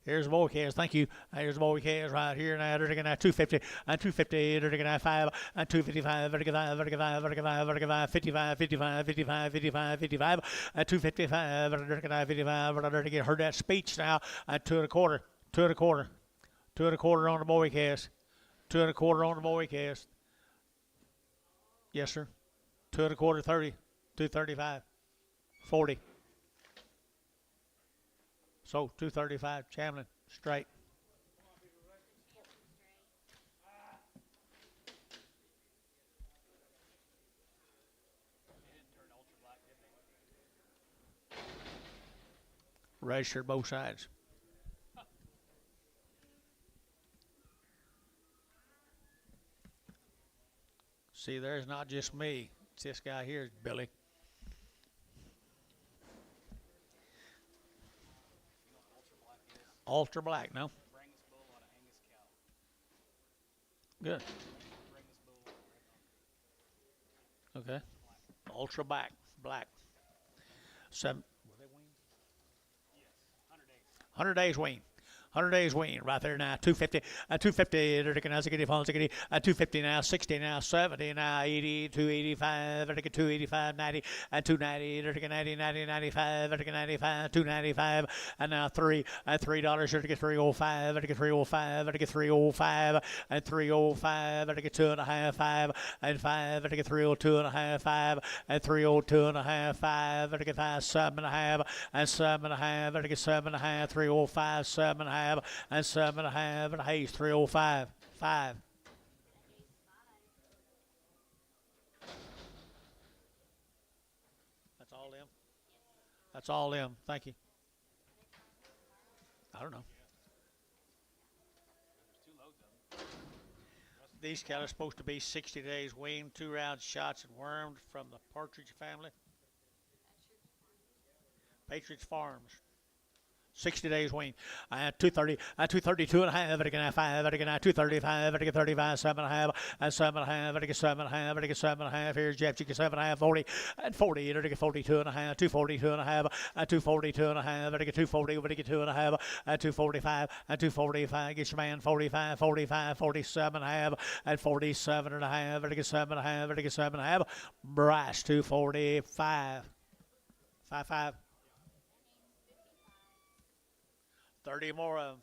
Here's a boy cast. Thank you. Here's a boy cast right here. Now they're taking out 250, 250. They're taking out 5, 255. They're taking 5, they're taking 5, they're taking 5, they're taking 5, 55, 55, 55, 55, 55. 255. They're taking out 55. They're taking. Heard that speech now. 2 1/4, 2 1/4, 2 1/4 on the boy cast. 2 1/4 on the boy cast. Yes, sir. 2 1/4, 30, 235, 40. So 235, Chamlin, straight. Registered both sides. See, there's not just me. It's this guy here, Billy. Ultra black, no? Good. Okay. Ultra black, black. 7. Were they weaned? Yes. 100 days wean. 100 days wean right there now. 250, 250, now, 250 now, 60 now, 70 now, 80, 285, 285, 90, 290, 90, 90, 95, 95, 295, and now $3, $3, 305, 305, and 305, 2.5, 5, and 5, 302.5, 5, and 302.5, 5, 5, 7.5, and 7.5, 7.5, 305, 7.5, and 7.5, and Hayes 305, 5. That's all them. That's all them. Thank you. I don't know. These cattle are supposed to be 60 days weaned, 2 round shots and wormed from the Partridge family. Patriots Farms. 60 days weaned. 230, 232 and a half, 5, 235, 35, 7.5, and 7.5, 7.5, 7.5. Here's Jeff, 7.5, 40, and 40, 42 and a half, 242 and a half, and 242 and a half, 240, 2 and a half, and 245, and 245. Get your man 45, 45, 47 and a half, and 47 and a half, 7 and a half, 7 and a half. Bryce 245, 5. 30 more of them.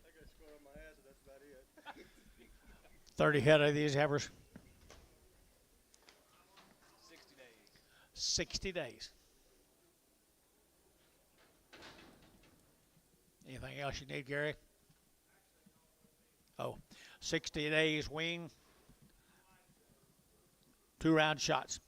I got scored on my ass, and that's about it. 30 head of these heifers. 60 days. 60 days. Anything else you need, Gary? Oh, 60 days wean. 2 round shots.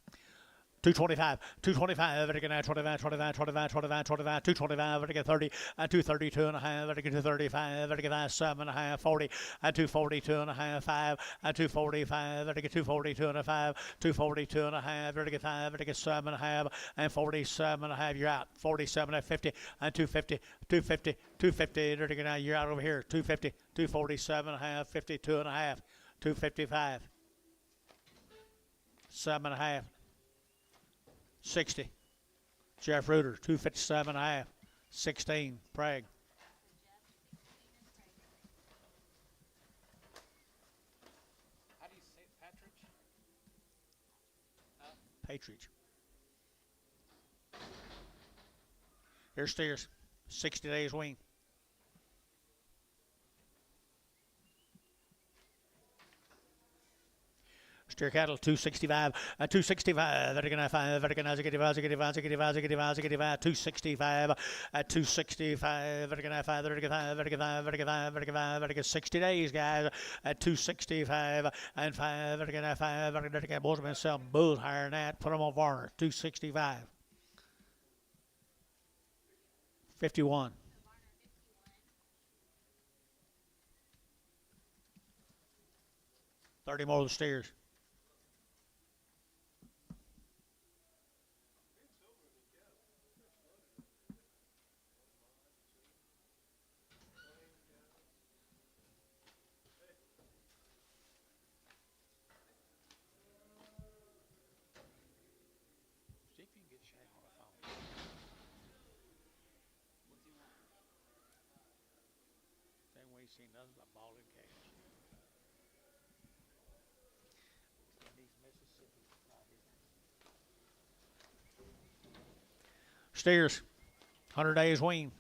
225, 225, 25, 25, 25, 25, 25, 225, 30, and 232 and a half, 235, 7 and a half, 40, and 242 and a half, 5, and 245, 242 and a 5, 242 and a half, 5, 7 and a half, and 47 and a half. You're out. 47 at 50, and 250, 250, 250. Now you're out over here. 250, 247 and a half, 52 and a half, 255, 7 and a half. 60. Jeff Reuter, 257 and a half. 16. Prague. How do you say it, Patridge? Patriots. Here's steers. 60 days wean. Steer cattle 265, 265, 265, 60 days, guys, at 265 and 5, boys have been selling bulls higher than that. Put them on Varner, 265, 51. 30 more of the steers. Seen nothing but ball and cage. Steers, 100 days wean.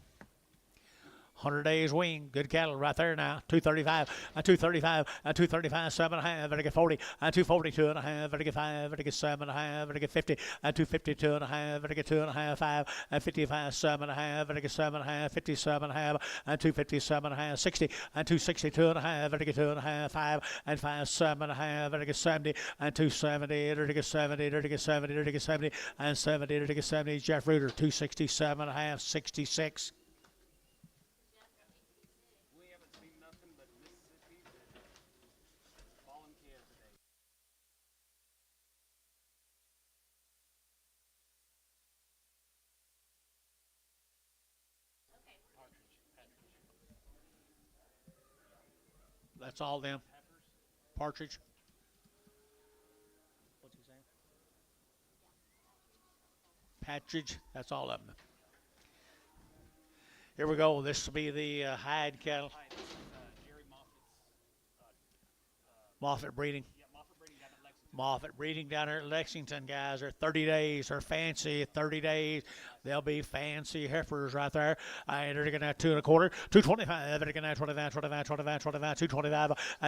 100 days weaned. Good cattle right there now. 235, 235, 7.5, better get 40, 242 and a half, better get 5, better get 7.5, better get 50, 252 and a half, better get 2.5, 5, 55, 7.5, better get 7.5, 57.5, 257.5, 60, 262 and a half, better get 2.5, 5, 5, 7.5, better get 70, 270, better get 70, better get 70, better get 70, 70, better get 70. Jeff Reuter, 267.5, 66. We haven't seen nothing but Mississippi fallen kids today. That's all them. Partridge. What's he saying? Partridge. That's all of them. Here we go. This will be the hide cattle. Jerry Moffitt's. Moffett breeding. Yeah, Moffett breeding down at Lexington. Moffett breeding down here at Lexington, guys. They're 30 days. They're fancy 30 days. They'll be fancy heifers right there. They're going to have 2 1/4, 225. They're going to have 25, 225,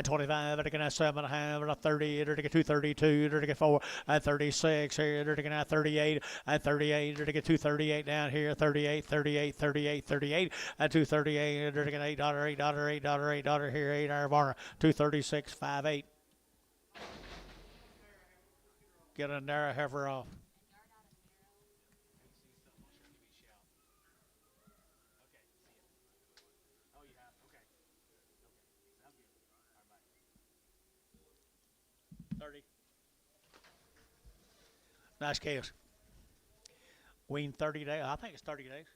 25. They're going to have 7.5, 30. They're going to get 232. They're going to get 4, 36 here. They're going to have 38, 38. They're going to get 238 down here. 38, 38, 238. They're going to get $8 here. $8 barn. 236, 58. Get a narrow heifer off. Oh, you have? Okay. Sounds good. All right, bye. 30. Nice calves. Weaned 30 days. I think it's 30 days.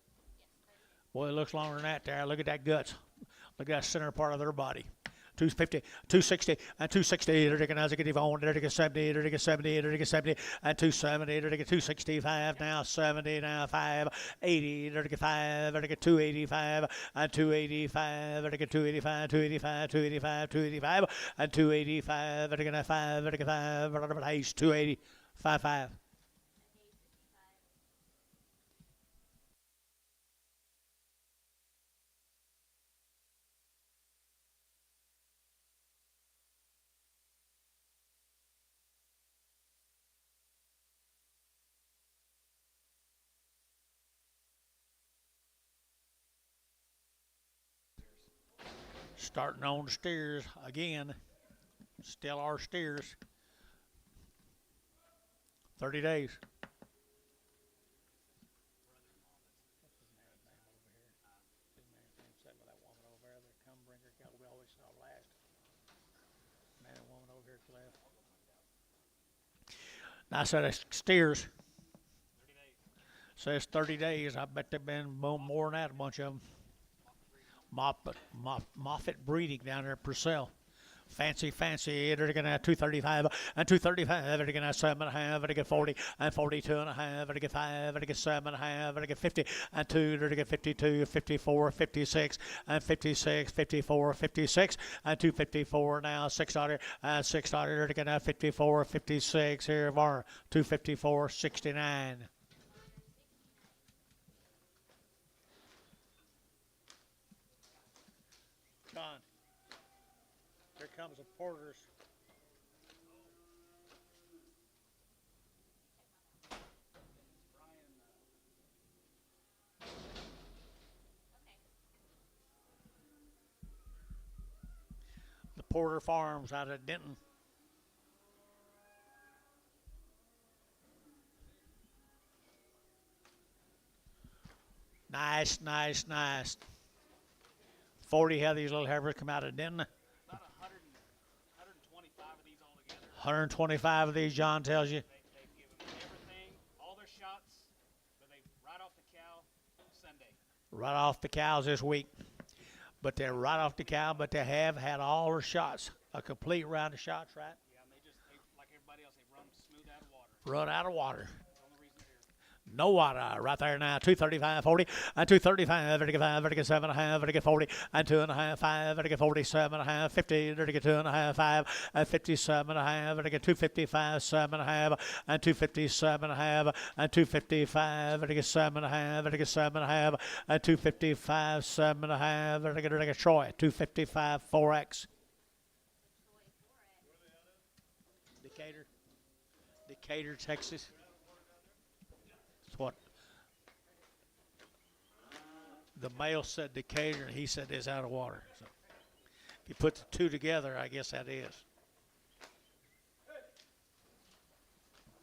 Boy, it looks longer than that there. Look at that guts. Look at that center part of their body. 250, 260, 260. They're taking as a get on. They're taking 70. They're taking 70. They're taking 70, 270. They're taking 265 now. 70 now. 5, 80. They're taking 5. They're taking 285 285. They're taking 285, 285, 285, 285 285. They're taking 5. They're taking 5. Haste 280, 5. Starting on the steers again. Still our steers. 30 days. Now, I said steers. Says 30 days. I bet they've been more than that, a bunch of them. Moffett breeding down there at Purcell. Fancy. They're going to have 235 235. They're going to have 7.5. They're going to get 40 42 and a half. They're going to get 5. They're going to get 7.5. They're going to get 50 2. They're going to get 52, 54, 56 56, 54, 56 254 now. $6. $6. They're going to have 54, 56 here of our 254, 69. John. Here comes the porters. The Porter Farms out of Denton. Nice. 40 have these little heifers come out of Denton. About 125 of these altogether. 125 of these, John tells you. They've given everything, all their shots, but they right off the cow Sunday. Right off the cows this week. But they're right off the cow, but they have had all their shots. A complete round of shots, right? Yeah, and they like everybody else, they run smooth out of water. Run out of water. That's the only reason they're here. No water right there now. 235.40 and 235. Vertical 5. Vertical 7.5. Vertical 40 and 2.5. 5. Vertical 47.5. 50. Vertical 2.5. 5 and 57.5. Vertical 255. 7.5 and 257.5 and 255. Vertical 7.5. Vertical 7.5 and 255. 7.5. Vertical Troy 255 4X. Decatur, Texas. That's what the male said, Decatur, and he said it's out of water. So if you put the two together, I guess that is.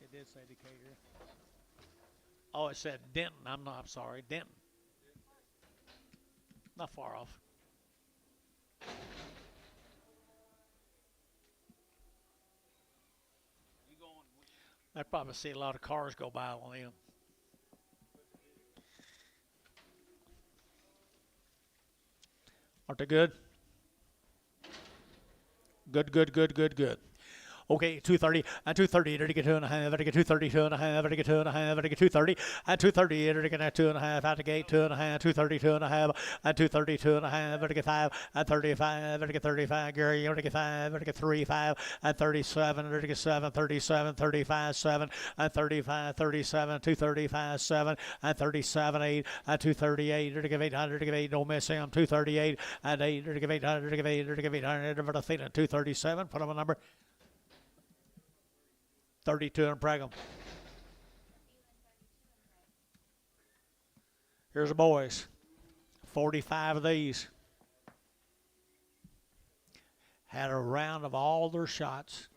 It did say Decatur. Oh, it said Denton. I'm sorry, Denton. Not far off. I'd probably see a lot of cars go by on them. Aren't they good? Good. Okay, 230 and 230. There to get 2.5. There to get 230, 2.5. There to get 2.5. There to get 230 and 230. There to get 2.5 out the gate. 2.5. 230, 2.5 and 230, 2.5. There to get 5 and 35. There to get 35. Gary, there to get 5. There to get 3, 5 and 37. There to get 7, 37, 35, 7 and 35, 37, 235, 7 and 37, 8 and 238. There to give 800. There to give 8. Don't miss him. 238 and 8. There to give 800. There to give 8. There to give 800. There to feed 237. Put him a number. 32 and Pregnant. Here's the boys. 45 of these. Had a round of all their shots.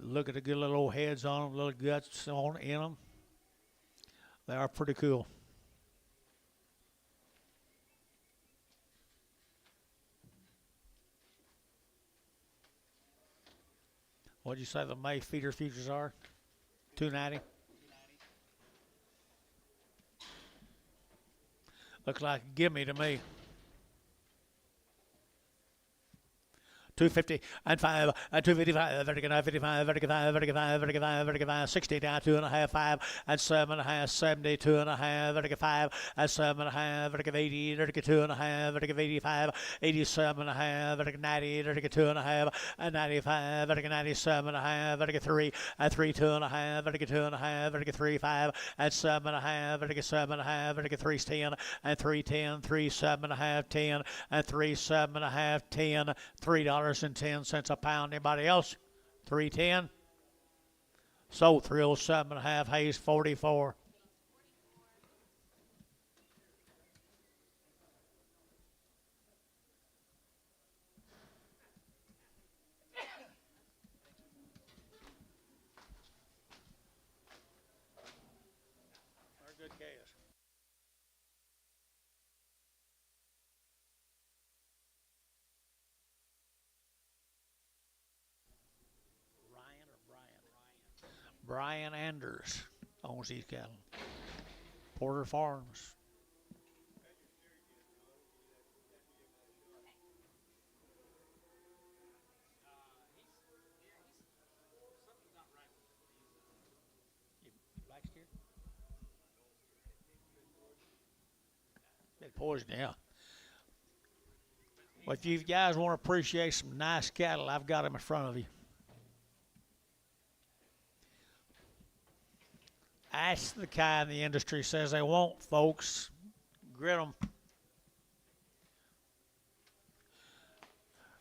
Look at the good little old heads on them, little guts on in them. They are pretty cool. What'd you say the May feeder futures are? 290. Looks like a gimme to me. 250 and 5 and 255. Vertical 55. Vertical 5. Vertical 5. Vertical 5. Vertical 5. 60 down 2.5. 5 and 7.5. 70. 2.5. Vertical 5 and 7.5. Vertical 80. Vertical 2.5. Vertical 85. 87.5. Vertical 90. Vertical 2.5 and 95. Vertical 97.5. Vertical 3 and 3 2.5. Vertical 2.5. Vertical 3 5 and 7.5. Vertical 7.5. Vertical 3 10 and 3 10. 3 7.5 10 and 3 7.5 10. $3.10 a pound. Anybody else? 310. So 307.5. Hayes 44. They're good calves. Brian Anders owns these cattle. Porter Farms. Black steer? Been poisoned, yeah. Well, if you guys want to appreciate some nice cattle, I've got them in front of you. Ask the guy in the industry says they won't, folks. Grit them.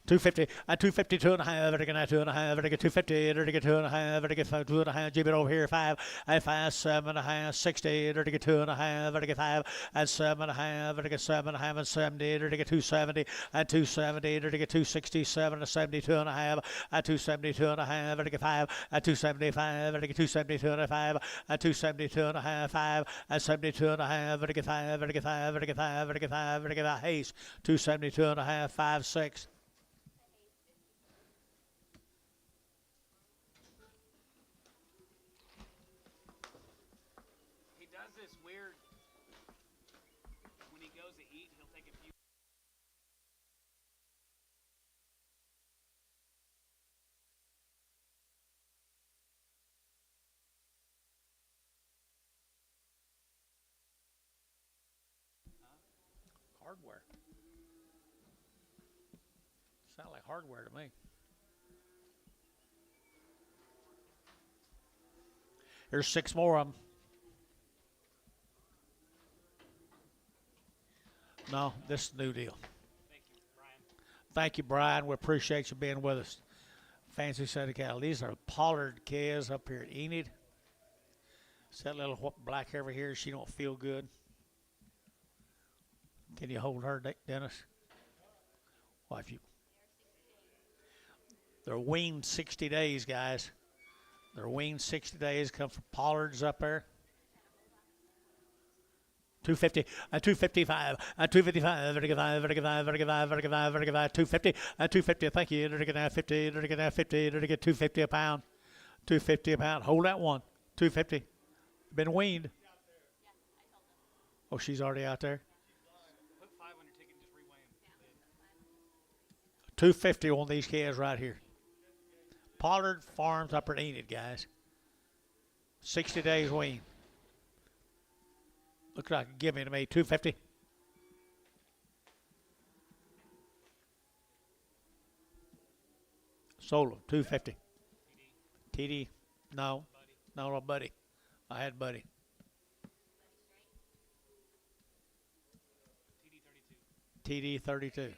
250 and 252.5. Vertical 2.5. Vertical 250. Vertical 2.5. Vertical 2.5. Jib it over here. 5 and 5 7.5. 60. Vertical 2.5. Vertical 5 and 7.5. Vertical 7.5 and 70. Vertical 270 and 270. Vertical 267 and 72.5 and 272.5. Vertical 5 and 275. Vertical 272.5 and 272.5. 5 and 72.5. Vertical 5. Vertical 5. Vertical 5. Vertical 5. Vertical 5. Hayes 272.5. 5 6. hardware. Sound like hardware to me. Here's 6 more of them. No, this is the new deal. Thank you, Brian. We appreciate you being with us. Fancy set of cattle. These are Pollard calves up here at Enid. It's that little black over here. She don't feel good. Can you hold her, Dennis? Well, if you, they're weaned 60 days, guys. They're weaned 60 days. Come from Pollards up there. 250, 255, 255, 250, 250. Thank you. 50, 50, 250 a pound, 250 a pound. Hold that one. 250. Been weaned. Oh, she's already out there. Put 5 on your ticket and just reweigh them. 250 on these calves right here. Pollard Farms up at Enid, guys. 60 days weaned. Looks like a gimme to me. 250. Sold them. 250. TD. No. No, Buddy. I had Buddy. TD 32.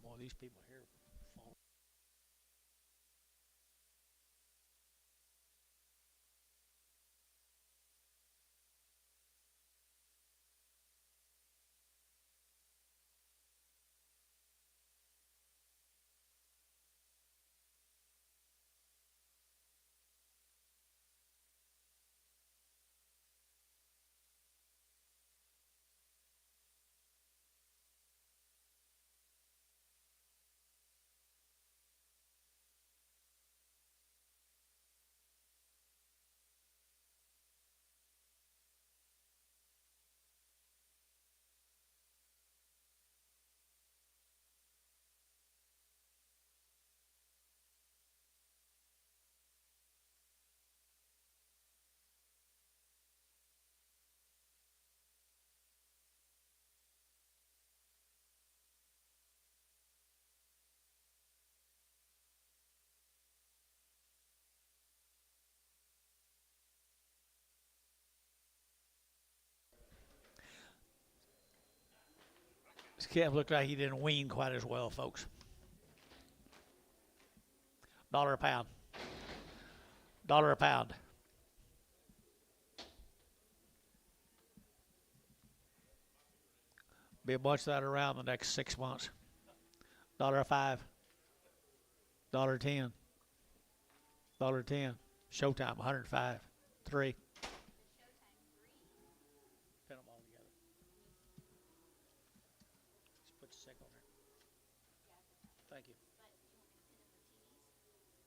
Boy, these people here. This calf looked like he didn't wean quite as well, folks. $1 a pound. $1 a pound. Be a bunch of that around the next 6 months. $1.05. $1.10. $1.10. Showtime, 105. 3. Pin them all together. Just put the sick on there. Thank you.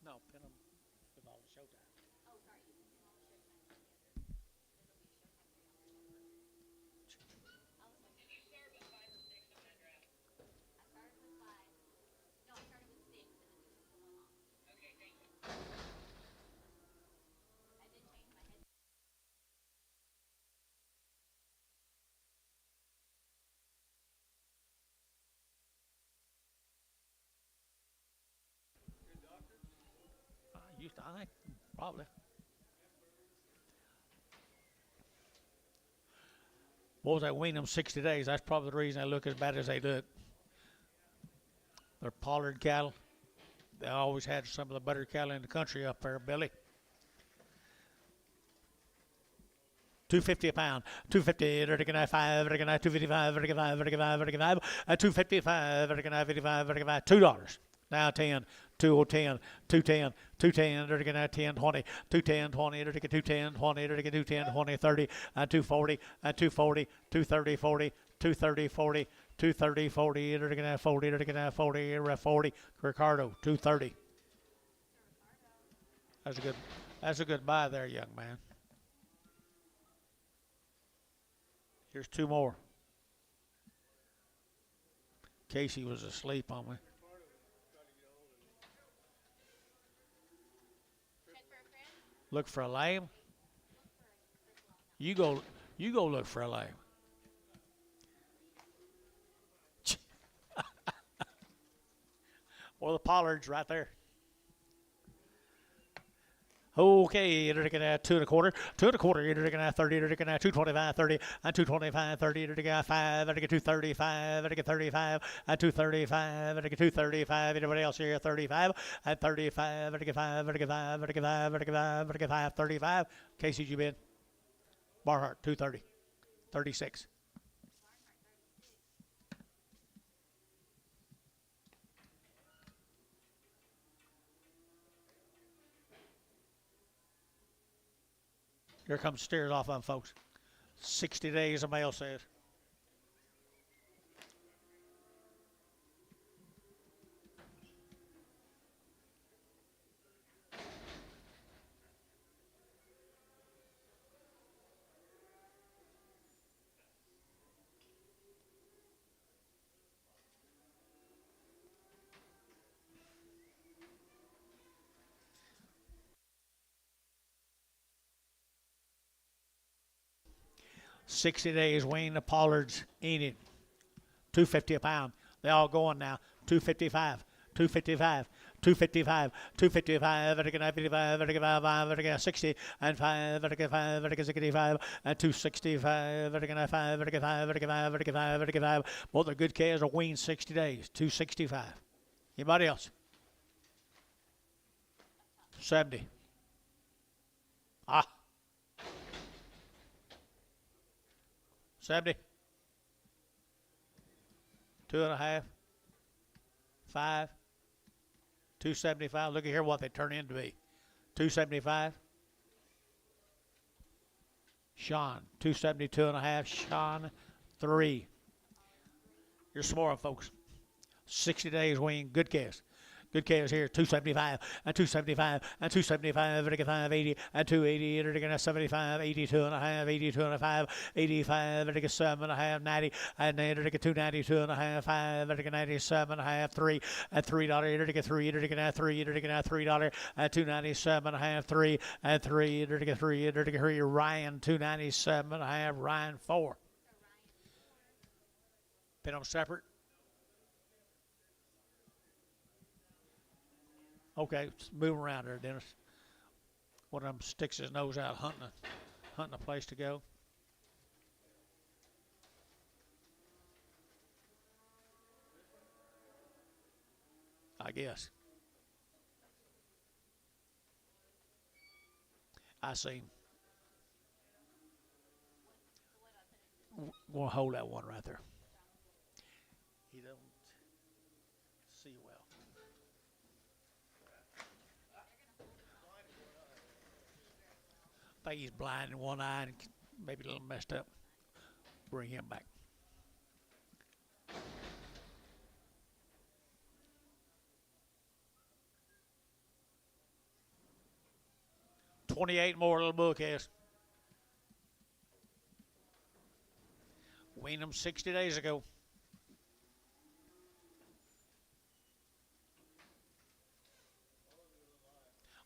No, pin them with all the showtime. I think probably. Boys, I weaned them 60 days. That's probably the reason they look as bad as they look. They're Pollard cattle. They always had some of the better cattle in the country up there, Billy. $250 a pound. $250. 5. 255. 255. $2. Now 10. 210, 210, 210, 10, 20, 210, 20, 210, 20, 210, 20, 30, 240, 240, 230, 40, 230, 40, 230, 40, 40, 40, 40, Ricardo, 230. That's a good buy there, young man. Here's 2 more. Casey was asleep on me. Check for a friend. Look for a lamb. You go. You go look for a lamb. Or the pollards right there. Okay, you're looking at 2 1/4, 2 1/4, you're looking at 30, you're looking at 225, 30, and 225, 30, you're looking at 5, and 235, and 35, and 235, and 235, anybody else here, 35, and 35, and 5, and 5, and 5, and 5, and 5, 35. Casey, you been? Barhart, 230, 36. Here comes steers off on folks. 60 days, a male says. $60 weaned the pollards eating. $2.50 a pound. They all going now. $2.55. $2.55. $2.55. $2.55. $55. 60 and 5. 65 and $2.65. 5. Both the good calves are weaned 60 days. $2.65. Anybody else? 70. Ah. 70. 2.5. 5. 275. Look at here what they turn into be. 275. Sean. 272.5. Sean. 3. You're smaller, folks. 60 days weaned. Good calves. Good calves here, 275 and 275 and 275, 80 and 280, 75, 82 and a half, 82 and a half, 85, 7 and a half, 90 and 292 and a half, 5, 97 and a half, 3 and $3, 3, $3, $3 and 297 and a half, 3 and 3, 3, Ryan 297 and a half, Ryan 4. Put them separate. Okay, move around there, Dennis. One of them sticks his nose out hunting a place to go. I guess. I see him. We'll hold that one right there. He don't see well. I think he's blind in one eye and maybe a little messed up. Bring him back. $28 more, little book has. Weaned them 60 days ago.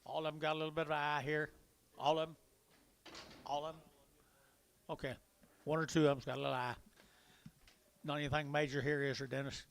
All of them got a little bit of eye here. All of them. All of them? Okay. One or two of them's got a little eye. Not anything major here, is there, Dennis?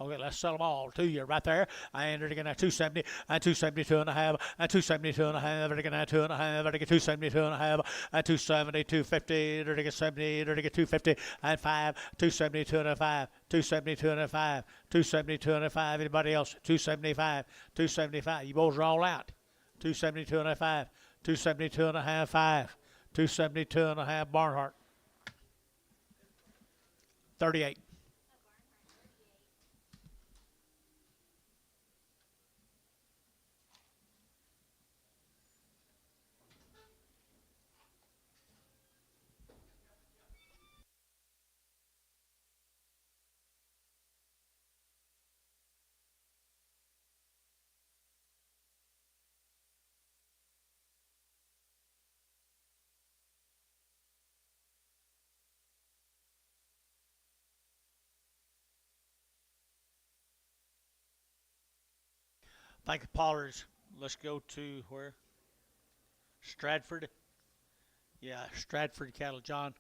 Okay, let's sell them all to you right there. I entered again at 270 and 272 and a half and 272 and a half. I get 2 and a half. I get 272 and a half and 270, 250. I get 70. I get 250 and 5. 272 and a 5. 272 and a 5. 272 and a 5. Anybody else? 275. 275. You boys are all out. 272 and a 5. 272 and a half, 5. 272 and a half, Barnhart. 38. Thank you, Pollards. Let's go to where? Stratford. Yeah, Stratford cattle, John.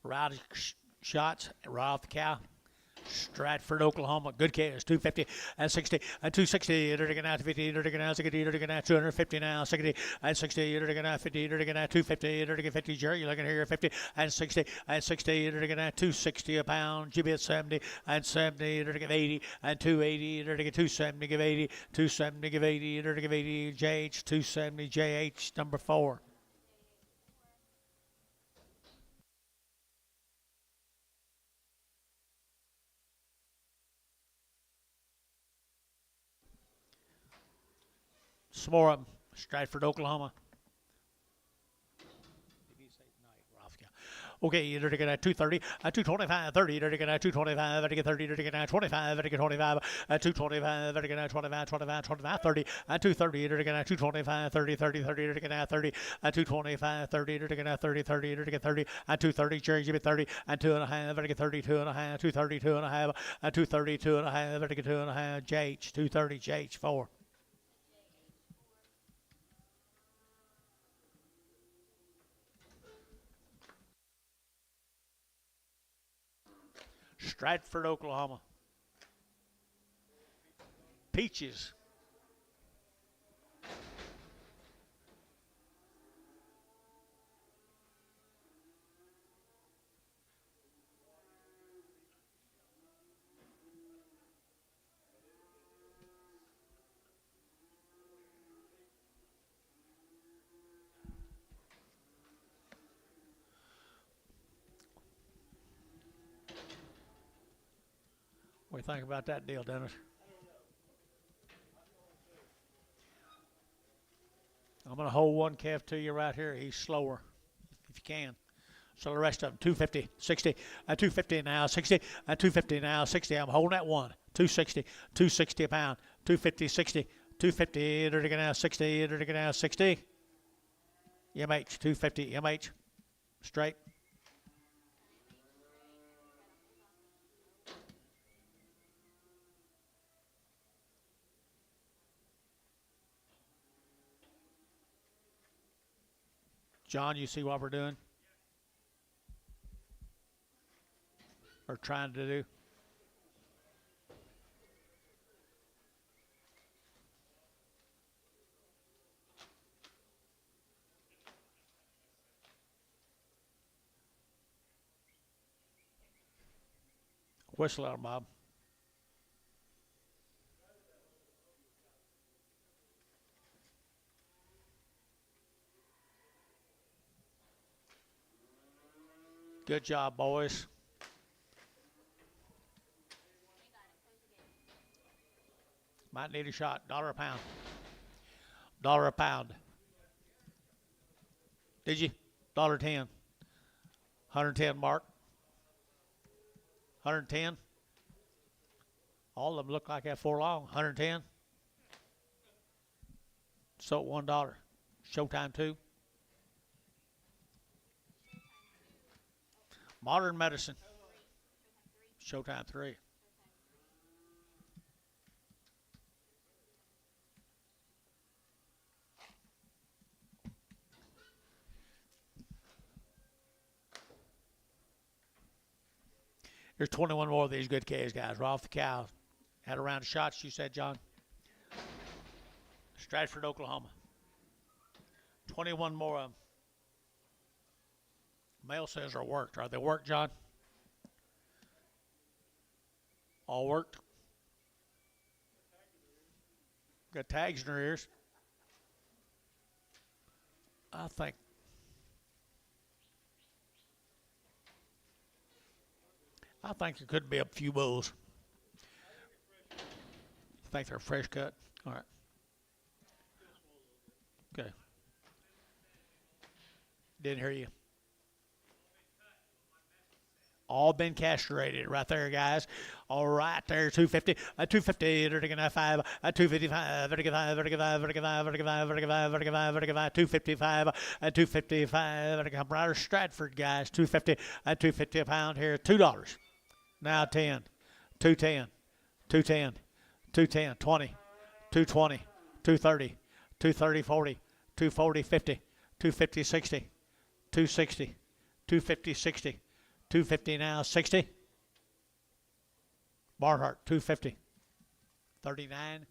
Rowdy shots right off the cow. Stratford, Oklahoma. Good case. 250 and 60 and 260. They're taking out 50. They're taking out 60. They're taking out 250 now. 60 and 60. They're taking out 50. They're taking out 250. They're taking 50. Jerry, you're looking here 50 and 60 and 60. They're taking out 260 a pound. GB at 70 and 70. They're taking 80 and 280. They're taking 270. Give 80. 270. Give 80. They're taking 80. JH 270. JH number 4. Some more of them. Stratford, Oklahoma. Okay, they're taking at 230, at 225, 30, they're taking at 225, they're taking 30, they're taking at 25, they're taking 25, at 225, they're taking at 25, 25, 25, 30, at 230, they're taking at 225, 30, 30, 30, they're taking at 30, at 225, 30, they're taking at 30, 30, they're taking 30, at 230, Jerry, give it 30, at 2.5, they're taking 32 and a half, 230, 2.5, at 230, 2.5, they're taking 2.5, JH, 230, JH, 4. Stratford, Oklahoma. Peaches. What do you think about that deal, Dennis? I'm going to hold one calf to you right here. He's slower, if you can. So the rest of them, 250, 60, 250 now, 60, 250 now, 60. I'm holding that one. 260, 260 a pound, 250, 60, 250. They're taking out 60. They're taking out 60. MH, 250, MH, straight. John, you see what we're doing? Or trying to do? Whistle out, Bob. Good job, boys. Might need a shot. $1 a pound. $1 a pound. Did you? $1.10. 110, Mark. 110. All of them look like that for long. 110. So $1. Showtime 2. Modern medicine. Showtime 3. There's 21 more of these good K's, guys. We're off the cow. Had a round of shots, you said, John? Stratford, Oklahoma. 21 more of them. Mail says are worked. Are they worked, John? All worked? Got tags in their ears. I think there could be a few bulls. You think they're fresh cut? All right. Okay. Didn't hear you. All been castrated right there, guys. All right, there, 250, 250, they're taking 5, 255, 255, 255, Ryder Stratford, guys, 250, 250 a pound here, $2. Now 10, 210, 210, 210, 20, 220, 230, 230, 40, 240, 50, 250, 60, 260, 250, 60, 250 now, 60. Barnhart, 250, 39.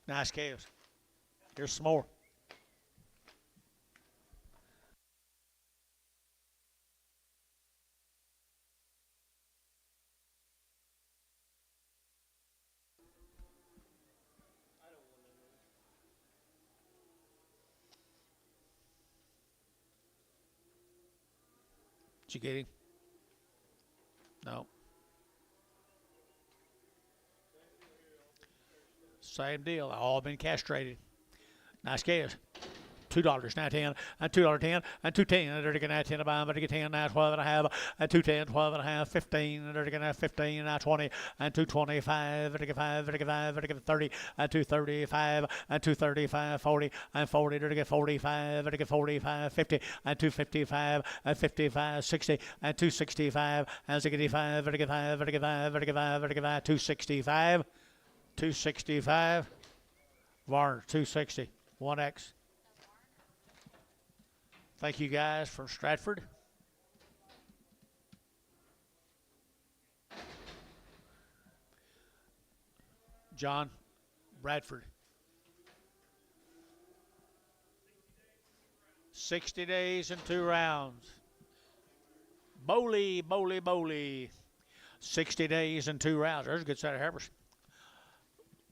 Nice calves. Here's some more. Did you get him? No. Same deal. All been castrated. Nice calves. $2 now 10 and $2.10 and $2.10 they're gonna 10 about but get 10 now 12 and a half and 2.10 12 and a half 15 they're gonna 15 now 20 and 2.25 they're gonna 5 they're gonna 30 and 2.35 and 2.35 40 and 40 they're gonna 45 they're gonna 45 50 and 2.55 and 55 60 and 2.65 and 65 they're gonna 5 they're gonna 5 they're gonna 5 they're gonna 2.65 2.65 Varner 2.60 1X. Thank you guys from Stratford. John Bradford. 60 days and 2 rounds. Bowley. 60 days and 2 rounds. There's a good set of Heifers.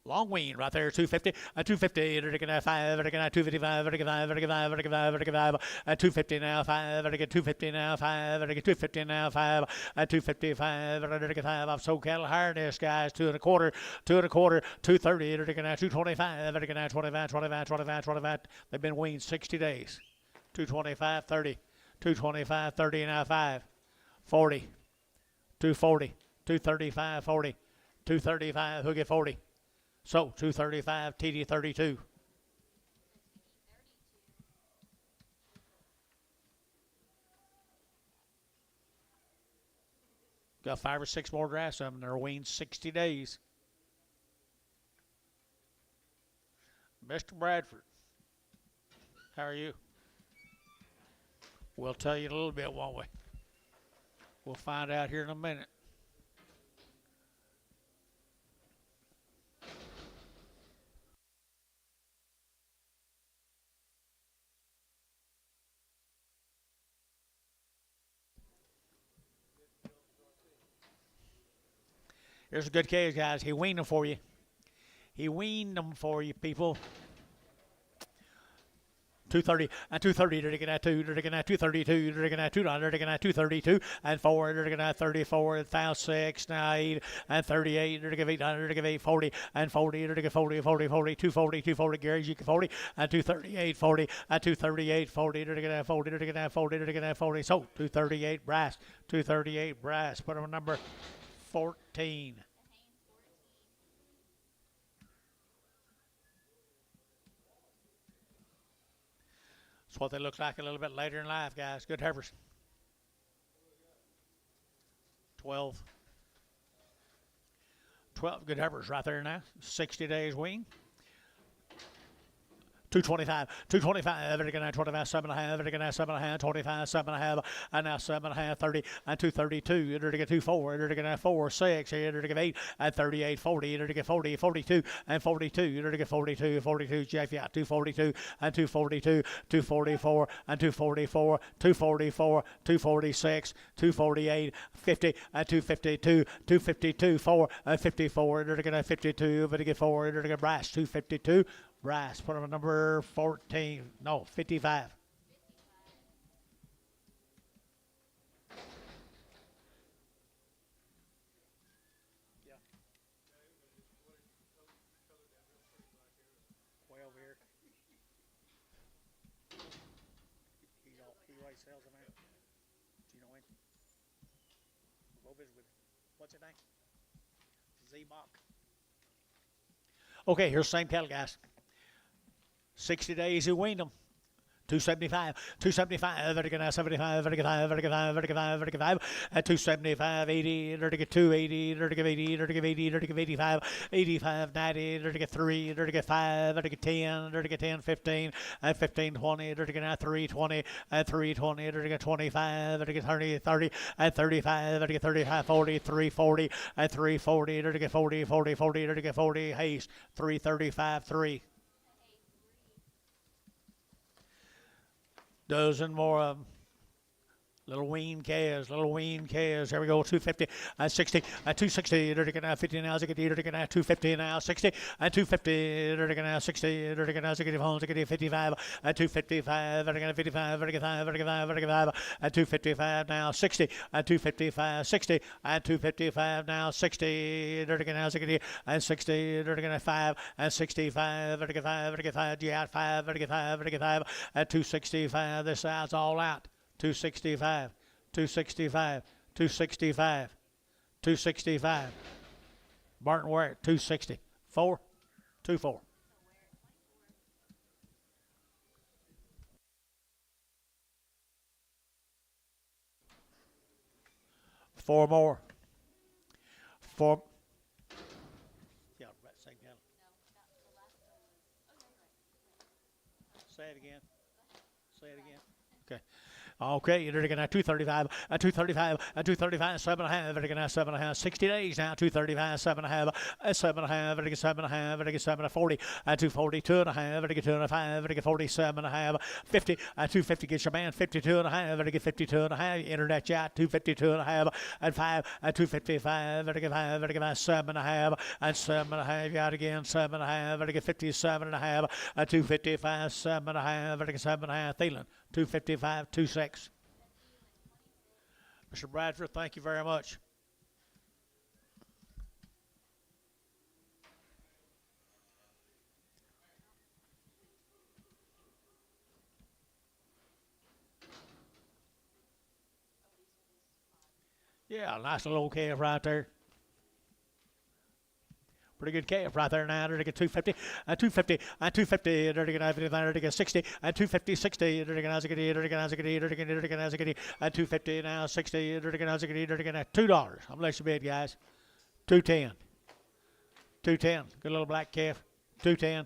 Long wean right there, 250, 250, they're going to 5, they're going to 255, they're going to 5, they're going to 5, they're going to 5, they're going to 5, 250 now, 5, they're going to 250 now, 5, they're going to 250 now, 5, 255, they're going to 5. I've sold cattle higher than this, guys, 2 1/4, 2 1/4, 230, they're going to 225, they're going to 25, 25, 25, 25. They've been weaned 60 days. 225, 30, 225, 30 now, 5, 40, 240, 235, 40, 235, who'll get 40? So 235, TD 32. Got 5 or 6 more drafts of them. They're weaned 60 days. Mr. Bradford, how are you? We'll tell you in a little bit, won't we? We'll find out here in a minute. Here's a good case, guys. He weaned them for you. He weaned them for you, people. 230 and 230, they're going to 2, they're going to 232, they're going to 2, they're going to 232 and 4, they're going to 34, 1,006, 9 and 38, they're going to 800, they're going to 840 and 40, they're going to 40, 40, 40, 240, 240, Gary, you can 40 and 238, 40 and 238, 40, they're going to 40, they're going to 40, they're going to 40. So 238 brass, 238 brass. Put on number 14. That's what they look like a little bit later in life, guys. Good Heifers. 12 good Heifers right there now. 60 days wean. 225, 225, they're going to 25, 7.5, they're going to 7.5, 25, 7.5, and now 7.5, 30, and 232, they're going to 24, they're going to 4, 6, they're going to 8, and 38, 40, they're going to 40, 42, and 42, they're going to 42, 42, Jeff, yeah, 242, and 242, 244, and 244, 244, 246, 248, 50, and 252, 252, 4, and 54, they're going to 52, but they get 4, they're going to brass, 252, brass, put on number 14. No, 55. Yeah. Way over here. He always sells them out. Do you know him? Go visit with him. What's your name? Z-Bach. Okay, here's the same cattle, guys. 60 days he weaned them. 275, 275, vertical now 75, vertical 5, vertical 5, vertical 5, vertical 5, at 275, 80, vertical 280, vertical 80, vertical 80, vertical 85, 85, 90, vertical 3, vertical 5, vertical 10, vertical 10, 15, at 15, 20, vertical now 320, at 320, vertical 25, vertical 30, 30, at 35, vertical 35, 40, 340, at 340, vertical 40, 40, 40, vertical 40, haste, 335, 3. Dozen more of them. Little weaned calves, little weaned calves. Here we go, 250, 60, 260, dirty now 50 now, dirty now 250 now, 60, 250, dirty now 60, dirty now 60, 55, 255, dirty now 55, dirty 5, dirty 5, dirty 5, 255 now, 60, 255, 60, 255 now, 60, dirty now 60, 60, dirty now 5, 65, dirty 5, dirty 5, yeah, 5, dirty 5, dirty 5, 265, this side's all out. 265, 265, 265, 265. Barton Ware, 260. 4, 2, 4. Four more. Four. Yeah, right, same channel. Say it again. Say it again. Okay. Okay, you're going to 235, 235, 235, 7.5, vertical now 7.5, 60 days now, 235, 7.5, 7.5, vertical 7.5, vertical 7.40, 240, 2.5, vertical 2.5, vertical 47.5, 50, 250 gets your man, 52.5, vertical 52.5, internet chat, 252.5, and 5, 255, vertical 5, vertical 5, 7.5, and 7.5, you out again, 7.5, vertical 57.5, 255, 7.5, vertical 7.5, Thielen, 255, 26. Mr. Bradford, thank you very much. Yeah, nice little old calf right there. Pretty good calf right there now. They're going to get 250, 250, 250, they're going to get 55, they're going to get 60, 250, 60, they're going to get 250 now, 60, they're going to get $2. I'm going to let you bid, guys. 210. 210. Good little black calf. 210.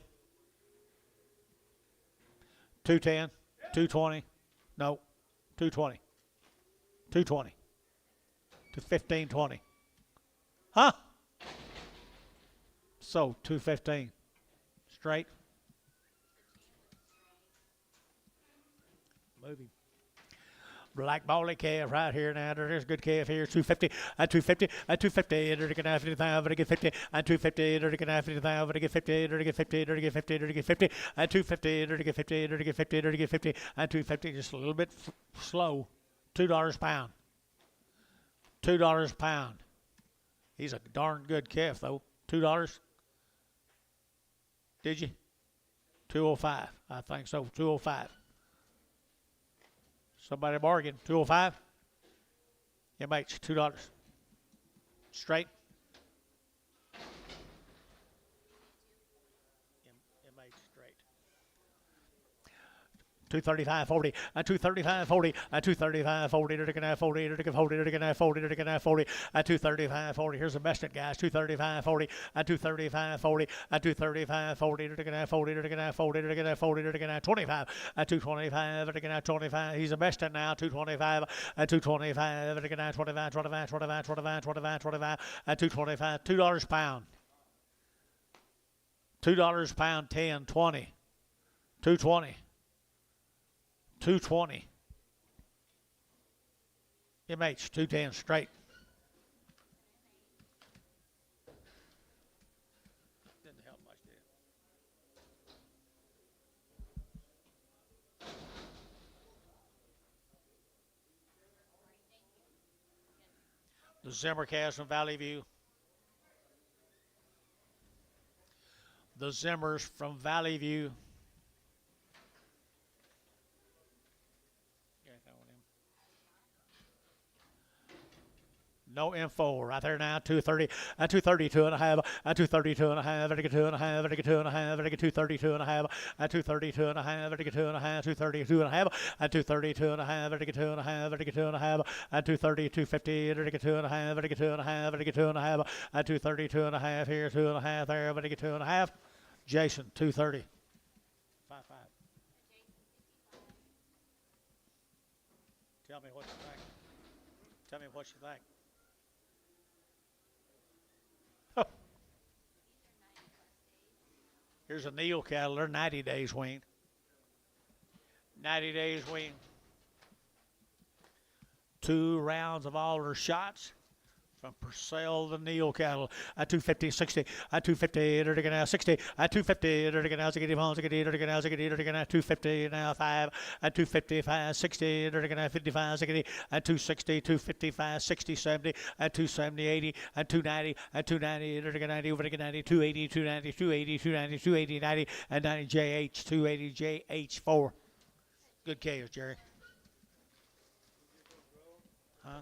210. 220. No. 220. 220. To 1520. Huh? So 215 straight. Moving. Black bally calf right here now. There's a good calf here. 250, 250, 250. They're going to have 55. They're going to get 50. 250. They're going to have 55. They're going to get 50. They're going to get 50. They're going to get 50. They're going to get 50. 250. They're going to get 50. They're going to get 50. They're going to get 50. 250. Just a little bit slow. $2 a pound. $2 a pound. He's a darn good calf though. $2. Did you? 205. I think so. 205. Somebody bargain. 205. MH, $2. Straight. MH straight. 235, 40, 235, 40, 235, 40, they're going to have 40, they're going to have 40, they're going to have 40, they're going to have 40, 235, 40. Here's the best it, guys. 235, 40, 235, 40, 235, 40, they're going to have 40, they're going to have 40, they're going to have 40, they're going to have 25, 225, they're going to have 25. He's the best it now. 225, 225, they're going to have 25, 25, 25, 25, 25, 25, 225, $2 a pound. $2 a pound, 10, 20, 220. 220. MH, 210 straight. Didn't help much, did it? The Zimmer calves from Valley View. The Zimmers from Valley View. No info right there now. 230, 232 and a half, 232 and a half, 2 and a half, 2 and a half, 232 and a half, 232 and a half, 2 and a half, 232 and a half, 232 and a half, 2 and a half, 2 and a half, 230, 250, 2 and a half, 2 and a half, 2 and a half, 232 and a half here, 2 and a half there, 2 and a half. Jason, 230. 5-5. Tell me what you think. Tell me what you think. Oh. Here's a Neal cattle. They're 90 days weaned. 90 days weaned. 2 rounds of all their shots. From Purcell the Neal cattle at 250, 60, at 250, they're now 60, at 250, they're now 60, at 250 now 5, at 255, 60, they're now 55, 60, at 260, 255, 60, 70, at 270, 80, at 290, at 290, they're 90, over 90, 280, 290, 280, 290, 280, 90, at 90 JH, 280 JH4. Good chaos, Jerry. Huh?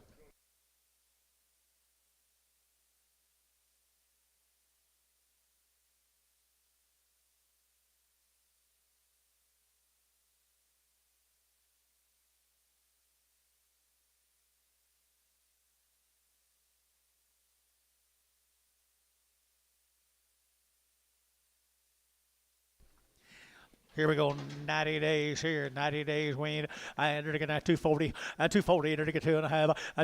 Here we go, 90 days here, 90 days weaned. And they're going to 240, 240, they're going to 2.5,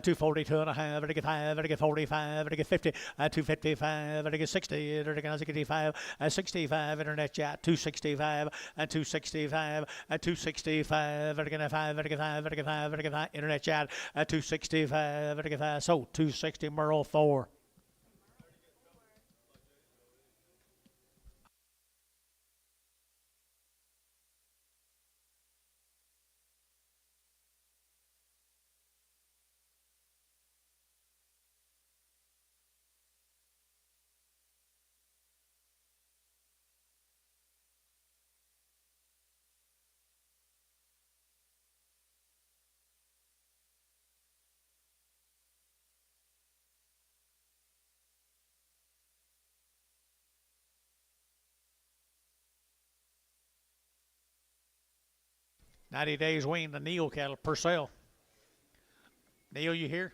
242 and a half, they're going to 5, they're going to 45, they're going to 50, 255, they're going to 60, they're going to 65, 65, internet chat, 265, 265, 265, they're going to 5, they're going to 5, they're going to 5, they're going to 5, internet chat, 265, they're going to 5, so 260, Merle 4. Ninety days weaned the Neal cattle, Purcell. Neal, you here?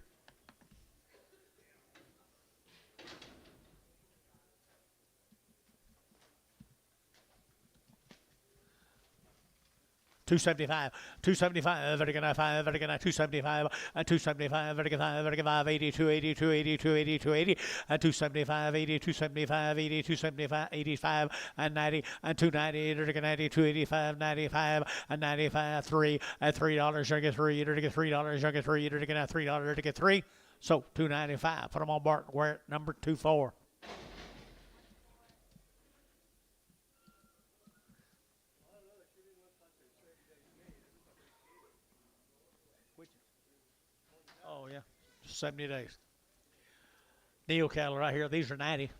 275, 275, vertical 5, vertical 275, 275, vertical 5, vertical 5, 80, 280, 280, 280, 280, 275, 80, 275, 80, 275, 85, and 90, and 290, vertical 90, 285, 95, and 95, 3, at $3, you get 3, you get $3, you get 3, you get $3, you get 3. So 295. Put them on Bart. We're at number 24. Oh, yeah. 70 days. Neal cattle right here. These are 90.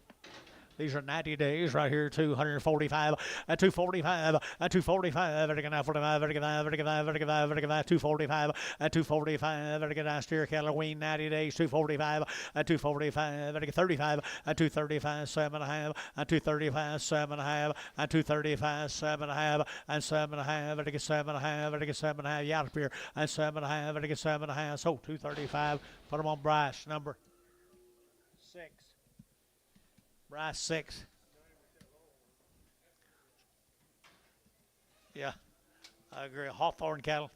These are 90 days right here, 245, 245, 245, vertical 45, vertical 5, vertical 5, vertical 5, vertical 5, 245, 245, vertical steer cattle weaned 90 days, 245, 245, vertical 35, 235, 7.5, 235, 7.5, 235, 7.5, and 7.5, vertical 7.5, vertical 7.5, you out of here, and 7.5, vertical 7.5, so 235. Put them on Bryce, number 6. Bryce 6. Yeah, I agree. Hawthorne cattle.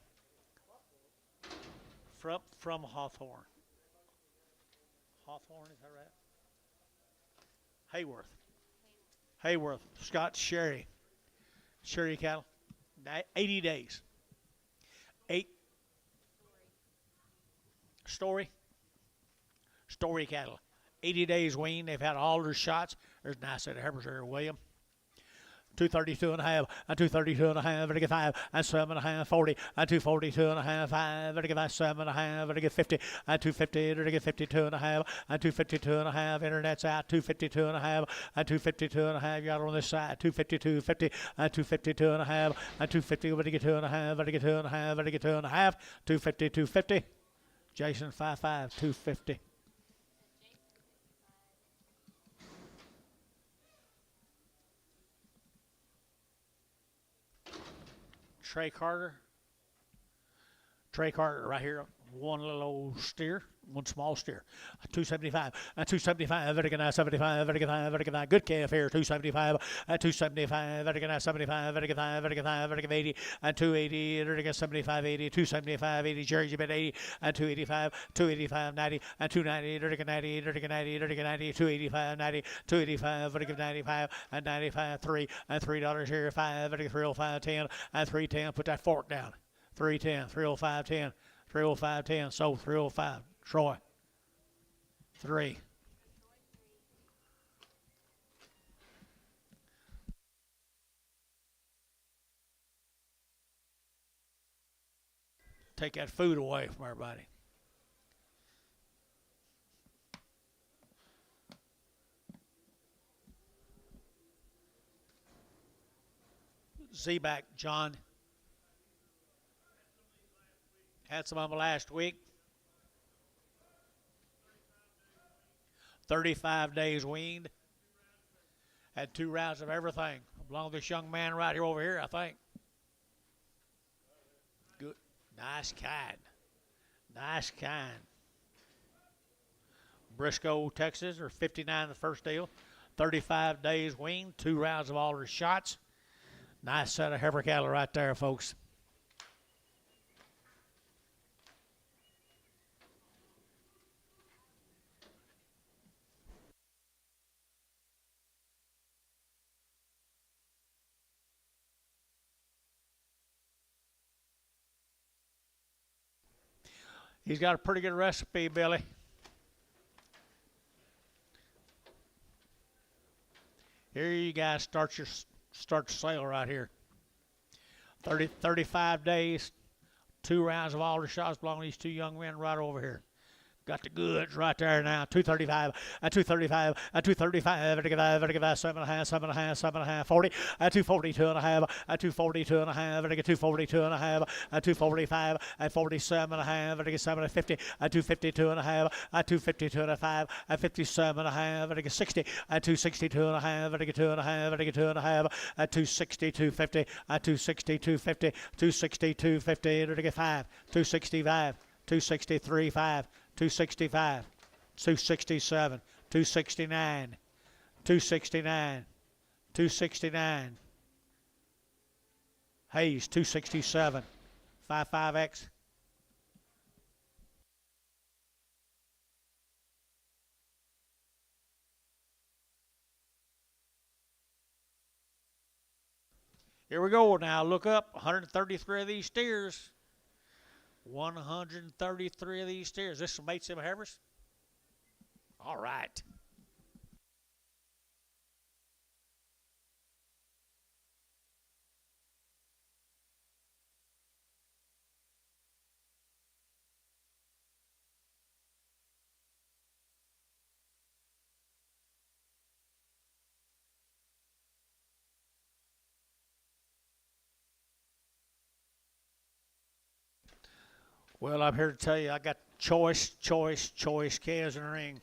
From Hawthorne. Hawthorne, is that right? Hayworth. Hayworth. Scott Sherry. Sherry cattle. 80 days. 8. Story cattle. 80 days weaned. They've had all their shots. There's a nice set of Heifers there, William. 232 and a half, 232 and a half, vertical 5, and 7.5, 40, 242 and a half, 5, vertical 5, 7.5, vertical 50, 250, vertical 52 and a half, 252 and a half, internet's out, 252 and a half, 252 and a half, you got on this side, 252, 50, 252 and a half, 250, vertical 2 and a half, vertical 2 and a half, vertical 2 and a half, 250, 250. Jason 55, 250. Trey Carter. Trey Carter right here. One little old steer, one small steer. 275. 275. Vertigan 75. Vertigan. Good calf here. 275. 275. Vertigan 75. Vertigan 80. 280. Vertigan 75. 80. 275. 80. Jersey bit 80. 285. 285. 90. 290. Vertigan 90. Vertigan 90. Vertigan 90. 285. 90. 285. Vertigan 95. 95. 3. $3 here. 5. Vertigan 305. 10. 310. Put that fork down. 310. 305. 10. 305, 10, sold 305. Troy, 3. Take that food away from everybody. Z-back, John. Had some of them last week. 35 days weaned. Had 2 rounds of everything. Belong to this young man right here over here, I think. Good. Nice kind. Nice kind. Briscoe, Texas, or 59 the first deal. 35 days weaned. 2 rounds of all his shots. Nice set of heifer cattle right there, folks. He's got a pretty good recipe, Billy. Here you guys start your sale right here. 35 days, 2 rounds of all the shots belong to these 2 young men right over here. Got the goods right there now. 235, 235, 235, 7.5, 7.5, 40, 242 and a half, 242 and a half, 242 and a half, 245, 47 and a half, 750, 252 and a half, 252 and a half, 57 and a half, 60, 262 and a half, 2 and a half, 2 and a half, 260, 250, 260, 250, 260, 250, 5, 265, 263, 5. 265, 267, 269, 269, 269. Hayes, 267, 55X. Here we go now. Look up. 133 of these steers. 133 of these steers. This some mates of heifers? All right. Well, I'm here to tell you I got choice calves in the ring.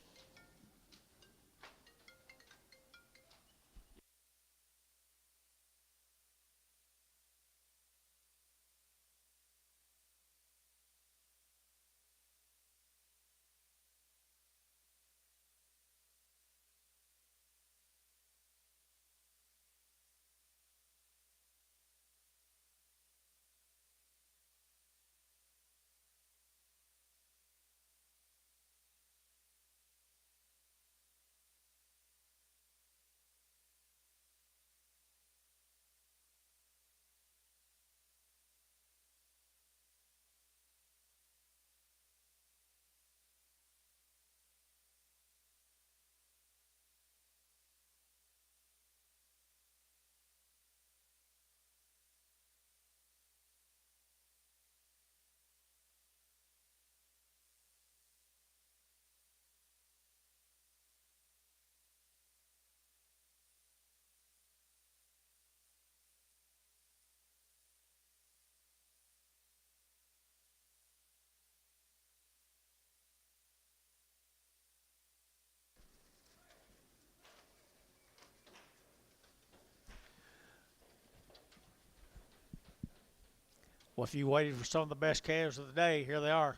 Well, if you waited for some of the best calves of the day, here they are.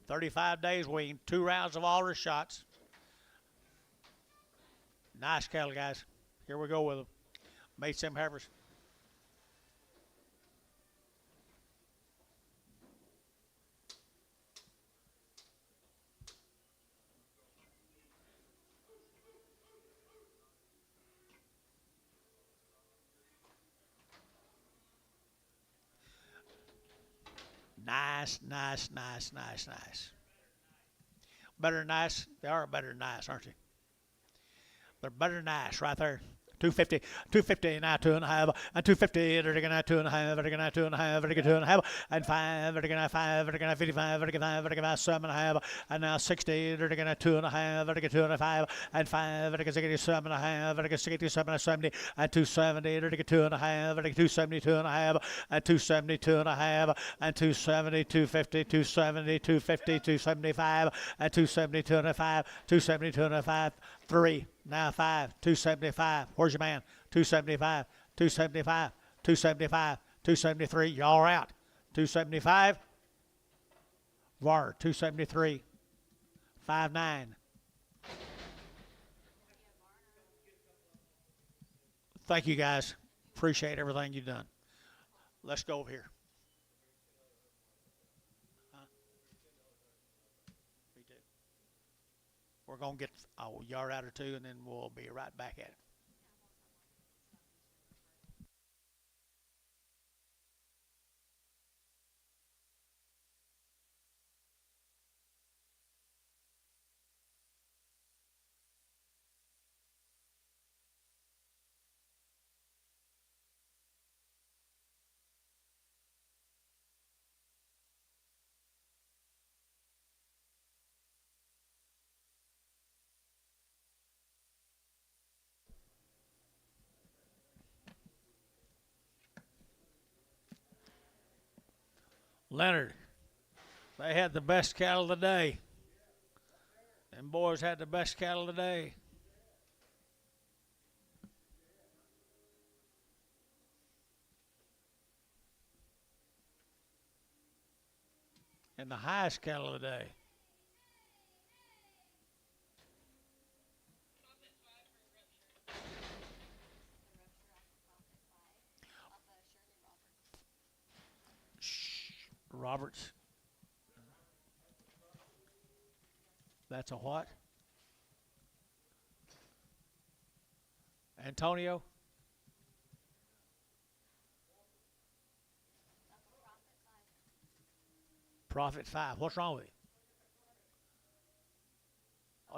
35 days weaned, 2 rounds of all shots. Nice cattle, guys. Here we go with them. Made some heifers. Nice, nice, nice, nice, nice. Better than nice. They are better than nice, aren't they? They're better than nice right there. 250, 250, now 2.5, and 250, they're going to 2.5, they're going to 2.5, they're going to 2.5, and 5, they're going to 5, they're going to 55, they're going to 5, they're going to 7.5, and now 60, they're going to 2.5, they're going to 2.5, and 5, they're going to 7.5, they're going to 67, 70, and 270, they're going to 2.5, they're going to 270, 2.5, and 270, 2.5, and 270, 250, 270, 250, 275, and 270, 2.5, 270, 2.5, 3, now 5, 275. Where's your man? 275, 275, 275, 273. Y'all are out. 275. Var, 273. 5.9. Thank you, guys. Appreciate everything you've done. Let's go over here. Me too. We're going to get a yard out or two, and then we'll be right back at it. Leonard, they had the best cattle of the day. Them boys had the best cattle of the day. And the highest cattle of the day. Roberts. That's a what? Antonio? Profit 5. What's wrong with it?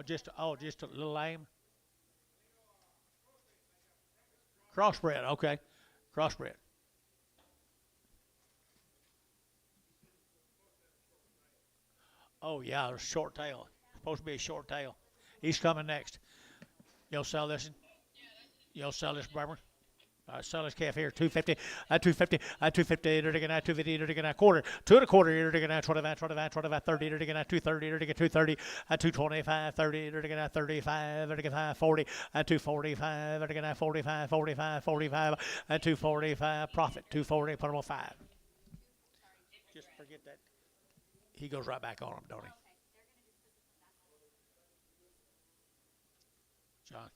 Just a little lame. Crossbred, okay. Crossbred. Oh yeah, a short tail. Supposed to be a short tail. He's coming next. You'll sell this? You'll sell this, Barber? Sell this calf here, 250, 250, 250, they're taking out 250, they're taking out quarter, 2.25, they're taking out 25, 25, 25, 30, they're taking out 230, they're taking 230, 225, 30, they're taking out 35, they're taking 40, 245, they're taking out 45, 45, 45, 245, profit, 240, put them on 5. Just forget that. He goes right back on them, don't he? John.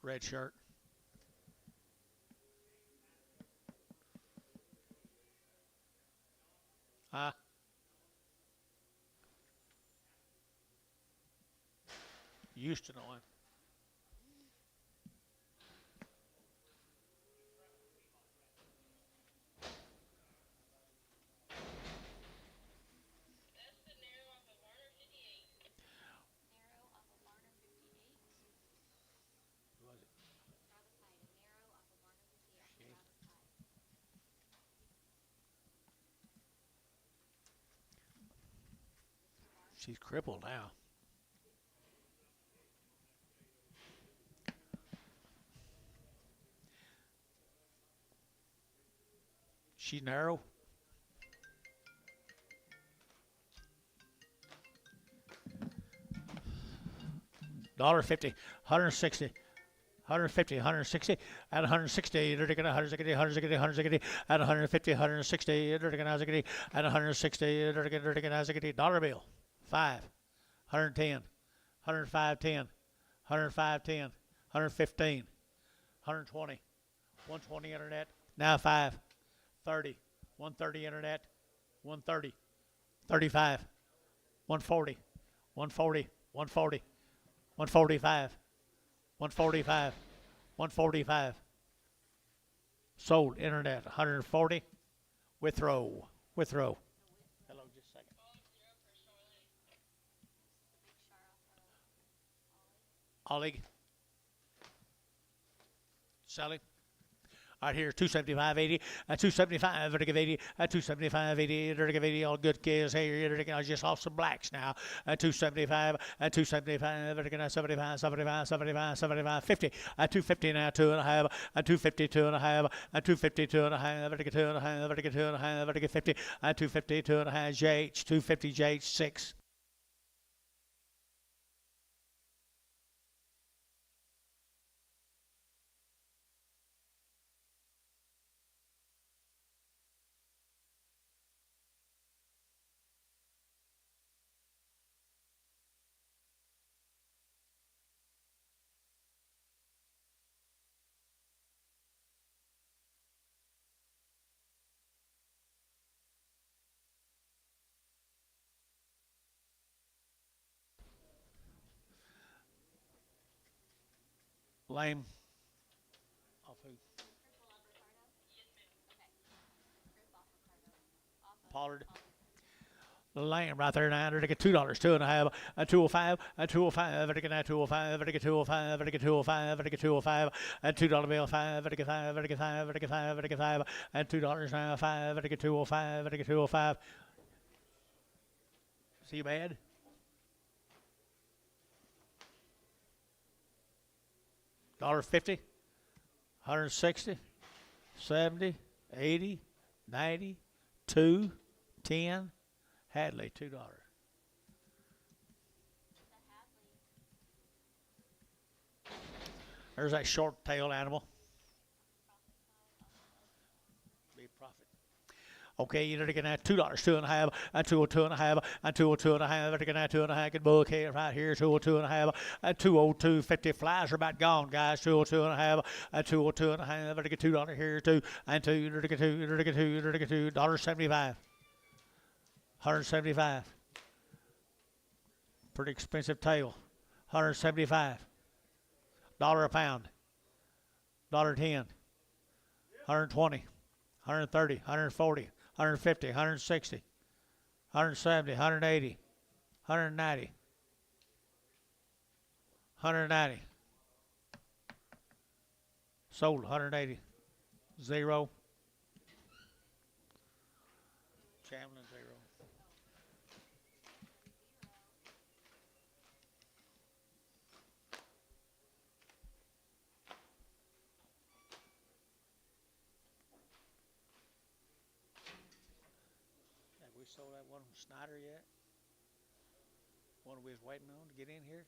Red shirt. Used to know him. She's crippled now. She's narrow. $1.50, 160. 150, 160, at 160, at 160, 160, 160, at 150, 160, at 160, at dollar bill, 5, 110, 105, 10, 105, 10, 115, 120, 120 internet, now 5, 30, 130 internet, 130, 35, 140, 140, 140, 145, 145, 145. Sold internet 140. Withrow. Hello, just a second. Ollie. Sally. All right, here's 275.80, 275, vertical 80, 275.80, vertical 80, all good kids. Hey, I just off some blacks now. 275, 275, vertical 75, 75, 75, 75, 50, 250 now, 2.5, 250, 2.5, 250, 2.5, vertical 2.5, vertical 2.5, vertical 50, 250, 2.5, JH, 250, JH 6. Lame. Off who? Pollard. Lame right there now. They're to get $2, 2.5, a 205, a 205, vertical now 205, vertical 205, vertical 205, vertical 205, a $2 bill 5, vertical 5, vertical 5, vertical 5, vertical 5, and $2 now 5, vertical 205, vertical 205. See bad? $1.50, 160, 70, 80, 90, 2, 10. Hadley, $2. There's that short tail animal. Be profit. Okay, you're looking at $2, 2.5, and 202.5, and 202.5, looking at 2.5. Good book here, right here, 202.5, and 202.50. Flies are about gone, guys. 202.5, and 202.5. Looking at $2 here, too, and looking at $2.75. 175. Pretty expensive tail. 175. $1 a pound. $1.10. 120. 130. 140. 150. 160. 170. 180. 190. 190. Sold 180. 0. Chamlin 0. Have we sold that one from Snyder yet? One we was waiting on to get in here?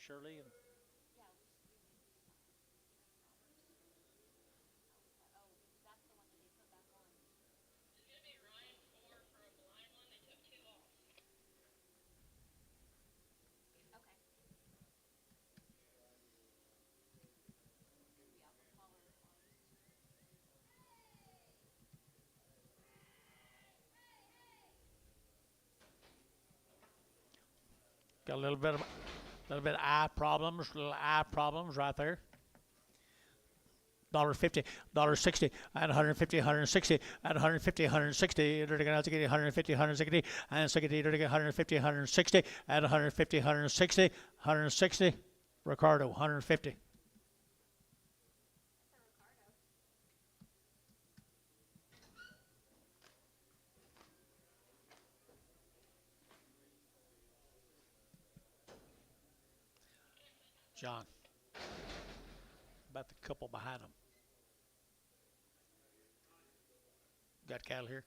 Shirley and got a little bit of eye problems, right there. $1.50, $1.60, at 150, 160, at 150, 160, 150, 160, and 60, 150, 160, at 150, 160, 160. Ricardo, 150. John. About the couple behind him. Got cattle here?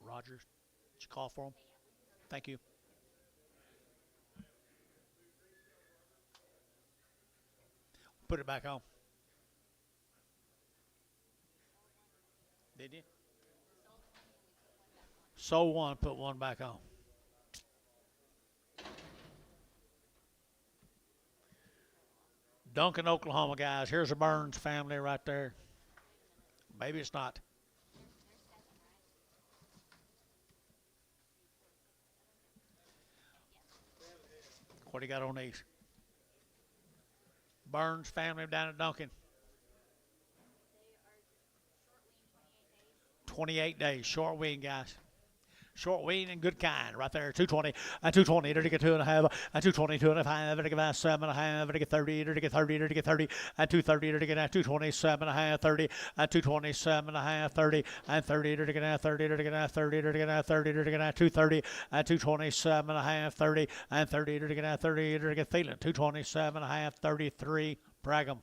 Rogers. Did you call for them? Thank you. put it back on. Did you? Sold one, put one back on. Duncan, Oklahoma, guys. Here's a Burns family right there. Maybe it's not. What do you got on these? Burns family down at Duncan. 28 days. Short wean, guys. Short wean and good kind right there. 220. 220. There to get 2.5. 220. 2.5. There to get 7.5. There to get 30. There to get 30. There to get 30. 230. There to get 227.5. 30. 227.5. 30. 30. There to get 30. There to get 30. There to get 30. There to get 230. 227.5. 30. 30. There to get 30. There to get feeling. 227.5. 33. Brag 'em.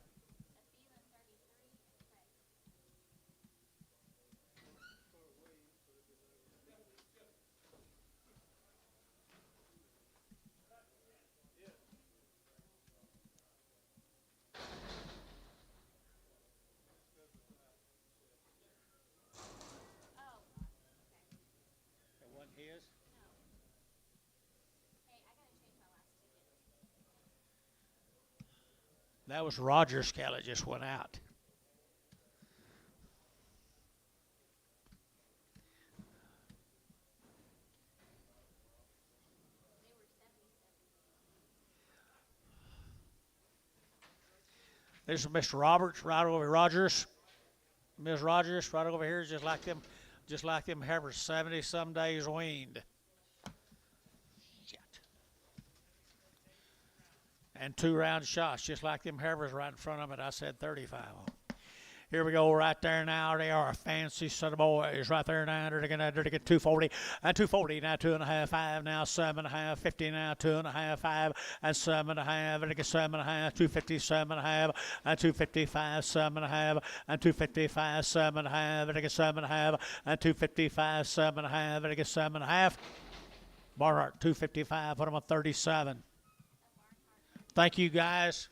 That was Roger's cow that just went out. This is Mr. Roberts right over Rogers. Ms. Rogers right over here, just like them Heifers, 70 some days weaned. Shit. And 2 round shots, just like them Heifers right in front of it. I said 35. Here we go, right there now. They are a fancy set of boys right there now. They're going to get 240 and 240 now, 2.5, 5 now, 7.5, 50 now, 2.5, 5 and 7.5. They're get 7.5, 250, 7.5 and 255, 7.5 and 255, 7.5. They're get 7.5 and 255, 7.5. They're get 7.5. Barnhart 255. Put them on 37. Thank you guys.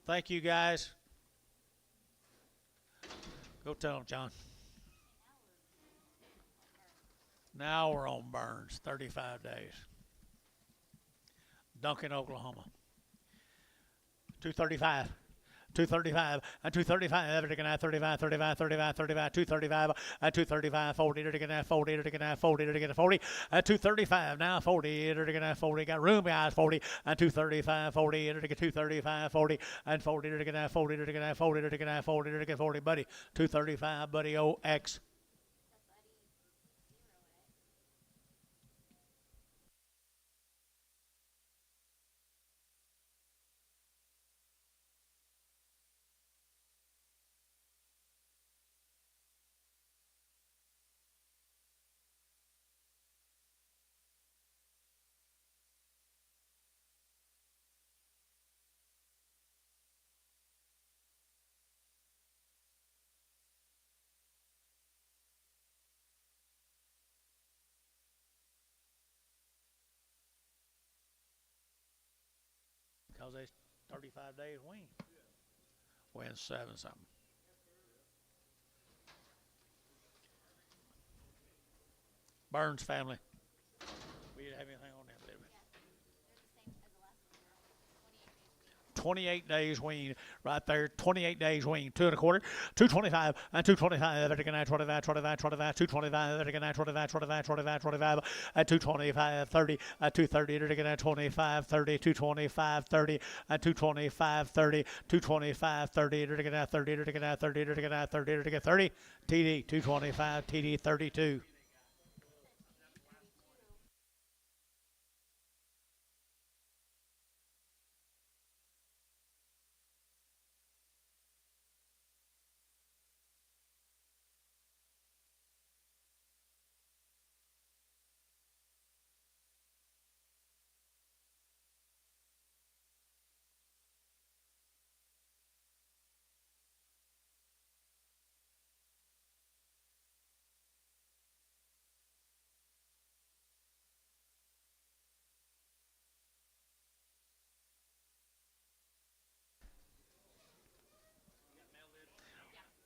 Thank you guys. Go tell them, John. Now we're on Burns, 35 days. Duncan, Oklahoma. 235. 235 and 235. They're going to 35, 35, 35, 35, 235 and 235, 40. They're going to 40. They're going to 40. They're going to 40 and 235 now 40. They're going to 40. Got room, guys. 40 and 235, 40. They're going to 235, 40 and 40. They're going to 40. They're going to 40. They're going to 40. They're going to 40. Buddy, 235. Buddy, OX. Because they 35 days wean. Win 7 something. Burns family. We didn't have anything on them, did we? 28 days wean right there. 28 days wean. 2 1/4, 225 and 225. They're going to 25, 25, 25, 225. They're going to 25, 25, 25, 25 and 225, 30 and 230. They're going to 25, 30, 225, 30 and 225, 30, 225, 30. They're going to 30. They're going to 30. They're going to 30. They're going to 30. TD 225. TD 32.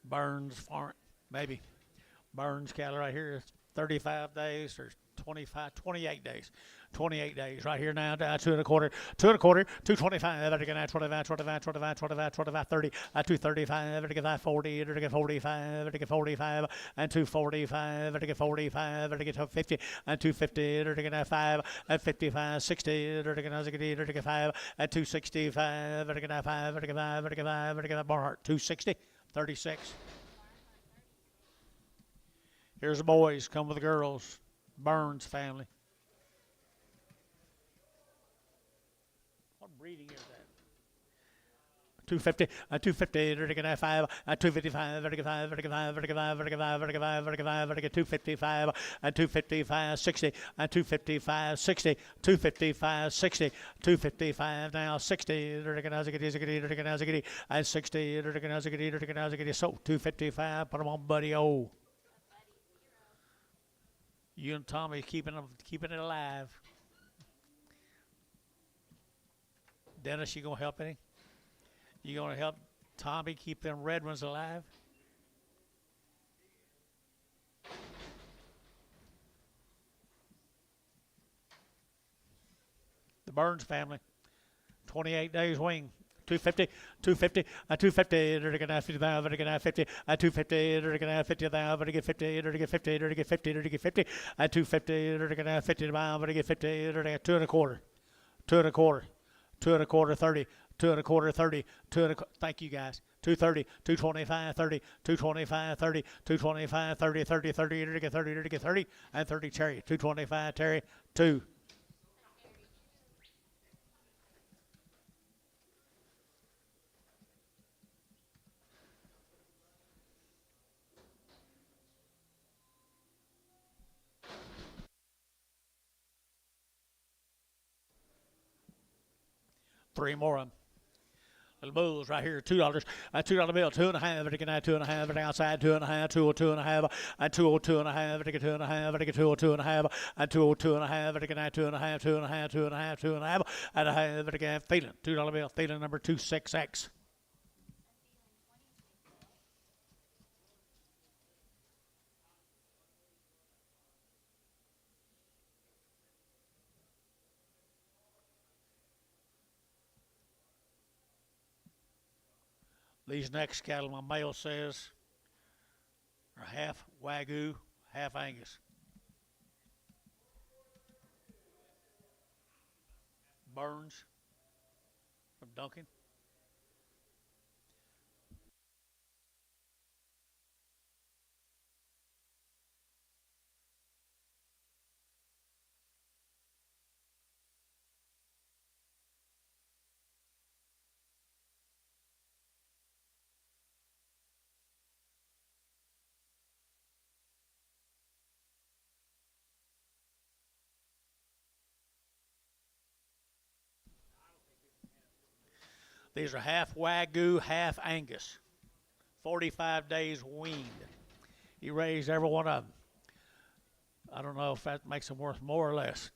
Burns farm, maybe. Burns cattle right here is 35 days or 28 days. 28 days right here now. 2 1/4, 2 1/4, 225. I get 25, 25, 25, 25, 25, 30. 235. I get 40. I get 45. I get 45. And 245. I get 45. I get 50. And 250. I get 5. And 55, 60. I get 5. And 265. I get 5. I get 5. I get 5. I get Barnhart. 260. 36. Here's the boys. Come with the girls. Burns family. What breeding is that? 250, 250, 5, 255, 5, 5, 255, 255, 60, 255, 60, 255, 60, 255 now, 60, and 60, so 255, put them on Buddy O. You and Tommy keeping it alive. Dennis, you gonna help any? You gonna help Tommy keep them red ones alive? The Burns family, 28 days wing. 250, 250, 250, 50,000, 50, 250, 50,000, get 50, get 50, get 50, get 50, 250, 50 miles, get 50, 2 1/4, 2 1/4, 2 1/4, 30, 2 1/4, 30, 2 1/4. Thank you guys. 230, 225, 30, 225, 30, 225, 30, 30, 30, get 30, get 30, and 30 Terry, 225 Terry, 2. Three more of them. Little bulls right here, $2. $2 bill, 2 1/2. I get 2 1/2. Outside 2 1/2. 202 1/2. And 202 1/2. I get 2 1/2. I get 202 1/2. And 202 1/2. I get 2 1/2. 2 1/2. 2 1/2. 2 1/2. And a half. I get feeling $2 bill. Feeling number 26X. These next cattle, my male says, are half Wagyu, half Angus. Burns from Duncan. These are half Wagyu, half Angus. 45 days weaned. He raised every one of them. I don't know if that makes them worth more or less.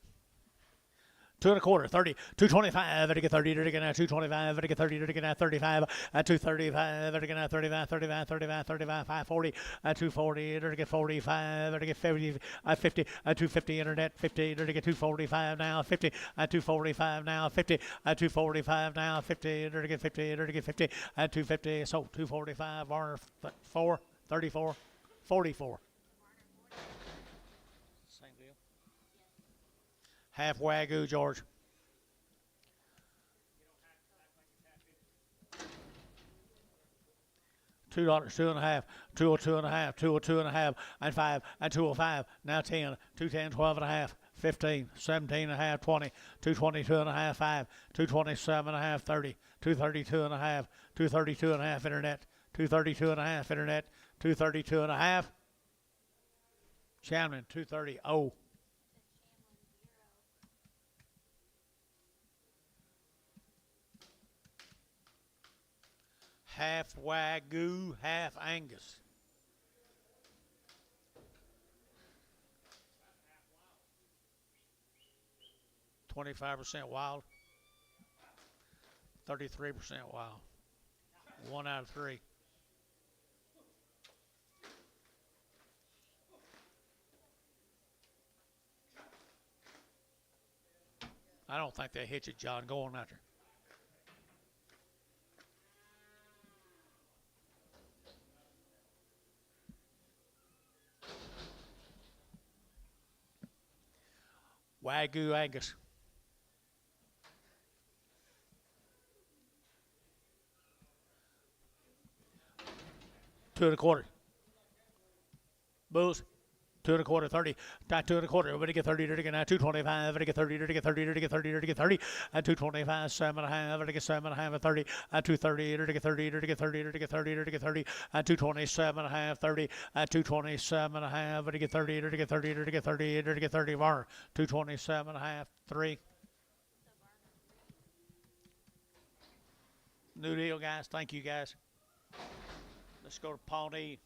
2 1/4, 30, 225, I get 30, I get 225, I get 30, I get 35, 235, I get 35, 35, 35, 35, 540, 240, I get 45, I get 50, 50, 250 internet, 50, I get 245 now, 50, 245 now, 50, 245 now, 50, I get 50, I get 50, 250, so 245, Varner 4, 34, 44. Half Wagyu, George. $2, 2 1/2, 202 1/2, 202 1/2, and 5, and 205, now 10, 210, 12 1/2, 15, 17 1/2, 20, 222 1/2, 5, 227 1/2, 30, 232 1/2, 232 1/2 internet, 232 1/2 internet, 232 1/2. Shannon, 230. Oh. Half Wagyu, half Angus. %, wild. 33% wild. 1 out of 3. I don't think they hit you, John. Go on after. Wagyu Angus. 2 1/4. Bulls. 2 1/4, 30. 2 1/4. Everybody get 30. Dirty get now 225. Everybody get 30. Dirty get 30. Dirty get 30. Dirty get 30. And 225. 7.5. Everybody get 7.5 and 30. And 230. Dirty get 30. Dirty get 30. Dirty get 30. Dirty get 30. And 227.5. 30. And 227.5. Everybody get 30. Dirty get 30. Dirty get 30. Dirty get 30. Varner. 227.5. 3. New deal, guys. Thank you, guys. Let's go to Pawnee.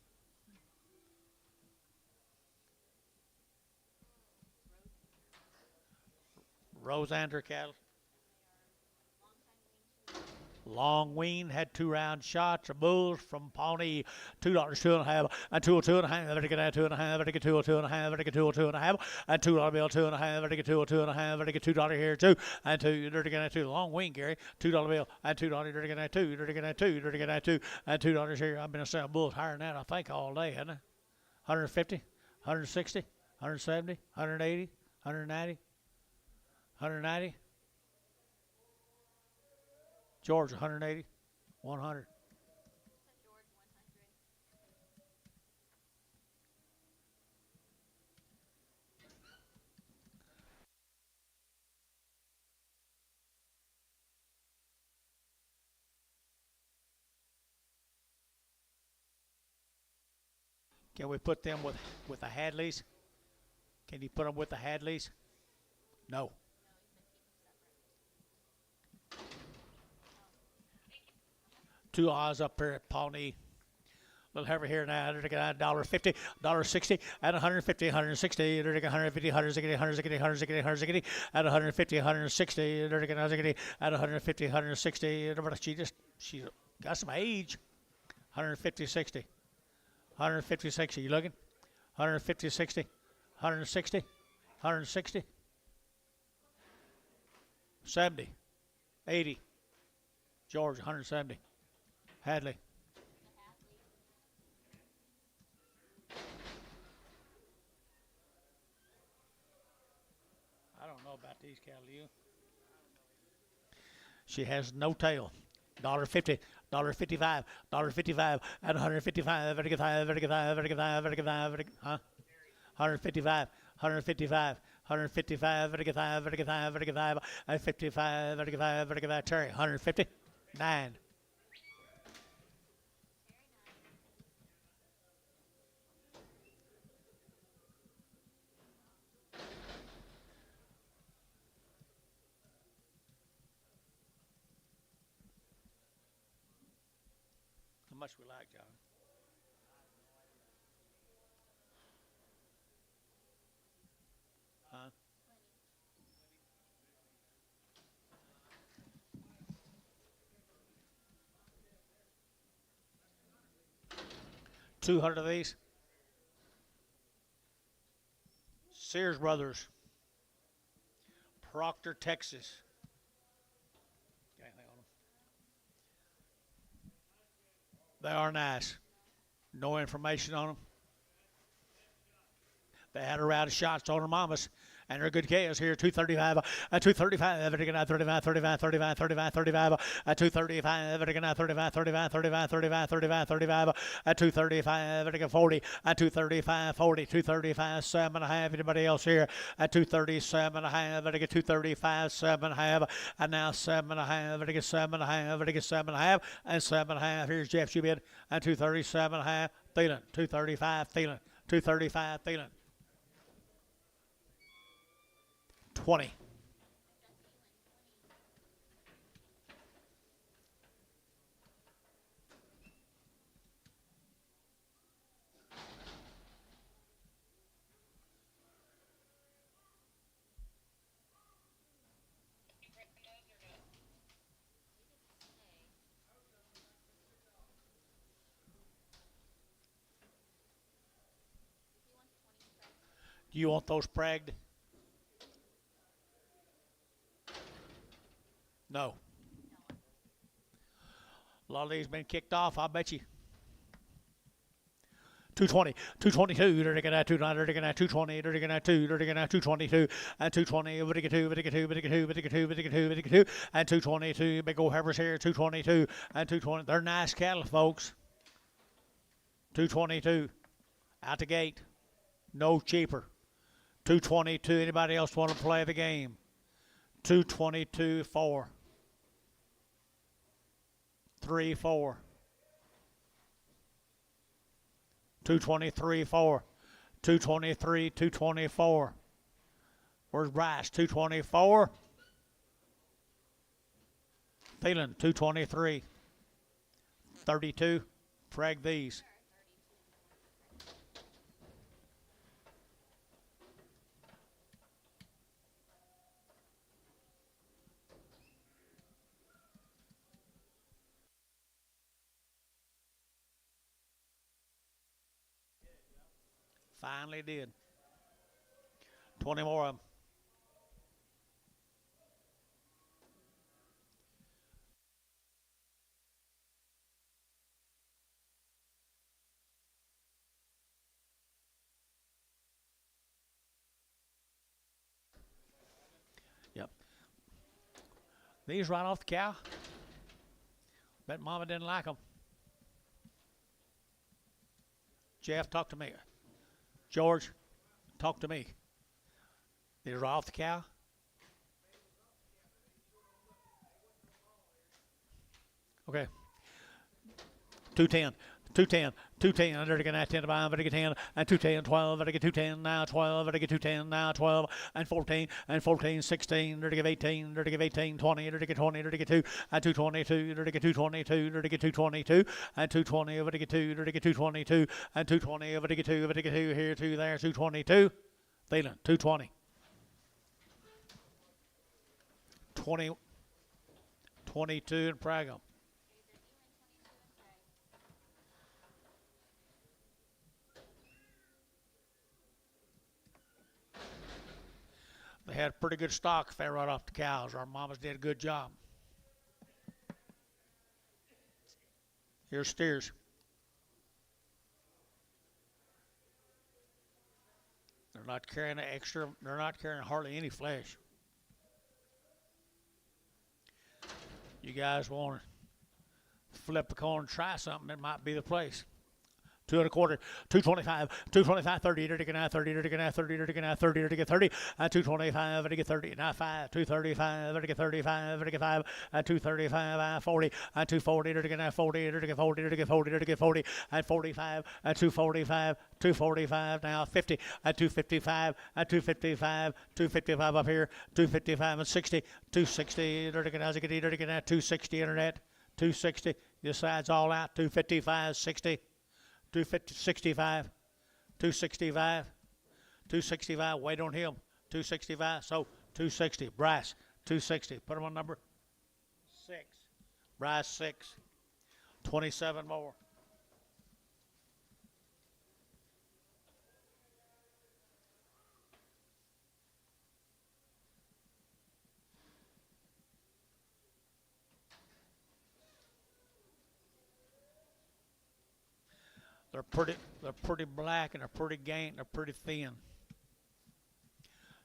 Rosander cattle. Long wean had 2 round shots of bulls from Pawnee. $2, 2.5, and 202.5. Everybody get 2.5. Everybody get 202.5. Everybody get 202.5, and $2 bill 2.5. Everybody get 202.5. Everybody get $2 here too, and 2. Dirty get 2. Long wean, Gary. $2 bill and $2. Dirty get 2. Dirty get 2. Dirty get 2, and $2 here. I've been selling bulls higher than that, I think, all day, hasn't I? 150, 160, 170, 180, 190. 190. George, 180. 100. George 100. Can we put them with the Hadleys? Can you put them with the Hadleys? No. 2 odds up here at Pawnee. Little Heifer here now. They're taking $1.50, $1.60, and 150, 160. They're taking 150, 160, 160, 160, 160, and 150, 160. They're taking 160, and 150, 160. She got some age. 150, 60. 150, 60. You looking? 150, 60. 160. 160. 70. 80. George, 170. Hadley. I don't know about these cattle, you. She has no tail. $1.50, $1.55, $1.55, and 155. Huh? 155, 155. 155, and 55, Terry, 150, 9. How much we like, John? Huh? $200 of these. Sears Brothers, Proctor, Texas. Got anything on them? They are nice. No information on them. They had a round of shots on their mamas. And they're good cows here. 235, 235, everything at 35, 35, 35, 35, 35, 235, everything at 35, 35, 35, 35, 35, 35, 235, everything at 40, 235, 40, 235, 7.5. Anybody else here? 237.5, everything at 235, 7.5, and now 7.5, everything at 7.5, everything at 7.5, and 7.5. Here's Jeff Schubid, and 237.5, Thielen, 235, Thielen, 235, Thielen. 20. Do you want those pragged? No. A lot of these been kicked off, I bet you. 220, 222, they're taking that 220, they're taking that 220, they're taking that 2, they're taking that 222, and 220, Vitica 2, Vitica 2, Vitica 2, Vitica 2, Vitica 2, Vitica 2, and 222, big old Heifers here, 222, and 220. They're nice cattle, folks. 222, out the gate, no cheaper. 222, anybody else want to play the game? 222, 4. 3, 4. 223, 4. 223, 224. Where's Bryce? 224. Thielen, 223. 32. Frag these. Finally did. 20 more of them. Yep. These right off the cow. Bet Mama didn't like them. Jeff, talk to me. George, talk to me. These are off the cow. Okay. 210, 210, 210. Under to get 10 to buy, but to get 10, and 210, 12, but to get 210, now 12, but to get 210, now 12, and 14, and 14, 16, to give 18, to give 18, 20, to get 20, to get 2, and 222, to get 222, to get 222, and 220, over to get 2, to get 222, and 220, over to get 2, over to get 2, here, 2 there, 222. Thielen, 220. 20, 22 in Pragum. They had pretty good stock fed right off the cows. Our mamas did a good job. Here's steers. They're not carrying extra. They're not carrying hardly any flesh. You guys want to flip a coin and try something? It might be the place. 2 1/4, 225, 225, 30, to get 30, to get 30, to get 30, to get 30, and 225, to get 30, now 5, 235, to get 35, to get 5, and 235, 40, and 240, to get 40, to get 40, to get 40, to get 40, and 45, and 245, 245, now 50, and 255, and 255, 255 up here, 255 and 60, 260, to get 260 internet, 260, this side's all out, 255, 60. 250, 65, 265, 265, wait on him, 265, so 260, Bryce, 260, put him on number 6, Bryce 6, 27 more. They're pretty black and they're pretty gained and they're pretty thin.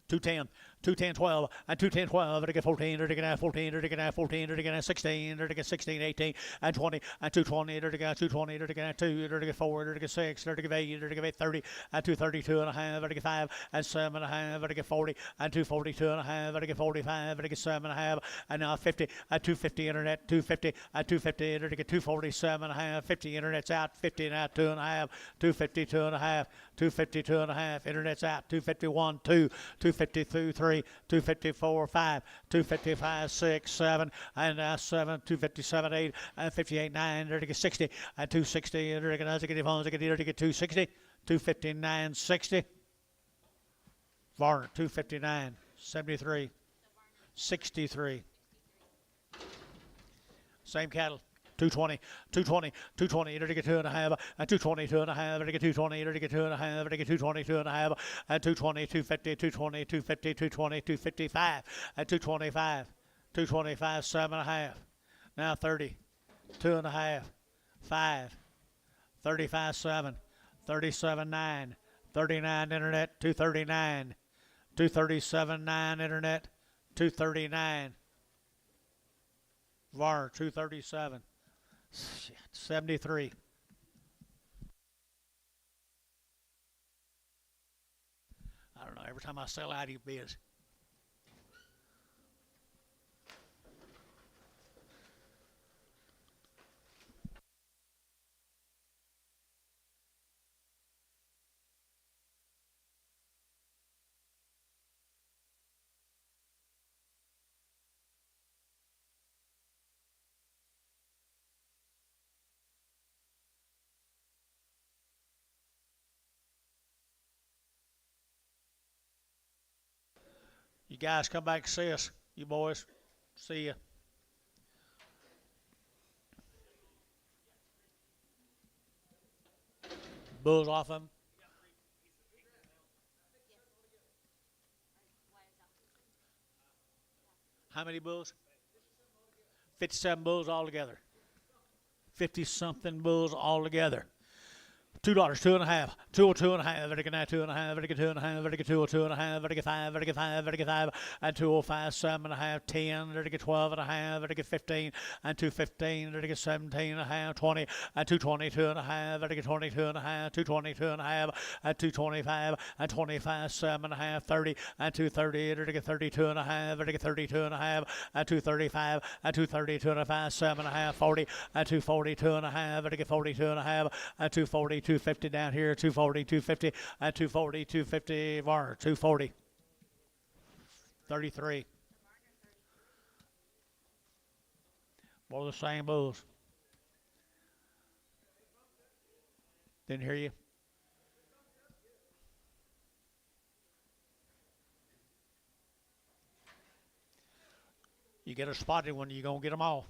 210, 210, 12, and 210, 12, to get 14, to get 14, to get 14, to get 16, to get 16, 18, and 20, and 220, to get 220, to get 2, to get 4, to get 6, to get 8, to get 8, 30, and 232 and a half, to get 5, and 7 and a half, to get 40, and 242 and a half, to get 45, to get 7 and a half, and now 50, and 250 internet, 250, and 250, to get 247 and a half, 50 internet's out, 50 and out, 2 and a half, 252 and a half, 252 and a half, internet's out, 251, 2, 252, 3, 254, 5, 255, 6, 7, and 7, 257, 8, and 58, 9, to get 60, and 260, to get 260, 259, 60. Varner, 259, 73, 63. Same cattle. 220, 220, 220, to get 2 and a half, and 220, 2 and a half, to get 220, to get 2 and a half, to get 220, 2 and a half, and 220, 250, 220, 250, 220, 255, and 225, 225, 7.5. Now 30, 2.5, 5, 35, 7, 37, 9, 39 internet, 239, 237, 9 internet, 239. VAR 237. Shit, 73. I don't know. Every time I sell out, he bids. You guys come back and see us. You boys. See ya. Bulls off them. Why is that? How many bulls? 57 bulls altogether. 50 something bulls altogether. $2, 2.5, 202.5, vertical 9, 2.5, vertical 2.5, vertical 202.5, vertical 5, vertical 5, vertical 5, and 205, 7.5, 10, vertical 12.5, vertical 15, and 215, vertical 17.5, 20, and 222.5, vertical 22.5, 222.5, and 225, and 25, 7.5, 30, and 230, vertical 32.5, vertical 32.5, and 235, and 232.5, 7.5, 40, and 242.5, vertical 42.5, and 240. 250 down here, 240, 250, and 240, 250, VAR, 240, 33. More of the same bulls. Didn't hear you. You get a spotted one, you're going to get them all.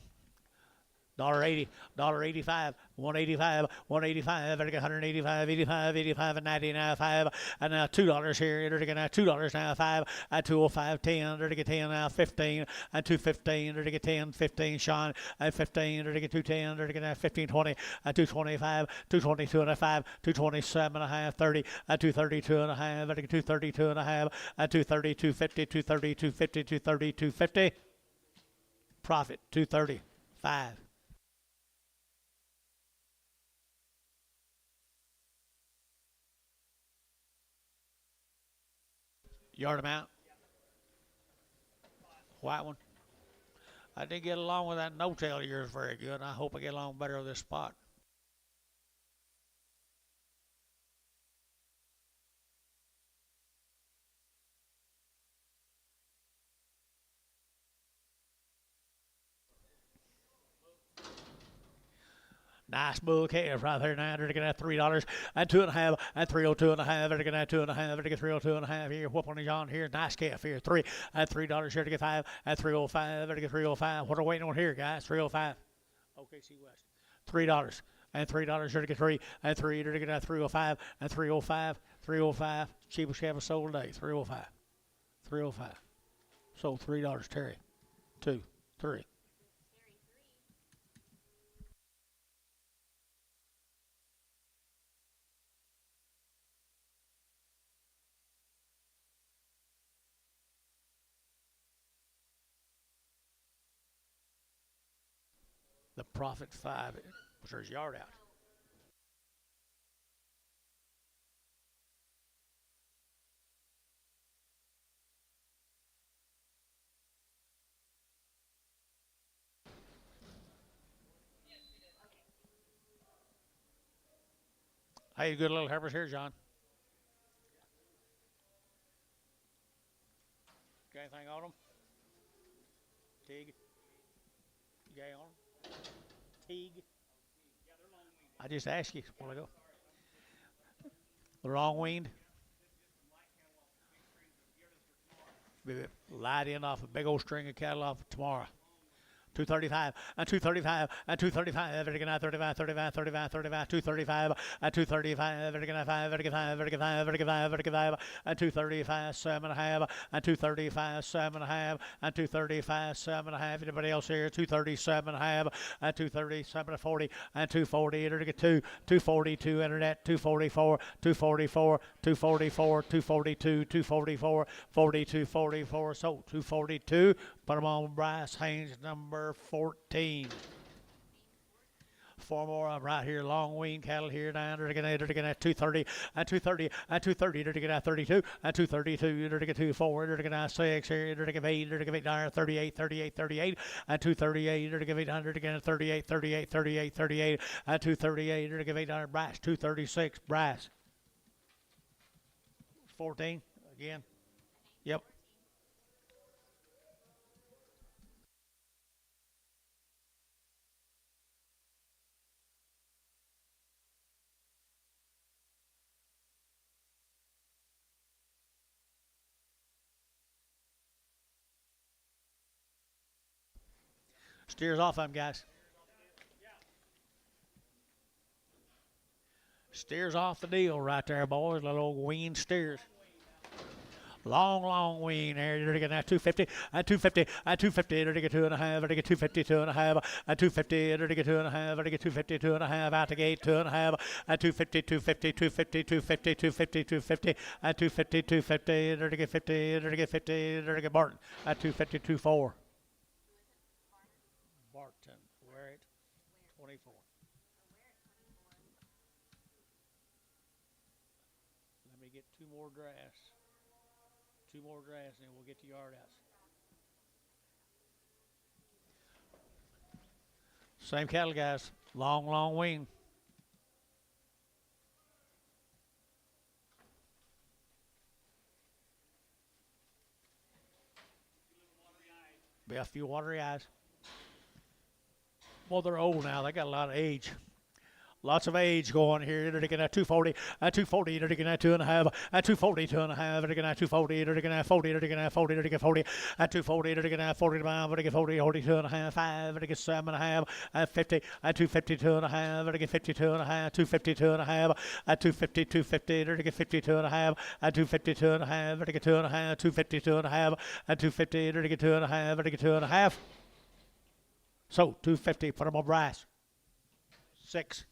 $1.80, $1.85, $1.85, $1.85, vertical 185, 85, 85, and 90 now 5, and now $2 here, vertical now $2 now 5, and 205, 10, vertical 10 now 15, and 215, vertical 10, 15, Sean, and 15, vertical 210, vertical now 15, 20, and 225, 222 and a 5, 227 and a half, 30, and 232 and a half, vertical 232 and a half, and 230, 250, 230, 250, 230, 250. Profit 235. Yard amount. White one. I didn't get along with that no-tail of yours very good. I hope I get along better with this spot. Nice bull calf right there now. They're looking at $3 and 2.5 and 302 and a half. They're looking at 2.5. They're looking at 302 and a half here. Whoop on his on here. Nice calf here. $3 and $3 here to get 5 and 305. They're get 305. What are we waiting on here, guys? 305. OKC West. $3 and $3 here to get 3 and 3. They're looking at 305 and 305. 305. Cheapest calf sold today. 305. 305. Sold $3. Terry. 2, 3. The profit 5 was there's yard out. Hey, good little heifers here, John. Got anything on them? Tig? You got on them? Teague. I just asked you a while ago. The wrong weaned. Light in off a big old string of cattle off tomorrow. 235 and 235 and 235 vertical 35 35 35 35 235 and 235 vertical 5 vertical 5 vertical 5 vertical 5 vertical 5 and 235 7 and a half and 235 7 and a half and 235 7 and a half. Anybody else here? 237 and a half and 237 and 40 and 240 vertical 2 242 internet 244 244 244 242 244 42 44 so 242. Put them on Bryce Haynes number 14. Four more right here, long wean cattle here down. They're going to 230 and 230 and 230. They're going to 32 and 232. They're going to 24. They're going to 6 here. They're going to 8. They're going to 38, 38, 38 and 238. They're going to 800 again. 38, 38, 38, 38 and 238. They're going to 800. Brass 236. Brass 14 again. Yep. Steers off them, guys. Steers off the deal right there, boys. Little old wean steers. Long wean there. They're going to 250 and 250 and 250. They're going to 2.5. They're going to 250, 2.5 and 250. They're going to 2.5. They're going to 250, 2.5 out the gate, 2.5 and 250, 250, 250, 250, 250, 250 and 250, 250. They're going to get 50. They're going to get 50. They're going to get Barton at 250, 24. Barton, where it? 24. Let me get two more drafts. Two more drafts, and then we'll get to yard outs. Same cattle, guys. Long wean. Be a few watery eyes. Well, they're old now. They got a lot of age. Lots of age going here. They're looking at 240, at 240, they're looking at 2.5, at 240, 2.5, they're looking at 240, they're looking at 40, they're looking at 40, they're looking at 40, at 240, they're looking at 45, they're looking at 40, 42.5, 5, they're looking at 7.5, at 50, at 250, 2.5, they're looking at 52.5, 250, 2.5, at 250, 250, they're looking at 52.5, at 250, 2.5, they're looking at 2.5, 250, 2.5, at 250, they're looking at 2.5, they're looking at 2.5. So 250, put them on Bryce. 6.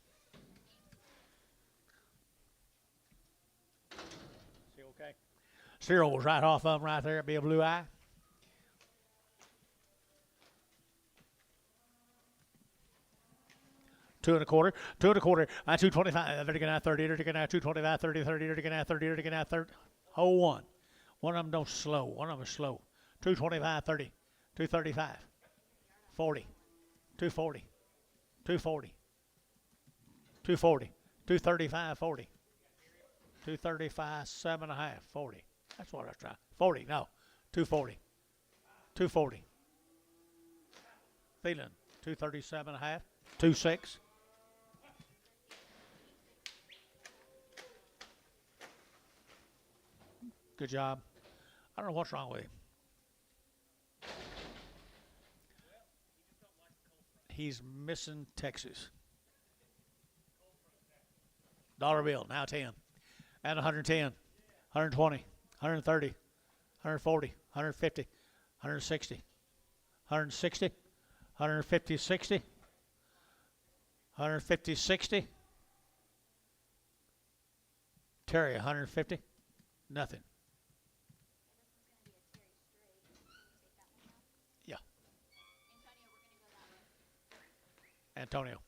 Cyril was right off of him right there. It'd be a blue eye. Two and a quarter, at 225. They're going to 30. They're going to 225, 30, 30. They're going to 30. They're going to 30. Hold one. One of them don't slow. One of them is slow. 225, 30, 235, 40, 240, 240, 240, 235, 40, 235, 7.5, 40. That's what I was trying. 40, no. 240. 240. Feeling 237.5. 26. Good job. I don't know what's wrong with him. He's missing Texas. Dollar bill, now 10. And 110, 120. 130, 140, 150, 160, 160, 150, 60, 150, 60. Terry, 150, nothing. Yeah. Antonio.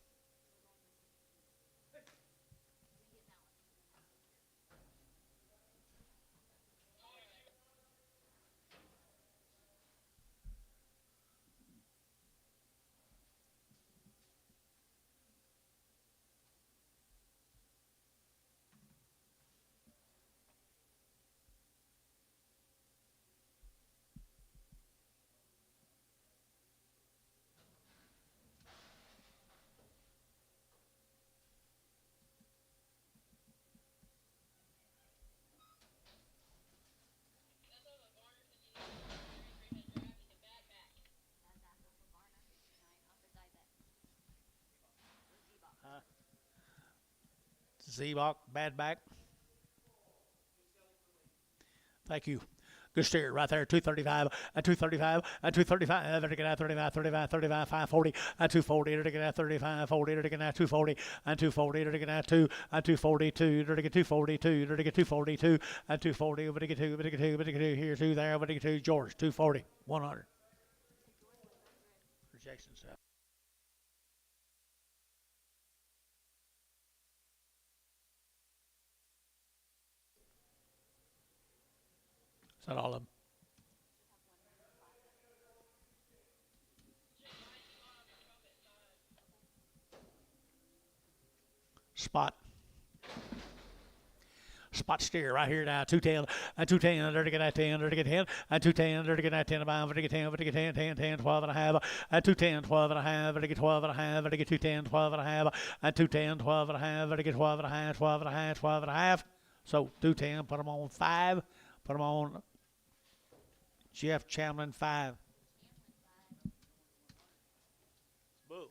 Zebok, bad back. Thank you. Good steer right there, 235, and 235, and 235, they're at 35, 35, 35, 540, and 240, they're at 35, 40, they're at 240, and 240, they're at 2, and 242, they're at 242, they're at 242, and 240, but they get 2, but they get 2, but they get 2, here, 2 there, but they get 2, George, 240, 100. Rejection set. Is that all of them? Spot. Spot steer right here now, 210, and 210, there to get that 10, there to get 10, and 210, there to get that 10, about, there to get 10, there to get 10, 10, 10, 12 and a half, and 210, 12 and a half, there to get 12 and a half, there to get 210, 12 and a half, and 210, 12 and a half, there to get 12 and a half, 12 and a half, 12 and a half. So 210, put them on 5, put them on Jeff Chamlin 5. Boo.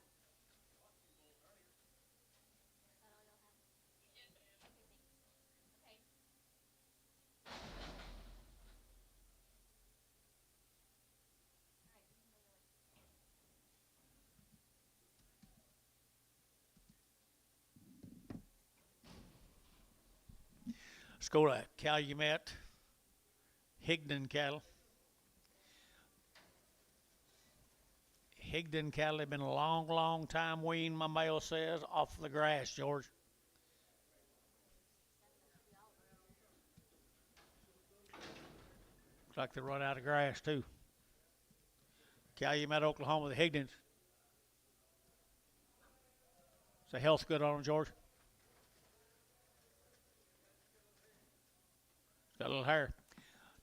Let's go to Calumet, Higdon cattle. Higdon cattle have been a long, long time weaned, my mail says, off the grass, George. Looks like they run out of grass, too. Calumet, Oklahoma, the Higdons. Is the health good on them, George? Got a little hair.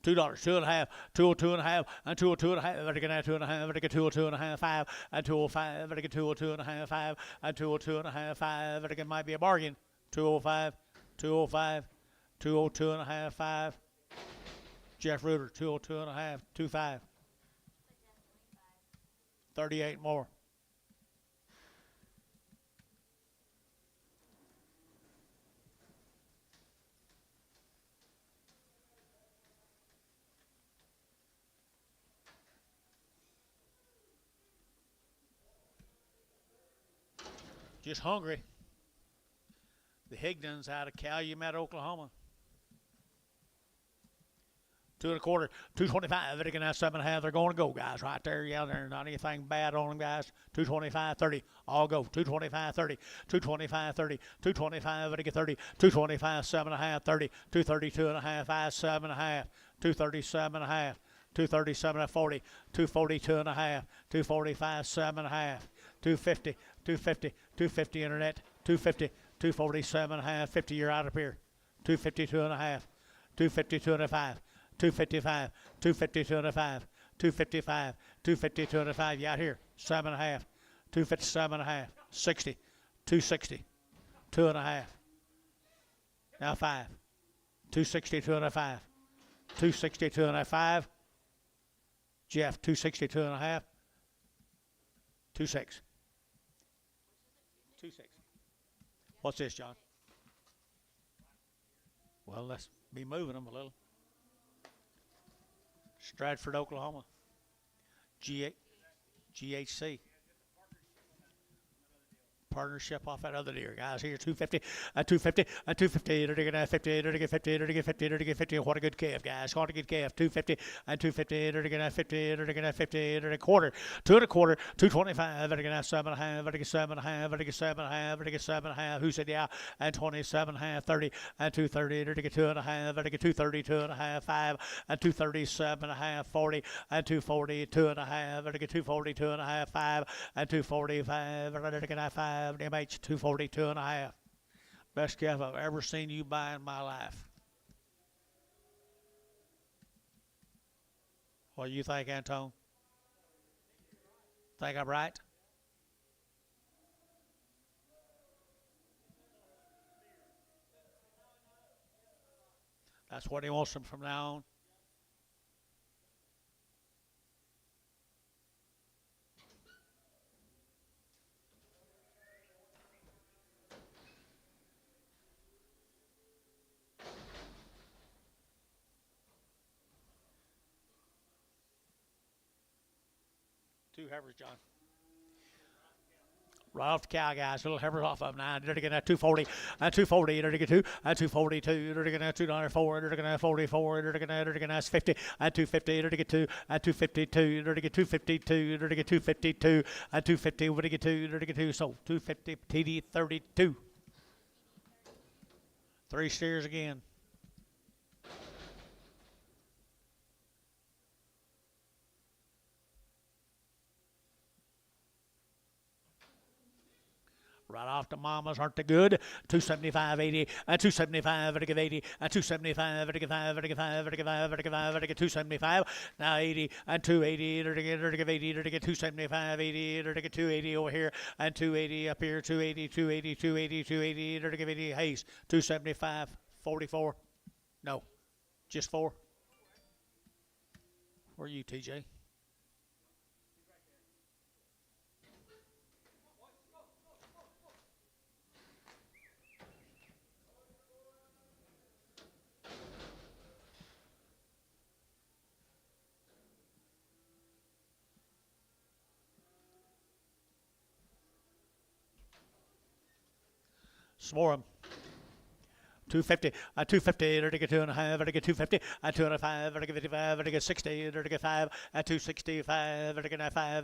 $2, 2.5, 202.5, and 202.5. Better get that 2.5. Better get 202.5, 5, and 205. Better get 202.5, 5, and 202.5, 5. Better get might be a bargain. 205, 205, 202.5, 5. Jeff Reuter, 202.5, 25. 38 more. Just hungry. The Higdons out of Calumet, Oklahoma. 2 1/4, 225. They're going to have 7.5. They're going to go, guys, right there. Yeah, there's not anything bad on them, guys. 225, 30. All go. 225, 30. 225, 30. 225, they get 30. 225, 7.5, 30. 232.5, 5, 7.5. 237.5. 237 40. 242.5. 245, 7.5. 250, 250, 250 internet, 250, 247.5, 50, you're out of here. 252.5, 252.5, 255, 252.5, 255, 252.5, you out here. 7.5, 257.5, 60, 260, 2.5. Now 5, 262.5, 262.5. Jeff, 262.5, 26. 26. What's this, John? Well, let's be moving them a little. Stratford, Oklahoma. GHC. Partnership off that other deer, guys. Here, 250, 250, 250, they're going 50, they're going 50, they're going 50, they're going 50. What a good calf, guys. What a good calf. 250, 250, they're going 50, they're going 50, they're a quarter, 2 1/4, 225, they're going 7.5, they're going 7.5, they're going 7.5, they're going 7.5. Who said yeah? And 27.5, 30, and 230, they're going 2.5, they're going 232.5, 5, and 237.5, 40, and 240, 2.5, they're going 242.5, 5, and 245, they're going 5. MH 242.5. Best calf I've ever seen you buy in my life. What do you think, Antone? Think I'm right? That's what he wants them from now on. two heifers, John. Right off the cow, guys. Little heifers off of them now. They're going to 240, 240. They're going to 2, 242. They're going to 294. They're going to 44. They're going to 50, 250. They're going to 2, 252. They're going to 252. They're going to 252, 250. What do you get 2? They're going to 2. So 250, TD 32. 3 steers again. Right off the mamas, aren't they good? 275, 80, 275, 80, 275, 85, 85, 85, 85, 275, now 80, and 280, 80, 275, 80, 280 over here, and 280 up here, 280, 280, 280, 280, 80, Hayes, 275, 44. No, just 4. Where are you, TJ? Swarm. 250, 250, 2.5, 250, 205, 55, 60, 5, 265, 5, 5,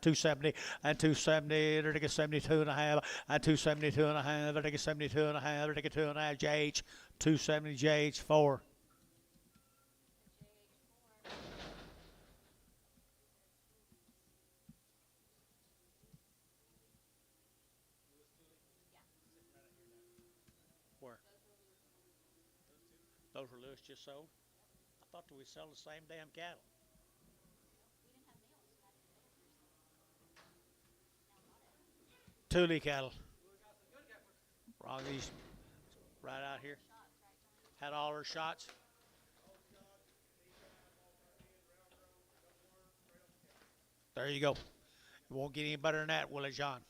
270, 270, 72.5, 272.5, 72.5, 2.5, JH, 270, JH 4. Those were Lewis just sold. I thought that we sell the same damn cattle. Thule cattle. Roggies, right out here. Had all her shots. There you go. It won't get any better than that, will it, John?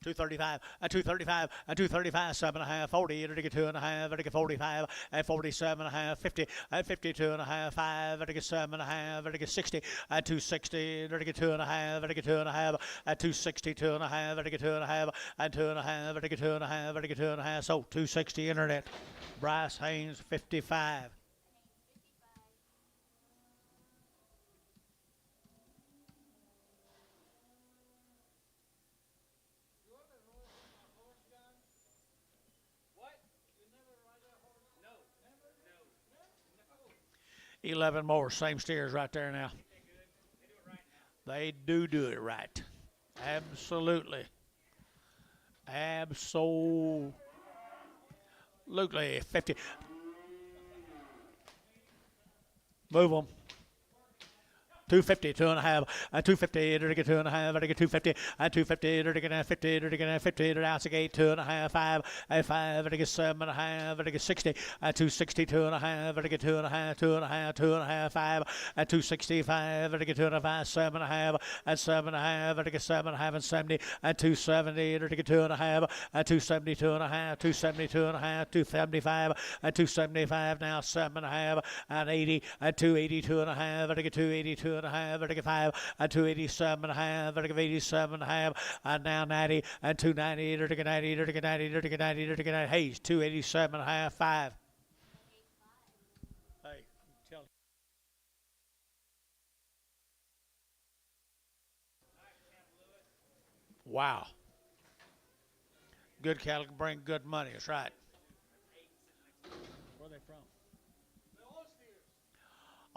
235, 235, 235, 7.5, 40, 2.5, 45, 47.5, 50, 52.5, 5, 7.5, 60, 260, 2.5, 2.5, 262.5, 2.5, 2.5, 2.5, so 260 internet. Bryce Haynes 55. What? You never ride that horse? No. Never? No. 11 more, same steers right there now. They do it right. Absolutely. Absolutely. 50. Move them. 250, 2.5, 250, 2.5, 250, 250, 50, 50, ounce gate, 2.5, 5, 5, 7.5, 60, 260, 2.5, 2.5, 2.5, 2.5, 5, 265, 2.5, 7.5, 7.5, 7.5, and 70, 270, 2.5, 270, 2.5, 270, 2.5, 275, 275, now 7.5, and 80, 280, 2.5, 280, 2.5, 5, 287.5, 87.5, and now 90, and 290, 90, 90, 90, 90, Hayes, 287.5, 5. Hey, tell me. Wow. Good cattle can bring good money, that's right. Where are they from?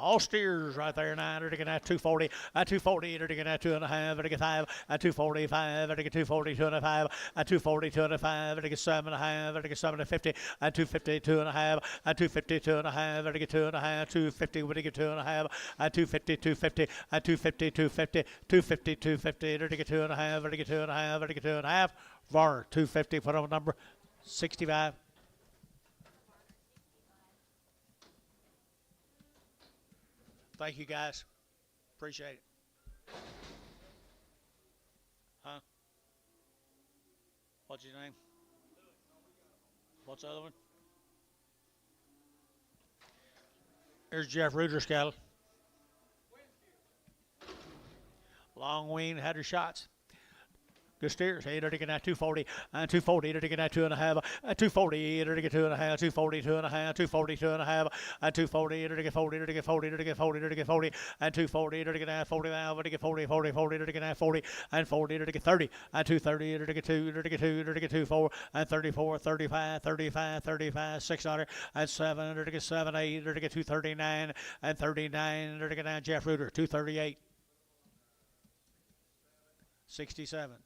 All steers right there now. They're going to have 240, 240, they're going to have 2.5, 5, 245, 240, 2.5, 240, 2.5, 7.5, 750, 250, 2.5, 250, 2.5, 2.5, 250, what do you get 2.5, 250, 250, 250, 250, 250, 250, they're going to get 2.5, they're going to get 2.5, they're going to get 2.5. Varner, 250, put on a number, 65. Thank you, guys. Appreciate it. Huh? What's your name? What's the other one? Here's Jeff Reuter's cattle. Long weaned had her shots. Good steers. Hey, they're taking out 240 and 240. They're taking out 2.5. 240. They're taking 2.5. 240. 2.5. 240. 2.5. And 240. They're taking 40. They're taking 40. They're taking 40. They're taking 40. And 240. They're taking out 40 now. They're taking 40. 40. 40. They're taking out 40. And 40. They're taking 30. And 230. They're taking 2. They're taking 2. They're taking 2. 4. And 34. 35. 35. 35. 600. And 7. They're taking 7. 8. They're taking 239. And 39. They're taking out Jeff Reuter. 238. 67.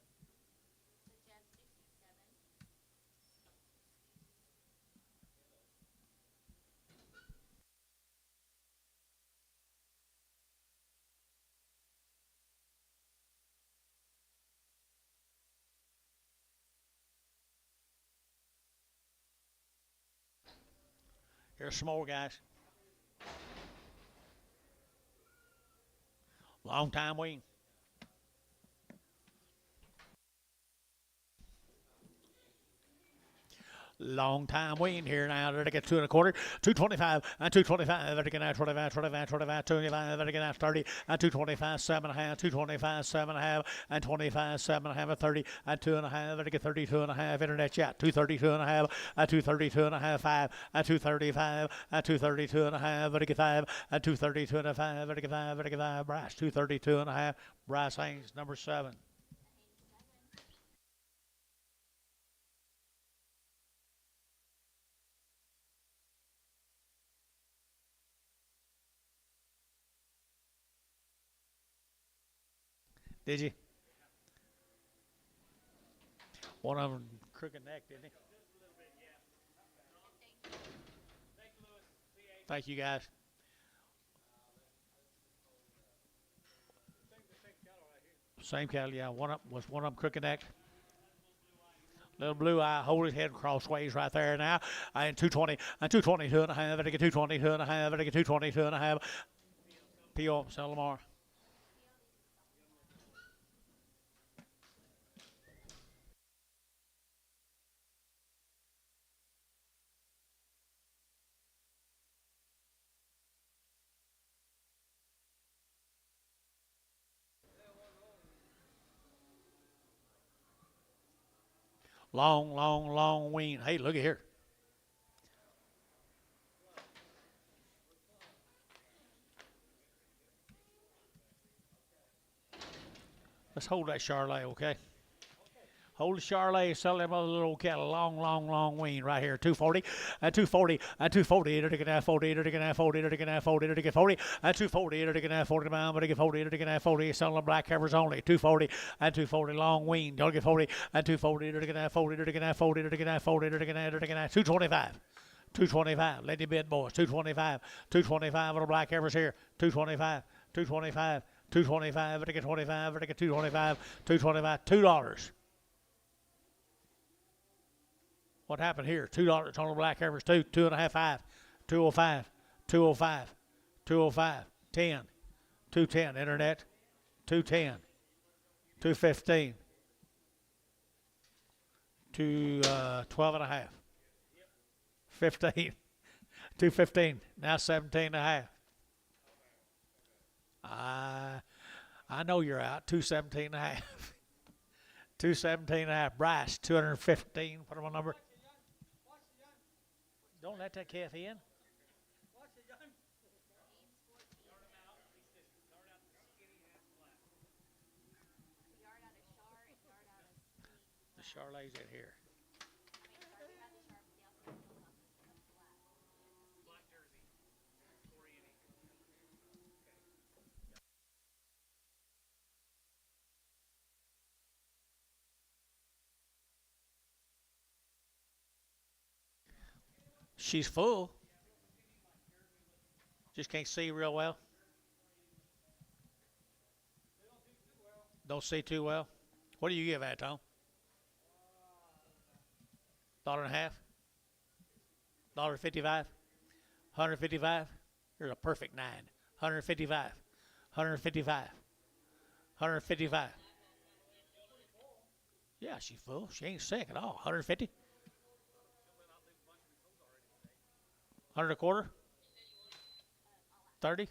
Here's some more guys. Long time waiting. Long time waiting here now. They're to get 2 1/4, 225, and 225. They're to get out 25, 25, 25, 25. They're to get out 30, and 225, 7.5, 225, 7.5, and 25, 7.5, and 30, and 2.5. They're to get 32.5. Internet chat 232.5, and 232.5, 5, and 235, and 232.5. They're to get 5, and 232.5. They're to get 5. They're to get 5. Bryce 232.5. Bryce Haynes, number 7. Did you? One of them crooked neck, didn't he? Thank you, guys. Same cattle, yeah. One of them crooked neck. Little blue eye, hold his head crossways right there now. And 220, and 222.5. I get 222.5. I get 222.5. P.O. Sell Lamar. Long wean. Hey, look at here. Let's hold that Charlet, okay? Hold the Charlet, sell them other little cattle. Long wean right here. 240, and 240, and 240. They're taking that 40, they're taking that 40, they're taking that 40, they're taking 40, and 240, they're taking that 40 pound, but they get 40, they're taking that 40. Selling them black heifers only. 240, and 240, long wean. Don't get 40, and 240, they're taking that 40, they're taking that 40, they're taking that 40, they're taking that, 225. 225. Let the bid, boys. 225. 225 little black heifers here. 225. 225. 225. They get 25. They get 225. 225. $2. What happened here? $2 on the black heifers. 2.5, 5, 205, 205, 205, 10, 210. Internet, 210, 215, 12.5, 15, 215. Now 17.5. I know you're out. 217.5. 217.5. Bryce, 215. What am I number? Don't let that calf in. The Charlet's in here. She's full. Just can't see real well. Don't see too well. What do you give that, Tom? $1.50? $1.55? 155? You're a perfect 9. 155. 155. 155. Yeah, she's full. She ain't sick at all. 150? 100 1/4? 30?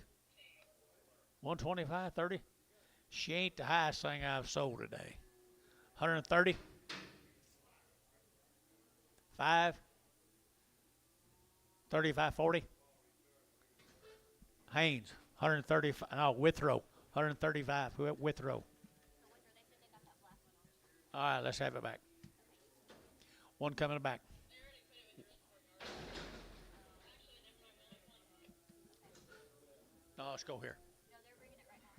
125, 30? She ain't the highest thing I've sold today. 130. 5. 35, 40. Haynes, 135. No, Withrow, 135. Withrow. All right, let's have it back. One coming back. No, let's go here. No, they're bringing it right now.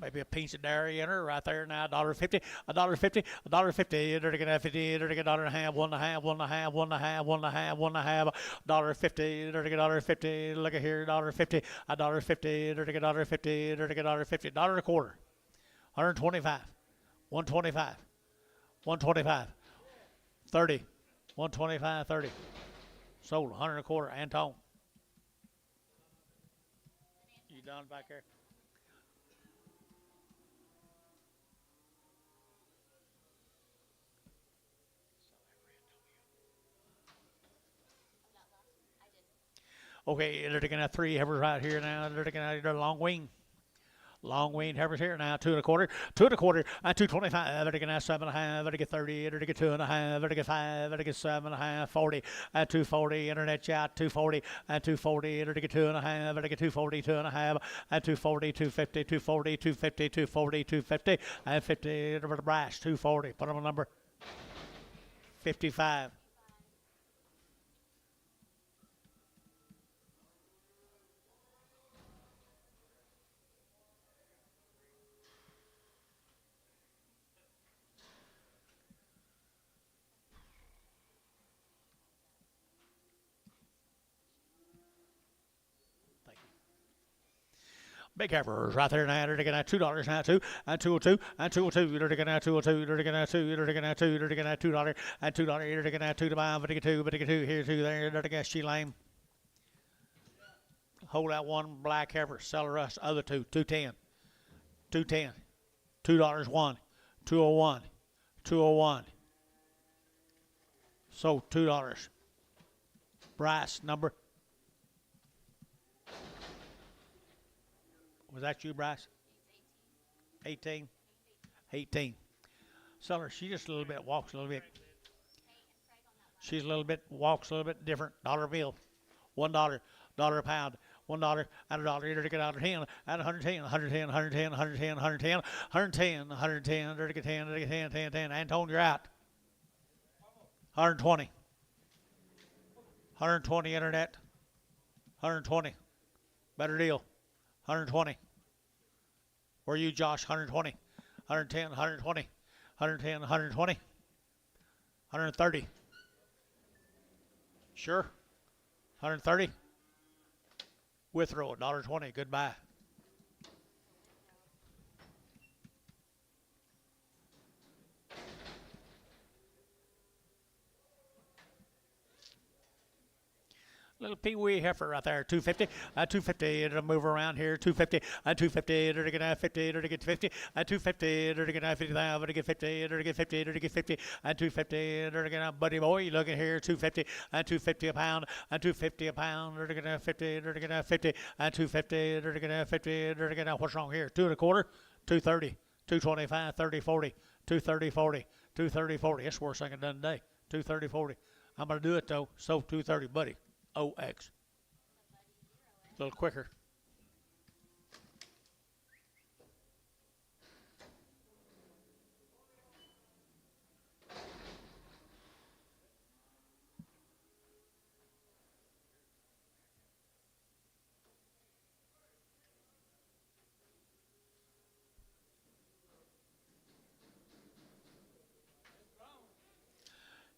Maybe a piece of dairy in her right there now. $1.50, $1.50, $1.50. They're gonna have 50. They're gonna $1.50, $1.50, $1.50, $1.50, $1.50, $1.50. $1.50. They're gonna $1.50. Look at here, $1.50, $1.50. They're gonna $1.50. They're gonna $1.50. $1.25. 125. 125. 125. 30. 125. 30. Sold 125. Antone. You done back there? Okay, they're taking out 3 heifers right here now. They're taking out their long wing. Long weaned heifers here now. 2 1/4, 2 1/4, and 225. They're taking out 7 1/2. They're get 30. They're get 2 1/2. They're get 5. They're get 7 1/2. 40 and 240. Internet chat 240 and 240. They're get 2 1/2. They're get 240, 2 1/2 and 240, 250, 240, 250, 240, 250 and 50. Over the brass 240. Put them a number 55. Big heifers right there now. They're taking out $2 now, 2 and 202 and 202. They're taking out 202. They're taking out 2. They're taking out 2. They're taking out $2 and $2. They're taking out 2 to buy. But they get 2. But they get 2 here, 2 there. They're taking out she lame. Hold out 1 black heifer. Sell the rest. Other 2. 210. 210. $2 1. 201. 201. So $2. Brass number. Was that you, Bryce? 18. 18. Seller, she just a little bit walks a little bit. She's a little bit walks a little bit different. $1 bill, $1, $1 a pound, $1 and $1. You're to get out of 10 and 110, 110, 110, 110, 110, 110, 110. They're to get 10, 10, 10, 10. Antone, you're out. 120. 120 internet. 120. Better deal. 120. Where are you, Josh? 120. 110, 120. 110, 120. 130. Sure. 130. Withrow, $1.20. Goodbye. Little pee-wee heifer right there, 250, 250, it'll move around here, 250, 250, it'll get 50, it'll get 50, 250, it'll get 50,000, it'll get 50, it'll get 50, it'll get 50, 250, it'll get buddy boy, look at here, 250, 250 a pound, 250 a pound, it'll get 50, it'll get 50, 250, it'll get 50, it'll get, what's wrong here, 2 1/4, 230, 225, 30, 40, 230, 40, 230, 40, that's the worst I can done today, 230, 40, I'm going to do it though, so 230, buddy. OX. A little quicker.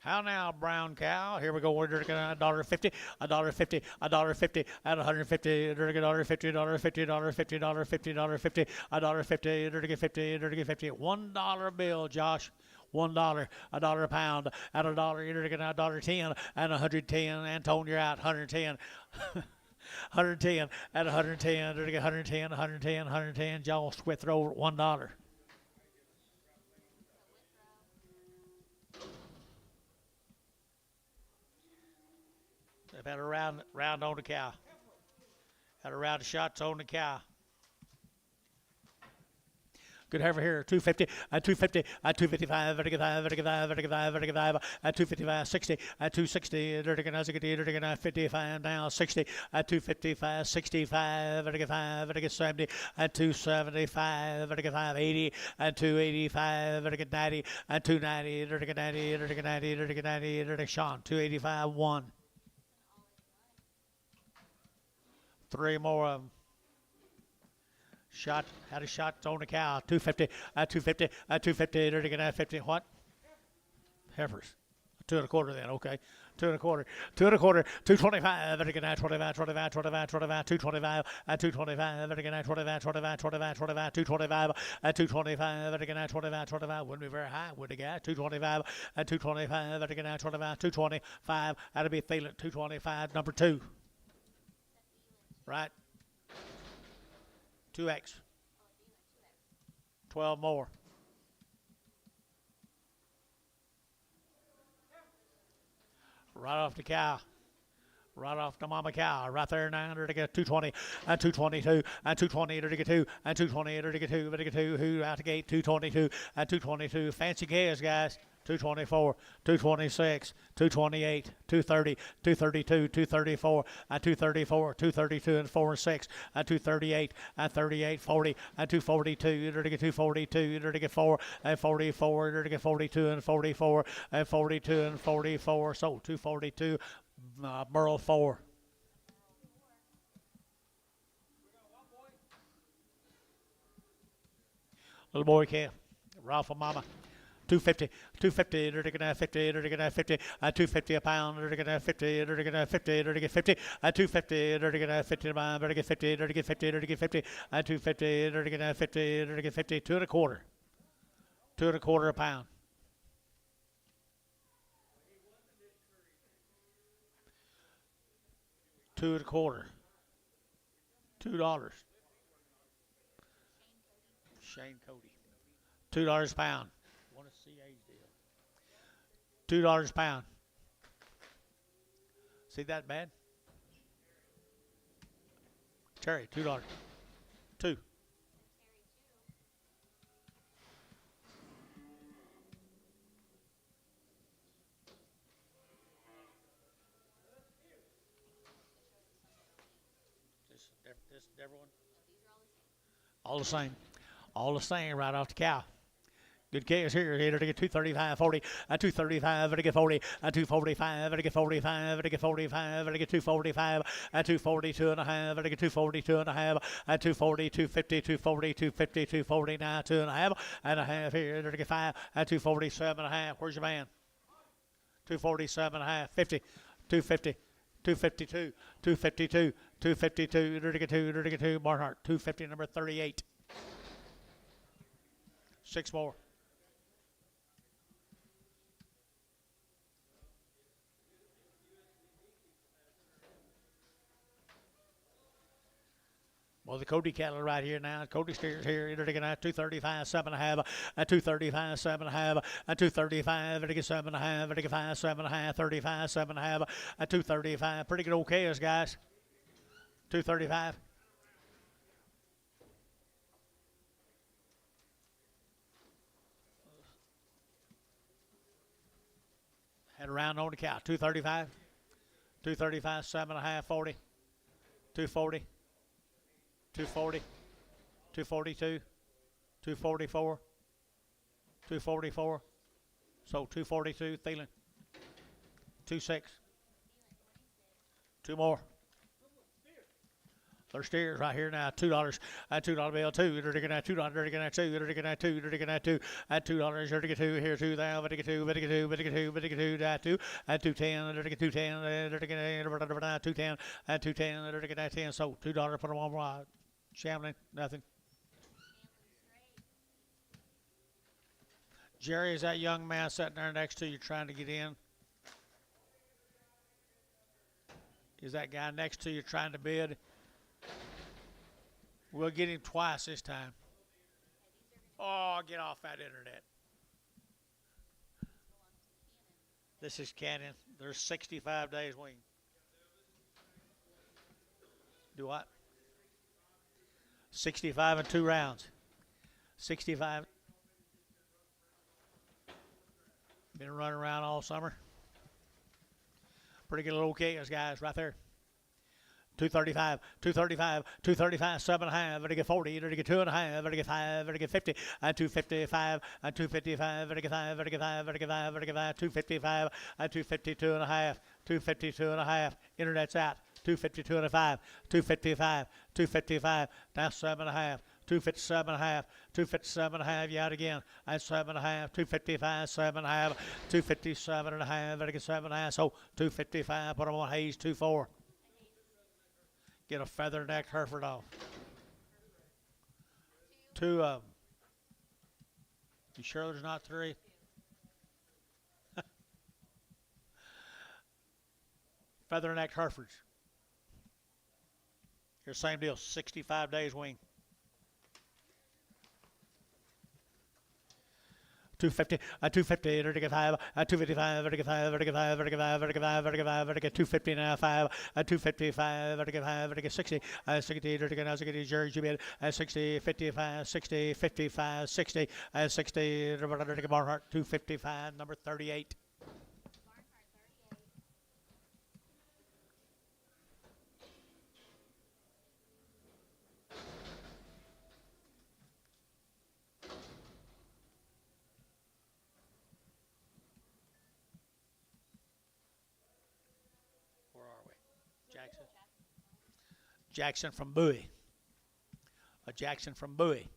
How now, brown cow? Here we go. We're drinking $1.50, $1.50, $1.50, and $150. Drinking $1.50, $1.50, $1.50, $1.50, $1.50, $1.50. Drinking 50, drinking 50. $1 bill, Josh. $1, $1 a pound, at $1, you're going to $1.10, and 110, Antone, you're out, 110. 110 at 110, 110, 110, 110. Y'all quit throw at $1. They've had a round on the cow. Had a round of shots on the cow. Good heifer here, 250, at 250, at 255, at 255, 60, at 260, at 55, now 60, at 255, 65, at 70, at 275, at 80, at 285, at 90, at 290, at 90, at Sean, 285, 1. 3 more of them. Shot, had a shot on the cow. 250, at 250, at 250, they're going to have 50. What? Heifers. 2 1/4 then, okay. 2 1/4, 2 1/4, 225, they're going to have 25, 25, 25, 25, 225, at 225, they're going to have 25, 25, 25, 25, 225, at 225, they're going to have 25, 25, wouldn't be very high, would the guy? 225, at 225, they're going to have 25, 225, that'll be feeling 225, number 2. Right? 2X. 12 more. Right off the cow. Right off the mama cow. Right there now. They're to get 220 and 222 and 220. They're to get 2 and 220. They're to get 2. They're to get 2. Who out the gate? 222 and 222. Fancy gas, guys. 224, 226, 228, 230, 232, 234, and 234, 232, and 4 and 6, and 238, and 38, 40, and 242, you're to get 242, you're to get 4, and 44, you're to get 42, and 44, and 42, and 44, so 242, Burl 4. Little boy calf, Ralph and Mama. 250, 250, they're going to have 50, they're going to have 50, at 250 a pound, they're going to have 50, they're going to have 50, they're going to get 50, at 250, they're going to have 50 a pound, they're going to get 50, they're going to get 50, they're going to get 50, at 250, they're going to have 50, they're going to get 50, 2 1/4, 2 1/4 a pound. $2 1/4, $2. Shane Cody, $2 a pound. Want to see age deal. $2 a pound. See that bad? Terry, $2. 2. This different one? All the same. All the same right off the cow. Good case here. Here to get 235, 40, at 235, to get 40, at 245, to get 45, to get 45, to get 245, at 242 and a half, to get 242 and a half, at 240, 250, 240, 250, 240, now 2 and a half here to get 5, at 247 and a half. Where's your man? 247 and a half, 50, 250. 252, 252, 252, to get 2, to get 2, Barnhart, 250, number 38. 6 more. Well, the Cody cattle right here now. Cody steers here. They're taking out 235, 7.5, at 235, 7.5, at 235, they're taking 7.5, they're taking 5, 7.5, 35, 7.5, at 235. Pretty good old chaos, guys. 235. Head around on the cow. 235, 235, 7.5, 40, 240. 240, 242, 244, 244. So 242, Thielen. 26. 2 more. There's steers right here now. $2. At $2 bill, 2. They're taking that $2. They're taking that 2. They're taking that 2. They're taking that 2. At $2. They're taking 2. Here 2. There. They're taking 2. They're taking 2. They're taking 2. They're taking 2. That 2. At 210. They're taking 210. They're taking 210. At 210. They're taking that 10. So $2. Put them on wide. Shambling, nothing. Jerry, is that young man sitting there next to you trying to get in? Is that guy next to you trying to bid? We'll get him twice this time. Oh, get off that internet. This is Cannon. There's 65 days weaned. Do what? 65 in 2 rounds. 65. Been running around all summer. Pretty good little kickers, guys, right there. 235, 235, 235, 7.5, ready to get 40, ready to get 2.5, ready to get 5, ready to get 50, and 255, and 255, ready to get 5, ready to get 5, ready to get 5, ready to get 5, 255, and 252.5, 252.5, internet's out, 252.5, 255, 255, now 7.5. 257.5, 257.5, you out again, and 7.5, 255, 7.5, 257.5, ready to get 7.5, so 255, put them on Hayes, 2.4. Get a feather-necked Hereford off. 2 of them. You sure there's not 3? Feather-necked Herefords. Here's the same deal, 65 days weaned. 250, 250, ready to get 5, 255, ready to get 5, ready to get 5, ready to get 5, ready to get 5, ready to get 5, ready to get 250 now, 5, 255, ready to get 5, ready to get 60, 60, ready to get now, 60, Jerry, you bid, 60, 55, 60, 55, 60, 60, ready to get Barnhart, 255, number 38. Jackson. Jackson from Bowie. A Jackson from Bowie.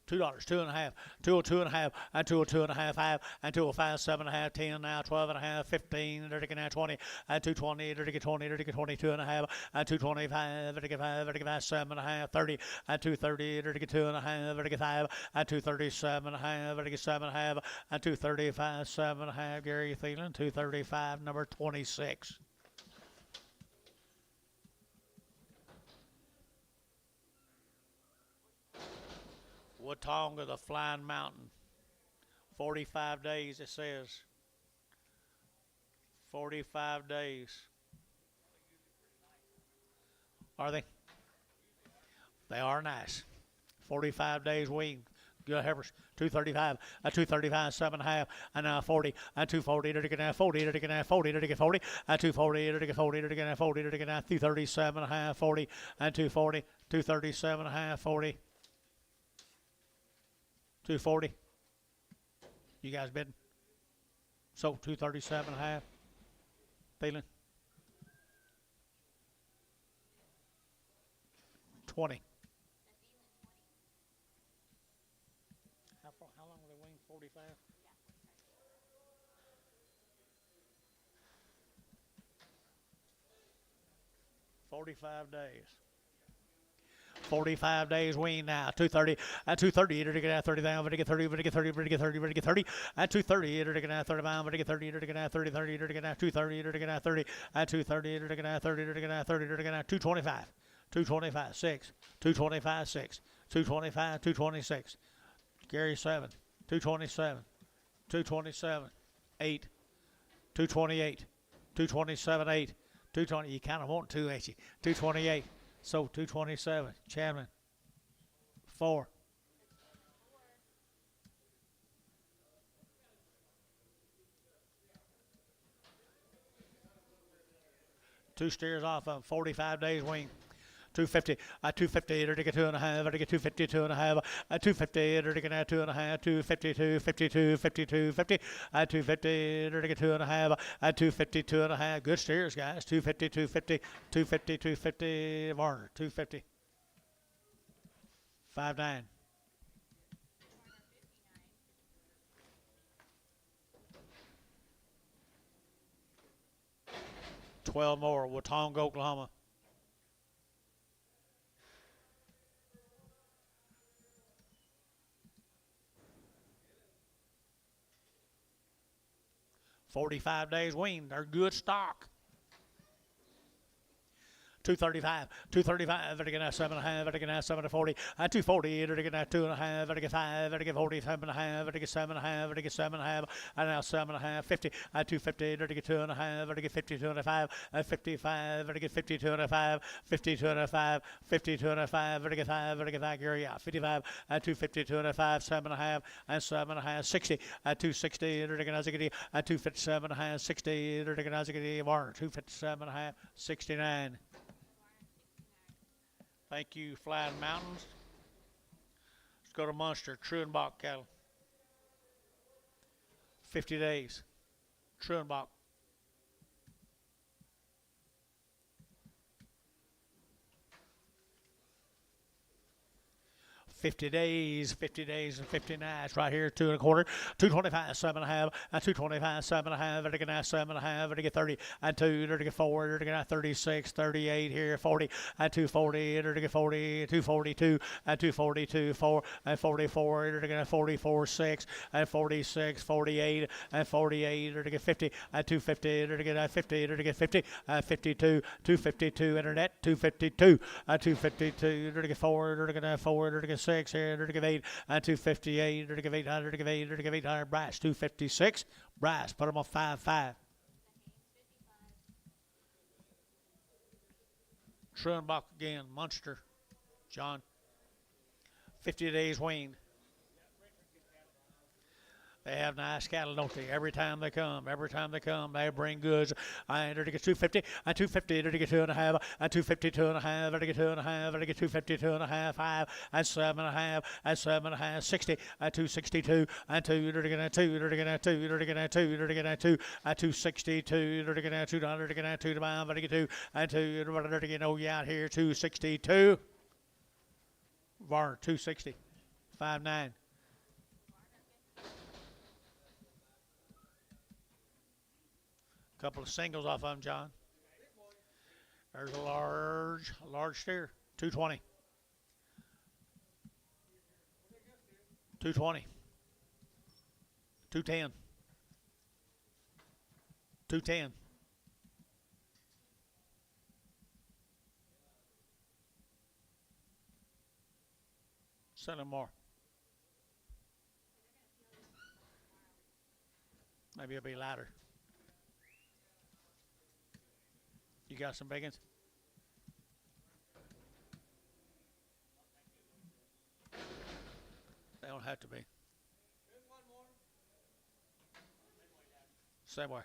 $2, 2.5, 202.5, and 202.5, 5, and 205, 7.5, 10 now, 12.5, 15, ready to get now 20, and 220, ready to get 20, ready to get 22.5, and 225, ready to get 5, ready to get 5, 7.5, 30, and 230, ready to get 2.5, ready to get 5, and 237.5, ready to get 7.5, and 235, 7.5, Gary Thielen, 235, number 26. Watonga, the Flying Mountain. 45 days, it says. 45 days. Are they? They are nice. 45 days weaned. Good heifers. 235, 235, 7.5, and 40, and 240, to get now 40, to get now 40, to get 40, and 240, to get 40, to get now 40, to get now 237.5, 40, and 240, 237.5, 40. 240. You guys bidding? So 237.5. Feeling? 20. How long will they wing? 45? Yeah. 45 days. 45 days weaned now. 230, 230, to get out 30 down, to get 30, to get 30, to get 30, to get 30, 230, to get out 30 pound, to get 30, to get out 30, 30, to get out 230, to get out 30, 230, to get out 30, to get out 30, to get out 225, 225, 6, 225, 6, 225, 226. Gary 7, 227, 227, 8, 228, 227, 8, 220. You kind of want to, ain't you? 228. So 227. Chapman. 4. Two steers off of 45 days wing. 250, 250, to get 2.5, to get 250, 2.5, 250, to get 2.5, 252, 52, 52, 50, 250, to get 2.5, 250, 2.5. Good steers, guys. 250, 250, 250, 250. Varner, 250. 5.9. $12 more. Watonga, Oklahoma. 45 days weaned. They're good stock. 235, 235, vertical now 7.5, vertical now 7 to 40, 240, vertical now 2.5, vertical 5, vertical 47.5, vertical 7.5, vertical 7.5, and now 7.5, 50, 250, vertical 2.5, vertical 52.5, 55, vertical 52.5, 52.5, 52.5, vertical 5, vertical 5, carry out, 55, 252.5, 7.5, and 7.5, 60, 260, vertical now 60, 257.5, 60, vertical now 60, Warner, 257.5, 69. Thank you, Flying Mountains. Let's go to Munster, Truenbach cattle. 50 days. Truenbach. 50 days and 50 nights right here, 2 1/4, 225, 7.5, 225, 7.5, vertical now 7.5, vertical 30, 2, vertical 4, vertical now 36, 38 here, 40, 240, vertical 40, 242, 242, 4, 44, vertical now 44, 6, 46, 48, 48, vertical 50, 250, vertical now 50, vertical 50, 52, 252, internet, 252, 252, vertical 4, vertical now 4, vertical 6, here, vertical 8, 258, vertical 800, vertical 8, vertical 800, brass, 256, brass, put them on 5-5. Truenbach again, Munster, John. 50 days weaned. They have nice cattle, don't they? Every time they come, they bring goods. I enter to get 250, 250, to get 2.5, 252 2.5, to get 2.5, to get 252 2.5, 5, 7.5, 7.5, 60, 262, 2, to get 2, to get 2, to get 2, to get 2, 262, to get 200, to get 2 to 5, to get 2, 2, to get oh yeah out here 262. Varner 260, 5.9. Couple of singles off of them, John. There's a large steer. 220. 220. 210. 210. Send him more. Maybe it'll be louder. You got some big ones? They don't have to be. Same way.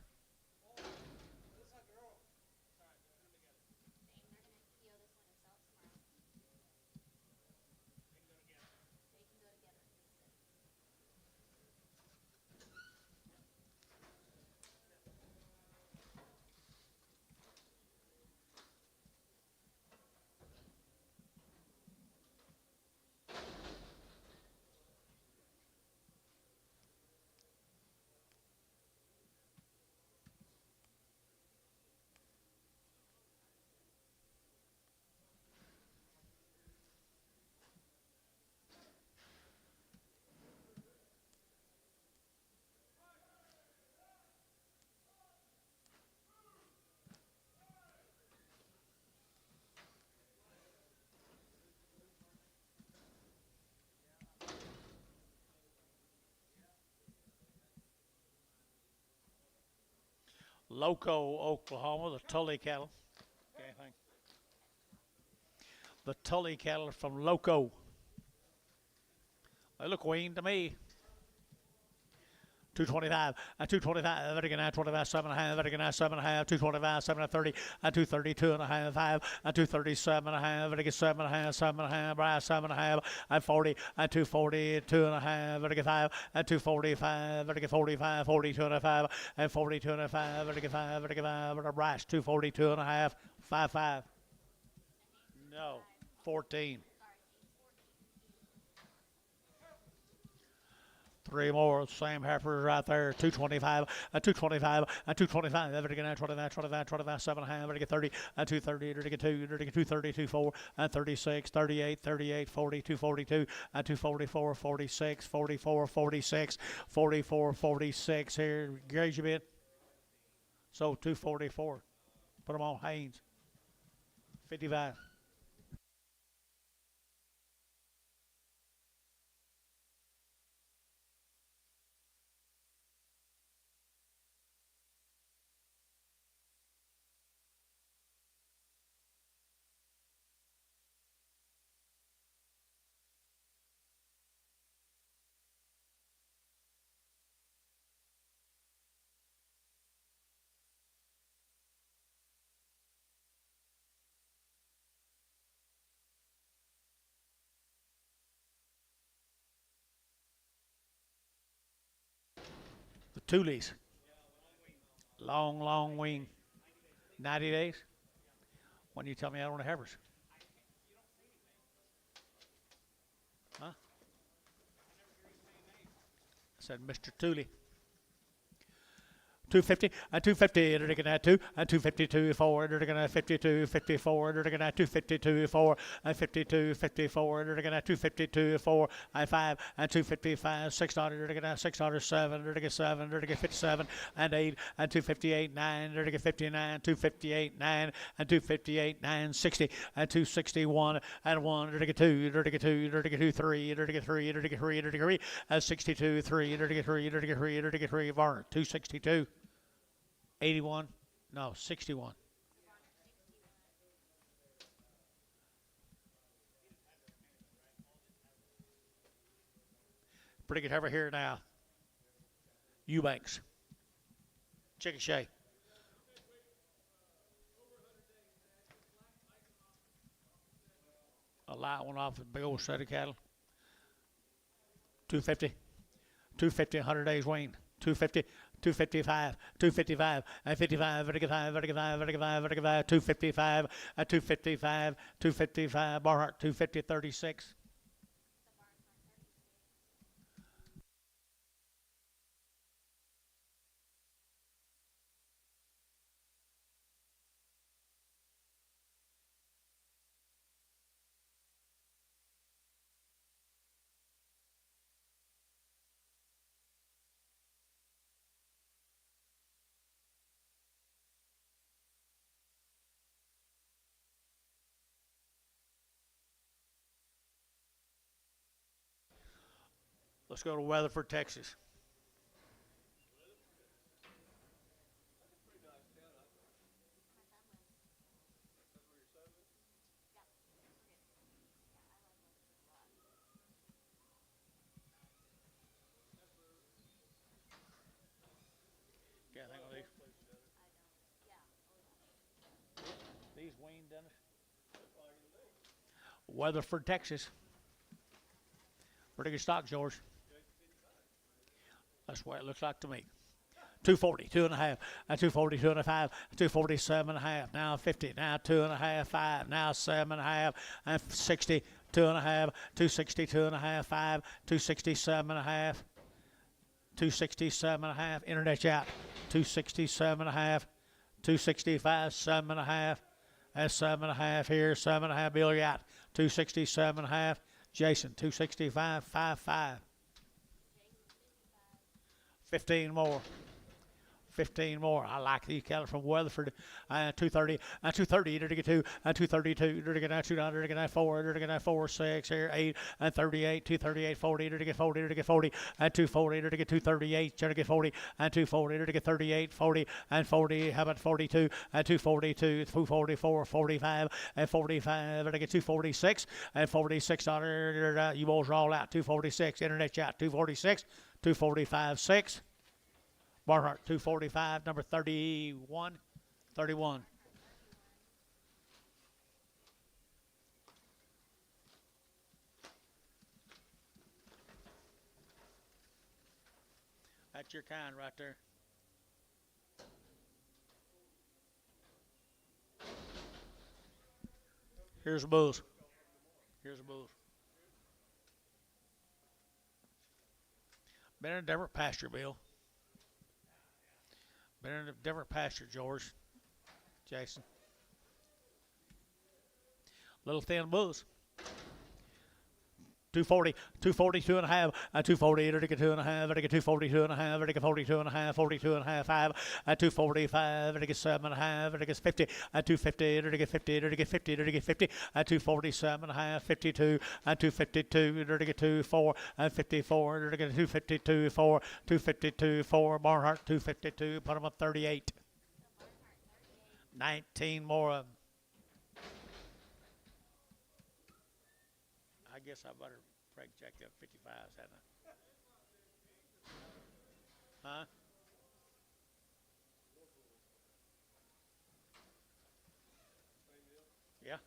Loco, Oklahoma, the Tully cattle. Okay, thank you. The Tully cattle from Loco. They look weaned to me. 225, 225, vertical now 25, 7.5, vertical now 7.5, 225, 730, 232 and a half, 5, 237 and a half, vertical 7.5, 7.5, brass 7.5, 40, 240, 2.5, vertical 5, 245, vertical 45, 42 and a 5, 42 and a 5, vertical 5, vertical 5, brass 242 and a half, 5. No, 14. 3 more, same heifers right there. 225, 225, 225, vertical now 25, 25, 25, 7.5, vertical 30, 230, vertical 2, vertical 230, 24, 36, 38, 38, 40, 242, 244, 46, 44, 46, 44, 46 here. Gauge a bit. So 244. Put them on Haynes. 55. The Toolies. Long wing. 90 days. When you tell me out on the Heifers. Huh? I said Mr. Tooley. 250 and 250, they're going to have 2 and 252 4, they're going to have 52 54, they're going to have 252 4 and 52 54, they're going to have 252 4 and 5 and 255 600, they're going to have 607, they're going to get 7, they're going to get 57 and 8 and 258 9, they're going to get 59 258 9 and 258 9 60 and 261 and 1, they're going to get 2, they're going to get 2, they're going to get 2 3, they're going to get 3, they're going to get 3, they're going to get 3 and 62 3, they're going to get 3, they're going to get 3, they're going to get 3 Varner 262 81, no, 61. Pretty good heifer here now. Eubanks. Chickasha. A light one off the big old set of cattle. 250. 250, 100 days weaned. 250, 255, 255, and 55, 55, 55, 55, 55, 255, 255, 255, Barhart, 250, 36. Let's go to Weatherford, Texas. Yeah, I think on these. These weaned, Dennis. Weatherford, Texas. Pretty good stock, George. That's what it looks like to me. 240, 2.5, and 240, 2.5, 247.5, now 50, now 2.5, 5, now 7.5, and 60, 2.5, 260, 2.5, 5, 267.5, 267.5, internet out, 267.5, 265, 7.5, and 7.5 here, 7.5 Billy out, 267.5, Jason, 265, 5.5. 15 more. 15 more. I like these cattle from Weatherford. 230, 230, they're to get 2, 232, they're to get 2, they're to get 4, they're to get 4, 6, here, 8, and 38, 238, 40, they're to get 40, they're to get 40, and 240, they're to get 238, they're to get 40, and 240, they're to get 38, 40, and 40, how about 42, and 242, 244, 45, and 45, they're to get 246, and 46, you boys are all out, 246, internet chat, 246, 245, 6. Barhart, 245, number 31. 31. That's your kind right there. Here's the bulls. Here's the bulls. Been in a different pasture, Bill. Been in a different pasture, George. Jason. Little thin bulls. 240, 242 and a half, 240, 2 and a half, 242 and a half, 42 and a half, 42 and a half, 5, 245, 7 and a half, 50, 250, 50, 50, 50, 247 and a half, 52, 252, 2, 4, 54, 252, 4, 252, 4, Barnhart, 252, put them up 38. 19 more of them. I guess I better break check them 55s, hadn't I? Huh? Yeah.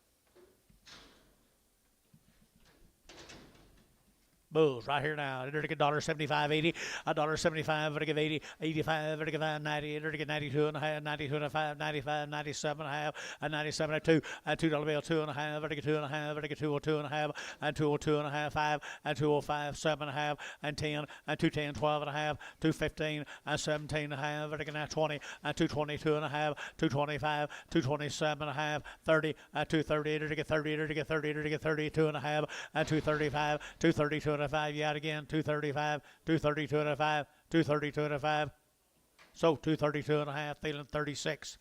Bulls right here now. They're to get $1.75, 80, $1.75, to give 80, 85, to give 90, to get 92 and a half, 92 and a half, 95, 97 and a half, 97 and 2, $2 bill, 2 and a half, to get 2 and a half, to get 202 and a half, 202 and a half, 5, 205, 7 and a half, 10, 210, 12 and a half, 215, 17 and a half, to get 20, 222 and a half, 225, 227 and a half, 30, 230, to get 30, to get 30, to get 32 and a half, 235, 232 and a 5, yet again, 235, 232 and a 5, 232 and a 5. So 232 and a half, feeling 36.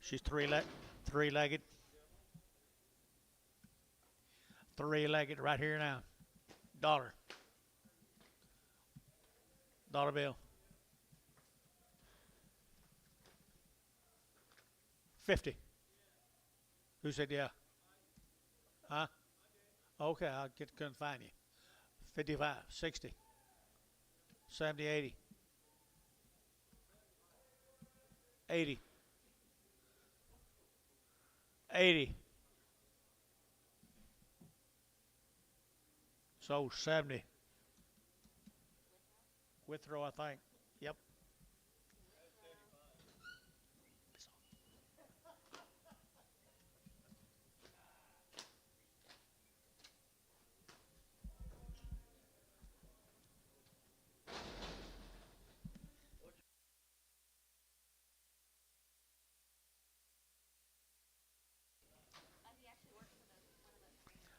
She's three-legged. Three-legged right here now. Dollar bill. 50. Who said yeah? Huh? Okay, couldn't find you. 55, 60, 70, 80, 80, 80. So 70. Withrow, I think. Yep.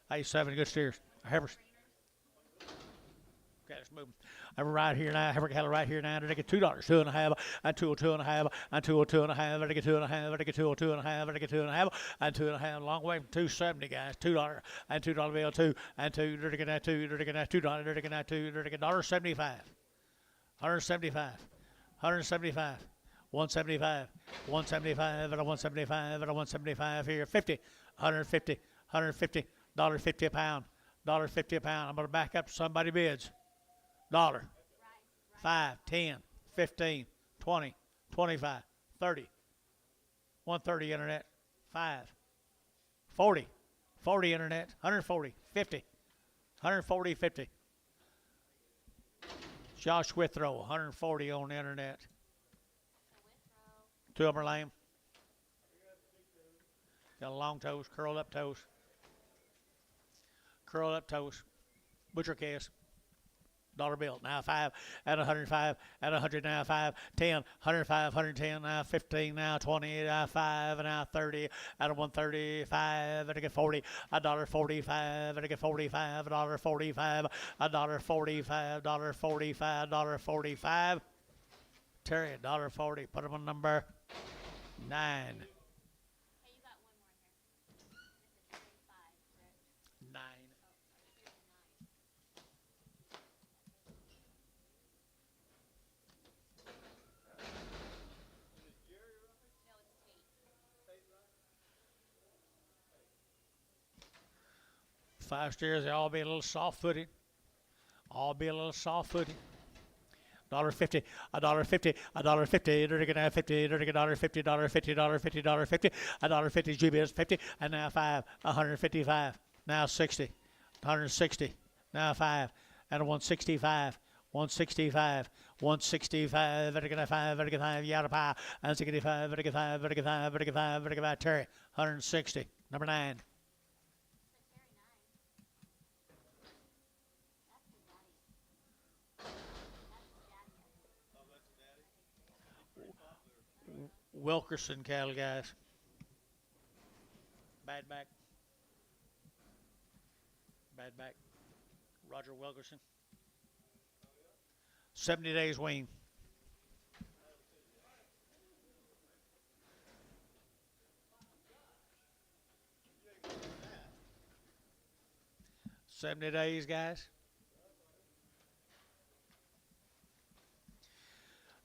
Hey, 7 good steers. Heifers. Okay, let's move. I'm right here now. Heifer cattle right here now. They get $2, 2 and a half, and 202 and a half, and 202 and a half. They get 2 and a half. They get 202 and a half. They get 2 and a half, and 2 and a half. Long way from 270, guys. $2 and $2 bill 2 and 2. They're getting that 2. They're getting that $2. They're getting that 2. They're getting $1.75. 175. 175. 175. 175 and a 175 and a 175 here. 50. 150. 150. $1.50 a pound. $1.50 a pound. I'm going to back up to somebody bids. $1. 5, 10, 15, 20, 25, 30. 130 internet. 5. 40. 40 internet. 140. 50. 140, 50. Josh Withrow, 140 on the internet. Two of them are lame. Got long toes, curled up toes. Curled up toes. Butcher case. $1 bill. Now 5 at 105 at 100 now 5 10 105 110 now 15 now 20 now 5 now 30 at 135 at a get 40 $1.45 at a get 45 $1.45 $1.45 $1.45 $1.45 Terry $1.40 put him on number 9. Hey, you got one more here. This is 35, correct? 9. No, it's Tate. 5 steers, they all be a little soft-footed. All be a little soft-footed. $1.50, $1.50, $1.50, they're gonna have 50, they're gonna $1.50, $1.50, $1.50, $1.50, $1.50, GBS 50, and now 5, 155, now 60, 160, now 5, and a 165, 165, 165, they're gonna 5, they're gonna 5, yada pie, and 65, they're gonna 5, they're gonna 5, they're gonna 5, they're gonna Terry, 160, number 9. Wilkerson cattle, guys. Bad back. Bad back. Roger Wilkerson. 70 days wean. $70 days, guys.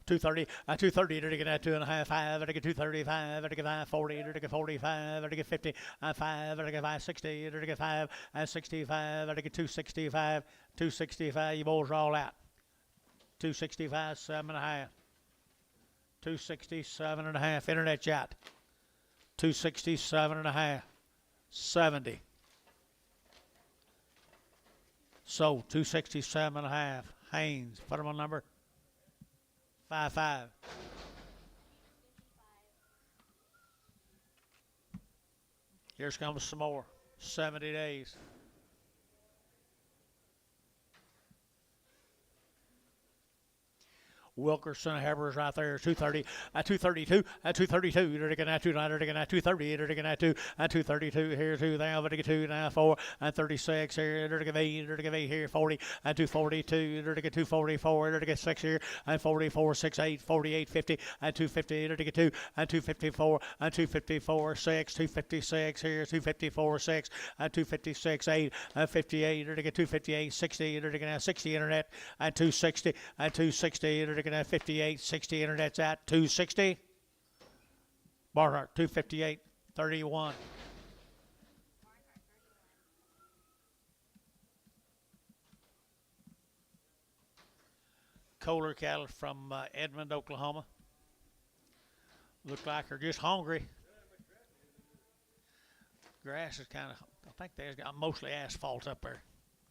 230, 230, to get that 2.5, 5, to get 235, to get 540, to get 45, to get 50, 5, to get 560, to get 5, 65, to get 265, 265. You boys are all out. 265, 7.5. 267.5. Internet chat. 267.5. 70. So 267.5. Haynes, put him on number 55. Here's comes some more. 70 days. Wilkerson, Heifer's right there. 230, 232, 232. They're taking that 2, they're taking that 230, they're taking that 2, 232 here, 2 now, but they get 2 now, 4, and 36 here, they're taking 8, they're taking 8 here, 40, and 242, they're taking 244, they're taking 6 here, and 44, 6, 8, 48, 50, and 250, they're taking 2, and 254, and 254, 6, 256 here, 254, 6, and 256, 8, and 58, they're taking 258, 60, they're taking 60 internet, and 260, and 260, they're taking 58, 60 internet's at 260. Barnhart 258, 31. Kohler cattle from Edmond, Oklahoma. Look like they're just hungry. Grass is kind of, I think there's got mostly asphalt up there,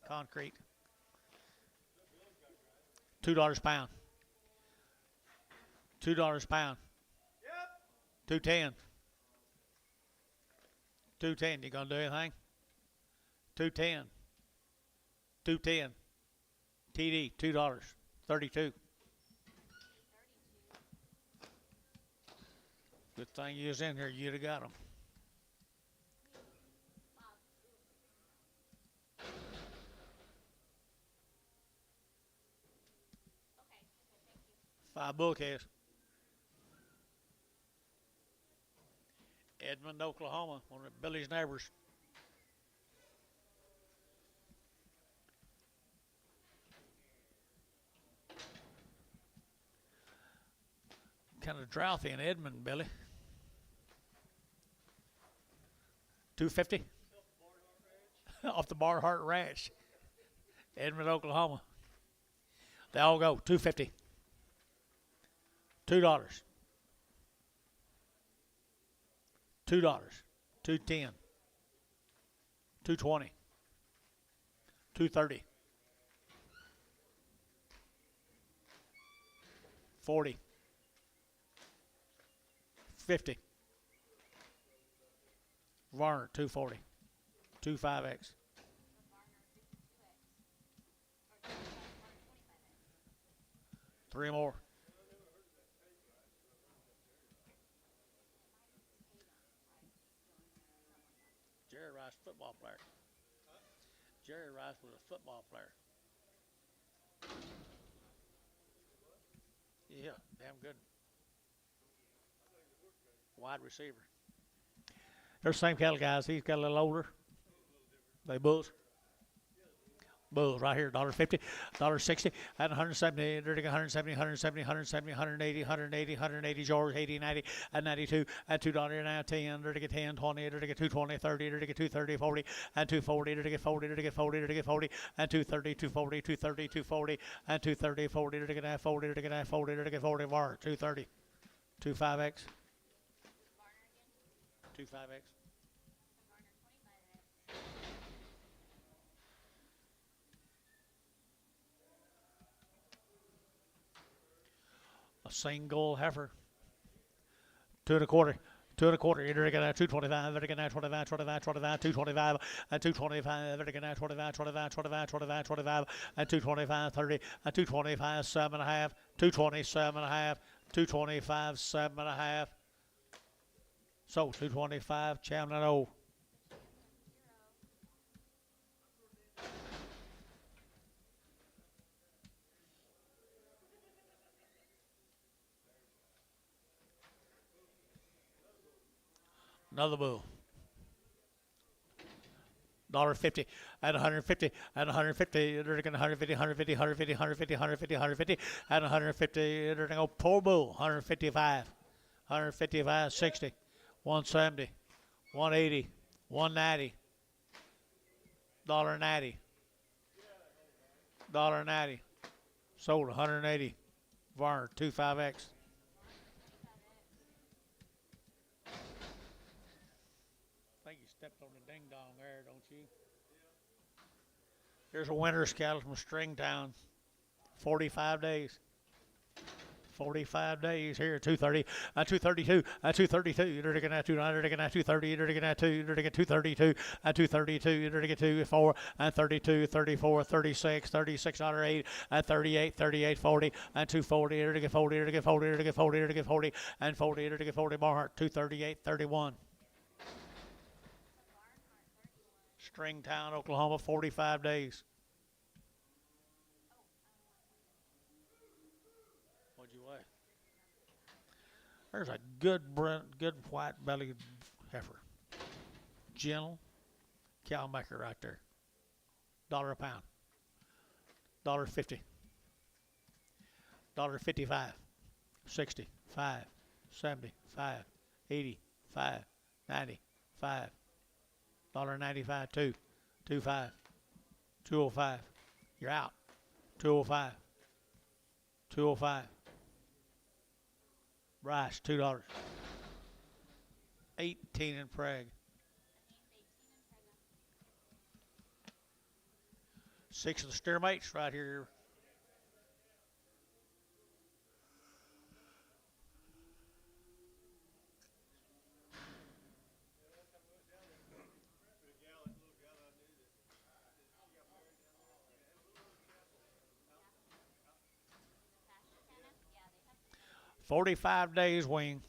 concrete. $2 a pound. $2 a pound. Yep. 210. 210. You gonna do anything? 210. 210. TD. $2. 32. Good thing you was in here. You'd have got them. Five bulkheads. Edmond, Oklahoma, one of Billy's neighbors. Kind of droughty in Edmond, Billy. 250 off the Barnhart Ranch, Edmond, Oklahoma. They all go 250. $2. $2. 210. 220. 230. 40. 50. Varner 240. 25X. 3 more. Jerry Rice, football player. Jerry Rice was a football player. Yeah, damn good. Wide receiver. There's the same cattle, guys. He's got a little older. They bulls. Bulls right here, $1.50, $1.60, at 170, 170, 170, 170, 180, 180, 180, George, 80, 90, at 92, at $2 now, 10, to get 10, 20, to get 220, 30, to get 230, 40, and 240, to get 40, to get 40, to get 40, and 230, 240, 230, 240, and 230, 40, to get 40, to get 40, to get 40, var, 230, 25X, 25X. Single heifer. 2 1/4. 2 1/4. You're going to 225. You're going to 25, 25, 25, 225, and 225. You're going to 25, 25, 25, 25, 25, and 225, 30, and 225, 7.5, 227.5, 225, 7.5. So 225, Chamlin O. Another bull. $1.50 at 150 at 150 150 150 150 150 150 150 at 150 poor bull 155 155 60 170 180 190 $1.90 $1.90 sold 180 Varner 25x. I think you stepped on the ding dong there, don't you? Here's a winter's cattle from Stringtown. 45 days. 45 days here, 230, 232, 232, you're looking at 230, you're looking at 232, 232, you're looking at 24, 32, 34, 36, $36.08, 38, 38, 40, 240, you're looking at 40, you're looking at 40, you're looking at 40, you're looking at 40, and 40, you're looking at 40, Barnhart, 238, 31. Stringtown, Oklahoma, 45 days. What'd you weigh? There's a good white bellied heifer. Gentle cow maker right there. $1 a pound. $1.50. $1.55. 60. 5. 70. 5. 80. 5. 90. 5. $1.95. 2. 2.5. 205. You're out. 205. 205. Rice, $2. 18 in Prague. 6 of the steer mates right here. Yeah, 45 days wing.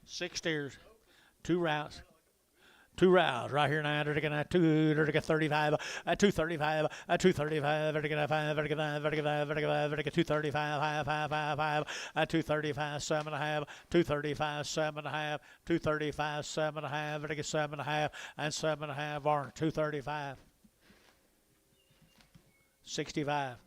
6 steers. 2 routes. 2 rounds right here now. They're going to 235, 235, 235, 235, 5, 235, 7.5, 235, 7.5, 235, 7.5, 7.5, and 7.5 Varner, 235, 65.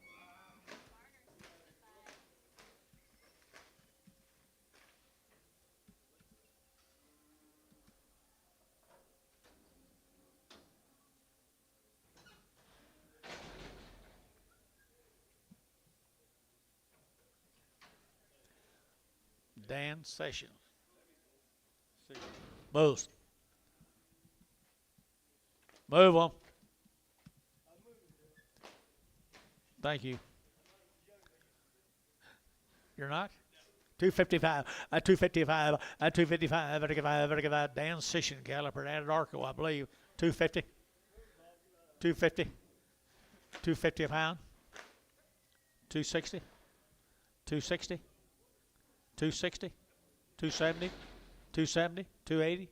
Dan Sessions. Bulls. Move them. Thank you. You're not? 255, 255, 255, Dan Session caliper, Anadarko, I believe. 250. 250. 250 a pound. 260. 260. 260, 270, 270, 280.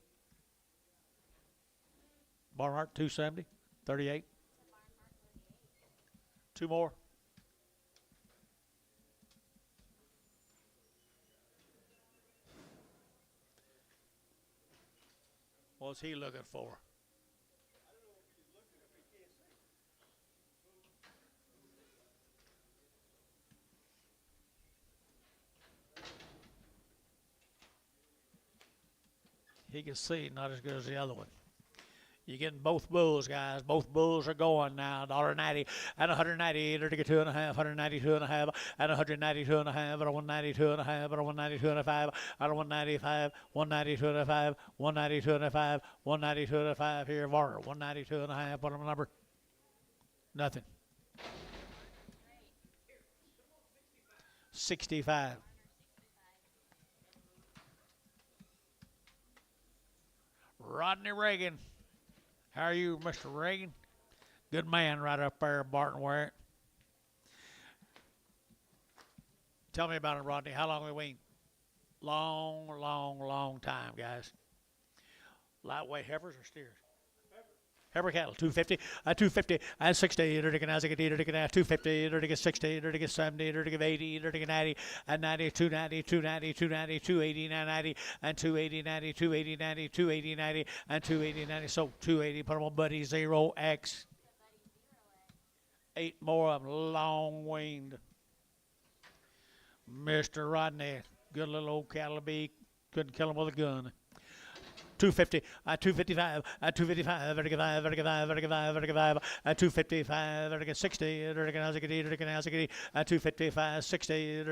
Barnhart, 270, 38. 2 more. What's he looking for? He can see, not as good as the other one. You're getting both bulls, guys. Both bulls are going now. $1.90 at 190. They're to get 2.5. 192.5 at 192.5 at 192.5 at 192.5 at 195. 192.5. 192.5. 192.5 here. Varner. 192.5. What number? Nothing. 65. Rodney Reagan. How are you, Mr. Reagan? Good man right up there, Barton Ware. Tell me about it, Rodney. How long have we weaned? Long time, guys. Lightweight heifers or steers? Heifer cattle, 250, 250, and 60, 250, 60, 70, 80, 90, and 90, 290, 290, 290, 280, 90, and 280, 90, 280, 90, 280, 90, and 280, 90. So 280, put them on Buddy 0X. 8 more of them, long weaned. Mr. Rodney, good little old cattle be, couldn't kill him with a gun. 250, 255, 255, 255, 60, 255, 60,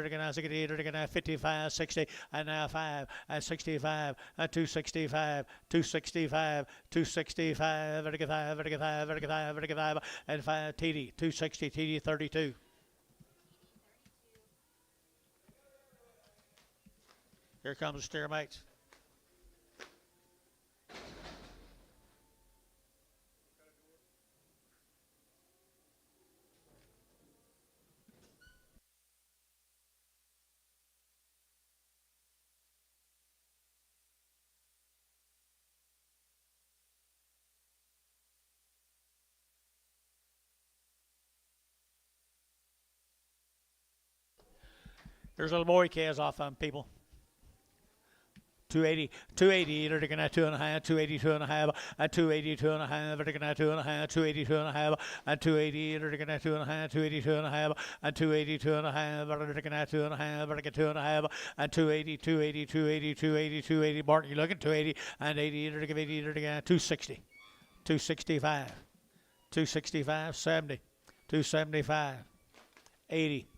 55, 60, and now 5, 65, 265, 265, 265, and 5, TD, 260, TD 32. Here comes the steer mates. Here's a little boy calves off them, people. 280, 280, 2.5, 280, 2.5, and 280, 2.5, 2.5, 280, 2.5, and 280, 2.5, 280, 2.5, and 280, 2.5, 2.5, and 280, 280, 280, 280, 280. Barton, you looking? 280, and 80, 260, 265, 265, 70, 275, 80.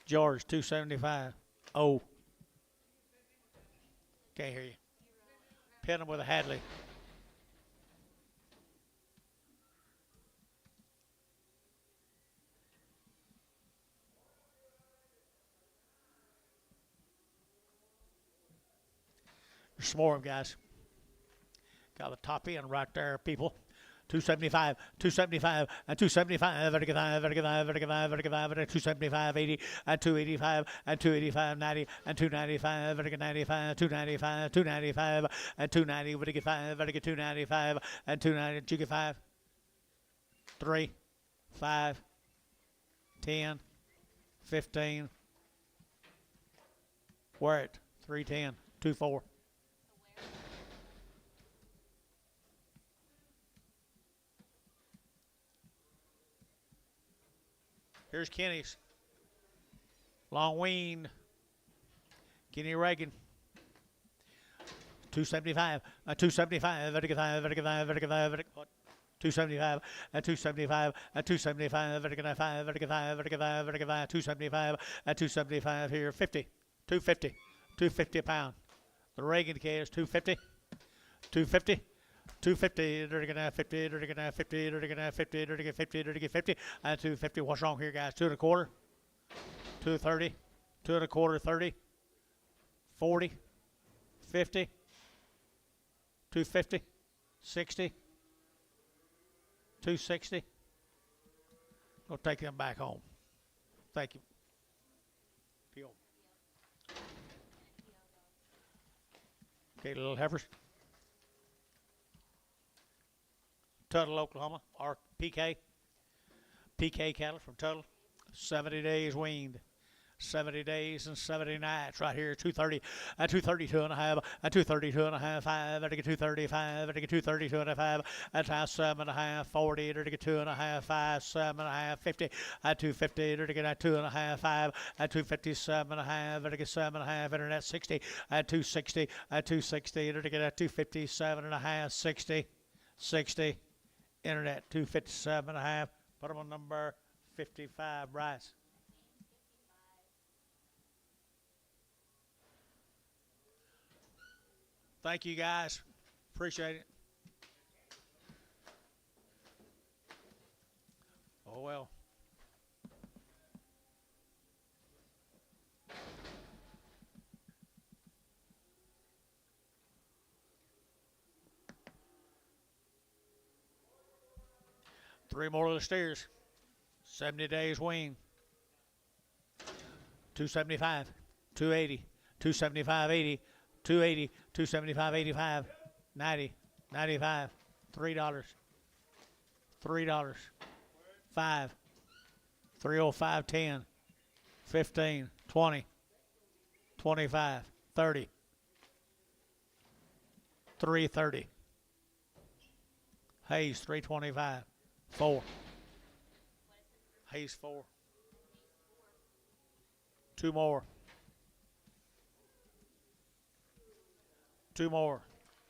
George, 275. Oh. Can't hear you. Pin him with a Hadley. There's some more of them, guys. Got the top end right there, people. 275, 275, and 275, 275, 80, and 285, and 285, 90, and 295, 95, 295, 295, and 290, 295, and 290, did you get 5? 3, 5, 10, 15. Where at? 310, 24. Here's Kenny's. Long weaned. Kenny Reagan. 275. 275. 275. 275 and 275 and 275 275 and 275 here 50 250 250 a pound. The Reagan case 250 250 250, 50, 50, 50, 50, 50, and 250. What's wrong here, guys? 2 1/4, 230, 2 1/4, 30, 40, 50, 250, 60, 260. Go take them back home. Thank you. Peel. Okay, little heifers. Tuttle, Oklahoma, or PK cattle from Tuttle, 70 days weaned, 70 days and 70 nights right here, 230, 232 and a half, 232 and a half, 5, 235, 232 and a half, and 7 and a half, 40, 2 and a half, 5, 7 and a half, 50, 250, 2 and a half, 5, 257 and a half, 7 and a half, internet 60, 260, 260, 257 and a half, 60, 60. Internet 257 and a half. Put them on number 55, Bryce. Thank you, guys. Appreciate it. Oh, well. Three more of the steers. 70 days wean. 275, 280, 275, 80, 280, 275, 85, 90, $95. $3. $3. 5. 305. 10. 15. 20. 25. 30. 330. Hayes 325. 4. Hayes 4. 2 more. 2 more.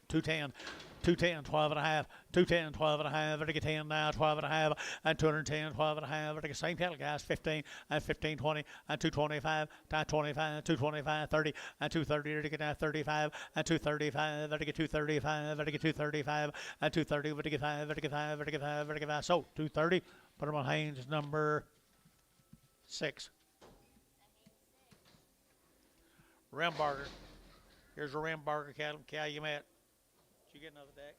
210. 210, 12 and a half, 210, 12 and a half, I get 10 now, 12 and a half, and 210, 12 and a half, I get same cattle guys, 15, and 15, 20, and 225, 25, 225, 30, and 230, I get now 35, and 235, I get 235, I get 235, and 230, I get 5, I get 5, I get 5, I get 5, so 230, put them on Haynes number 6. Rimbarger. Here's a Rimbarger cattle, Calumet. Did you get another deck?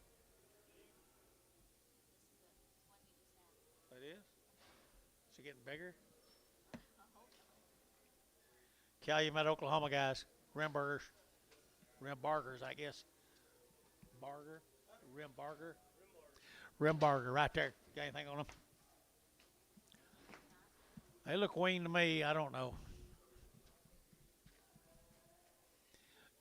It is? Is it getting bigger? Calumet, Oklahoma, guys. Rimburgers. Rimbargers, I guess. Barger. Rimbarger. Rimbarger, right there. Got anything on them? They look weaned to me. I don't know.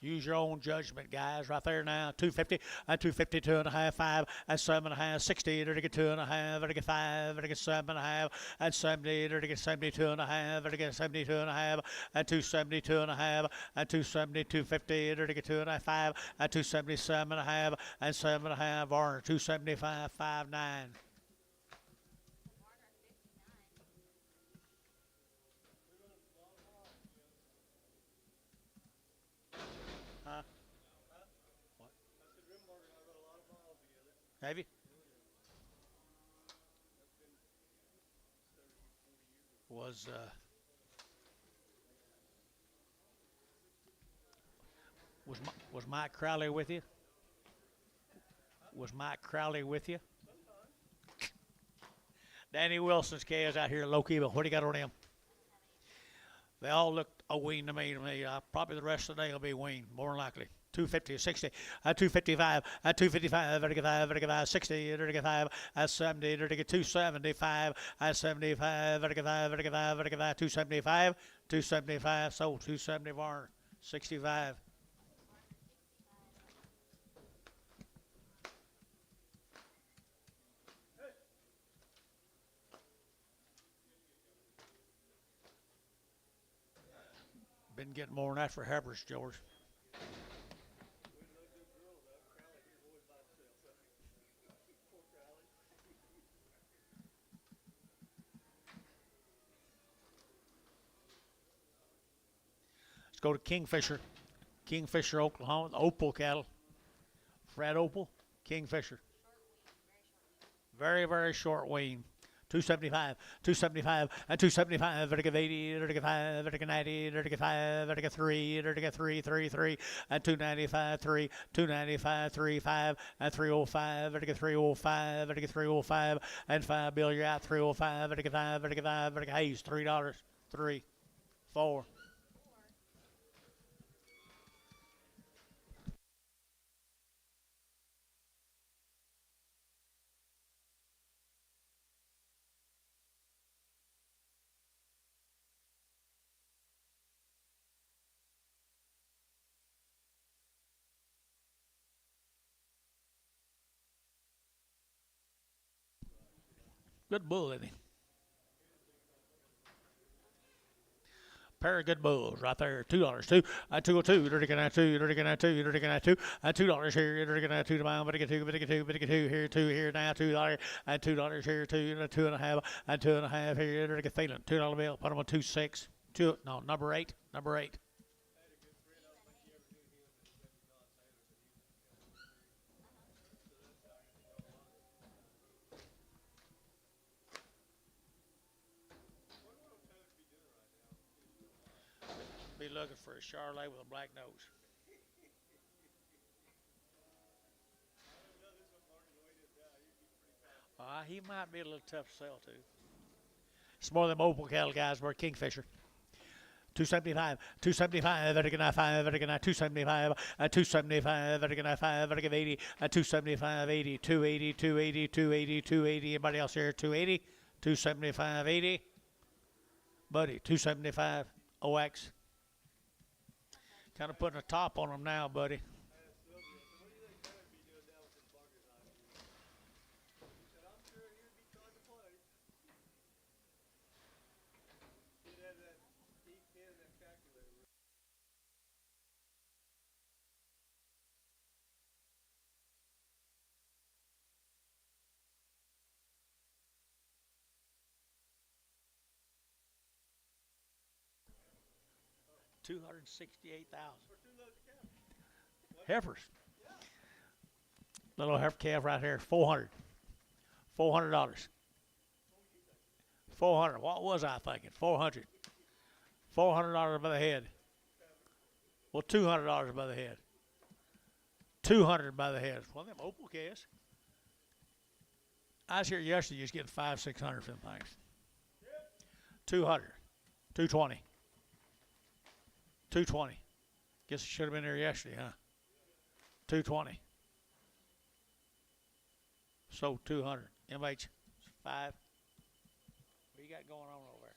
Use your own judgment, guys. Right there now. 250, and 252 and a half, 5, and 7 and a half, 60, to get 2 and a half, to get 5, to get 7 and a half, and 70, to get 72 and a half, to get 72 and a half, and 272 and a half, and 270, 250, to get 2 and a half, 5, and 277 and a half, and 7 and a half, Varner, 275, 5, 9. Have you? Was Mike Crowley with you? Was Mike Crowley with you? Danny Wilson's calves out here at Low Kiva. What do you got on them? They all look a wean to me. Probably the rest of the day will be weaned, more than likely. 250, 60, 255, 255, 35, 60, 35, 70, 275, 75, 275, 275, sold 270 Varner, 65. Been getting more than that for Heifers, George. Let's go to Kingfisher. Kingfisher, Oklahoma, the Opal cattle. Fred Opal, Kingfisher. Very, very short wean. 275, 275, and 275, 80, 85, 90, 85, 3, 3, 3, 3, and 295, 3, 295, 3, 5, and 305, 305, 305, and 5 bill, you're out, 305, 5, Hayes, $3, 3, 4. Good bull, isn't he? Pair of good bulls right there. $2. 2, 202. You're looking at 2. You're looking at 2. You're looking at 2. And $2 here. You're looking at 2 to mile. But get 2. But get 2. But get 2 here. 2 here now. $2. And $2 here. 2. And 2 and a half. And 2 and a half here. You're looking at Thielen. $2 bill. Put them on 2.6. 2. No, number 8. Number 8. Be looking for a Charolais with a black nose. He might be a little tough to sell to. It's more of them Opal cattle guys were Kingfisher. 275, 275, vertical 5, vertical 275, 275, vertical 5, vertical 80, 275, 80, 280, 280, 280, 280. Anybody else here? 280, 275, 80. Buddy, 275, OX. Kind of putting a top on them now, buddy. I'm sure he'd be trying to play. He'd have that deep in that calculator. $268,000. For 2 loads of cattle. Heifers. Little heifer calf right here, $400. $400. 400. What was I thinking? 400. $400 by the head. Well, $200 by the head. 200 by the head. Well, them opal calves. I was here yesterday. You was getting 500, 600 for them things. 200. 220. 220. Guess you should have been there yesterday, huh? 220. So 200. MH 5. What you got going on over there?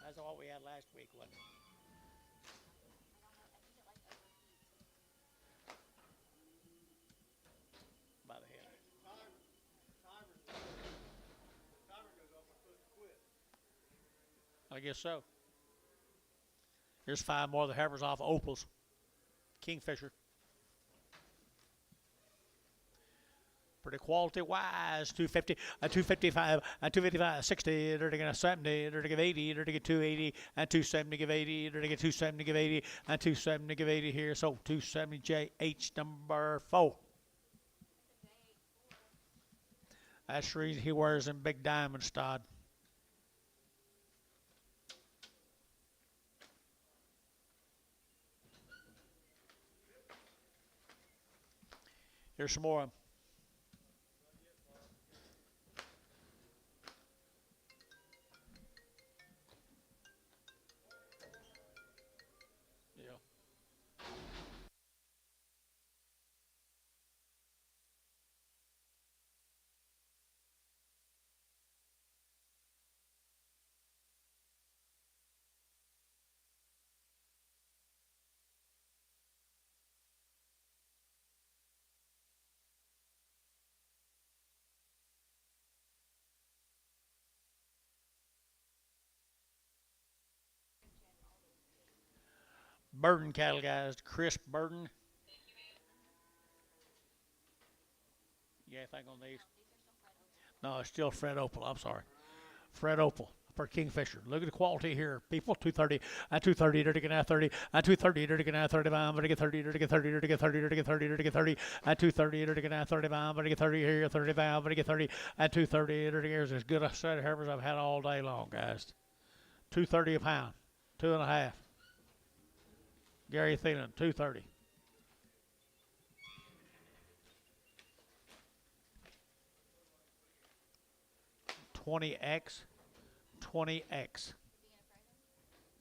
That's what we had last week, wasn't it? By the head. Timer goes off, I'm supposed to quit. I guess so. Here's 5 more of the heifers off opals. Kingfisher. Pretty quality wise. 250, 255, 255, 60, they're to get 70, they're to give 80, they're to get 280, and 270 give 80, they're to get 270 give 80, and 270 give 80 here. So 270 JH number 4. That's the reason he wears them big diamonds, Todd. Here's some more of them. Yeah. Burden cattle, guys. Crisp Burden. You got anything on these? No, it's still Fred Opal. I'm sorry. Fred Opal for Kingfisher. Look at the quality here, people. 230, and 230, dirty get 30, and 230, dirty get 35, but get 30, dirty get 30, dirty get 30, dirty get 30, dirty get 30, and 230, dirty get 35, but get 30 here, 35, but get 30, and 230, dirty here's as good a set of heifers I've had all day long, guys. 230 a pound, 2.5. Gary Thielen, 230. $20X.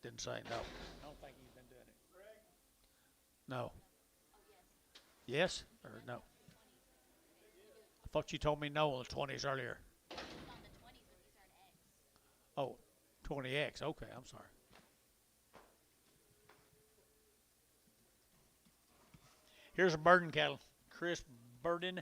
Didn't say no. I don't think he's been doing it. No. Yes or no? I thought you told me no on the 20s earlier. Oh, 20X. Okay, I'm sorry. Here's a Burden cattle. Chris Burden.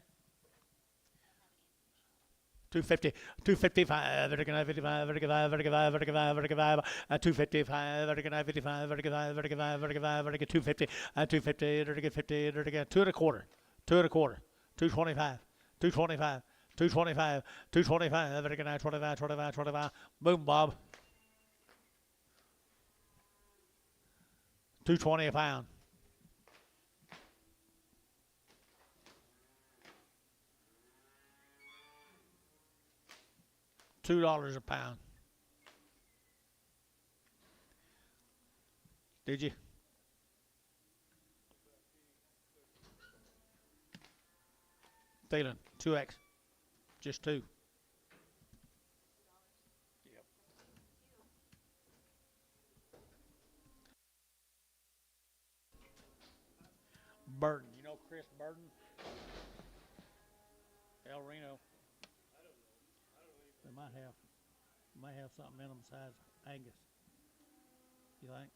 250, 255, vertical 55, vertical 5, vertical 5, vertical 5, vertical 5, 255, vertical 55, vertical 5, vertical 5, vertical 5, vertical 250, 250, vertical 50, vertical 2 1/4, 2 1/4, 225, 225, 225, 225, vertical 25, 25, 25. Boom, Bob. 220 a pound. $2 a pound. Did you? Thielen, 2X. Just 2. Yep. Burton. You know Chris Burton? El Reno. They might have something in them besides Angus. You think?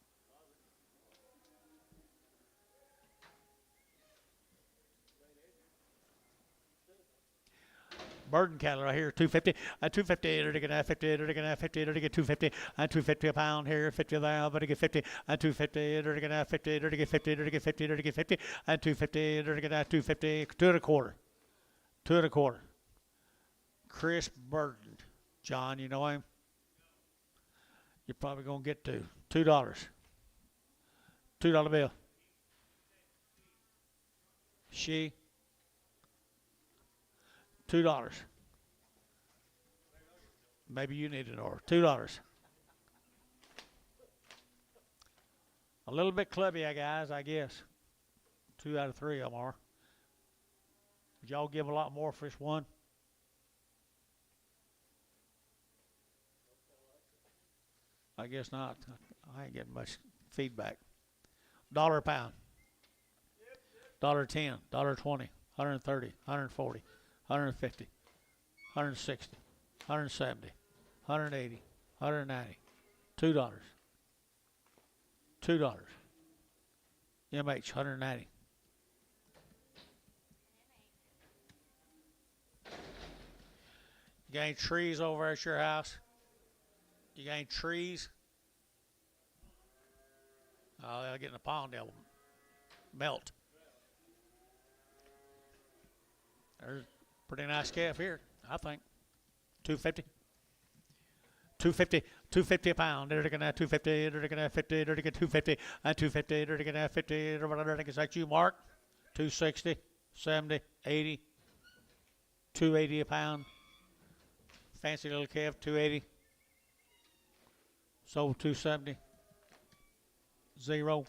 Burton cattle right here, 250, 250, to get 50, to get 50, to get 250, 250 a pound here, 50 there, but to get 50, 250, to get 50, to get 50, to get 50, to get 50, 250, to get 250, 2.25, 2.25. Chris Burton, John, you know him? You're probably gonna get $2, $2 bill. She. $2. Maybe you need an order. $2. A little bit clubby, guys, I guess. 2 out of 3 of them are. Would y'all give a lot more for this one? I guess not. I ain't getting much feedback. $1 a pound. $1.10, $1.20, $1.30, $1.40. 150, 160, 170, 180, 190, $2. $2. MH, 190. You got any trees over at your house? You got any trees? Oh, they'll get in the pond, they'll melt. There's pretty nice calf here, I think. 250. 250, 250 a pound. They're looking at 250, they're looking at 50, they're looking at 250, and 250, they're looking at 50, is that you, Mark? 260, 70, 80, 280 a pound. Fancy little calf, 280. Sold 270. 0.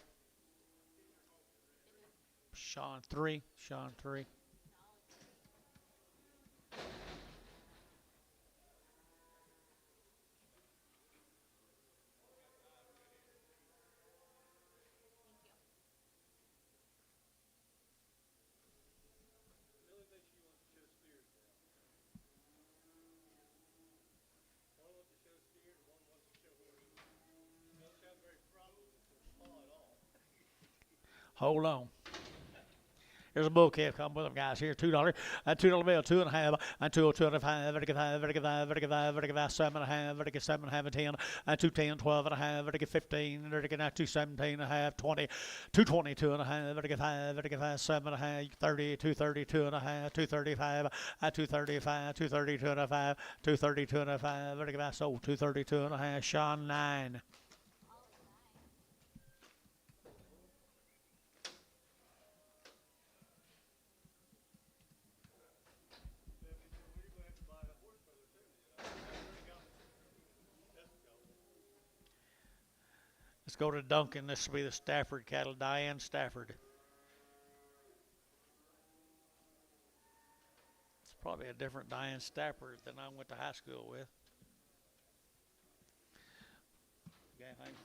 Sean 3. Hold on. There's a bull calf coming with them guys here. $2, $2 bill, 2.5, and 2.25, vertical 5, vertical 7.5, vertical 7.5, and 10, and 2.10, 12.5, vertical 15, vertical 2.17.5, 20, 2.20, 2.5, vertical 5, 7.5, 30, 2.30, 2.5, 2.35, 2.35, 2.30, 2.5, 2.30, 2.5, vertical 5, sold 2.32.5, Sean 9. Let's go to Duncan. This will be the Stafford cattle, Diane Stafford. It's probably a different Diane Stafford than I went to high school with. Okay, thanks.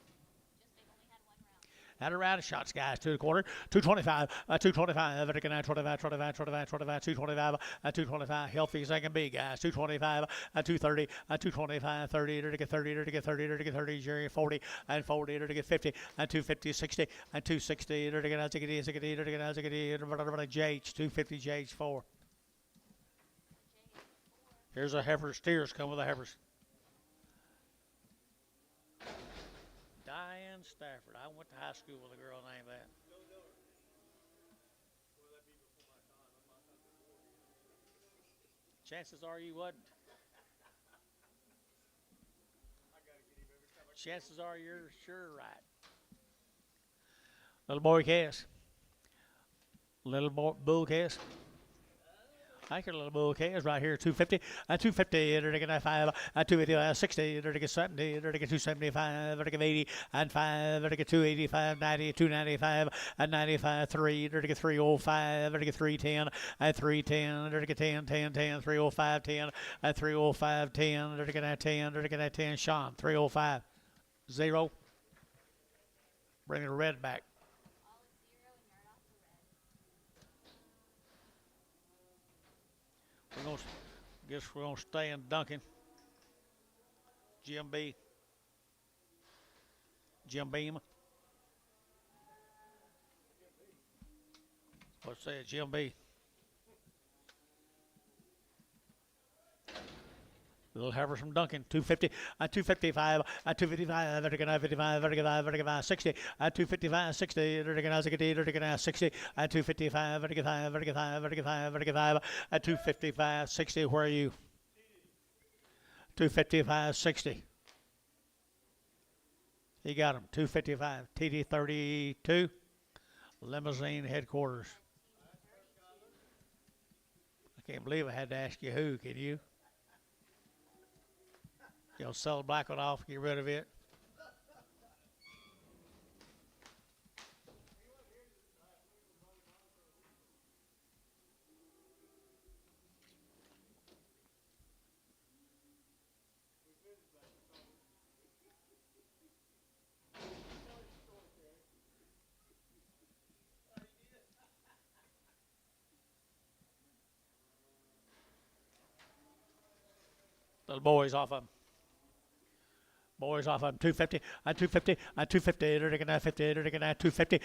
Had a round of shots, guys. 2.25, 225, 225, 25, 25, 25, 25, 225, 225, healthy as I can be, guys. 225, 230, 225, 30, to get 30, to get 30, to get 30, Jerry, 40, and 40, to get 50, and 250, 60, and 260, to get JH, 250, JH4. Here's a heifer. Steers come with the heifers. Diane Stafford. I went to high school with a girl named that. Chances are you wasn't. Chances are you're sure right. Little boy Cass. Little boy bull Cass. I got a little bull Cass right here, 250, 250, to get 5, 250, 60, to get 70, to get 275, to get 80, and 5, to get 285, 90, 295, and 95, 3, to get 305, to get 310, and 310, to get 10, 10, 10, 305, 10, and 305, 10, to get 10, to get 10, Sean, 305, 0. Bring the red back. guess we're gonna stay in Duncan. Jim B. Jim Beam. Let's say it, Jim B. Little Heifer from Duncan, 250, 255, 255, 55, 55, 60, 255, 60, 60, 255, 255, 60. Where are you? 255, 60. He got him, 255, TD 32, Limousine Headquarters. I can't believe I had to ask you who, can you? You'll sell the black one off, get rid of it. Little boys off of him. Boys off of him. 250, 250, 250, 50, 250, 250,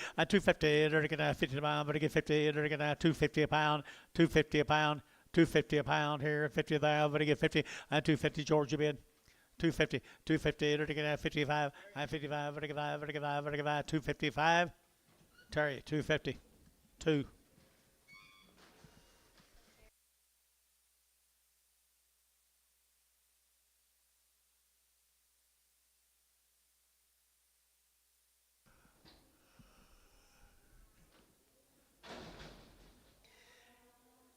50 pound, but get 50, 250 a pound, 250 a pound, 250 a pound here, 50 thousand, but get 50, 250 Georgia bid. 250, 250, 55, 55, 55, 55, 255. Terry, 250, 2.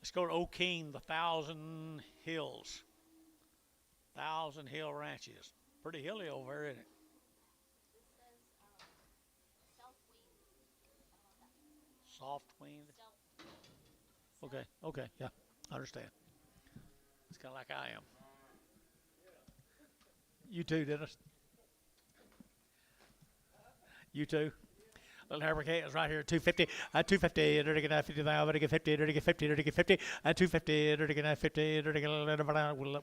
Let's go to O'Keen, the Thousand Hills. Thousand Hill Ranches. Pretty hilly over there, isn't it? This says self-weaned. Soft weaned. Self. Okay, okay, yeah, I understand. It's kind of like I am. You too, Dennis. You too. Little Heifer is right here, 250, 250, 50,000, 50, 50, 50, 250, 50,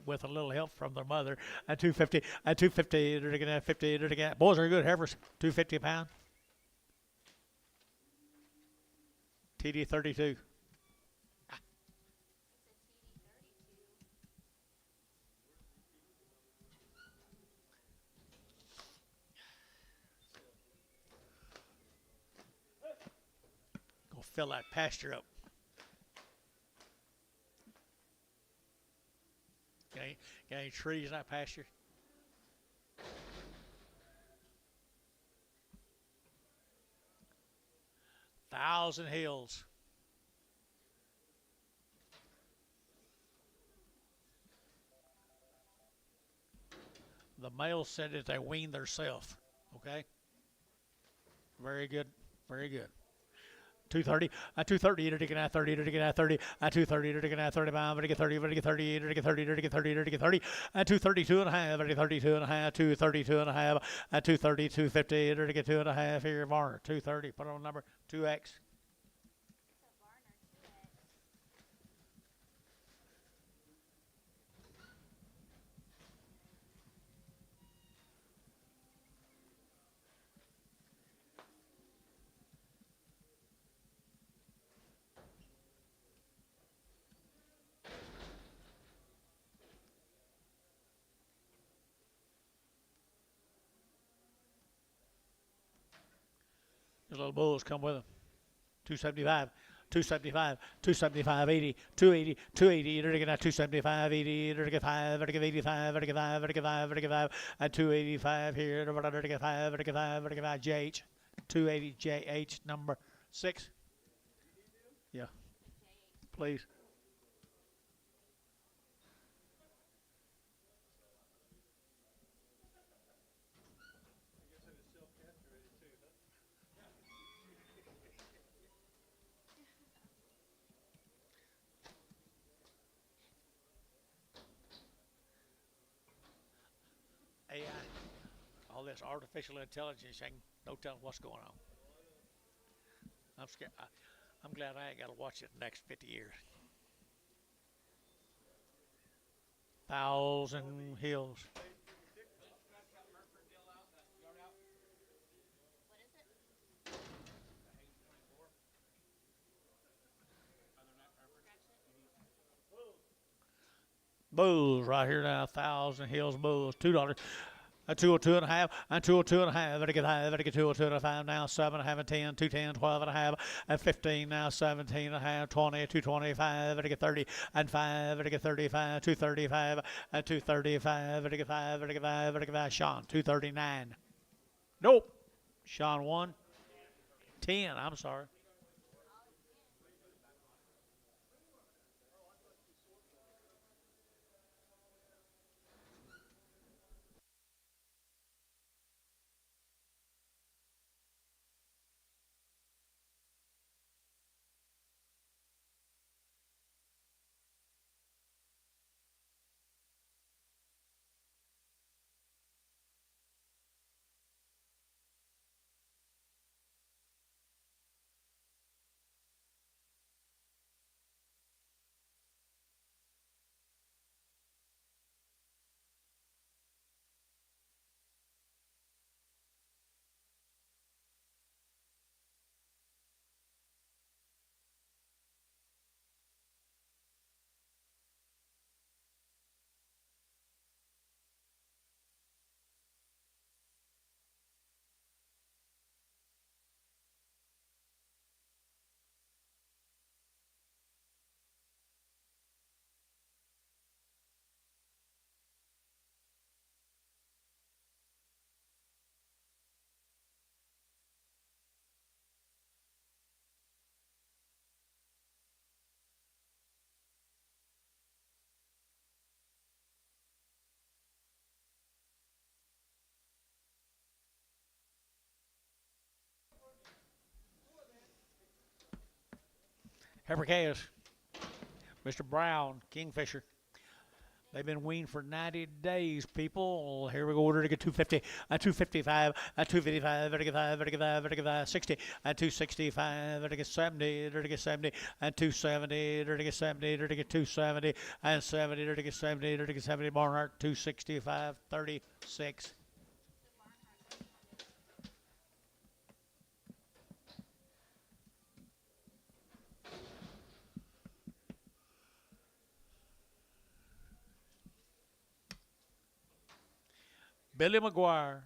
with a little help from their mother, 250, 250, 50, boys are good heifers, 250 a pound. TD 32. Fill that pasture up. Got any trees in that pasture? Thousand Hills. The male said that they weaned themselves. Okay. Very good. Very good. 230, 230, 30, 30, 230, 30 pound, 30, 30, 30, 30, 30, 30, 30, 232 and a half, 32 and a half, 232 and a half, 230, 250, 2 and a half here, Varner, 230, put on number 2X. His little bulls come with him. 275, 275, 275, 80, 280, 280, 275, 80, 85, 85, 85, 85, 85, 285 here, 85, 85, 85, JH, 280 JH number 6. Yeah, please. AI, all this artificial intelligence, no telling what's going on. I'm scared. I'm glad I ain't got to watch it the next 50 years. 1,000 hills. What is it? Bulls right here now, 1,000 hills bulls, $2. A 202 and a half, and 202 and a half, very good high, very good 202 and a half, now 7 and a half, and 10, 210, 12 and a half, and 15, now 17 and a half, 20, 225, very good 30, and 5, very good 35, 235, and 235, very good 5, very good 5, very good 5, Sean, 239. Nope. Sean won. 10, I'm sorry. Heifer calves. Mr. Brown, Kingfisher. They've been weaned for 90 days, people. Here we go. Order to get 250, 255, 255, vertical 5, vertical 5, vertical 5, 60, 265, vertical 70, vertical 70, 270, vertical 70, vertical 270, 70, vertical 70, vertical 70, Barnhart 265, 36. Billy McGuire.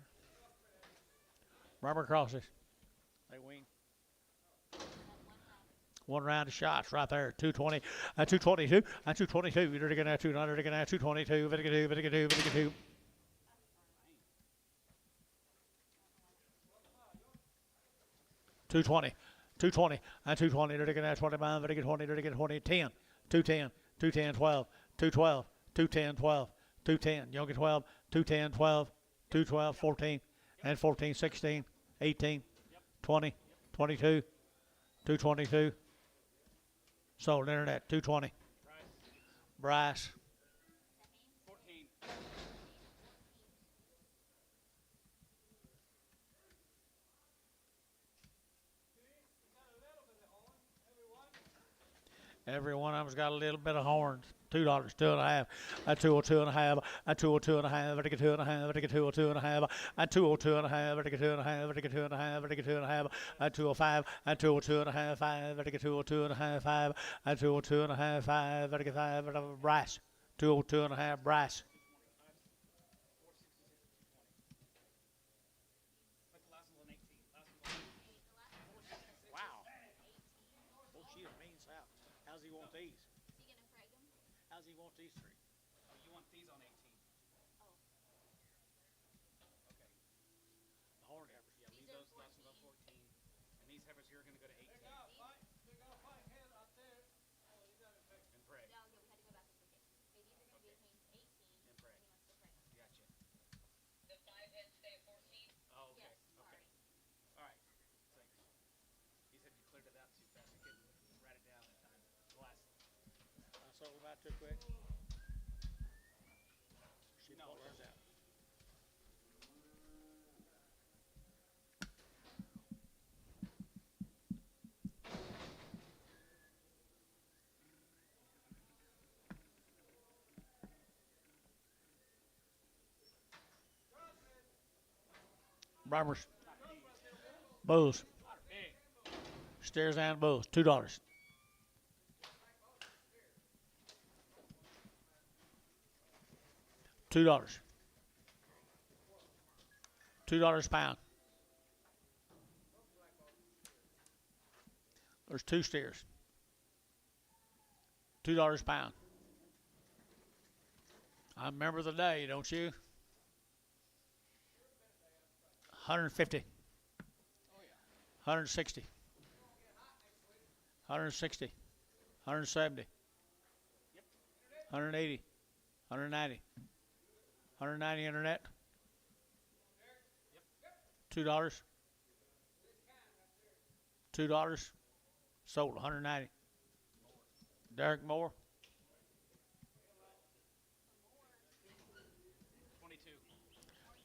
Robert Crosses. They wing. One round of shots right there. 220, 222, 222. You're going to 200, 222, 52, 52, 52. Two 220, 220, they're going to 25, they're going to 20, 10, 210, 210, 12, 212, 210, 12, 210, you'll get 12, 210, 12, 212, 14, and 14, 16, 18, 20, 22, 222. Sold internet, 220. Bryce. 14. Every one of them's got a little bit of horns. $2, 2.5, 202 and a half, 202 and a half, 202 and a half, 202 and a half, 202 and a half, 202 and a half, 202 and a half, 202 and a half, 205, 202 and a half, 5, 202 and a half, 5, 202 and a half, 5, 5, Bryce, 202 and a half, Bryce. Wow. Oh, she a mean south. How's he want these? Is he gonna break them? How's he want these three? Oh, you want these on 18? Oh, Okay. The horned heifers. Yeah. Leave these are those last ones on 14. And these heifers here are going to go to 18. They got a fight head out there. Oh, you got it. And preg. no, yeah, we had to go back and look at. Okay, these are gonna be between 18 And preg. and he wants to break them. Gotcha. The 5 heads stay at 14. Oh, okay. Yes, sorry. All right. Thanks. He said you cleared it out too fast. I couldn't write it down in time. Last. I sold them out too quick. She No. pulled hers out. Brahmers. Bulls. Steers and bulls. $2. $2. $2 a pound. There's 2 steers. $2 a pound. I remember the day, don't you? 150. 160. 160. 170. 180. 190. 190 internet. $2. $2. Sold 190. Derek Moore.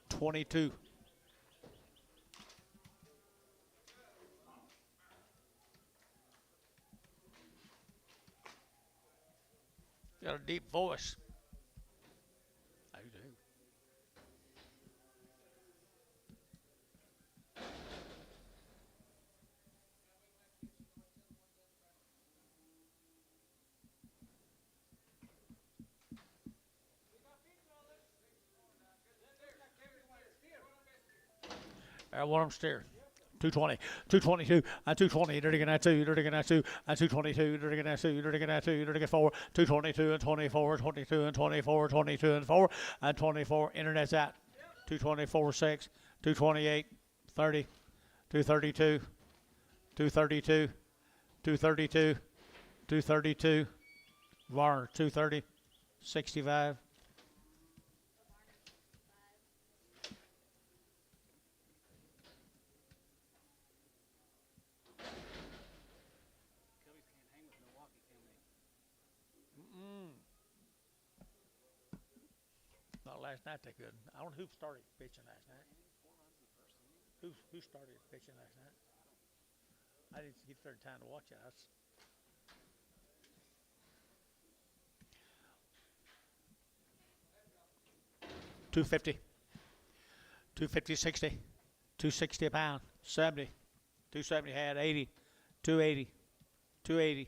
22. Got a deep voice. I do. I want them steer. 220, 222, 220, dirty get that 2, dirty get that 2, 222, dirty get that 2, dirty get that 2, dirty get 4, 222 and 24, 22 and 24, 22 and 4, 24, internet's out, 224, 6, 228, 30, 232, 232, 232, 232, Varner, 230, 65. Not last night they couldn't. I don't know who started pitching last night. Who started pitching last night? I didn't get there in time to watch it. 250, 250, 60, 260 a pound, 70, 270 had 80, 280, 280,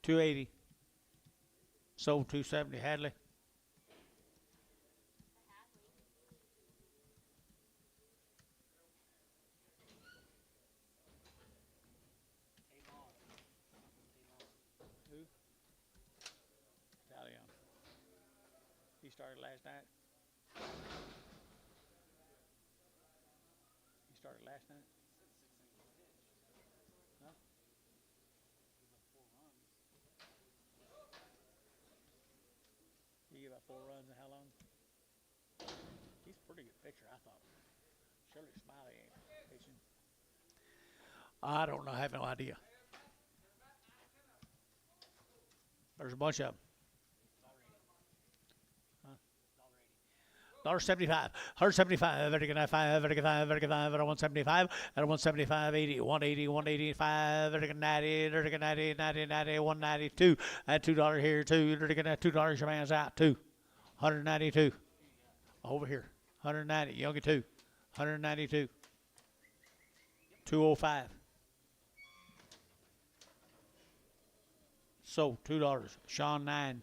280. Sold 270 Hadley. Who? Italian. He started last night. He started last night. Huh? He gave up 4 runs in how long? He's a pretty good pitcher, I thought. Shirley Smiley ain't pitching. I don't know. I have no idea. There's a bunch of them. $1.75, $175, very good, 5, very good, 5, very good, 5, at 175, at 175, 80, 180, 185, very good, 90, very good, 90, 90, 90, 192, at $2 here, very good, $2 your man's out, 2, 192, over here, 190, Youngie 2, 192, 205, so $2, Sean 9.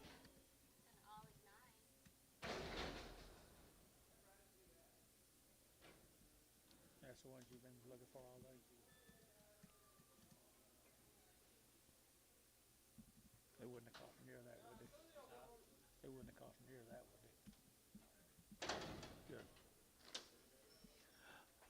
That's the ones you've been looking for all day. They wouldn't have cost near that, would they? They wouldn't have cost near that, would they? Good.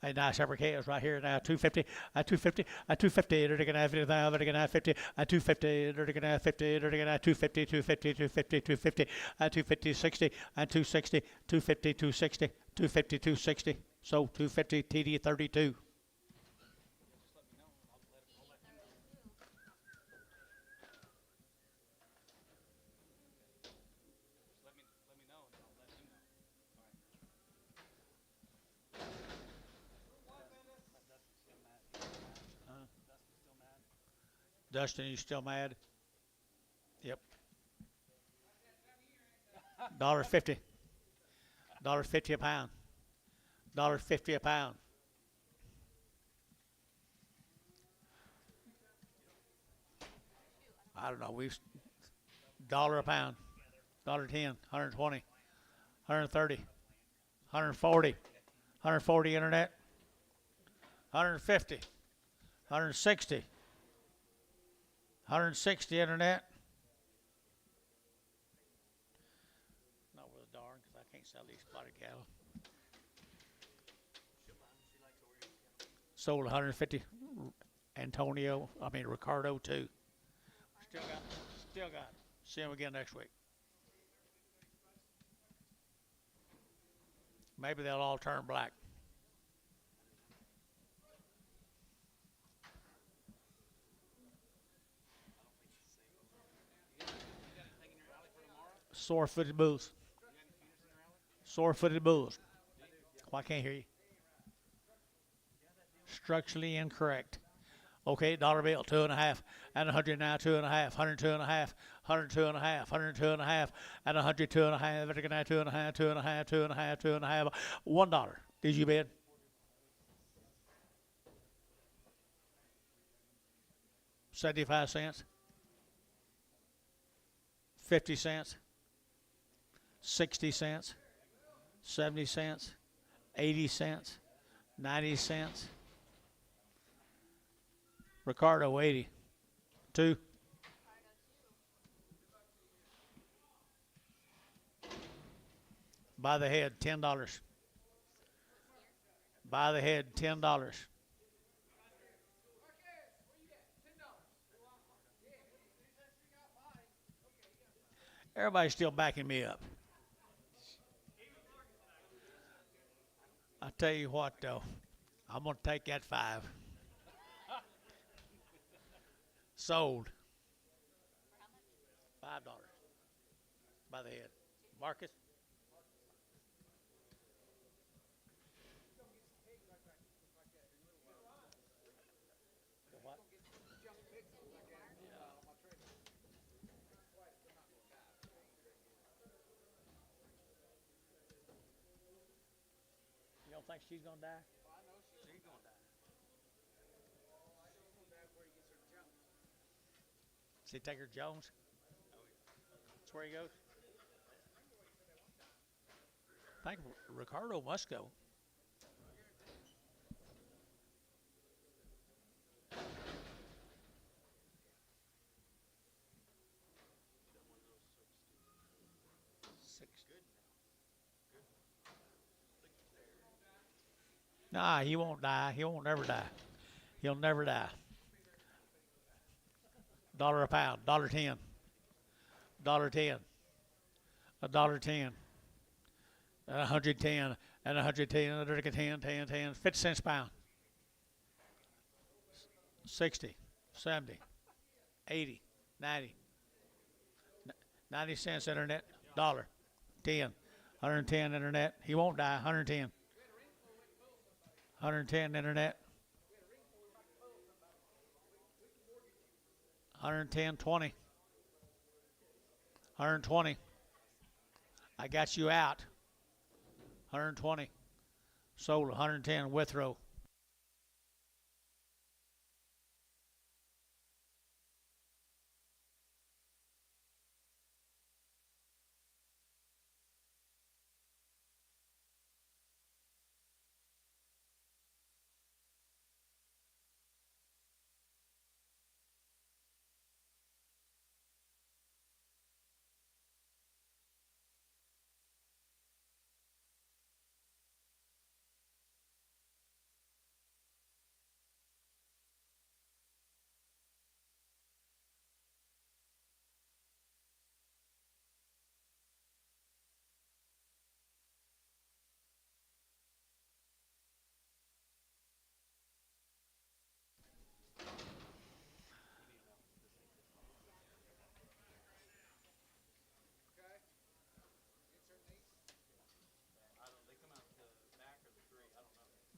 Hey, nice uppercase right here now. 250, 250, 250, they're gonna have 50, they're gonna have 50, 250, they're gonna have 50, they're gonna have 250, 250, 250, 250, 250, 60, 260, 250, 260, 250, 260. So 250 TD 32. Dustin, you still mad? Yep. $1.50. $1.50 a pound. $1.50 a pound. I don't know. We've dollar a pound, $1.10, 120, 130, 140, 140 internet, 150, 160, 160 internet. Not worth a darn because I can't sell these spotted cattle. Sold 150. Ricardo too. Still got. See him again next week. Maybe they'll all turn black. Sore-footed bulls. Sore-footed bulls. Well, I can't hear you. Structurally incorrect. Okay, dollar bill, 2.5, and 100 now, 2.5, 102.5, 102.5, 102.5, and 102.5, 2.5, 2.5, 2.5, 2.5, $1. Did you bid? $0.75, 50 cents, 60 cents, 70 cents, 80 cents, 90 cents. Ricardo, 80. 2. By the head, $10. By the head, $10. Everybody's still backing me up. I tell you what, though, I'm going to take that 5. Sold. $5 by the head. Marcus? What? You don't think she's going to die? She's going to die. See Taker Jones? That's where he goes. I think Ricardo must go. Nah, he won't die. He won't never die. He'll never die. $1 a pound, $1.10, $1.10, $1.10, and 110, and 110, and 10, 10, 50 cents a pound. 60, 70, 80, 90, 90 cents internet, dollar, 10, 110 internet. He won't die, 110. 110 internet. 110, 20. 120. I got you out. 120. Sold 110 Withrow.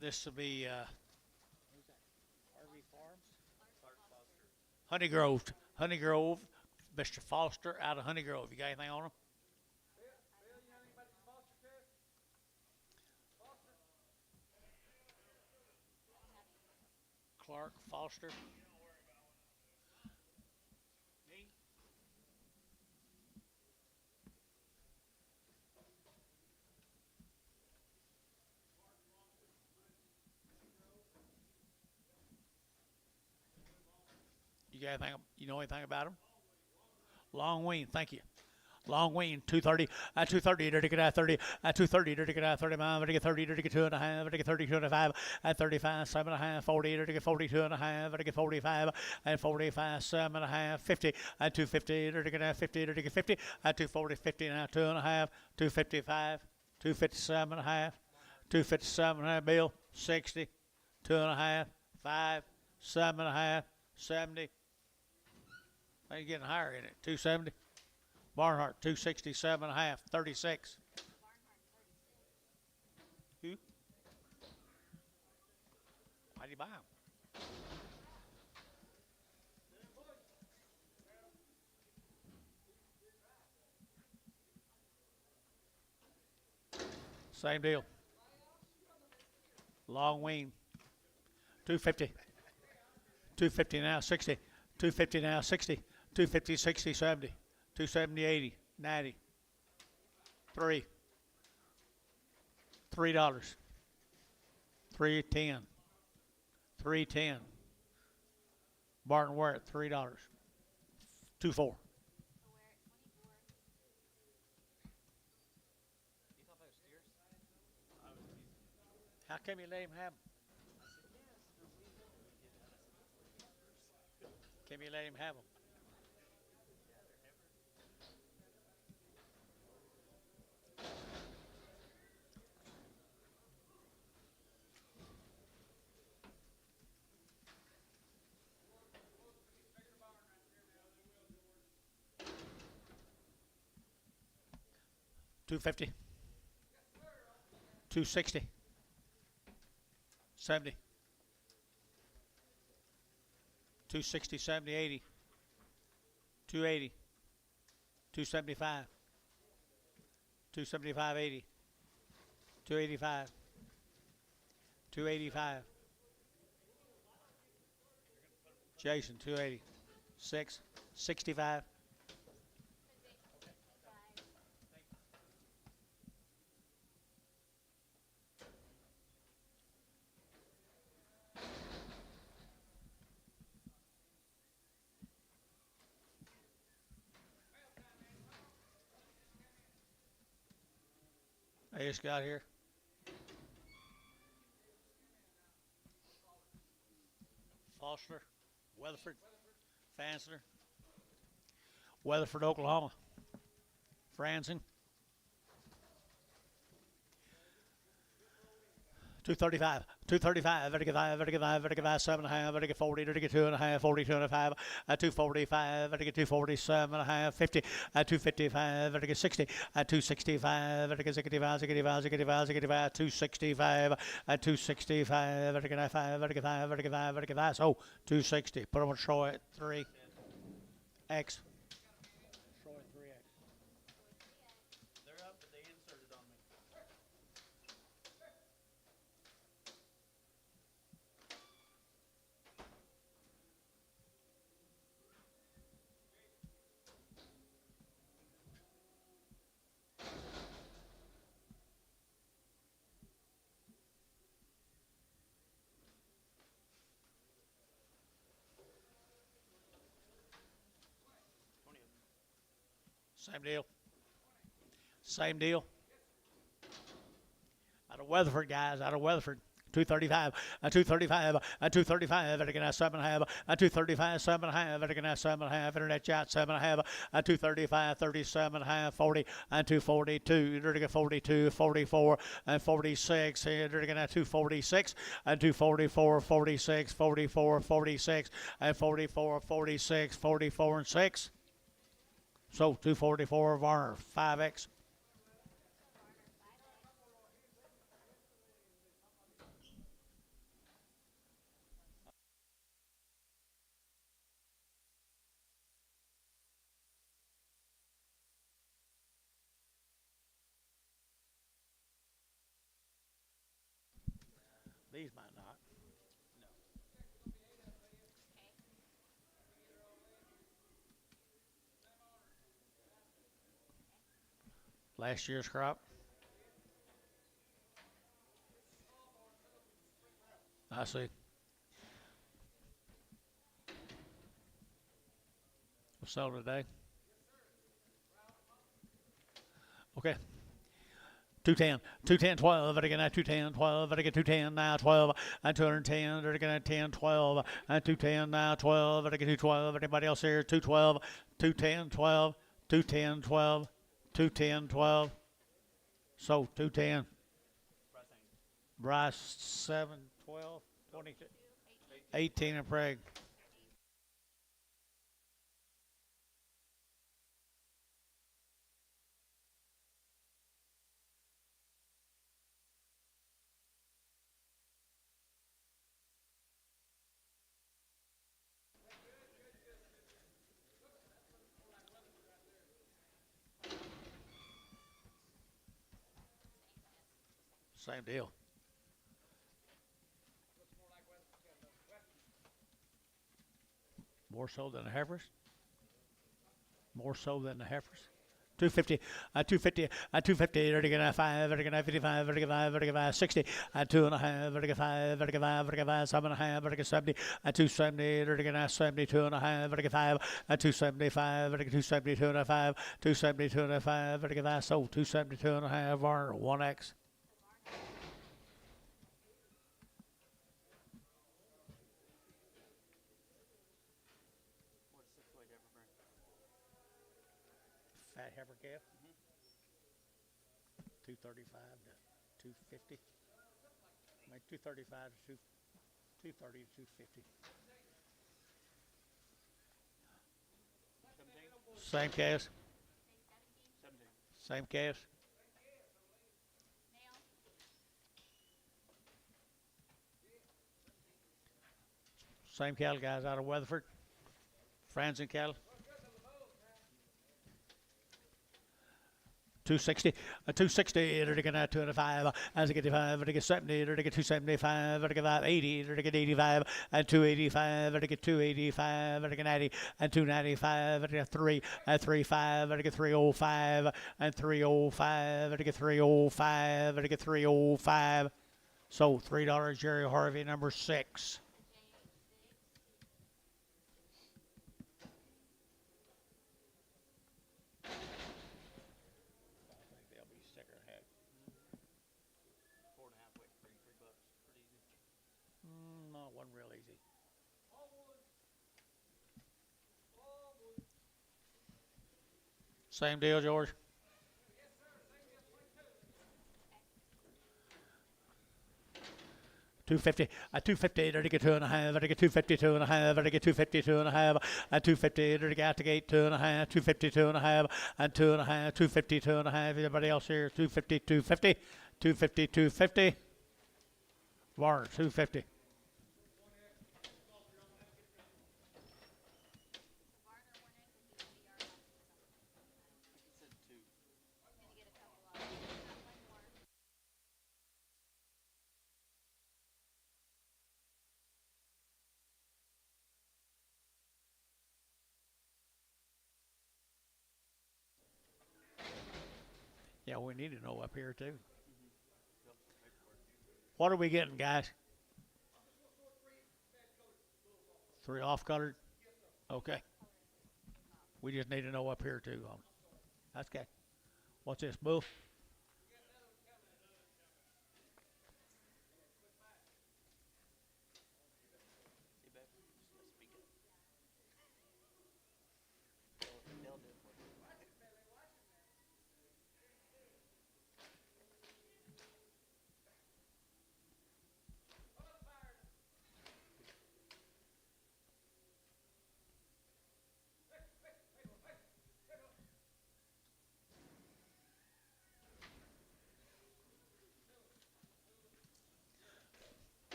This will be RV Farms. Honeygrove. Honeygrove. Mr. Foster out of Honeygrove. You got anything on him? Clark, Foster. You got anything? You know anything about them? Long weaned. Thank you. Long weaned, 230, 230, dirty get 30, 230, dirty get 35, dirty get 30, dirty get 2.5, dirty get 32 and a 5, 35, 7.5, 40, dirty get 42 and a half, dirty get 45, 45, 7.5, 50, 250, dirty get 50, dirty get 50, 240, 50, now 2.5, 255, 257 and a half, 257 and a half, bill, 60, 2.5, 5, 7.5, 70. You're getting higher in it, 270. Barnhart, 267 and a half, 36. Who? Why'd you buy them? Same deal. Long wean, 250. 250 now, 60. 250 now, 60. 250, 60, 70. 270, 80, 90. $3. $3. 310. 310. Barton Ware at $3. 2.4. How come you let him have them? Can you let him have them? $250. 260. 70. 260, 70, 80. 280. 275. 275, 80. 285. 285. Jason, 280. 6. 65. I just got here. Foster, Weatherford, Fansler, Weatherford, Oklahoma, Franzen. 235, 235, vertical 7.5, vertical 40, vertical 2.5, 42 and a 5, 245, vertical 247 and a half, 50, 255, vertical 60, 265, vertical 65, 65, 65, 65, 265, 265, vertical 5, vertical 5, vertical 5, vertical 5, so 260. Put them on Troy at 3X. Troy at 3X. They're up, but they inserted on me. Same deal. Same deal. Out of Weatherford, guys. Out of Weatherford. 235, 235, 235, Vatican 7.5, 235, 7.5, Vatican 7.5, Internet Chat 7.5, 235, 37.5, 40, 242, Vatican 42, 44, 46, Vatican 246, 244, 46, 44, 46, 44, 46, 44, and 6. So 244 Varner, 5X. These might not. Last year's crop. I see. Was sold today. Okay. 210, 210, 12, and again at 210, 12, and again 210 now, 12, and 210, and again at 10, 12, and 210 now, 12, and again 212. Anybody else here? 212, 210, 12, 210, 12, 210, 12. So 210. Bryce 7, 12, 22, 18, and Prague. Same deal. More so than the heifers? More so than the heifers? 250, 250, 250, vertical 5, vertical 55, vertical 5, vertical 5, 60, 2.5, vertical 5, vertical 5, vertical 5, 7.5, vertical 70, 270, vertical 70, 2.5, vertical 5, 275, vertical 270, 2.5, 270, 2.5, vertical 5, so 270, 2.5, or 1X. Fat heifer calf? 235 to 250. I mean, 235 to 230 to 250. Same calves? Same calves? Male. Same cattle guys out of Weatherford? Franzen cattle? 260, 260, to get 205, as I get 5, to get 70, to get 275, to get 580, to get 85, and 285, to get 285, to get 90, and 295, to get 3, and 35, to get 305, and 305, to get 305, to get 305. So $3 Jerry Harvey, number 6. No, one real easy. Same deal, George. $250, 250, to get 2.5, to get 252 and a half, to get 252 and a half, and 250 to get to gate 2.5, 252 and a half, and 2.5, 252 and a half. Everybody else here, 250, 250, 250, 250. Warren, 250. Yeah, we need to know up here too. What are we getting, guys? 3 off-colored? Okay. We just need to know up here too. That's okay. What's this, bull?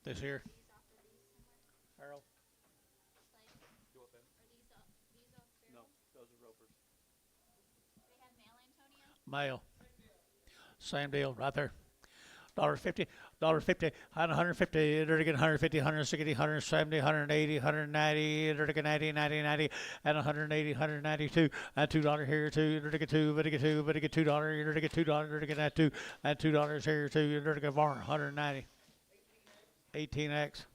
This here? Harold? Male. Same deal, right there. $1.50, $1.50, and 150, dirty 150, 160, 170, 180, 190, dirty 90, 90, 90, and 180, 192, and $2 here too, dirty two, dirty two, dirty $2, dirty $2, dirty that two, and $2 here too, dirty barn, 190, 18X.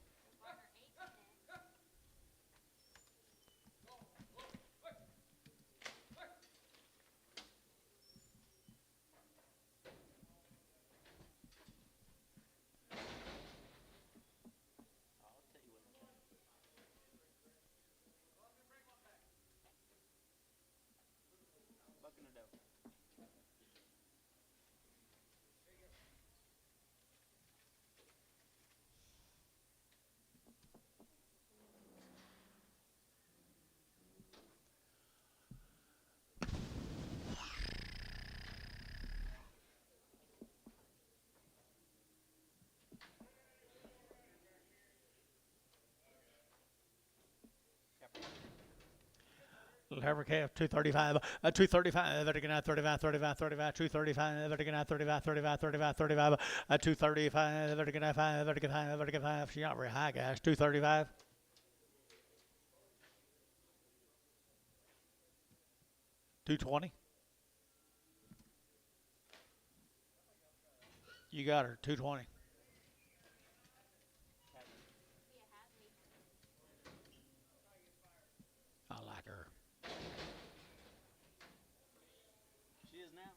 Little Heifer calf, 235, 235, vertical out 35, 35, 35, 235, vertical out 35, 35, 35, 35, 235, vertical out 5, vertical 5, vertical 5. She's not very high, guys. 235. 220. You got her, 220. I like her. She is now.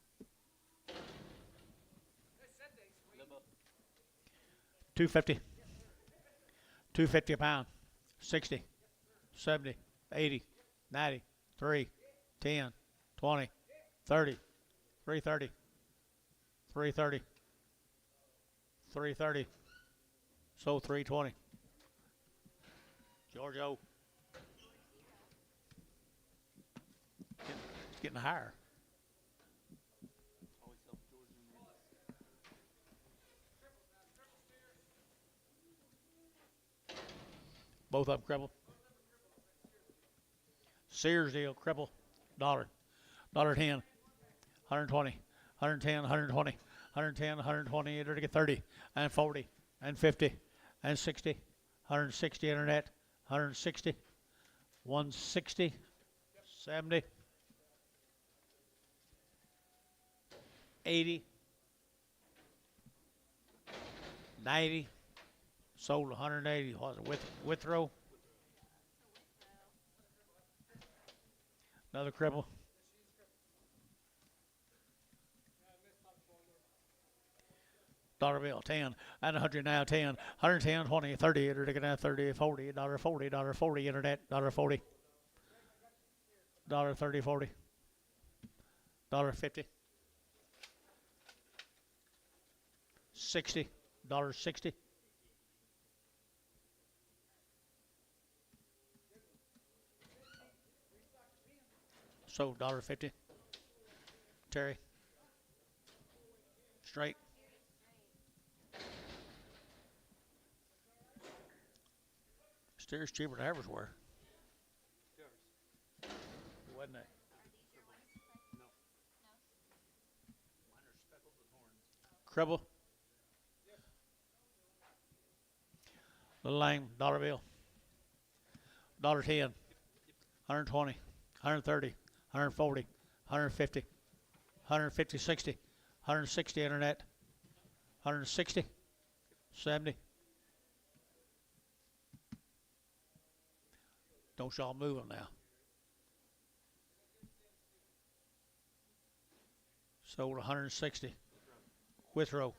250. 250 a pound. 60, 70, 80, 90, 3, 10, 20, 30, 330, 330, 330. So 320. Giorgio. It's getting higher. Both of them cripple. Sears deal, cripple. $1. $1.10. 120. 110, 120. 110, 120, to get 30, and 40, and 50, and 60, 160 internet, 160, 160, 70, 80, 90, sold 180. Was it Withrow? Another cripple. Dollar bill, 10, and 100 now, 10, 110, 20, 30, internet, 30, 40, $40, $40, internet, $40, $30, 40, $50, 60, $60. So $50. Terry. Straight. Steers cheaper than Heifers were. Wasn't it? Cribble. Little lame, dollar bill. $10, 120, 130, 140, 150, 150, 60, 160 internet, 160, 70. Don't y'all move them now. Sold 160. Withrow.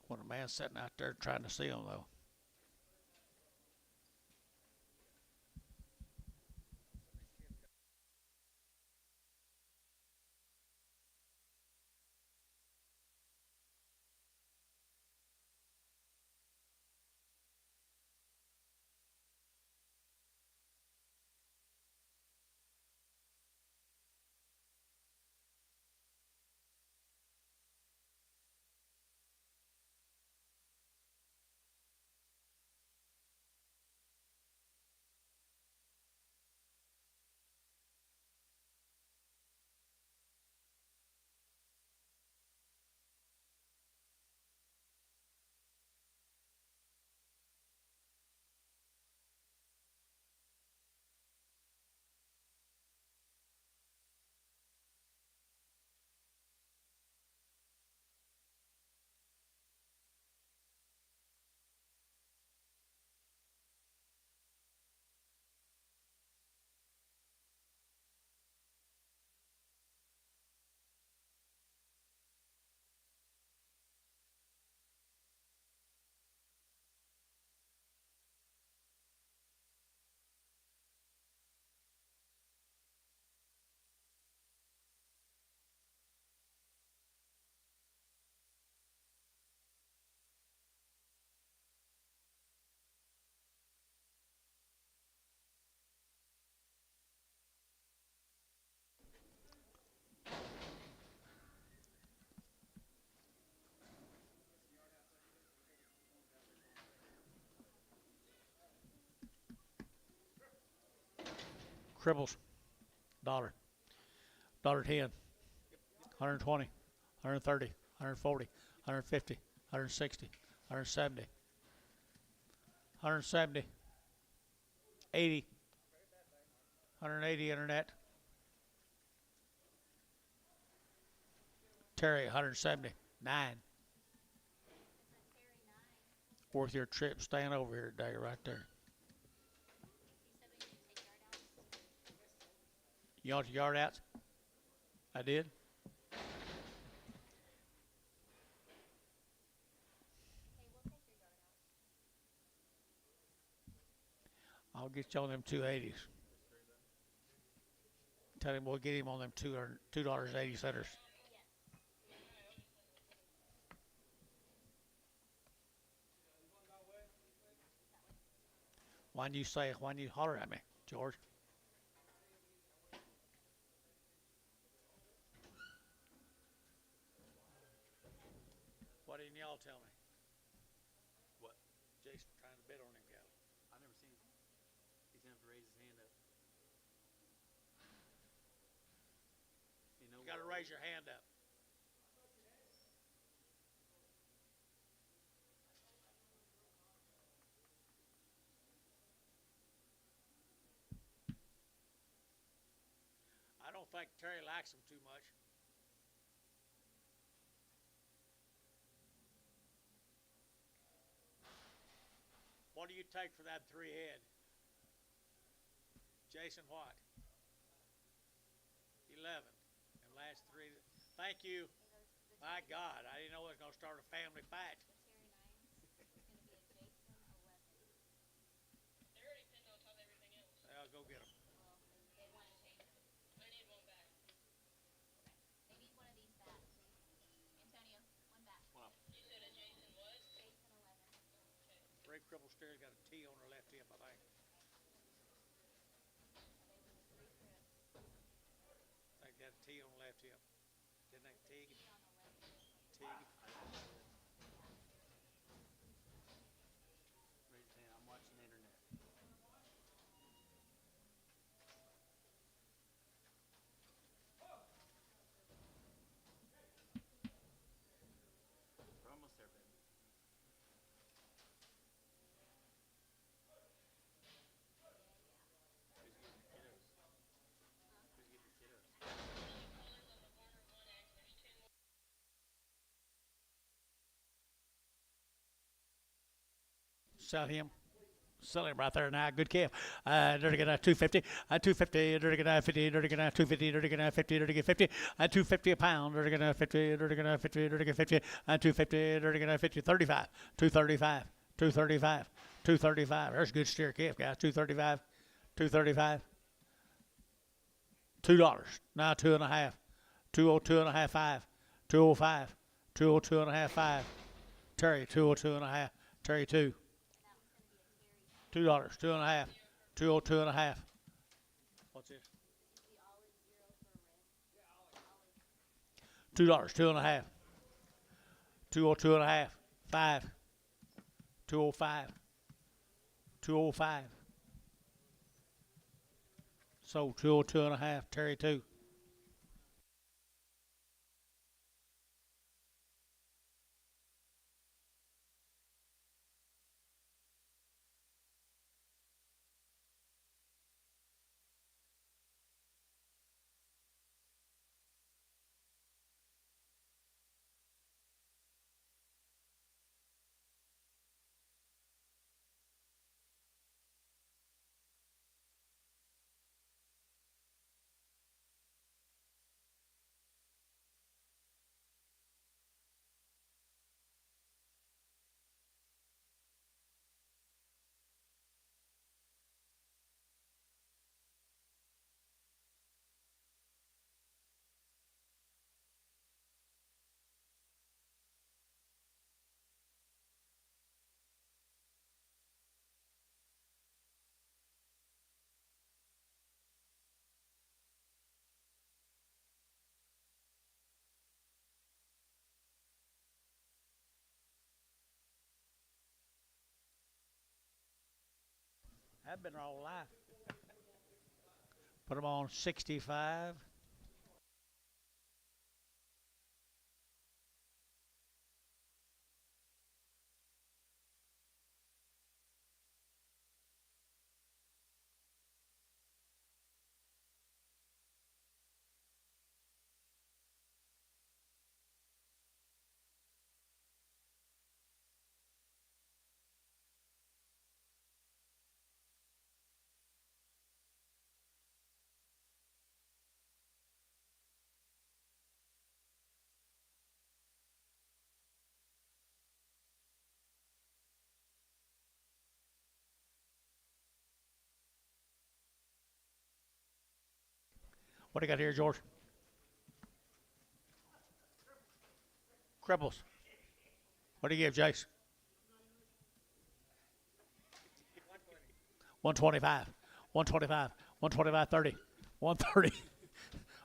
When a man's sitting out there trying to see them, though. Cribbles, dollar, $1.10, 120, 130, 140, 150, 160, 170, 170, 80, 180 internet. Terry, 170, 9. Worth your trip staying over here today, right there. You want your yard outs? I did. I'll get you on them 280s. Tell him we'll get him on them $2.80. Why don't you holler at me, George? Why didn't y'all tell me? What? Jason trying to bid on them cattle. I never seen him. He's gonna have to raise his hand up. You know. You got to raise your hand up. I don't think Terry likes them too much. What do you take for that 3 head? Jason, what? 11. And last 3. Thank you. My God, I didn't know it was going to start a family fight. They're already pinned on top of everything else. I'll go get them. I need one back. They need one of these back, please. Antonio, one back. You said a Jason what? Jason 11. Ray Cripple Steer's got a T on her left hip, I think. They were the 3 trips. I think got a T on the left hip. Didn't that Teague? On the left. Teague. Raise his hand. I'm watching the internet. We're almost there, baby. Who's getting the kiddos? Who's getting the kiddos? Callers on the Warner 1X. There's 2 more. Sell him. Sell him right there now. Good calf. Dirty get 250. 250. Dirty get 50. Dirty get 250. Dirty get 50. Dirty get 50. 250 a pound. Dirty get 50. Dirty get 50. Dirty get 50. 250. Dirty get 50. 35. 235. 235. 235. There's a good steer calf, guys. 235. 235. $2. Now 2.5. 202 and a half. 5. 205. 202 and a half. 5. Terry 202 and a half. Terry 2. $2, 2.5, 202 and a half. What's this? $2, 2.5, 202 and a half, 5, 205, 205. So 202 and a half, Terry 2. I've been there all life. Put them on 65. What do you got here, George? Cripples. What do you give, Jace? 125. 125. 125, 30. 130.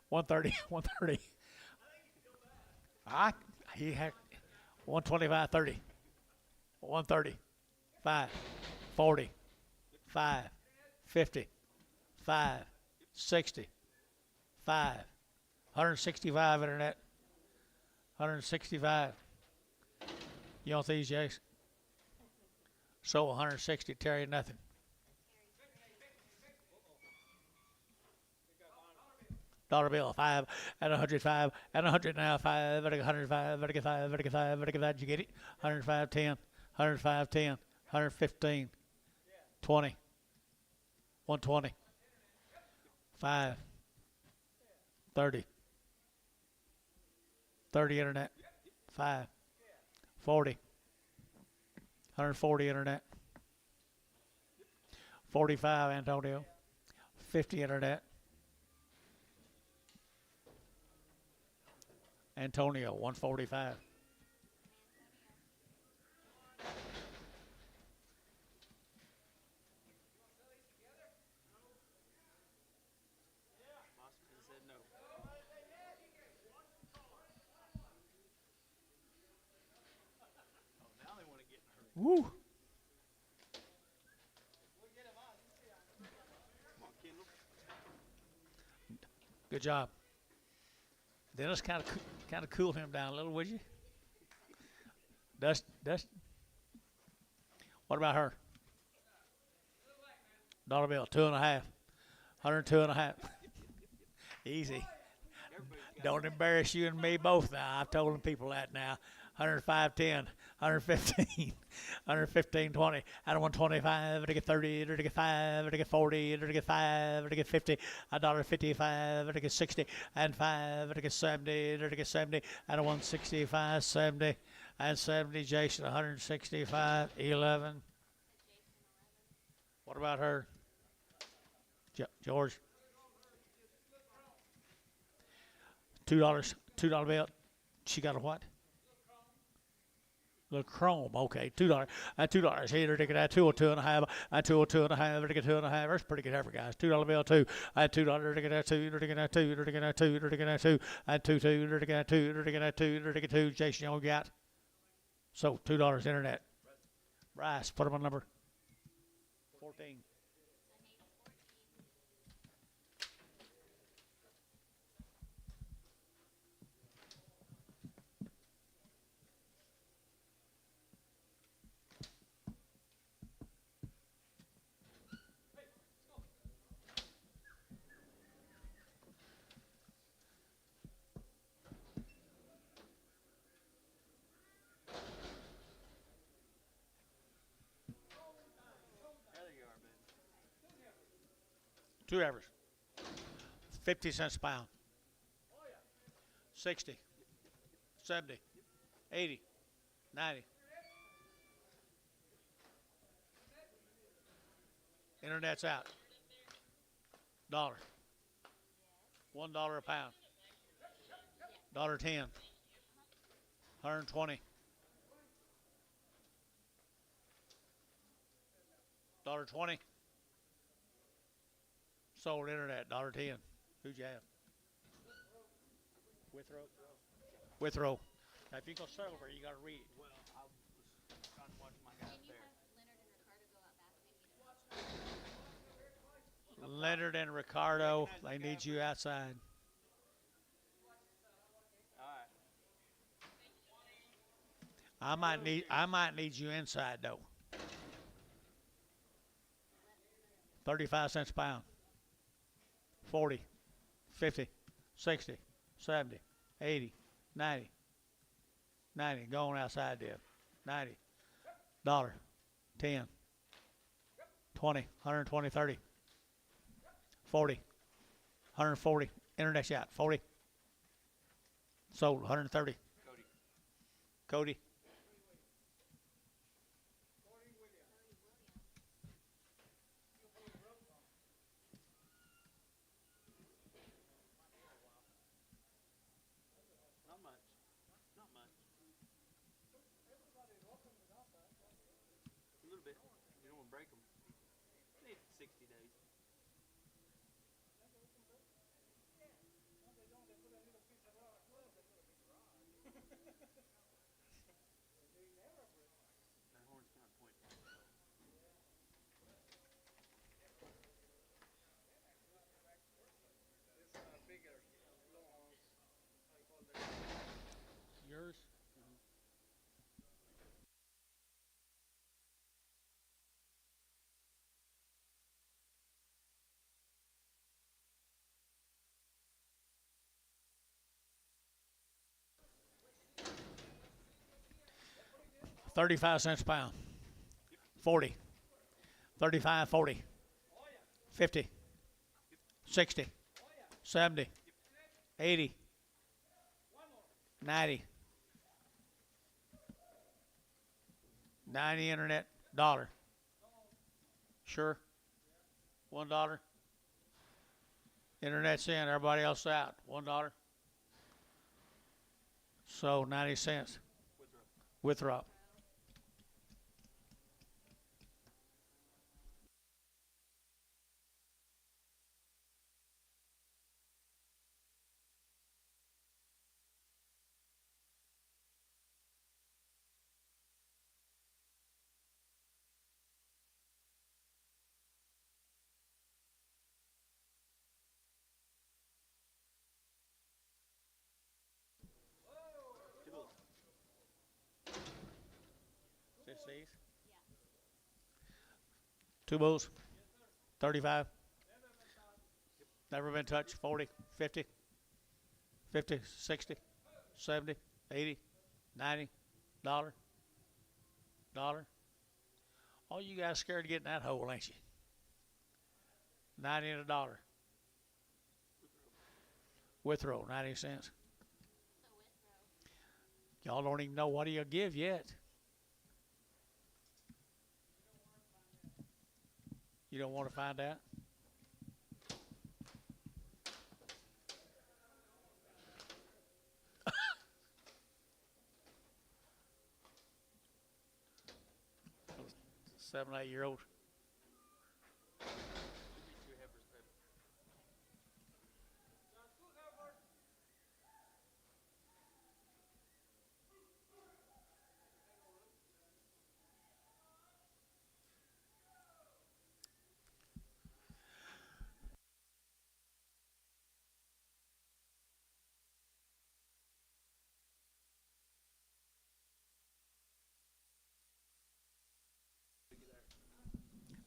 130. 130. He had 125, 30. 130. 5. 40. 5. 50. 5. 60. 5. 165 internet. 165. You want these, Jace? So 160, Terry, nothing. Dollar bill, 5 and 105 and 100 now, 5, 105, 105, 105, 105. Did you get it? 105, 10, 105, 10, 115, 20, 120, 5, 30, 30 internet, 5, 40, 140 internet, 45 Antonio, 50 internet, Antonio, 145. Woo! Good job. Dennis, kind of cool him down a little, would you? Dust. What about her? Dollar bill, 2.5. 102 and a half. Easy. Don't embarrass you and me both now. I've told them people that now. 105, 10, 115, 115, 20, out of 125, to get 30, to get 5, to get 40, to get 5, to get 50, $1.55, to get 60, and 5, to get 70, to get 70, out of 165, 70, and 70, Jason, 165, 11. What about her? George? $2 bill. She got a what? Little chrome, okay, $2. $2 here, to get that 202 and a half, 202 and a half, to get 2.5. That's pretty good effort, guys. $2 bill, 2. $2 to get that 2, to get that 2, to get that 2, to get that 2, 2, to get that 2, to get that 2, to get 2. Jason, you all got? So $2 internet. Bryce, put them on number 14. Two average. 50 cents a pound. 60. 70. 80. 90. Internet's out. $1. $1 a pound. $1.10. 120. $1.20. Sold internet, $1.10. Who'd you have? Withrow. Withrow. Now, if you go silver, you got to read. Well, I was trying to watch my guy Can you there. have Leonard and Ricardo go out back? Leonard and Ricardo, they need you outside. All right. I might need you inside though. 35 cents a pound. 40, 50, 60, 70, 80, 90. 90. Go on outside there. 90. Dollar. 10. 20. 120, 30. 40. 140. Internet shot. 40. Sold. 130. Cody. Cody. Not much. Not much. A little bit. You don't want to break them. Need 60 days. That horn's kind of pointing. This bigger longhorns. Yours? 35 cents a pound. 40. 35, 40. 50. 60. 70. 80. 90. 90 internet. Dollar. Sure. $1. Internet's in. Everybody else out. $1. So 90 cents. Withdraw. These? Two bulls. 35. Never been touched. 40, 50, 50, 60, 70, 80, 90, dollar. All you guys scared to get in that hole, ain't you? 90 and $1. Withrow, 90 cents. Y'all don't even know what he'll give yet. You don't want to find out? Seven, 8-year-old.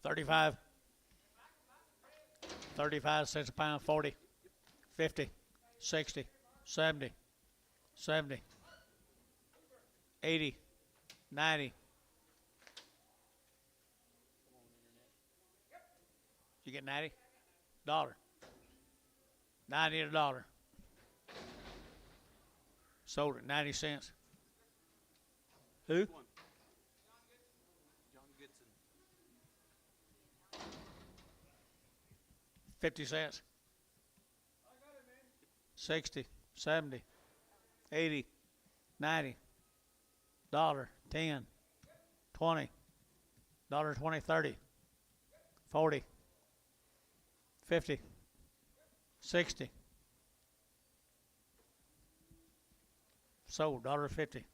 $35. 35 cents a pound. 40, 50, 60, 70, 70, 80, 90. You get 90? Dollar. 90 and $1. Sold it 90 cents. Who? John Goodson. 50 cents. 60, 70, 80, 90, dollar, 10, 20, dollar 20, 30, 40, 50, 60. Sold, $1.50.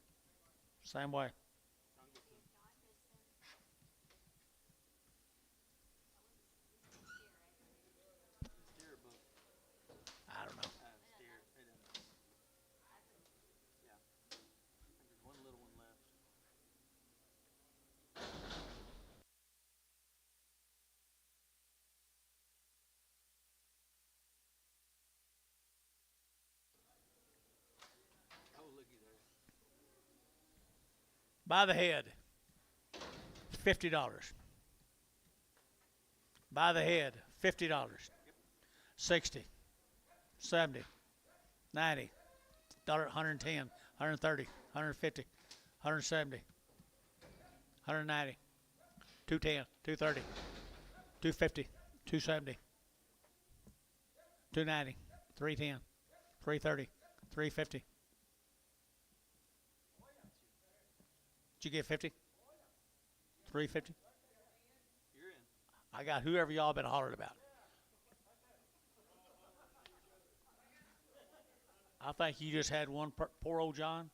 Same way. By the head, $50. By the head, $50. 60, 70, 90, $110, 130, 150, 170, 190, 210, 230, 250, 270, 290, 310, 330, 350. Did you get 50? 350? You're in. I got whoever y'all been hollering about. I think you just had one poor old John.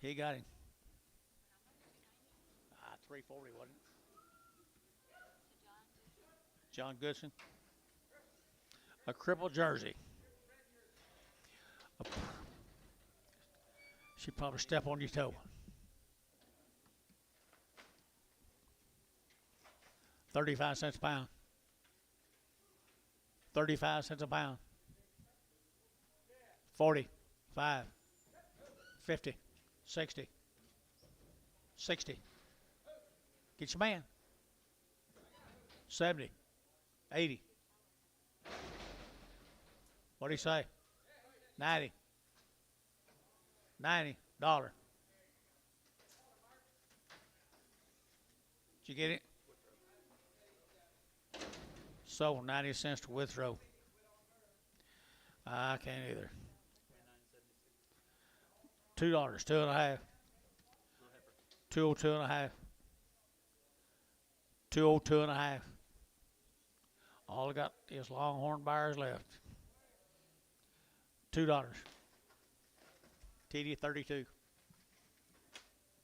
He got him. 340, wasn't it? John Goodson. A crippled jersey. She probably step on your toe. 35 cents a pound. 35 cents a pound. 40, 5, 50, 60, 60. Get your man. 70, 80. What do you say? 90. $90. Did you get it? So 90 cents to withrow. I can't either. $2, 2.5. 202.5. 202.5. All I got is Longhorn buyers left. $2. TD 32.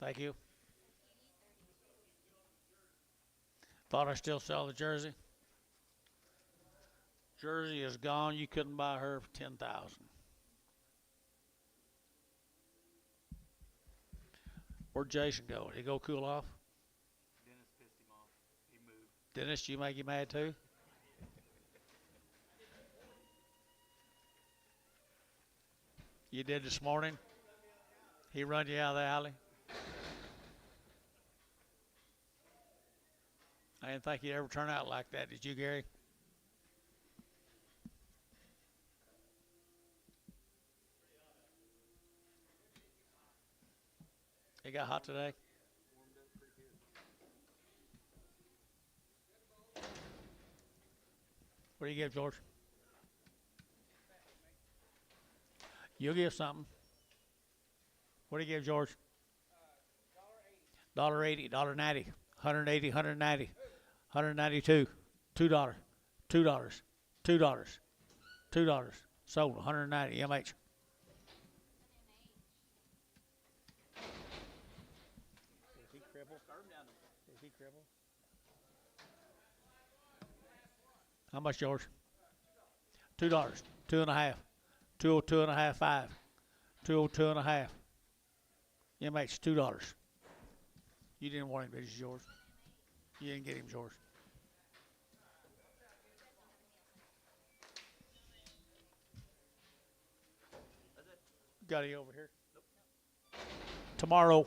Thank you. Thought I still sell the jersey. Jersey is gone. You couldn't buy her for $10,000. Where'd Jason go? Did he go cool off? Dennis pissed him off. He moved. Dennis, you make you mad too? You did this morning? He run you out of the alley? I didn't think he'd ever turn out like that. Did you, Gary? It got hot today? What do you give, George? You'll give something. What do you give, George? $1.80, $1.90, 180, 190, 192, $2, $2, $2, $2. Sold 190 MH. Is he crippled? Is he crippled? How much, George? $2, 2.5, 202.5, 5, 202.5. MH, $2. You didn't want him, but it's yours. You didn't get him, George. Got he over here? Nope. Tomorrow,